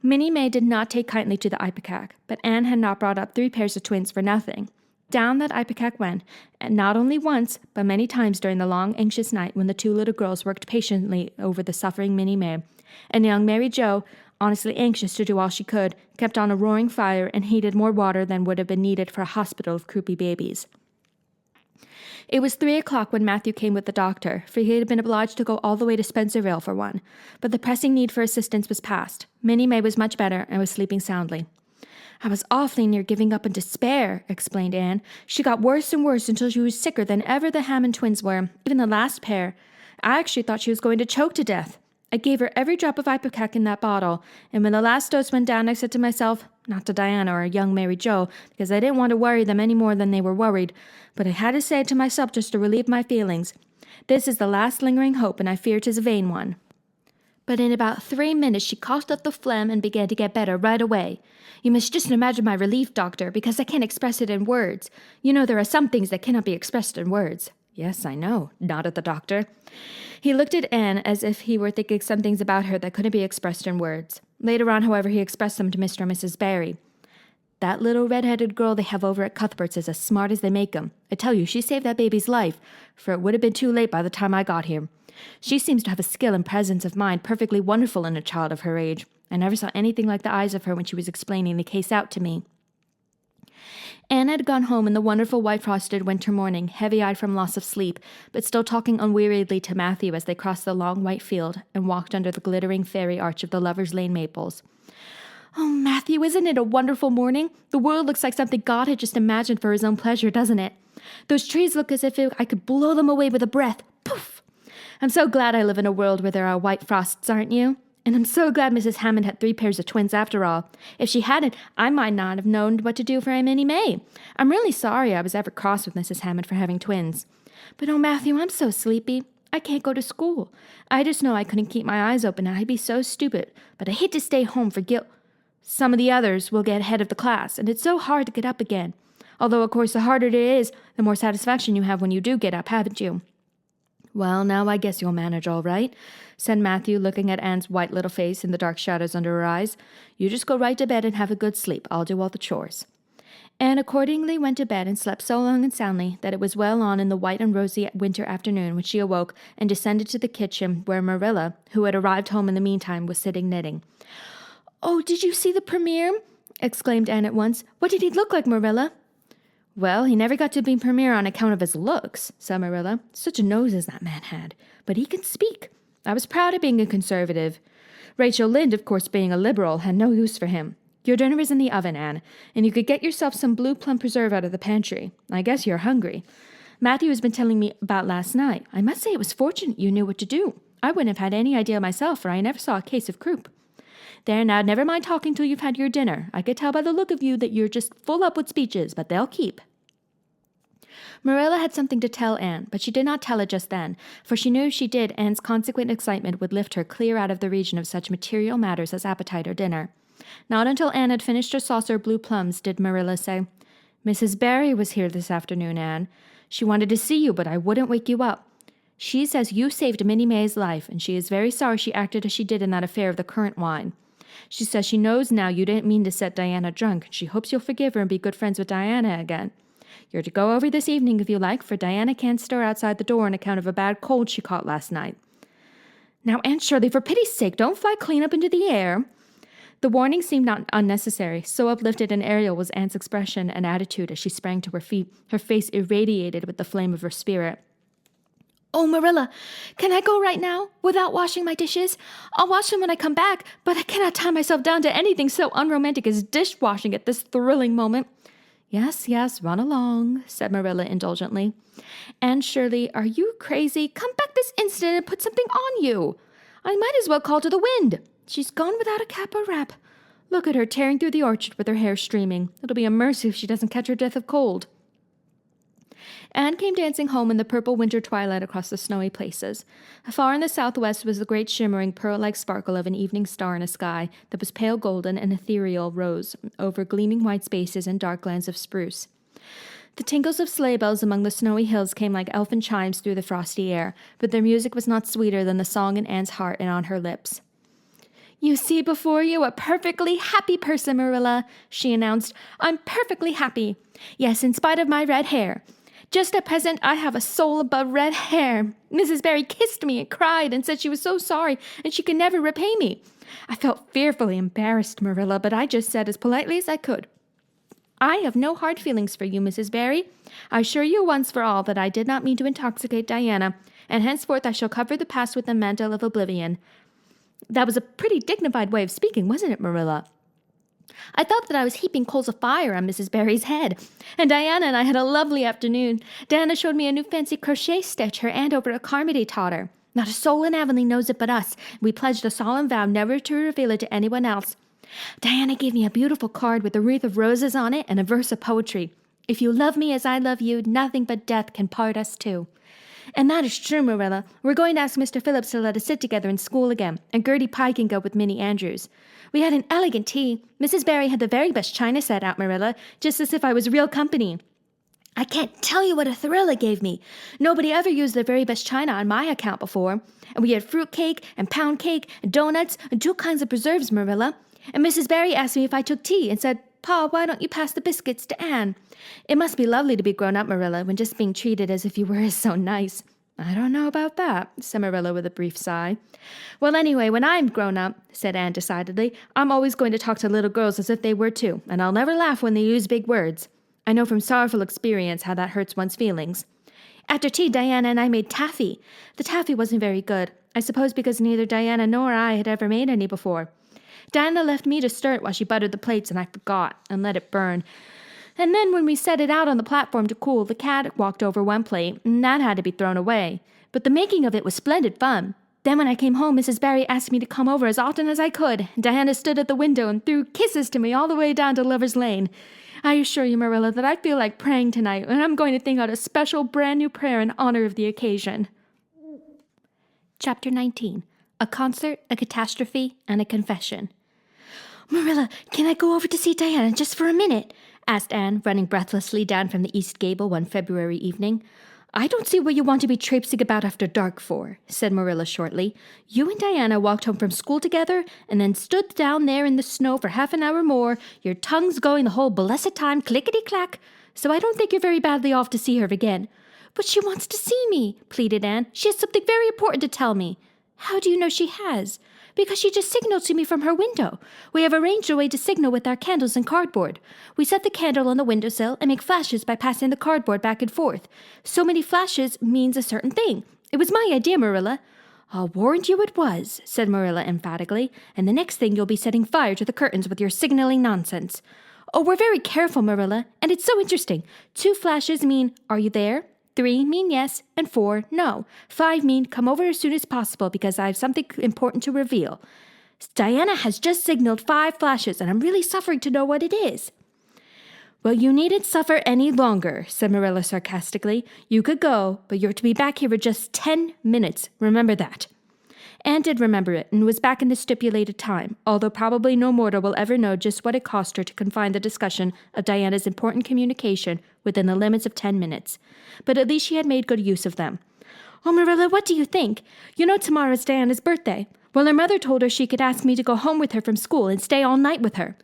Speaker 2: Minnie May did not take kindly to the ipecac, but Anne had not brought up 3 pairs of twins for nothing. Down that ipecac went, and not only once, but many times during the long, anxious night when the 2 little girls worked patiently over the suffering Minnie May, and young Mary Jo, honestly anxious to do all she could, kept on a roaring fire and heated more water than would have been needed for a hospital of croupy babies. It was 3 o'clock when Matthew came with the doctor, for he had been obliged to go all the way to Spencervale for one, but the pressing need for assistance was past. Minnie May was much better and was sleeping soundly. I was awfully near giving up in despair, explained Anne. She got worse and worse until she was sicker than ever the Hammond twins were, even the last pair. I actually thought she was going to choke to death. I gave her every drop of ipecac in that bottle, and when the last dose went down, I said to myself, not to Diana or young Mary Jo, because I didn't want to worry them any more than they were worried, but I had to say it to myself just to relieve my feelings. This is the last lingering hope, and I fear 'tis a vain one. But in about 3 minutes she coughed up the phlegm and began to get better right away. You must just imagine my relief, doctor, because I can't express it in words. You know there are some things that cannot be expressed in words. Yes, I know, nodded the doctor. He looked at Anne as if he were thinking some things about her that couldn't be expressed in words. Later on, however, he expressed them to Mr. and Mrs. Barry. That little red-headed girl they have over at Cuthbert's is as smart as they make 'em. I tell you, she saved that baby's life, for it would have been too late by the time I got here. She seems to have a skill and presence of mind perfectly wonderful in a child of her age. I never saw anything like the eyes of her when she was explaining the case out to me. Anne had gone home in the wonderful white-frosted winter morning, heavy-eyed from loss of sleep, but still talking unweariedly to Matthew as they crossed the long white field and walked under the glittering fairy arch of the Lovers' Lane maples. Oh, Matthew, isn't it a wonderful morning? The world looks like something God had just imagined for his own pleasure, doesn't it? Those trees look as if I could blow them away with a breath. Poof! I'm so glad I live in a world where there are white frosts, aren't you? And I'm so glad Mrs. Hammond had 3 pairs of twins after all. If she hadn't, I might not have known what to do for Minnie May. I'm really sorry I was ever cross with Mrs. Hammond for having twins. But oh, Matthew, I'm so sleepy. I can't go to school. I just know I couldn't keep my eyes open and I'd be so stupid. But I hate to stay home for guilt. Some of the others will get ahead of the class, and it's so hard to get up again. Although, of course, the harder it is, the more satisfaction you have when you do get up, haven't you? Well, now I guess you'll manage all right, said Matthew, looking at Anne's white little face and the dark shadows under her eyes. You just go right to bed and have a good sleep. I'll do all the chores. Anne accordingly went to bed and slept so long and soundly that it was well on in the white and rosy winter afternoon when she awoke and descended to the kitchen where Marilla, who had arrived home in the meantime, was sitting knitting. Oh, did you see the premier? Exclaimed Anne at once. What did he look like, Marilla? Well, he never got to be premier on account of his looks, said Marilla. Such a nose as that man had. But he can speak. I was proud of being a conservative. Rachel Lynde, of course, being a liberal, had no use for him. Your dinner is in the oven, Anne, and you could get yourself some blue plum preserve out of the pantry. I guess you're hungry. Matthew has been telling me about last night. I must say it was fortunate you knew what to do. I wouldn't have had any idea myself, for I never saw a case of croup. There, now, never mind talking till you've had your dinner. I could tell by the look of you that you're just full up with speeches, but they'll keep. Marilla had something to tell Anne, but she did not tell it just then, for she knew if she did, Anne's consequent excitement would lift her clear out of the region of such material matters as appetite or dinner. Not until Anne had finished her saucer of blue plums did Marilla say, Mrs. Barry was here this afternoon, Anne. She wanted to see you, but I wouldn't wake you up. She says you saved Minnie May's life, and she is very sorry she acted as she did in that affair of the currant wine. She says she knows now you didn't mean to set Diana drunk, and she hopes you'll forgive her and be good friends with Diana again. You're to go over this evening if you like, for Diana can't stir outside the door on account of a bad cold she caught last night. Now, Aunt Shirley, for pity's sake, don't fly clean up into the air. The warning seemed not unnecessary, so uplifted and aerial was Anne's expression and attitude as she sprang to her feet, her face irradiated with the flame of her spirit. Oh, Marilla, can I go right now, without washing my dishes? I'll wash them when I come back, but I cannot tie myself down to anything so unromantic as dishwashing at this thrilling moment. Yes, run along, said Marilla indulgently. Anne Shirley, are you crazy? Come back this instant and put something on you. I might as well call to the wind. She's gone without a cap or wrap. Look at her tearing through the orchard with her hair streaming. It'll be a mercy if she doesn't catch her death of cold. Anne came dancing home in the purple winter twilight across the snowy places. Far in the southwest was the great shimmering pearl-like sparkle of an evening star in a sky that was pale golden and ethereal rose over gleaming white spaces and dark lands of spruce. The tinkles of sleigh bells among the snowy hills came like elfin chimes through the frosty air, but their music was not sweeter than the song in Anne's heart and on her lips. "You see before you a perfectly happy person, Marilla," she announced. "I'm perfectly happy. Yes, in spite of my red hair. Just at present, I have a soul above red hair. Mrs. Barry kissed me and cried and said she was so sorry and she could never repay me. I felt fearfully embarrassed, Marilla, but I just said as politely as I could, 'I have no hard feelings for you, Mrs. Barry. I assure you once for all that I did not mean to intoxicate Diana, and henceforth I shall cover the past with the mantle of oblivion.' That was a pretty dignified way of speaking, wasn't it, Marilla? I thought that I was heaping coals of fire on Mrs. Barry's head, and Diana and I had a lovely afternoon. Diana showed me a new fancy crochet stitch her aunt over at Carmody taught her. Not a soul in Avonlea knows it but us. We pledged a solemn vow never to reveal it to anyone else. Diana gave me a beautiful card with a wreath of roses on it and a verse of poetry. 'If you love me as I love you, nothing but death can part us two.' And that is true, Marilla. We're going to ask Mr. Phillips to let us sit together in school again, and Gertie Pye can go with Minnie Andrews. We had an elegant tea. Mrs. Barry had the very best china set out, Marilla, just as if I was real company. I can't tell you what a thrill it gave me. Nobody ever used the very best china on my account before. And we had fruit cake and pound cake and donuts and 2 kinds of preserves, Marilla. And Mrs. Barry asked me if I took tea and said, 'Pa, why don't you pass the biscuits to Anne?' It must be lovely to be grown up, Marilla, when just being treated as if you were is so nice." "I don't know about that," said Marilla with a brief sigh. "Well, anyway, when I'm grown up," said Anne decidedly, "I'm always going to talk to little girls as if they were too, and I'll never laugh when they use big words. I know from sorrowful experience how that hurts one's feelings. After tea, Diana and I made taffy. The taffy wasn't very good, I suppose because neither Diana nor I had ever made any before. Diana left me to stir it while she buttered the plates, and I forgot and let it burn. And then when we set it out on the platform to cool, the cat walked over one plate, and that had to be thrown away. But the making of it was splendid fun. Then when I came home, Mrs. Barry asked me to come over as often as I could. Diana stood at the window and threw kisses to me all the way down to Lover's Lane. I assure you, Marilla, that I feel like praying tonight, and I'm going to think out a special brand new prayer in honor of the occasion." Chapter 19. A Concert, a Catastrophe, and a Confession. "Marilla, can I go over to see Diana just for a minute?" asked Anne, running breathlessly down from the east gable one February evening. "I don't see what you want to be traipsing about after dark for," said Marilla shortly. "You and Diana walked home from school together and then stood down there in the snow for half an hour more, your tongues going the whole blessed time, clickety-clack. So I don't think you're very badly off to see her again." "But she wants to see me," pleaded Anne. "She has something very important to tell me." "How do you know she has?" "Because she just signaled to me from her window. We have arranged a way to signal with our candles and cardboard. We set the candle on the windowsill and make flashes by passing the cardboard back and forth. So many flashes means a certain thing. It was my idea, Marilla." "I'll warrant you it was," said Marilla emphatically. "And the next thing you'll be setting fire to the curtains with your signaling nonsense." "Oh, we're very careful, Marilla, and it's so interesting. 2 flashes mean, 'Are you there?' 3 mean yes, and 4, no. 5 mean come over as soon as possible because I have something important to reveal. Diana has just signaled 5 flashes, and I'm really suffering to know what it is." "Well, you needn't suffer any longer," said Marilla sarcastically. "You could go, but you're to be back here in just 10 minutes. Remember that." Anne did remember it, and was back in the stipulated time, although probably no mortal will ever know just what it cost her to confine the discussion of Diana's important communication within the limits of 10 minutes. But at least she had made good use of them. "Oh, Marilla, what do you think? You know tomorrow's Diana's birthday. Well, her mother told her she could ask me to go home with her from school and stay all night with her.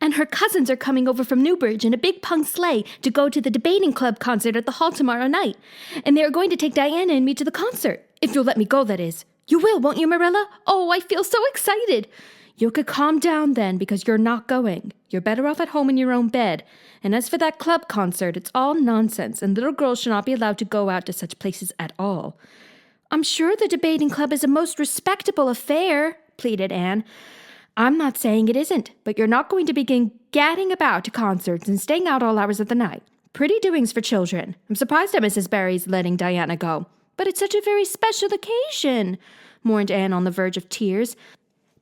Speaker 2: And her cousins are coming over from Newbridge in a big punk sleigh to go to the debating club concert at the hall tomorrow night. And they are going to take Diana and me to the concert. If you'll let me go, that is. You will, won't you, Marilla? Oh, I feel so excited." "You could calm down then, because you're not going. You're better off at home in your own bed. And as for that club concert, it's all nonsense, and little girls should not be allowed to go out to such places at all." "I'm sure the debating club is a most respectable affair," pleaded Anne. "I'm not saying it isn't, but you're not going to begin gadding about to concerts and staying out all hours of the night. Pretty doings for children. I'm surprised at Mrs. Barry's letting Diana go. But it's such a very special occasion," mourned Anne on the verge of tears.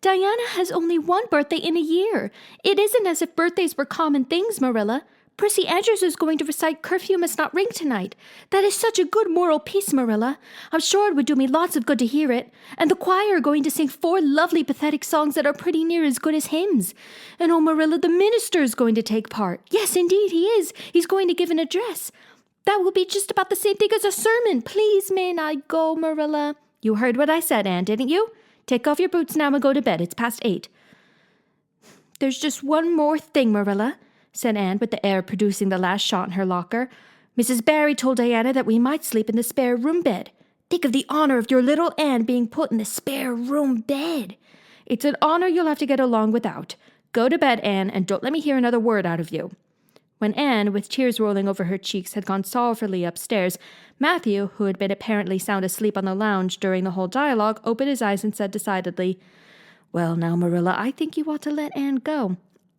Speaker 2: "Diana has only one birthday in a year. It isn't as if birthdays were common things, Marilla. Percy Andrews is going to recite Curfew Must Not Ring tonight. That is such a good moral piece, Marilla. I'm sure it would do me lots of good to hear it. And the choir are going to sing 4 lovely pathetic songs that are pretty near as good as hymns. And oh, Marilla, the minister is going to take part. Yes, indeed, he is. He's going to give an address. That will be just about the same thing as a sermon. Please, mayn't I go, Marilla? You heard what I said, Anne, didn't you? Take off your boots now and go to bed. It's past 8. There's just one more thing, Marilla, said Anne with the air of producing the last shot in her locker. Mrs. Barry told Diana that we might sleep in the spare room bed. Think of the honor of your little Anne being put in the spare room bed. It's an honor you'll have to get along without. Go to bed, Anne, and don't let me hear another word out of you. When Anne, with tears rolling over her cheeks, had gone sorrowfully upstairs, Matthew, who had been apparently sound asleep on the lounge during the whole dialogue, opened his eyes and said decidedly, "Well, now, Marilla, I think you ought to let Anne go."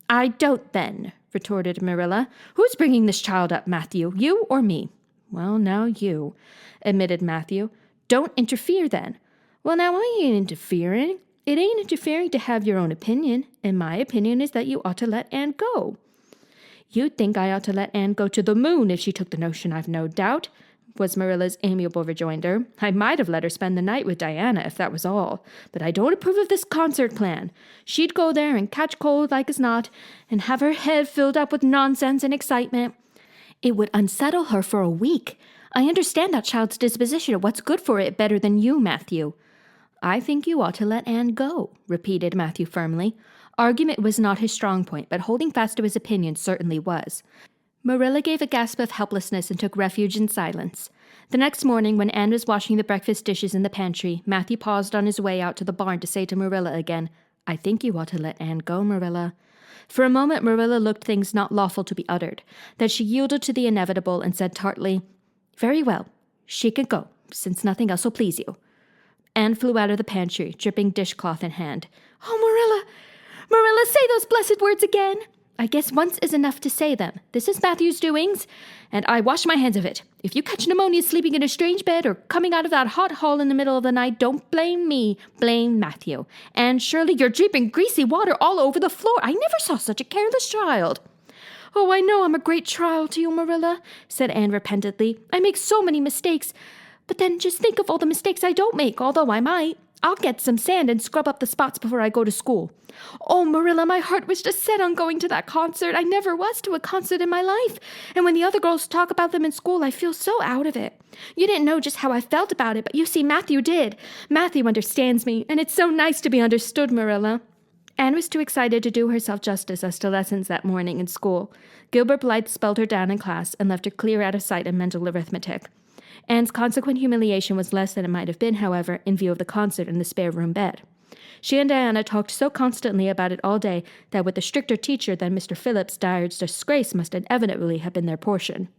Speaker 2: "I don't, then," retorted Marilla. "Who's bringing this child up, Matthew, you or me?" "Well, now, you," admitted Matthew. "Don't interfere, then." "Well, now, I ain't interfering. It ain't interfering to have your own opinion, and my opinion is that you ought to let Anne go." "You'd think I ought to let Anne go to the moon if she took the notion, I've no doubt," was Marilla's amiable rejoinder. "I might have let her spend the night with Diana if that was all. But I don't approve of this concert plan. She'd go there and catch cold like as not, and have her head filled up with nonsense and excitement. It would unsettle her for a week. I understand that child's disposition of what's good for it better than you, Matthew." "I think you ought to let Anne go," repeated Matthew firmly. Argument was not his strong point, but holding fast to his opinion certainly was. Marilla gave a gasp of helplessness and took refuge in silence. The next morning, when Anne was washing the breakfast dishes in the pantry, Matthew paused on his way out to the barn to say to Marilla again, "I think you ought to let Anne go, Marilla." For a moment, Marilla looked things not lawful to be uttered. Then she yielded to the inevitable and said tartly, "Very well, she can go, since nothing else will please you." Anne flew out of the pantry, dripping dishcloth in hand. "Oh, Marilla, say those blessed words again." "I guess once is enough to say them. This is Matthew's doings, and I wash my hands of it. If you catch pneumonia sleeping in a strange bed or coming out of that hot hall in the middle of the night, don't blame me, blame Matthew. And Shirley, you're dripping greasy water all over the floor. I never saw such a careless child." "Oh, I know I'm a great trial to you, Marilla," said Anne repentantly. "I make so many mistakes. But then just think of all the mistakes I don't make, although I might. I'll get some sand and scrub up the spots before I go to school. Oh, Marilla, my heart was just set on going to that concert. I never was to a concert in my life. And when the other girls talk about them in school, I feel so out of it. You didn't know just how I felt about it, but you see, Matthew did. Matthew understands me, and it's so nice to be understood, Marilla." Anne was too excited to do herself justice as to lessons that morning in school. Gilbert Blythe spelled her down in class and left her clear out of sight in mental arithmetic. Anne's consequent humiliation was less than it might have been, however, in view of the concert in the spare room bed. She and Diana talked so constantly about it all day that with a stricter teacher than Mr. Phillips, Dyer's disgrace must inevitably have been their portion.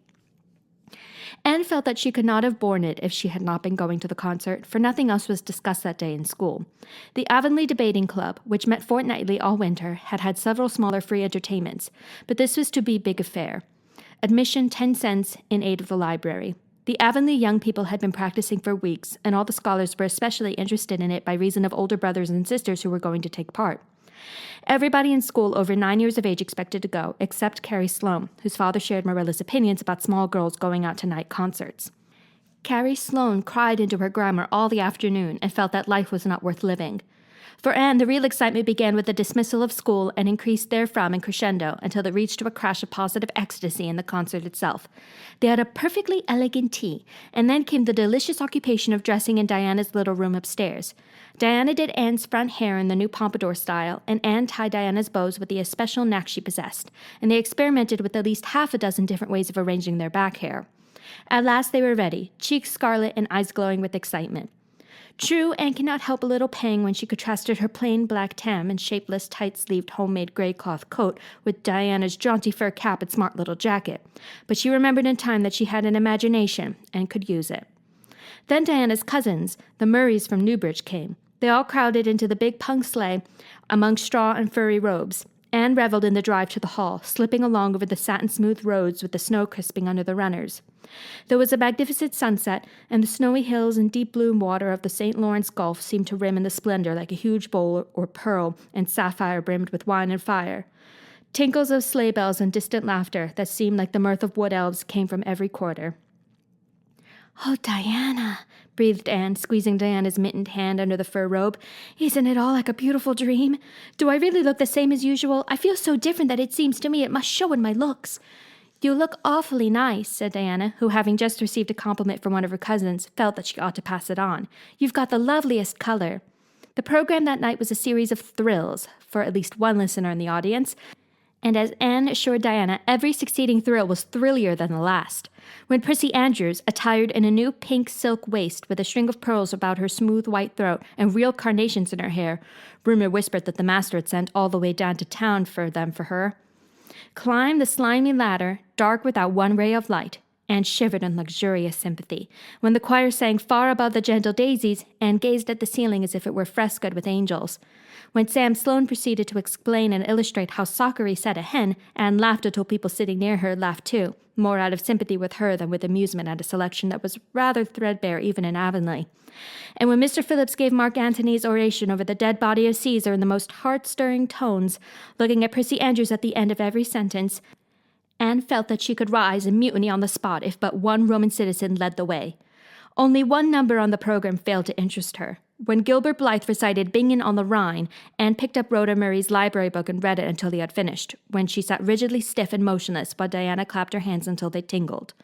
Speaker 2: Anne felt that she could not have borne it if she had not been going to the concert, for nothing else was discussed that day in school. The Avonlea Debating Club, which met fortnightly all winter, had had several smaller free entertainments, but this was to be big affair. Admission 10 cents in aid of the library. The Avonlea young people had been practicing for weeks, and all the scholars were especially interested in it by reason of older brothers and sisters who were going to take part. Everybody in school over 9 years of age expected to go, except Carrie Sloane, whose father shared Marilla's opinions about small girls going out to night concerts. Carrie Sloane cried into her grammar all the afternoon and felt that life was not worth living. For Anne, the real excitement began with the dismissal of school and increased therefrom in crescendo until it reached to a crash of positive ecstasy in the concert itself. They had a perfectly elegant tea, and then came the delicious occupation of dressing in Diana's little room upstairs. Diana did Anne's front hair in the new pompadour style, and Anne tied Diana's bows with the especial knack she possessed, and they experimented with at least half a dozen different ways of arranging their back hair. At last they were ready, cheeks scarlet and eyes glowing with excitement. True, Anne could not help a little pang when she contrasted her plain black tam and shapeless, tight-sleeved, homemade gray cloth coat with Diana's jaunty fur cap and smart little jacket, but she remembered in time that she had an imagination and could use it. Then Diana's cousins, the Murrays from Newbridge, came. They all crowded into the big pung sleigh among straw and furry robes. Anne reveled in the drive to the hall, slipping along over the satin-smooth roads with the snow crisping under the runners. There was a magnificent sunset, and the snowy hills and deep blue water of the St. Lawrence Gulf seemed to rim in the splendor like a huge bowl or pearl and sapphire brimmed with wine and fire. Tinkles of sleigh bells and distant laughter that seemed like the mirth of wood elves came from every quarter. "Oh, Diana," breathed Anne, squeezing Diana's mittened hand under the fur robe. "Isn't it all like a beautiful dream? Do I really look the same as usual? I feel so different that it seems to me it must show in my looks." "You look awfully nice," said Diana, who, having just received a compliment from one of her cousins, felt that she ought to pass it on. "You've got the loveliest color." The program that night was a series of thrills for at least one listener in the audience, and as Anne assured Diana, every succeeding thrill was thrillier than the last. When Prissy Andrews, attired in a new pink silk waist with a string of pearls about her smooth white throat and real carnations in her hair, rumor whispered that the master had sent all the way down to town for them for her, climbed the slimy ladder, dark without one ray of light, Anne shivered in luxurious sympathy. When the choir sang far above the gentle daisies, Anne gazed at the ceiling as if it were frescoed with angels. When Sam Sloane proceeded to explain and illustrate how Sockery set a hen, Anne laughed until people sitting near her laughed too, more out of sympathy with her than with amusement at a selection that was rather threadbare even in Avonlea. And when Mr. Phillips gave Mark Antony's oration over the dead body of Caesar in the most heart-stirring tones, looking at Prissy Andrews at the end of every sentence, Anne felt that she could rise and mutiny on the spot if but one Roman citizen led the way. Only one number on the program failed to interest her. When Gilbert Blythe recited Bingen on the Rhine, Anne picked up Rhoda Murray's library book and read it until he had finished, when she sat rigidly stiff and motionless while Diana clapped her hands until they tingled.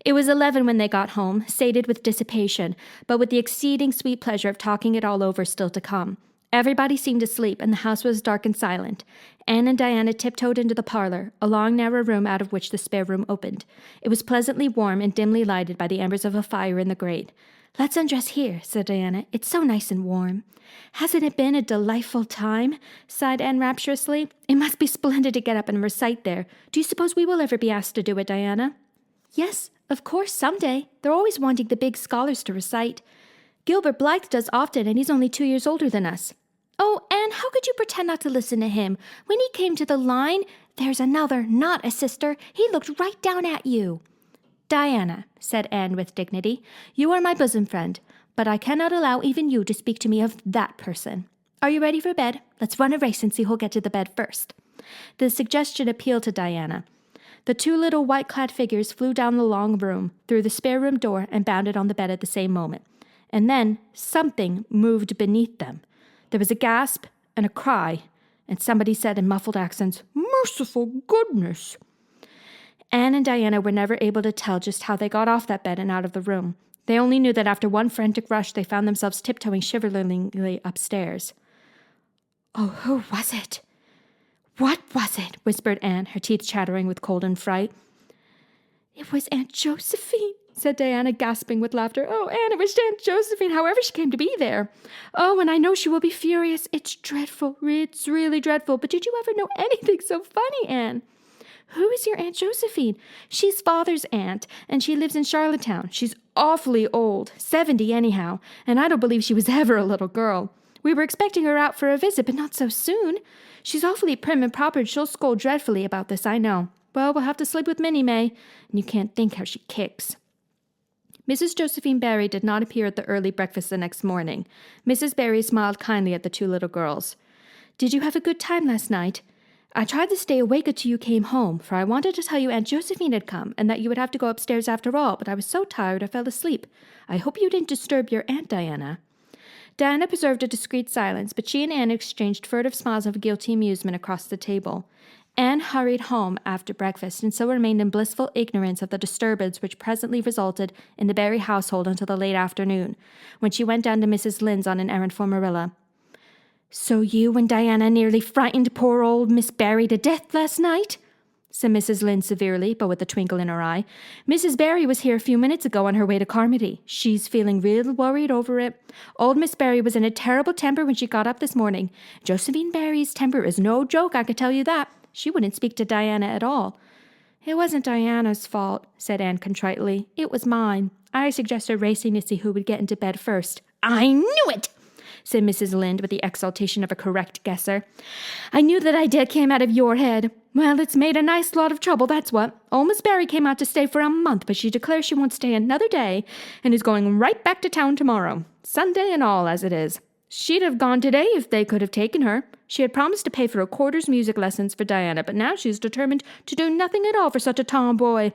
Speaker 2: It was 11 when they got home, sated with dissipation, but with the exceeding sweet pleasure of talking it all over still to come. Everybody seemed asleep, and the house was dark and silent. Anne and Diana tiptoed into the parlor, a long, narrow room out of which the spare room opened. It was pleasantly warm and dimly lighted by the embers of a fire in the grate. "Let's undress here," said Diana. "It's so nice and warm." "Hasn't it been a delightful time?" sighed Anne rapturously. "It must be splendid to get up and recite there. Do you suppose we will ever be asked to do it, Diana?" "Yes, of course, someday. They're always wanting the big scholars to recite. Gilbert Blythe does often, and he's only 2 years older than us." "Oh, Anne, how could you pretend not to listen to him? When he came to the line, 'There's another, not a sister,' he looked right down at you." "Diana," said Anne with dignity, "you are my bosom friend, but I cannot allow even you to speak to me of that person. Are you ready for bed? Let's run a race and see who'll get to the bed first." The suggestion appealed to Diana. The two little white-clad figures flew down the long room, through the spare room door, and bounded on the bed at the same moment. And then something moved beneath them. There was a gasp and a cry, and somebody said in muffled accents, "Merciful goodness!" Anne and Diana were never able to tell just how they got off that bed and out of the room. They only knew that after one frantic rush, they found themselves tiptoeing shiveringly upstairs. "Oh, who was it? What was it?" whispered Anne, her teeth chattering with cold and fright. "It was Aunt Josephine," said Diana, gasping with laughter. "Oh, Anne, it was Aunt Josephine, however she came to be there. Oh, and I know she will be furious. It's dreadful. It's really dreadful. But did you ever know anything so funny, Anne?" "Who is your Aunt Josephine?" "She's Father's aunt, and she lives in Charlottetown. She's awfully old, 70 anyhow, and I don't believe she was ever a little girl. We were expecting her out for a visit, but not so soon. She's awfully prim and proper, and she'll scold dreadfully about this, I know. Well, we'll have to sleep with Minnie May, and you can't think how she kicks." Mrs. Josephine Barry did not appear at the early breakfast the next morning. Mrs. Barry smiled kindly at the two little girls. "Did you have a good time last night? I tried to stay awake until you came home, for I wanted to tell you Aunt Josephine had come, and that you would have to go upstairs after all, but I was so tired I fell asleep. I hope you didn't disturb your Aunt Diana." Diana preserved a discreet silence, but she and Anne exchanged furtive smiles of guilty amusement across the table. Anne hurried home after breakfast, and so remained in blissful ignorance of the disturbance which presently resulted in the Barry household until the late afternoon, when she went down to Mrs. Lynde's on an errand for Marilla. "So you and Diana nearly frightened poor old Miss Barry to death last night?" said Mrs. Lynde severely, but with a twinkle in her eye. "Mrs. Barry was here a few minutes ago on her way to Carmody. She's feeling real worried over it. Old Miss Barry was in a terrible temper when she got up this morning. Josephine Barry's temper is no joke, I can tell you that. She wouldn't speak to Diana at all." "It wasn't Diana's fault," said Anne contritely. "It was mine. I suggested racing to see who would get into bed first." "I knew it!" said Mrs. Lynde with the exultation of a correct guesser. "I knew that idea came out of your head. Well, it's made a nice lot of trouble, that's what. Old Miss Barry came out to stay for a month, but she declares she won't stay another day and is going right back to town tomorrow. Sunday and all, as it is. She'd have gone today if they could have taken her. She had promised to pay for a quarter's music lessons for Diana, but now she's determined to do nothing at all for such a tomboy.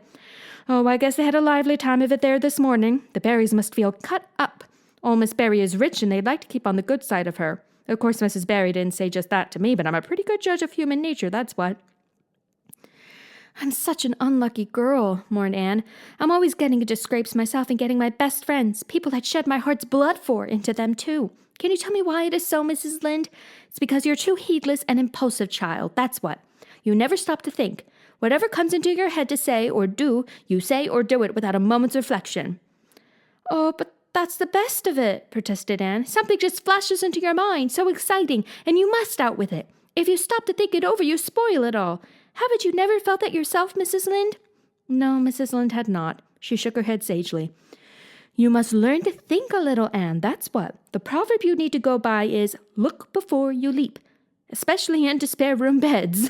Speaker 2: Oh, I guess they had a lively time of it there this morning. The Barrys must feel cut up. Old Miss Barry is rich, and they'd like to keep on the good side of her. Of course, Mrs. Barry didn't say just that to me, but I'm a pretty good judge of human nature, that's what. I'm such an unlucky girl, mourned Anne. I'm always getting into scrapes myself and getting my best friends, people I'd shed my heart's blood for, into them too. Can you tell me why it is so, Mrs. Lynde? It's because you're too heedless and impulsive, child, that's what. You never stop to think. Whatever comes into your head to say or do, you say or do it without a moment's reflection. Oh, but that's the best of it, protested Anne. Something just flashes into your mind, so exciting, and you must out with it. If you stop to think it over, you spoil it all. Haven't you never felt that yourself, Mrs. Lynde? No, Mrs. Lynde had not. She shook her head sagely. You must learn to think a little, Anne, that's what. The proverb you need to go by is, look before you leap, especially into spare room beds.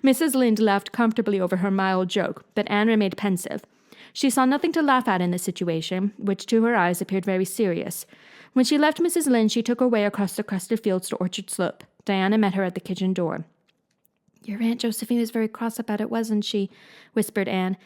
Speaker 2: Mrs. Lynde laughed comfortably over her mild joke, but Anne remained pensive. She saw nothing to laugh at in the situation, which to her eyes appeared very serious. When she left Mrs. Lynde, she took her way across the crusted fields to Orchard Slope. Diana met her at the kitchen door. Your Aunt Josephine was very cross about it, wasn't she? Whispered Anne.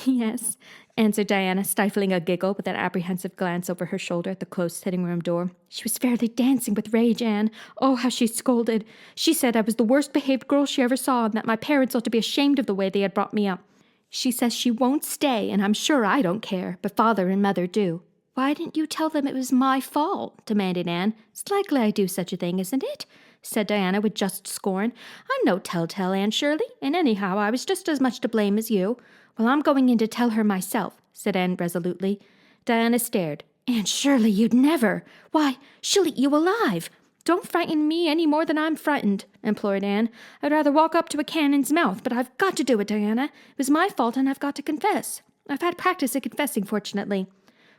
Speaker 2: Yes, answered Diana, stifling a giggle with an apprehensive glance over her shoulder at the closed sitting-room door. She was fairly dancing with rage, Anne. Oh, how she scolded. She said I was the worst-behaved girl she ever saw, and that my parents ought to be ashamed of the way they had brought me up. She says she won't stay, and I'm sure I don't care, but Father and Mother do. Why didn't you tell them it was my fault? Demanded Anne. It's likely I'd do such a thing, isn't it? Said Diana with just scorn. I'm no telltale, Anne Shirley, and anyhow I was just as much to blame as you. Well, I'm going in to tell her myself, said Anne resolutely. Diana stared. Anne Shirley, you'd never. Why, she'll eat you alive. Don't frighten me any more than I'm frightened, implored Anne. I'd rather walk up to a cannon's mouth, but I've got to do it, Diana. It was my fault, and I've got to confess. I've had practice at confessing, fortunately.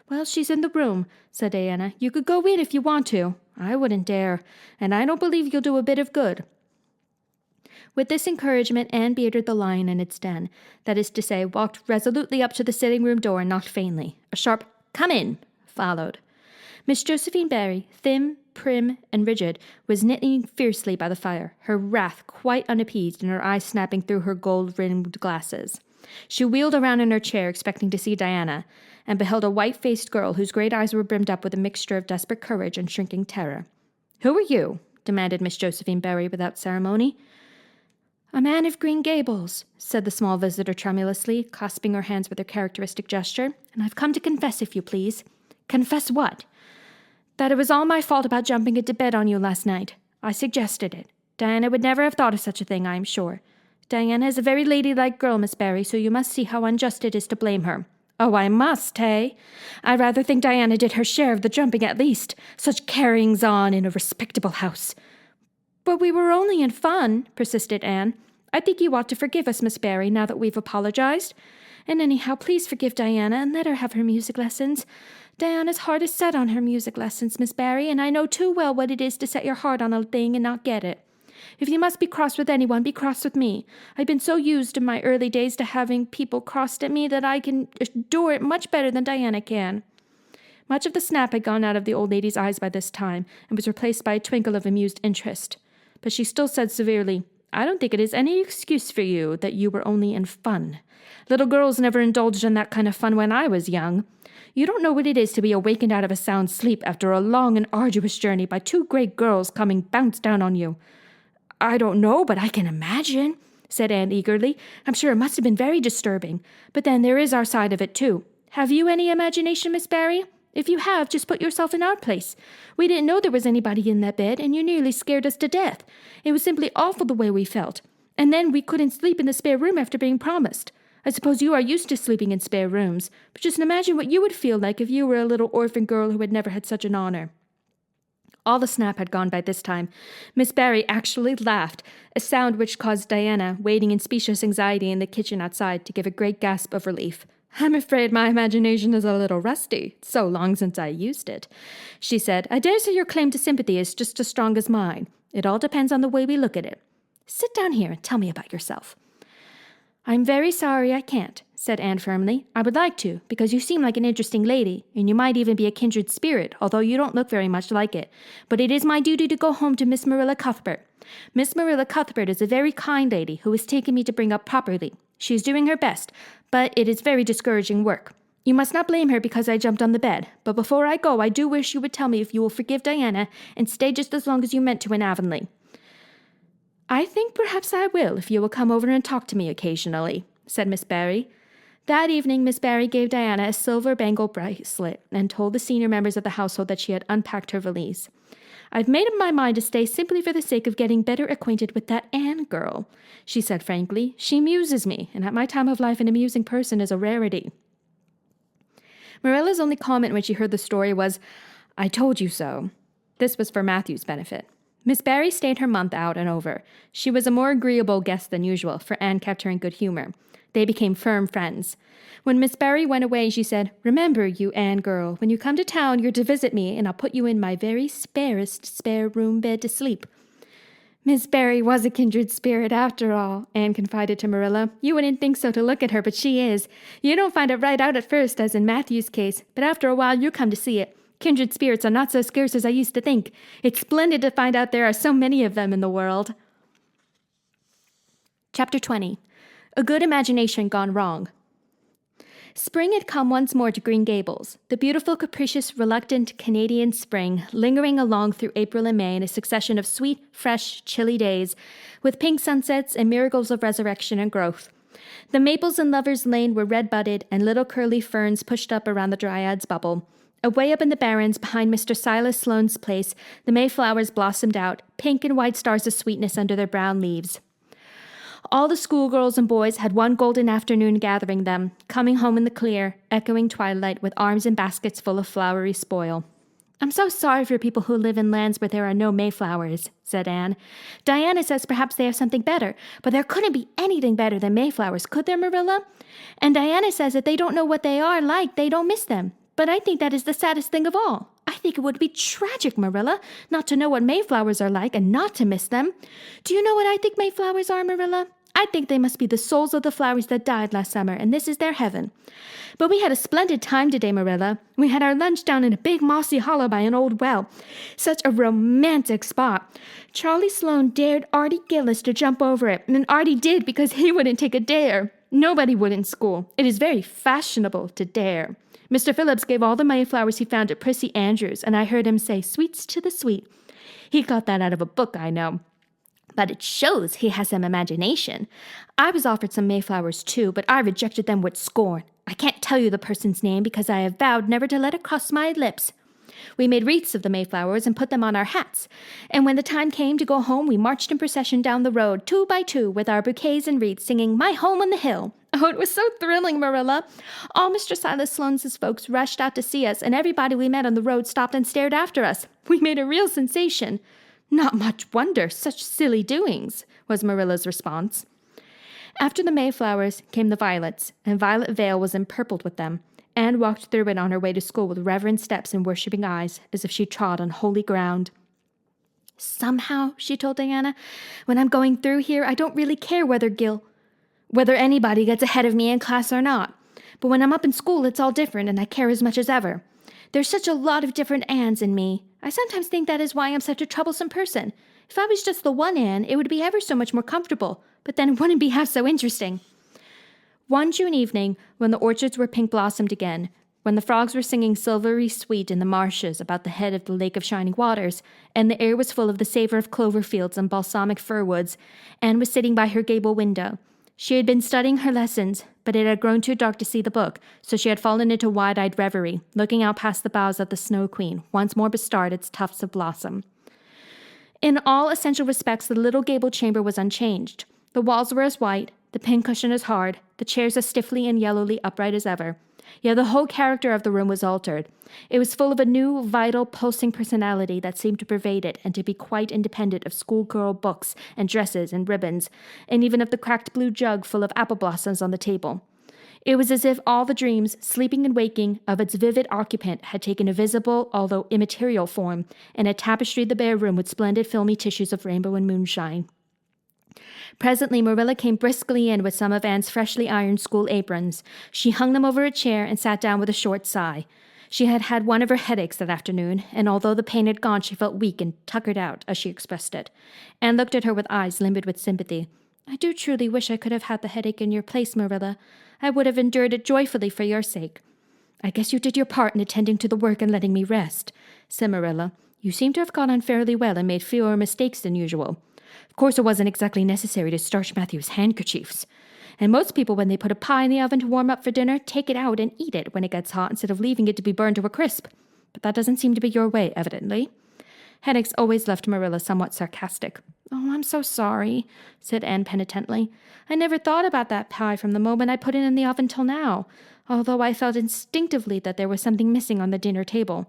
Speaker 2: Well, she's in the room, said Diana. You could go in if you want to. I wouldn't dare, and I don't believe you'll do a bit of good. With this encouragement, Anne bearded the lion in its den, that is to say, walked resolutely up to the sitting-room door and knocked faintly. A sharp, "Come in," followed. Miss Josephine Barry, thin, prim, and rigid, was knitting fiercely by the fire, her wrath quite unappeased and her eyes snapping through her gold-rimmed glasses. She wheeled around in her chair, expecting to see Diana, and beheld a white-faced girl whose great eyes were brimmed up with a mixture of desperate courage and shrinking terror. "Who are you?" demanded Miss Josephine Barry without ceremony. "A man of Green Gables," said the small visitor tremulously, clasping her hands with her characteristic gesture, "and I've come to confess, if you please." "Confess what?" "That it was all my fault about jumping into bed on you last night. I suggested it. Diana would never have thought of such a thing, I am sure. Diana is a very ladylike girl, Miss Barry, so you must see how unjust it is to blame her." "Oh, I must, hey? I rather think Diana did her share of the jumping at least. Such carryings on in a respectable house." "But we were only in fun," persisted Anne. "I think you ought to forgive us, Miss Barry, now that we've apologized. And anyhow, please forgive Diana and let her have her music lessons. Diana's heart is set on her music lessons, Miss Barry, and I know too well what it is to set your heart on a thing and not get it. If you must be cross with anyone, be cross with me. I've been so used in my early days to having people crossed at me that I can endure it much better than Diana can." Much of the snap had gone out of the old lady's eyes by this time, and was replaced by a twinkle of amused interest. But she still said severely, "I don't think it is any excuse for you that you were only in fun. Little girls never indulged in that kind of fun when I was young. You don't know what it is to be awakened out of a sound sleep after a long and arduous journey by two great girls coming bounce down on you." "I don't know, but I can imagine," said Anne eagerly. "I'm sure it must have been very disturbing. But then there is our side of it, too. Have you any imagination, Miss Barry? If you have, just put yourself in our place. We didn't know there was anybody in that bed, and you nearly scared us to death. It was simply awful the way we felt. And then we couldn't sleep in the spare room after being promised. I suppose you are used to sleeping in spare rooms, but just imagine what you would feel like if you were a little orphan girl who had never had such an honor." All the snap had gone by this time. Miss Barry actually laughed, a sound which caused Diana, waiting in speechless anxiety in the kitchen outside, to give a great gasp of relief. "I'm afraid my imagination is a little rusty. It's so long since I used it," she said. "I dare say your claim to sympathy is just as strong as mine. It all depends on the way we look at it. Sit down here and tell me about yourself." "I'm very sorry I can't," said Anne firmly. I would like to, because you seem like an interesting lady, and you might even be a kindred spirit, although you don't look very much like it. But it is my duty to go home to Miss Marilla Cuthbert. Miss Marilla Cuthbert is a very kind lady who has taken me to bring up properly. She is doing her best, but it is very discouraging work. You must not blame her because I jumped on the bed, but before I go, I do wish you would tell me if you will forgive Diana and stay just as long as you meant to in Avonlea. I think perhaps I will if you will come over and talk to me occasionally, said Miss Barry. That evening, Miss Barry gave Diana a silver bangle bracelet and told the senior members of the household that she had unpacked her valise. I've made up my mind to stay simply for the sake of getting better acquainted with that Anne girl, she said frankly. She amuses me, and at my time of life an amusing person is a rarity. Marilla's only comment when she heard the story was, I told you so. This was for Matthew's benefit. Miss Barry stayed her month out and over. She was a more agreeable guest than usual, for Anne kept her in good humor. They became firm friends. When Miss Barry went away, she said, Remember, you Anne girl, when you come to town, you're to visit me, and I'll put you in my very sparest spare room bed to sleep. Miss Barry was a kindred spirit after all, Anne confided to Marilla. You wouldn't think so to look at her, but she is. You don't find it right out at first, as in Matthew's case, but after a while you come to see it. Kindred spirits are not so scarce as I used to think. It's splendid to find out there are so many of them in the world. Chapter 20. A Good Imagination Gone Wrong. Spring had come once more to Green Gables, the beautiful, capricious, reluctant Canadian spring, lingering along through April and May in a succession of sweet, fresh, chilly days, with pink sunsets and miracles of resurrection and growth. The maples in Lover's Lane were red-budded, and little curly ferns pushed up around the dryad's bubble. Away up in the barrens, behind Mr. Silas Sloane's place, the mayflowers blossomed out, pink and white stars of sweetness under their brown leaves. All the schoolgirls and boys had one golden afternoon gathering them, coming home in the clear, echoing twilight with arms and baskets full of flowery spoil. I'm so sorry for people who live in lands where there are no mayflowers, said Anne. Diana says perhaps they have something better, but there couldn't be anything better than mayflowers, could there, Marilla? And Diana says if they don't know what they are like, they don't miss them. But I think that is the saddest thing of all. I think it would be tragic, Marilla, not to know what mayflowers are like and not to miss them. Do you know what I think mayflowers are, Marilla? I think they must be the souls of the flowers that died last summer, and this is their heaven. But we had a splendid time today, Marilla. We had our lunch down in a big mossy hollow by an old well. Such a romantic spot. Charlie Sloane dared Artie Gillis to jump over it, and Artie did because he wouldn't take a dare. Nobody would in school. It is very fashionable to dare. Mr. Phillips gave all the mayflowers he found at Prissy Andrews, and I heard him say, sweets to the sweet. He got that out of a book, I know. But it shows he has some imagination. I was offered some mayflowers, too, but I rejected them with scorn. I can't tell you the person's name because I have vowed never to let it cross my lips. We made wreaths of the mayflowers and put them on our hats, and when the time came to go home, we marched in procession down the road, 2 by 2, with our bouquets and wreaths, singing My Home on the Hill. Oh, it was so thrilling, Marilla. All Mr. Silas Sloane's folks rushed out to see us, and everybody we met on the road stopped and stared after us. We made a real sensation. Not much wonder, such silly doings, was Marilla's response. After the mayflowers came the violets, and Violet Vale was empurpled with them. Anne walked through it on her way to school with reverent steps and worshipping eyes, as if she trod on holy ground. Somehow, she told Diana, when I'm going through here, I don't really care whether anybody gets ahead of me in class or not. But when I'm up in school, it's all different, and I care as much as ever. There's such a lot of different Annes in me. I sometimes think that is why I'm such a troublesome person. If I was just the one Anne, it would be ever so much more comfortable, but then it wouldn't be half so interesting. One June evening, when the orchards were pink-blossomed again, when the frogs were singing silvery sweet in the marshes about the head of the Lake of Shining Waters, and the air was full of the savor of clover fields and balsamic fir woods, Anne was sitting by her gable window. She had been studying her lessons, but it had grown too dark to see the book, so she had fallen into wide-eyed reverie, looking out past the boughs of the Snow Queen, once more bestarred its tufts of blossom. In all essential respects, the little gable chamber was unchanged. The walls were as white, the pincushion as hard, the chairs as stiffly and yellowly upright as ever. Yet the whole character of the room was altered. It was full of a new, vital, pulsing personality that seemed to pervade it and to be quite independent of schoolgirl books and dresses and ribbons, and even of the cracked blue jug full of apple blossoms on the table. It was as if all the dreams, sleeping and waking, of its vivid occupant had taken a visible, although immaterial form, and had tapestried the bare room with splendid filmy tissues of rainbow and moonshine. Presently, Marilla came briskly in with some of Anne's freshly ironed school aprons. She hung them over a chair and sat down with a short sigh. She had had one of her headaches that afternoon, and although the pain had gone, she felt weak and tuckered out, as she expressed it. Anne looked at her with eyes limpid with sympathy. "I do truly wish I could have had the headache in your place, Marilla. I would have endured it joyfully for your sake." "I guess you did your part in attending to the work and letting me rest," said Marilla. "You seem to have got on fairly well and made fewer mistakes than usual. Of course, it wasn't exactly necessary to starch Matthew's handkerchiefs. And most people, when they put a pie in the oven to warm up for dinner, take it out and eat it when it gets hot instead of leaving it to be burned to a crisp. But that doesn't seem to be your way, evidently." Headaches always left Marilla somewhat sarcastic. "Oh, I'm so sorry," said Anne penitently. "I never thought about that pie from the moment I put it in the oven till now, although I felt instinctively that there was something missing on the dinner table.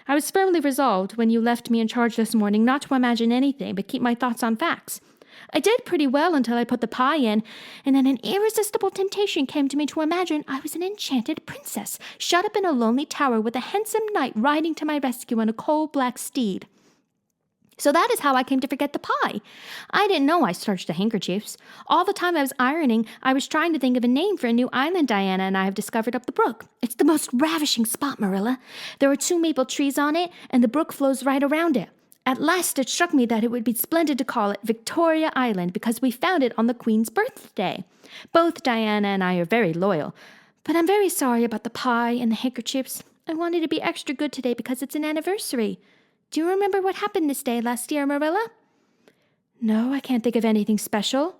Speaker 2: I was firmly resolved, when you left me in charge this morning, not to imagine anything but keep my thoughts on facts. I did pretty well until I put the pie in, and then an irresistible temptation came to me to imagine I was an enchanted princess, shut up in a lonely tower with a handsome knight riding to my rescue on a coal-black steed. So that is how I came to forget the pie. I didn't know I starched the handkerchiefs. All the time I was ironing, I was trying to think of a name for a new island Diana and I have discovered up the brook. It's the most ravishing spot, Marilla. There are 2 maple trees on it, and the brook flows right around it. At last it struck me that it would be splendid to call it Victoria Island because we found it on the Queen's birthday. Both Diana and I are very loyal. But I'm very sorry about the pie and the handkerchiefs. I wanted to be extra good today because it's an anniversary. Do you remember what happened this day last year, Marilla?" "No, I can't think of anything special."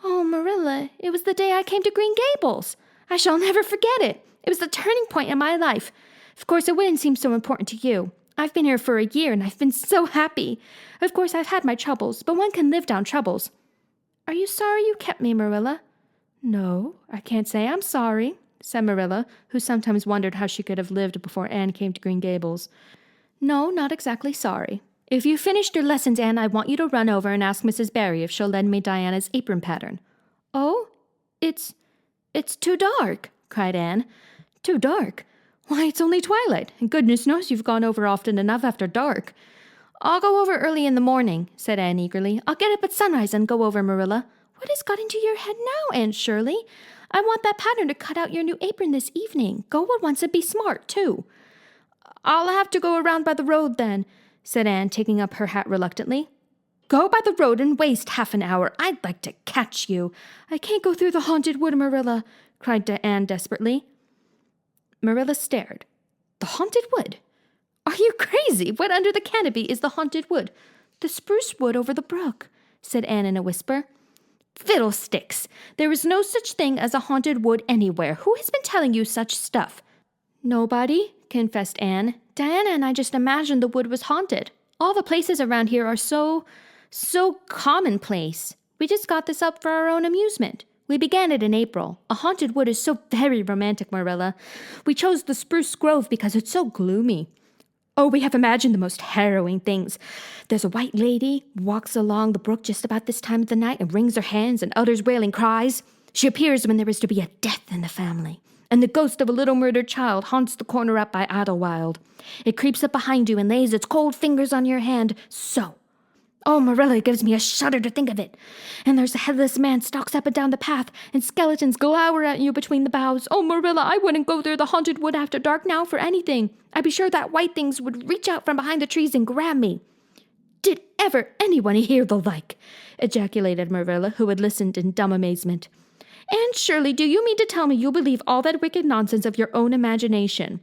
Speaker 2: "Oh, Marilla, it was the day I came to Green Gables. I shall never forget it. It was the turning point in my life. Of course, it wouldn't seem so important to you. I've been here for a year, and I've been so happy. Of course, I've had my troubles, but one can live down troubles." "Are you sorry you kept me, Marilla?" "No, I can't say I'm sorry," said Marilla, who sometimes wondered how she could have lived before Anne came to Green Gables. "No, not exactly sorry. If you've finished your lessons, Anne, I want you to run over and ask Mrs. Barry if she'll lend me Diana's apron pattern." "Oh, it's too dark," cried Anne. "Too dark? Why, it's only twilight, and goodness knows you've gone over often enough after dark." "I'll go over early in the morning," said Anne eagerly. "I'll get up at sunrise and go over, Marilla." "What has got into your head now, Aunt Shirley? I want that pattern to cut out your new apron this evening. Go at once and be smart, too." "I'll have to go around by the road then," said Anne, taking up her hat reluctantly. "Go by the road and waste half an hour. I'd like to catch you." "I can't go through the haunted wood, Marilla," cried Anne desperately. Marilla stared. "The haunted wood? Are you crazy? What under the canopy is the haunted wood?" "The spruce wood over the brook," said Anne in a whisper. "Fiddlesticks! There is no such thing as a haunted wood anywhere. Who has been telling you such stuff?" "Nobody," confessed Anne. "Diana and I just imagined the wood was haunted. All the places around here are so commonplace. We just got this up for our own amusement. We began it in April. A haunted wood is so very romantic, Marilla. We chose the spruce grove because it's so gloomy. Oh, we have imagined the most harrowing things. There's a white lady walks along the brook just about this time of the night and wrings her hands and utters wailing cries. She appears when there is to be a death in the family. And the ghost of a little murdered child haunts the corner up by Idlewild. It creeps up behind you and lays its cold fingers on your hand, so. Oh, Marilla, it gives me a shudder to think of it. And there's a headless man stalks up and down the path, and skeletons glower at you between the boughs. Oh, Marilla, I wouldn't go through the haunted wood after dark now for anything. I'd be sure that white things would reach out from behind the trees and grab me." "Did ever anyone hear the like?" ejaculated Marilla, who had listened in dumb amazement. "Anne Shirley, do you mean to tell me you believe all that wicked nonsense of your own imagination?"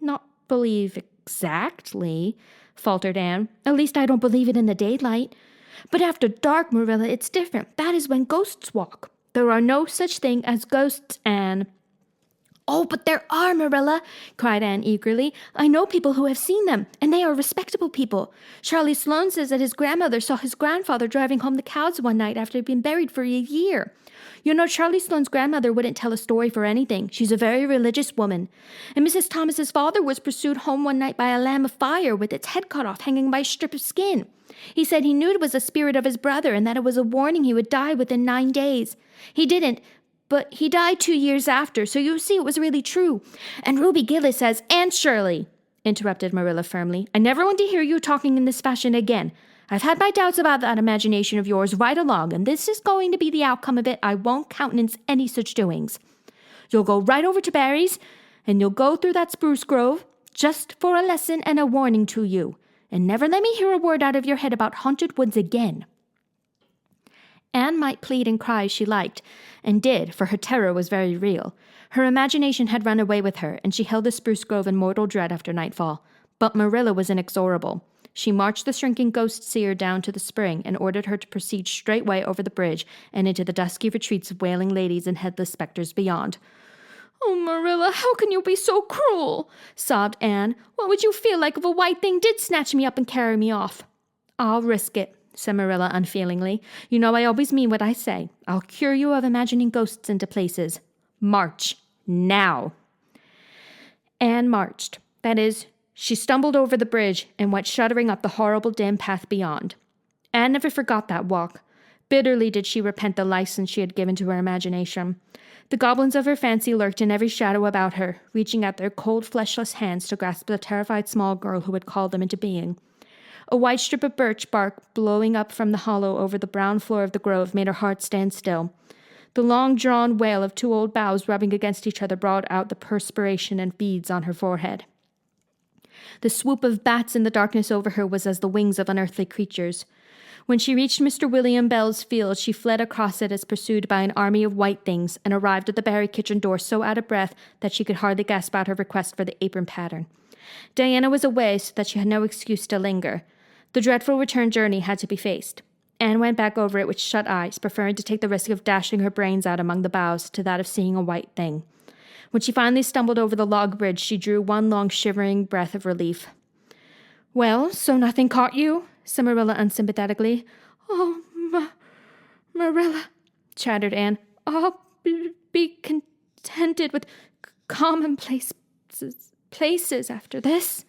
Speaker 2: "Not believe exactly," faltered Anne. "At least I don't believe it in the daylight. But after dark, Marilla, it's different. That is when ghosts walk. There are no such thing as ghosts, Anne." "Oh, but there are, Marilla," cried Anne eagerly. "I know people who have seen them, and they are respectable people. Charlie Sloane says that his grandmother saw his grandfather driving home the cows one night after he'd been buried for a year. You know, Charlie Sloane's grandmother wouldn't tell a story for anything. She's a very religious woman. And Mrs. Thomas's father was pursued home one night by a lamb of fire with its head cut off hanging by a strip of skin. He said he knew it was the spirit of his brother and that it was a warning he would die within 9 days. He didn't, but he died 2 years after, so you see it was really true. And Ruby Gillis says—" "Aunt Shirley," interrupted Marilla firmly, "I never want to hear you talking in this fashion again. I've had my doubts about that imagination of yours right along, and this is going to be the outcome of it. I won't countenance any such doings. You'll go right over to Barry's, and you'll go through that spruce grove, just for a lesson and a warning to you, and never let me hear a word out of your head about haunted woods again." Anne might plead and cry as she liked, and did, for her terror was very real. Her imagination had run away with her, and she held the spruce grove in mortal dread after nightfall. But Marilla was inexorable. She marched the shrinking ghost seer down to the spring and ordered her to proceed straightway over the bridge and into the dusky retreats of wailing ladies and headless spectres beyond. "Oh, Marilla, how can you be so cruel?" sobbed Anne. "What would you feel like if a white thing did snatch me up and carry me off?" "I'll risk it," said Marilla unfeelingly. "You know I always mean what I say. I'll cure you of imagining ghosts into places. March, now." Anne marched. That is, she stumbled over the bridge and went shuddering up the horrible dim path beyond. Anne never forgot that walk. Bitterly did she repent the license she had given to her imagination. The goblins of her fancy lurked in every shadow about her, reaching out their cold, fleshless hands to grasp the terrified small girl who had called them into being. A white strip of birch bark blowing up from the hollow over the brown floor of the grove made her heart stand still. The long-drawn wail of two old boughs rubbing against each other brought out the perspiration and beads on her forehead. The swoop of bats in the darkness over her was as the wings of unearthly creatures. When she reached Mr. William Bell's field, she fled across it as pursued by an army of white things, and arrived at the Barry kitchen door so out of breath that she could hardly gasp out her request for the apron pattern. Diana was away, so that she had no excuse to linger. The dreadful return journey had to be faced. Anne went back over it with shut eyes, preferring to take the risk of dashing her brains out among the boughs to that of seeing a white thing. When she finally stumbled over the log bridge, she drew one long shivering breath of relief. "Well, so nothing caught you?" said Marilla unsympathetically. "Oh, Marilla," chattered Anne. "I'll be contented with commonplace places after this."